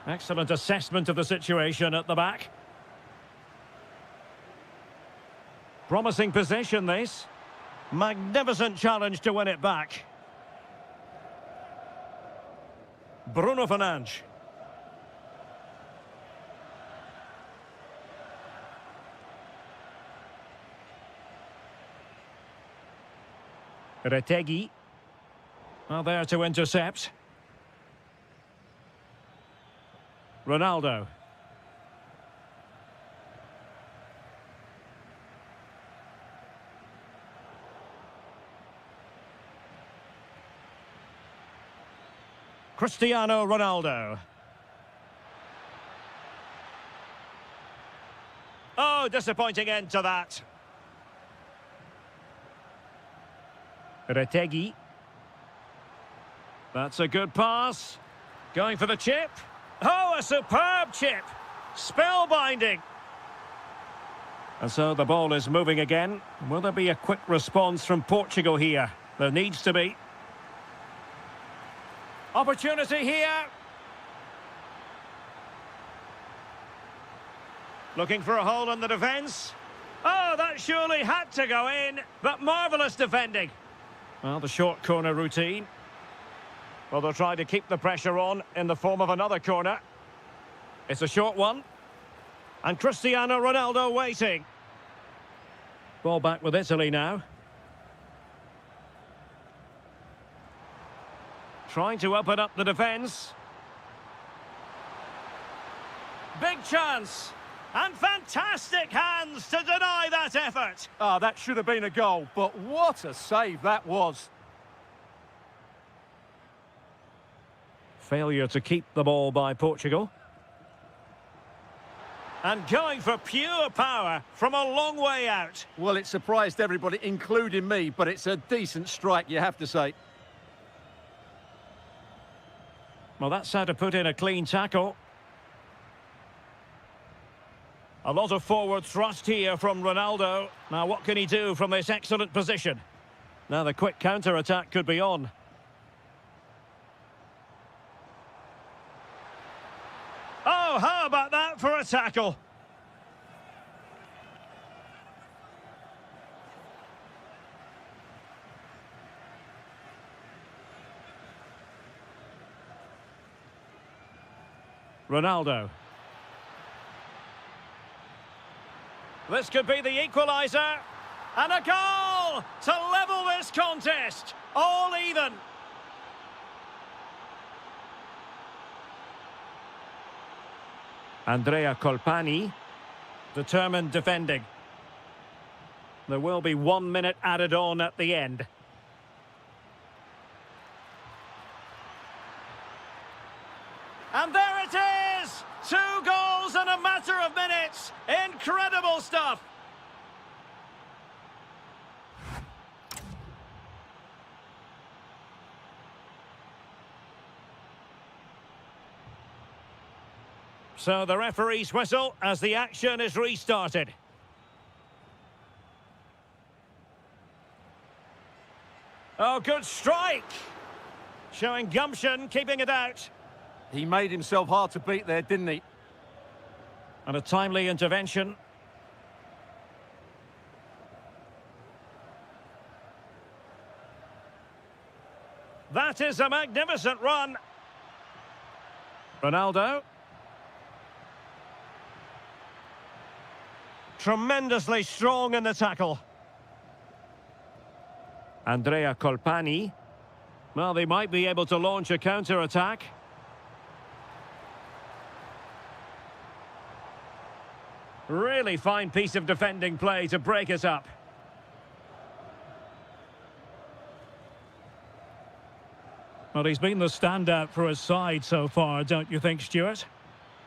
Excellent assessment of the situation at the back. Promising possession, this. Magnificent challenge to win it back. Bruno Fernandes. Retegui. Well, there to intercept. Ronaldo. Cristiano Ronaldo. Oh, disappointing end to that. Retegui. That's a good pass. Going for the chip. Oh, a superb chip. Spellbinding. And so the ball is moving again. Will there be a quick response from Portugal here? There needs to be. Opportunity here. Looking for a hole in the defence. Oh, that surely had to go in. But marvellous defending. Well, the short corner routine. Well, they'll try to keep the pressure on in the form of another corner. It's a short one. And Cristiano Ronaldo waiting. Ball back with Italy now. Trying to open up the defence. Big chance. And fantastic hands to deny that effort. Ah, that should have been a goal, but what a save that was. Failure to keep the ball by Portugal. And going for pure power from a long way out. Well, it surprised everybody, including me, but it's a decent strike, you have to say. Well, that's how to put in a clean tackle. A lot of forward thrust here from Ronaldo. Now, what can he do from this excellent position? Now, the quick counter-attack could be on. Oh, how about that for a tackle? Ronaldo. This could be the equaliser. And a goal to level this contest. All even. Andrea Colpani. Determined defending. There will be 1 minute added on at the end. And there it is! 2 goals in a matter of minutes. Incredible stuff. So the referee's whistle as the action is restarted. Oh, good strike. Showing gumption, keeping it out. He made himself hard to beat there, didn't he? And a timely intervention. That is a magnificent run. Ronaldo. Tremendously strong in the tackle. Andrea Colpani. Well, they might be able to launch a counter-attack. Really fine piece of defending play to break it up. Well, he's been the standout for his side so far, don't you think, Stuart?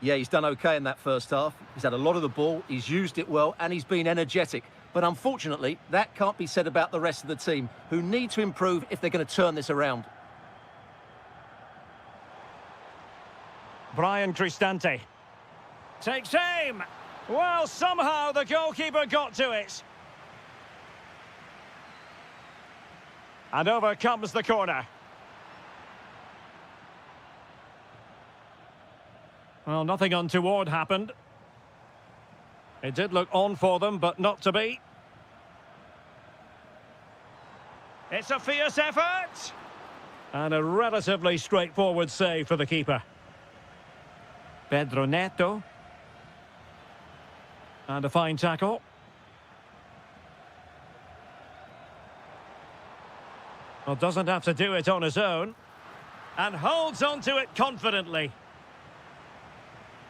Yeah, he's done okay in that first half. He's had a lot of the ball, he's used it well, and he's been energetic. But unfortunately, that can't be said about the rest of the team, who need to improve if they're going to turn this around. Brian Cristante takes aim. Well, somehow the goalkeeper got to it. And over comes the corner. Well, nothing untoward happened. It did look on for them, but not to be. It's a fierce effort. And a relatively straightforward save for the keeper. Pedro Neto. And a fine tackle. Well, doesn't have to do it on his own. And holds on to it confidently.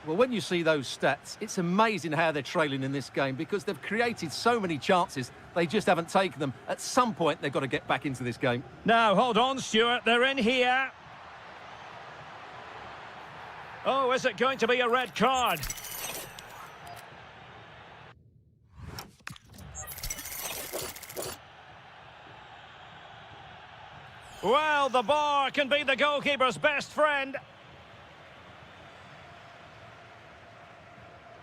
Well, when you see those stats, it's amazing how they're trailing in this game because they've created so many chances, they just haven't taken them. At some point, they've got to get back into this game. Now, hold on, Stuart. They're in here. Oh, is it going to be a red card? Well, the bar can be the goalkeeper's best friend.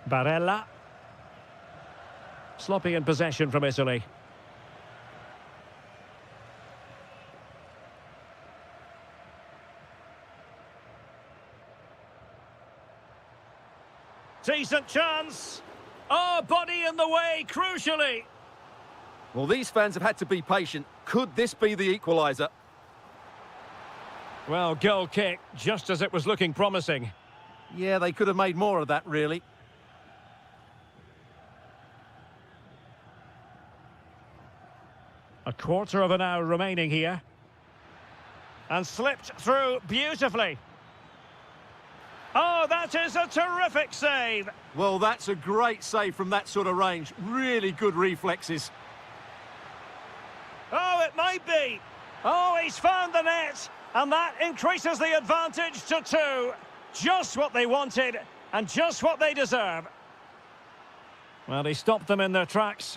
Barella. Sloppy in possession from Italy. Decent chance. Oh, body in the way, crucially. Well, these fans have had to be patient. Could this be the equaliser? Well, goal kick, just as it was looking promising. Yeah, they could have made more of that, really. A quarter of an hour remaining here. And slipped through beautifully. Oh, that is a terrific save. Well, that's a great save from that sort of range. Really good reflexes. Oh, it might be. Oh, he's found the net. And that increases the advantage to 2. Just what they wanted and just what they deserve. Well, he stopped them in their tracks.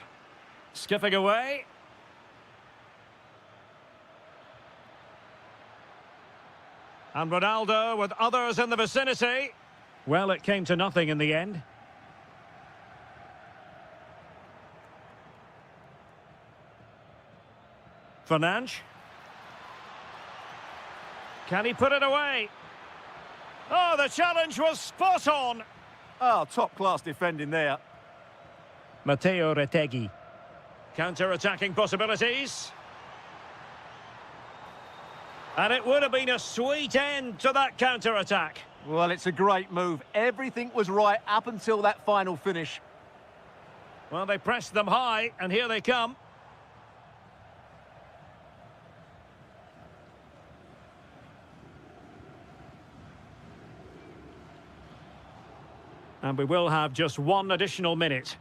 Skipping away. And Ronaldo with others in the vicinity. Well, it came to nothing in the end. Fernandes. Can he put it away? Oh, the challenge was spot on. Oh, top-class defending there. Matteo Retegui. Counter-attacking possibilities. And it would have been a sweet end to that counter-attack. Well, it's a great move. Everything was right up until that final finish. Well, they pressed them high, and here they come. And we will have just one additional minute.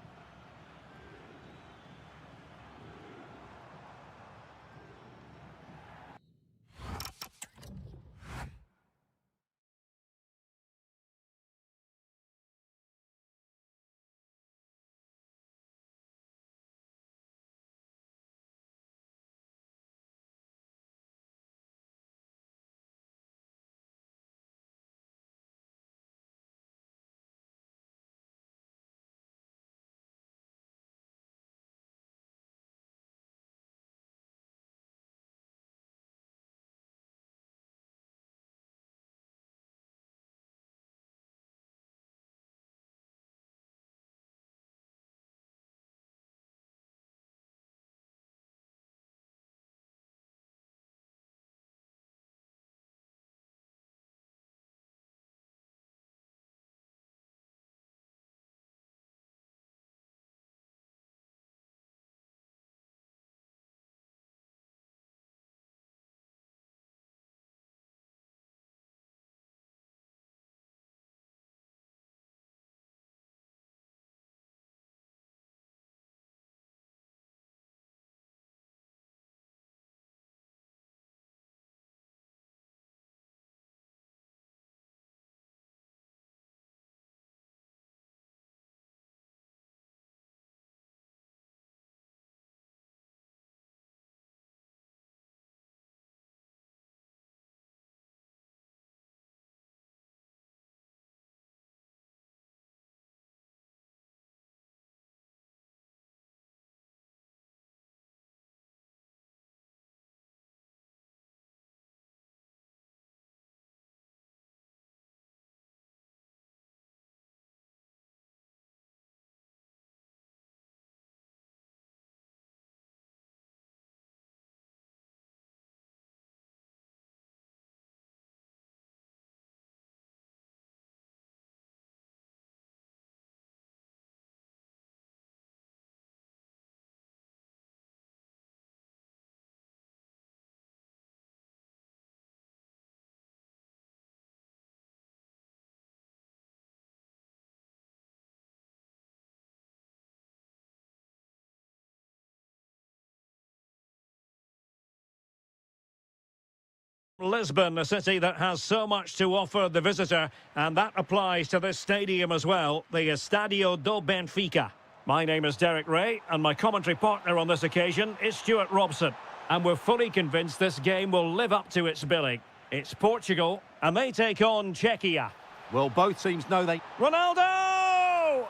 Lisbon, a city that has so much to offer the visitor, and that applies to this stadium as well, the Estadio do Benfica. My name is Derek Ray, and my commentary partner on this occasion is Stuart Robson. And we're fully convinced this game will live up to its billing. It's Portugal, and they take on Czechia. Well, both teams know they... Ronaldo!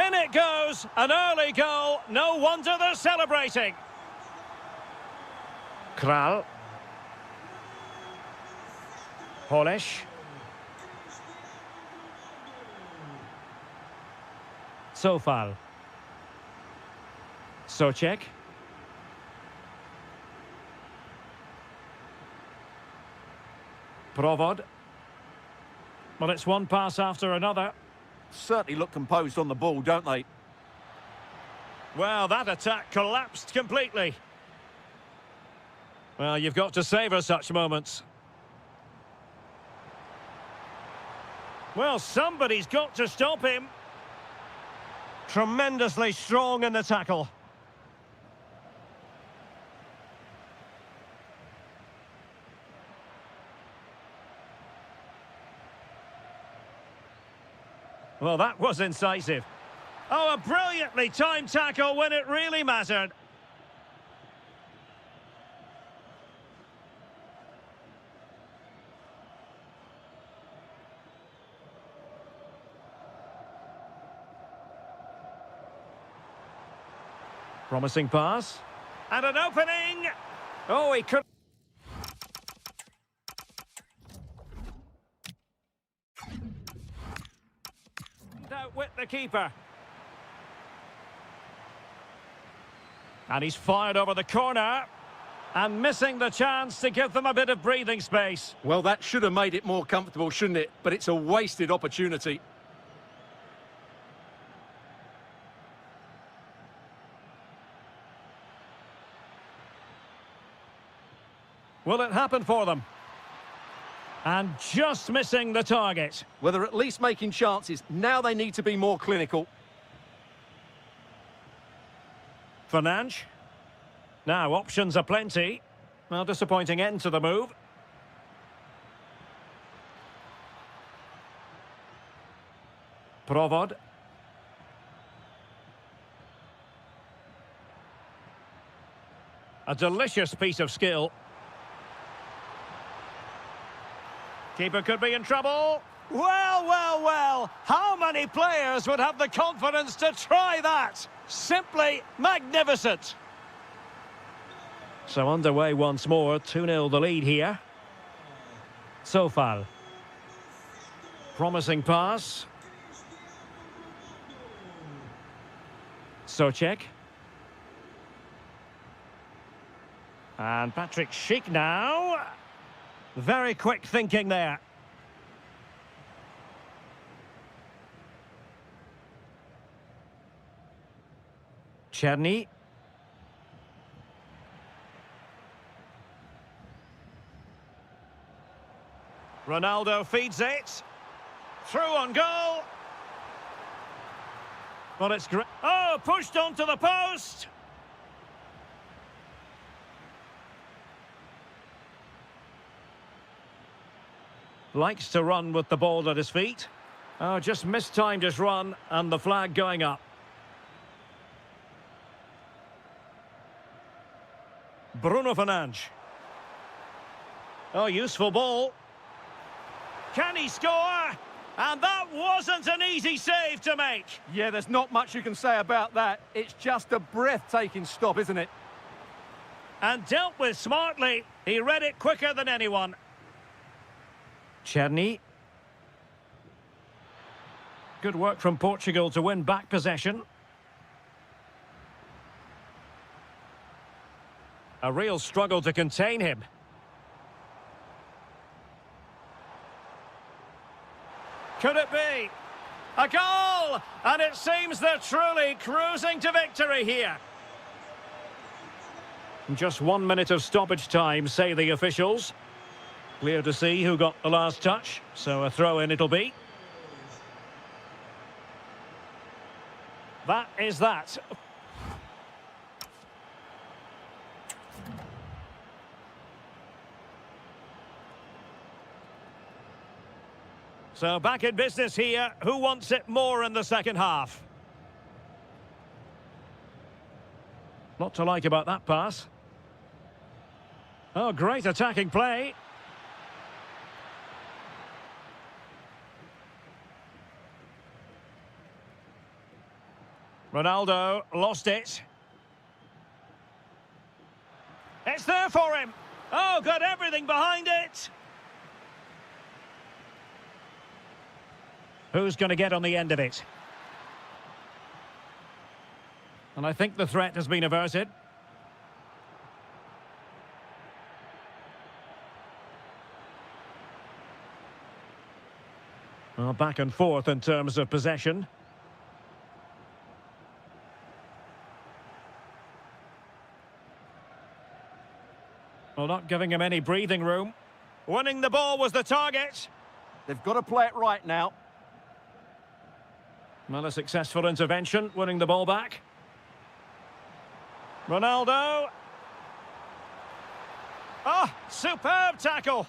In it goes, an early goal. No wonder they're celebrating. Kral. Polish. Sofal. Socek. Provod. Well, it's one pass after another. Certainly look composed on the ball, don't they? Well, that attack collapsed completely. Well, you've got to savour such moments. Well, somebody's got to stop him. Tremendously strong in the tackle. Well, that was incisive. Oh, a brilliantly timed tackle when it really mattered. Promising pass. And an opening! Oh, he could... Outwit the keeper. And he's fired over the corner. And missing the chance to give them a bit of breathing space. Well, that should have made it more comfortable, shouldn't it? But it's a wasted opportunity. Will it happen for them? And just missing the target. Well, they're at least making chances. Now they need to be more clinical. Fernandes. Now, options are plenty. Well, disappointing end to the move. Provod. A delicious piece of skill. Keeper could be in trouble. Well, well, well. How many players would have the confidence to try that? Simply magnificent. So underway once more. 2-0 the lead here. Sofal. Promising pass. Socek. And Patrick Schick now. Very quick thinking there. Czerny. Ronaldo feeds it. Through on goal. Well, it's great. Oh, pushed onto the post. Likes to run with the ball at his feet. Oh, just mistimed his run and the flag going up. Bruno Fernandes. Oh, useful ball. Can he score? And that wasn't an easy save to make. Yeah, there's not much you can say about that. It's just a breathtaking stop, isn't it? And dealt with smartly. He read it quicker than anyone. Czerny. Good work from Portugal to win back possession. A real struggle to contain him. Could it be? A goal! And it seems they're truly cruising to victory here. Just 1 minute of stoppage time, say the officials. Clear to see who got the last touch, so a throw-in it'll be. That is that. So back in business here. Who wants it more in the second half? Lot to like about that pass. Oh, great attacking play. Ronaldo lost it. It's there for him. Oh, got everything behind it. Who's going to get on the end of it? And I think the threat has been averted. Well, back and forth in terms of possession. Well, not giving him any breathing room. Winning the ball was the target. They've got to play it right now. Well, a successful intervention, winning the ball back. Ronaldo. Oh, superb tackle.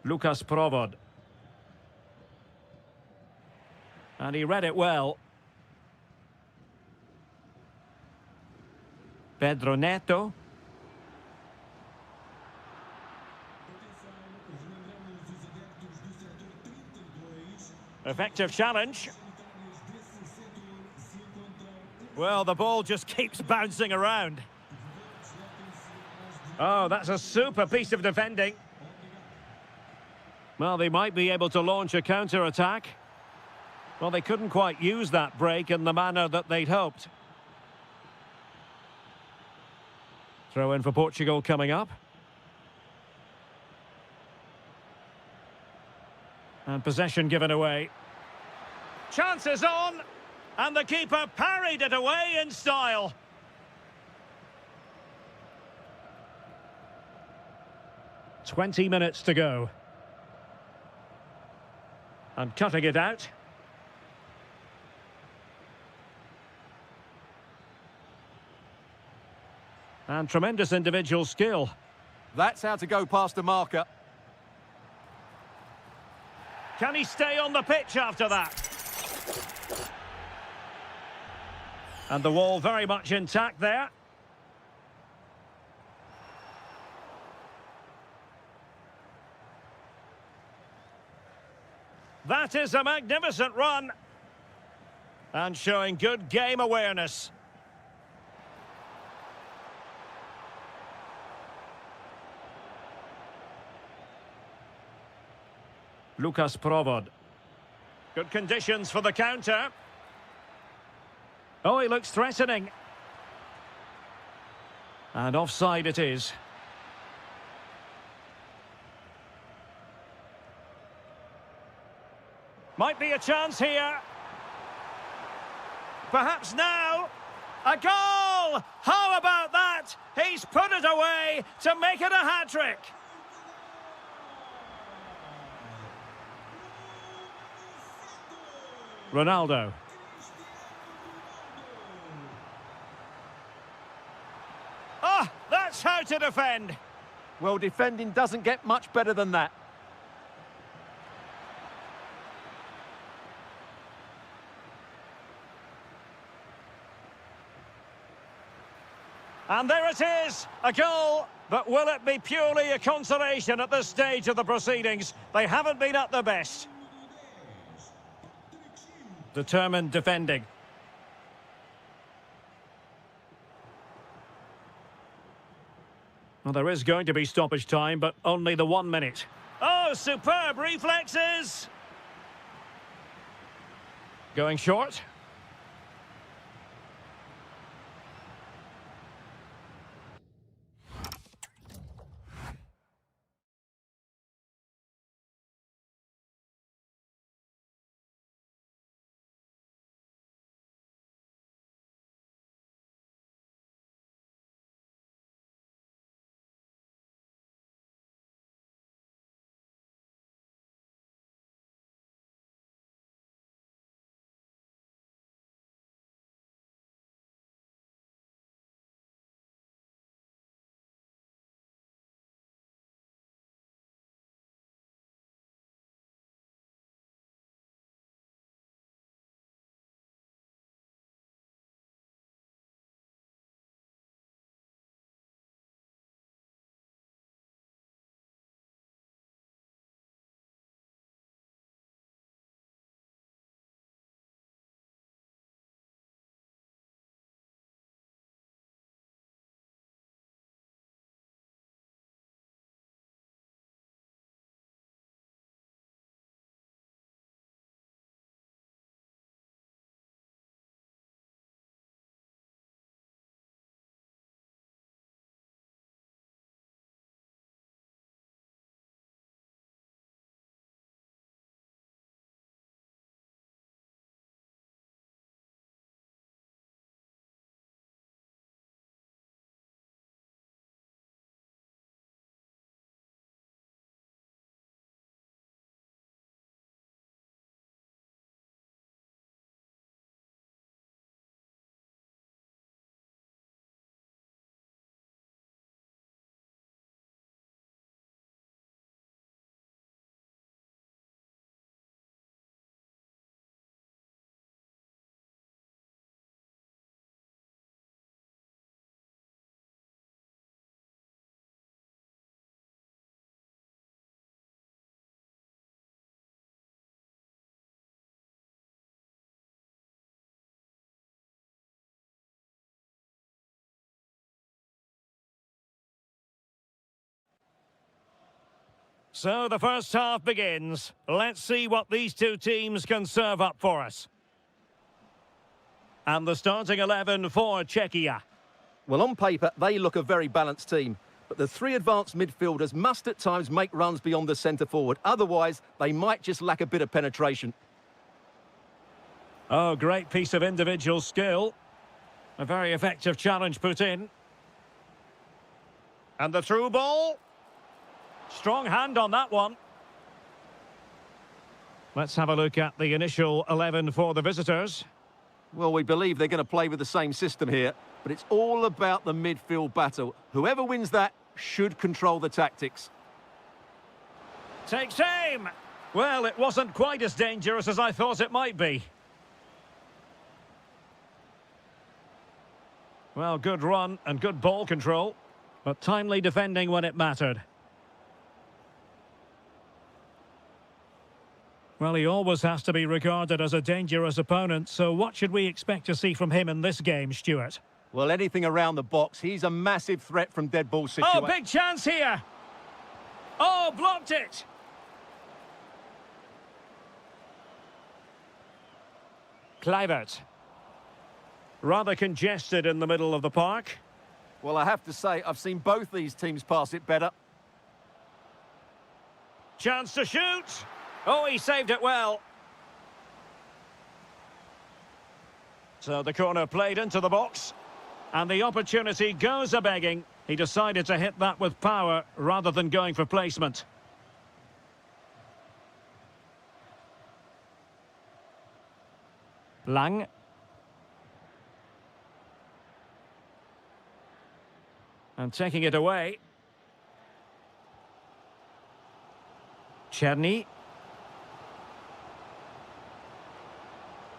Lucas Provod. And he read it well. Pedro Neto. Effective challenge. Well, the ball just keeps bouncing around. Oh, that's a super piece of defending. Well, they might be able to launch a counter-attack. Well, they couldn't quite use that break in the manner that they'd hoped. Throw in for Portugal coming up. And possession given away. Chances on! And the keeper parried it away in style. "20 minutes to go. And cutting it out. And tremendous individual skill. That's how to go past a marker. Can he stay on the pitch after that? And the wall very much intact there. That is a magnificent run. And showing good game awareness. Lucas Provod. Good conditions for the counter. Oh, he looks threatening. And offside it is. Might be a chance here. Perhaps now. A goal! How about that? He's put it away to make it a hat-trick. Ronaldo. Ah, that's how to defend. Well, defending doesn't get much better than that. And there it is, a goal. But will it be purely a consolation at this stage of the proceedings? They haven't been at their best. Determined defending. Well, there is going to be stoppage time, but only the 1 minute. Oh, superb reflexes! Going short. So the first half begins. Let's see what these two teams can serve up for us. And the starting 11 for Czechia. Well, on paper, they look a very balanced team. But the three advanced midfielders must at times make runs beyond the centre-forward. Otherwise, they might just lack a bit of penetration. Oh, great piece of individual skill. A very effective challenge put in. And the through ball. Strong hand on that one. Let's have a look at the initial 11 for the visitors. Well, we believe they're going to play with the same system here, but it's all about the midfield battle. Whoever wins that should control the tactics. Takes aim. Well, it wasn't quite as dangerous as I thought it might be. Well, good run and good ball control, but timely defending when it mattered. Well, he always has to be regarded as a dangerous opponent, so what should we expect to see from him in this game, Stuart? Well, anything around the box. He's a massive threat from dead ball situation. Oh, big chance here! Oh, blocked it! Kluivert. Rather congested in the middle of the park. Well, I have to say, I've seen both these teams pass it better. Chance to shoot! Oh, he saved it well. So the corner played into the box. And the opportunity goes a-begging. He decided to hit that with power rather than going for placement. Lang. And taking it away. Czerny.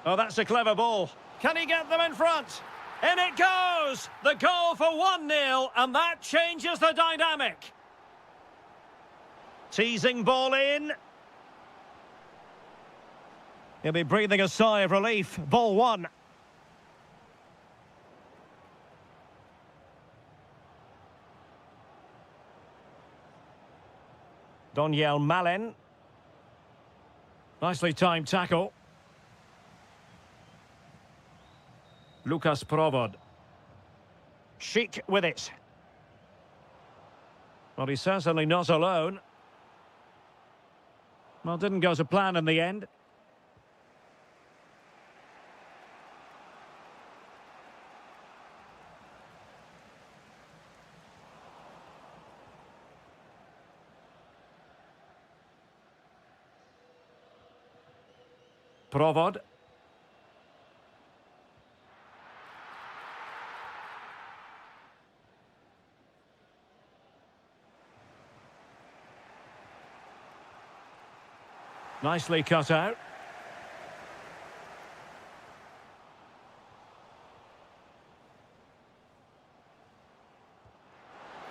Oh, that's a clever ball. Can he get them in front? In it goes! The goal for 1-0, and that changes the dynamic. Teasing ball in. He'll be breathing a sigh of relief. Ball one. Doniel Malen. Nicely timed tackle. Lukas Provod. Chic with it. Well, he's certainly not alone. Well, didn't go to plan in the end. Provod. Nicely cut out.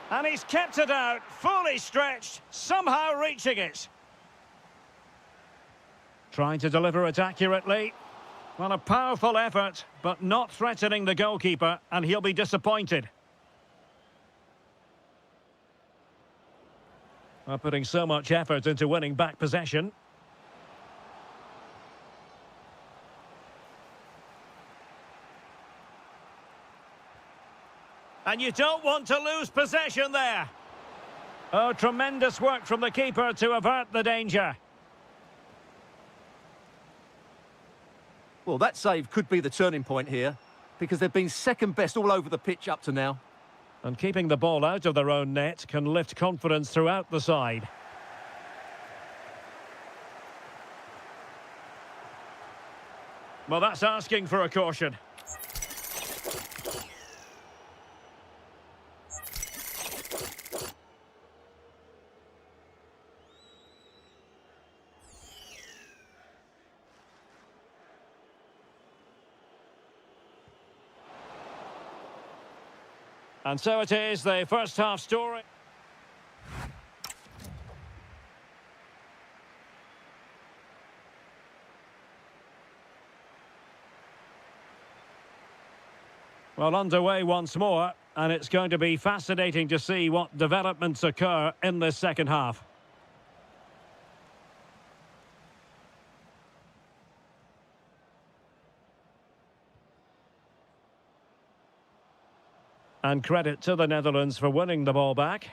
And he's kept it out, fully stretched, somehow reaching it. Trying to deliver it accurately. Well, a powerful effort, but not threatening the goalkeeper, and he'll be disappointed. Well, putting so much effort into winning back possession. And you don't want to lose possession there. Oh, tremendous work from the keeper to avert the danger. Well, that save could be the turning point here, because they've been second best all over the pitch up to now. And keeping the ball out of their own net can lift confidence throughout the side. Well, that's asking for a caution. And so it is, the first half story. Well, underway once more, and it's going to be fascinating to see what developments occur in this second half. And credit to the Netherlands for winning the ball back.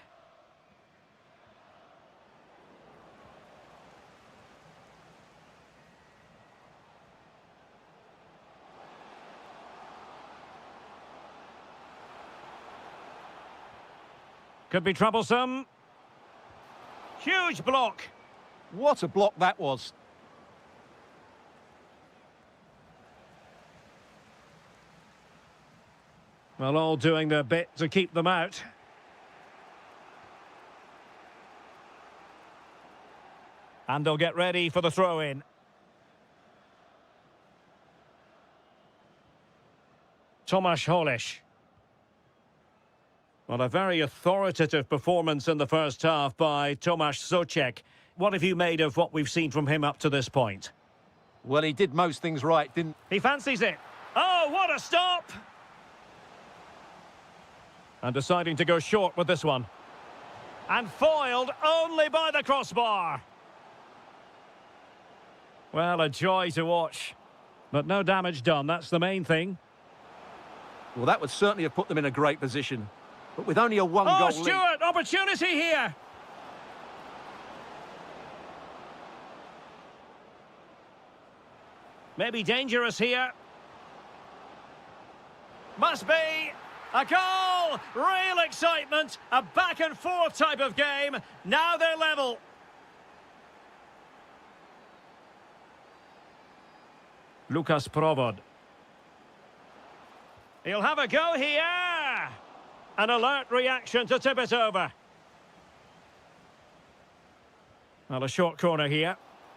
Could be troublesome. Huge block. What a block that was. Well, all doing their bit to keep them out. And they'll get ready for the throw-in. Tomasz Holisz. Well, a very authoritative performance in the first half by Tomasz Souček. What have you made of what we've seen from him up to this point? Well, he did most things right, didn't he? Fancies it. Oh, what a stop! And deciding to go short with this one. And foiled only by the crossbar. Well, a joy to watch. But no damage done, that's the main thing. Well, that would certainly have put them in a great position. But with only a one-goal lead... Oh, Stuart, opportunity here! Maybe dangerous here. Must be a goal! Real excitement, a back-and-forth type of game. Now they're level. Lukas Provod. He'll have a go here! An alert reaction to tip it over. Well, a short corner here.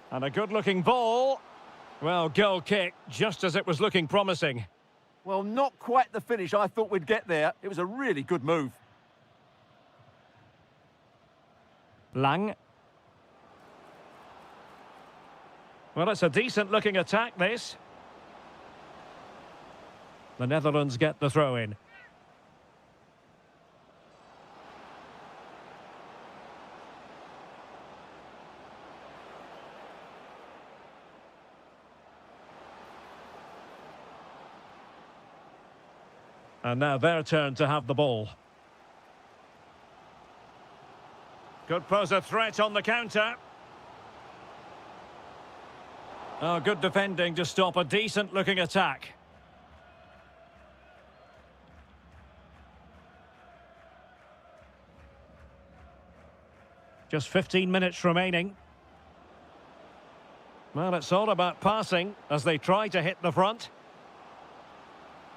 And a good-looking ball. Well, goal kick, just as it was looking promising. Well, not quite the finish I thought we'd get there. It was a really good move. Lang. Well, it's a decent-looking attack, this. The Netherlands get the throw-in. And now their turn to have the ball. Could pose a threat on the counter. Oh, good defending to stop a decent-looking attack. Just 15 minutes remaining. Well, it's all about passing as they try to hit the front.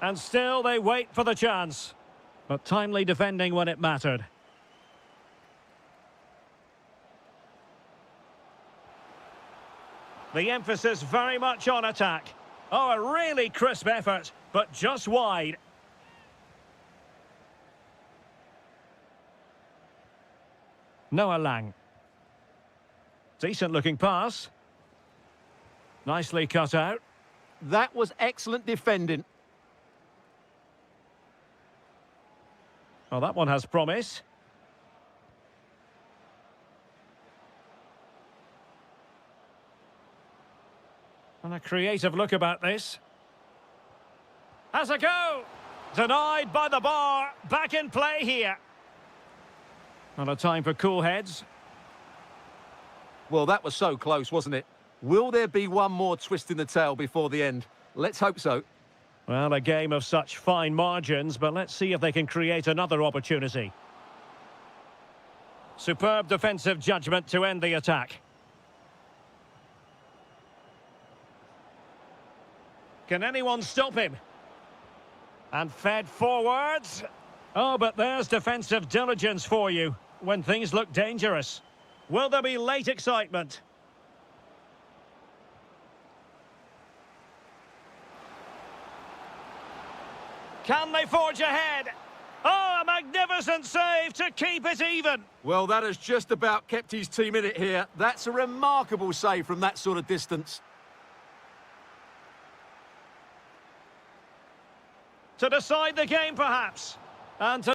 And still they wait for the chance. But timely defending when it mattered. The emphasis very much on attack. Oh, a really crisp effort, but just wide. Noah Lang. Decent looking pass. Nicely cut out. That was excellent defending. Well, that one has promise. And a creative look about this. Has a go! Denied by the bar. Back in play here. Not a time for cool heads. Well, that was so close, wasn't it? Will there be one more twist in the tail before the end? Let's hope so. Well, a game of such fine margins, but let's see if they can create another opportunity. Superb defensive judgment to end the attack. Can anyone stop him? And fed forwards. Oh, but there's defensive diligence for you when things look dangerous. Will there be late excitement? Can they forge ahead? Oh, a magnificent save to keep it even. Well, that has just about kept his team in it here. That's a remarkable save from that sort of distance. To decide the game, perhaps. And to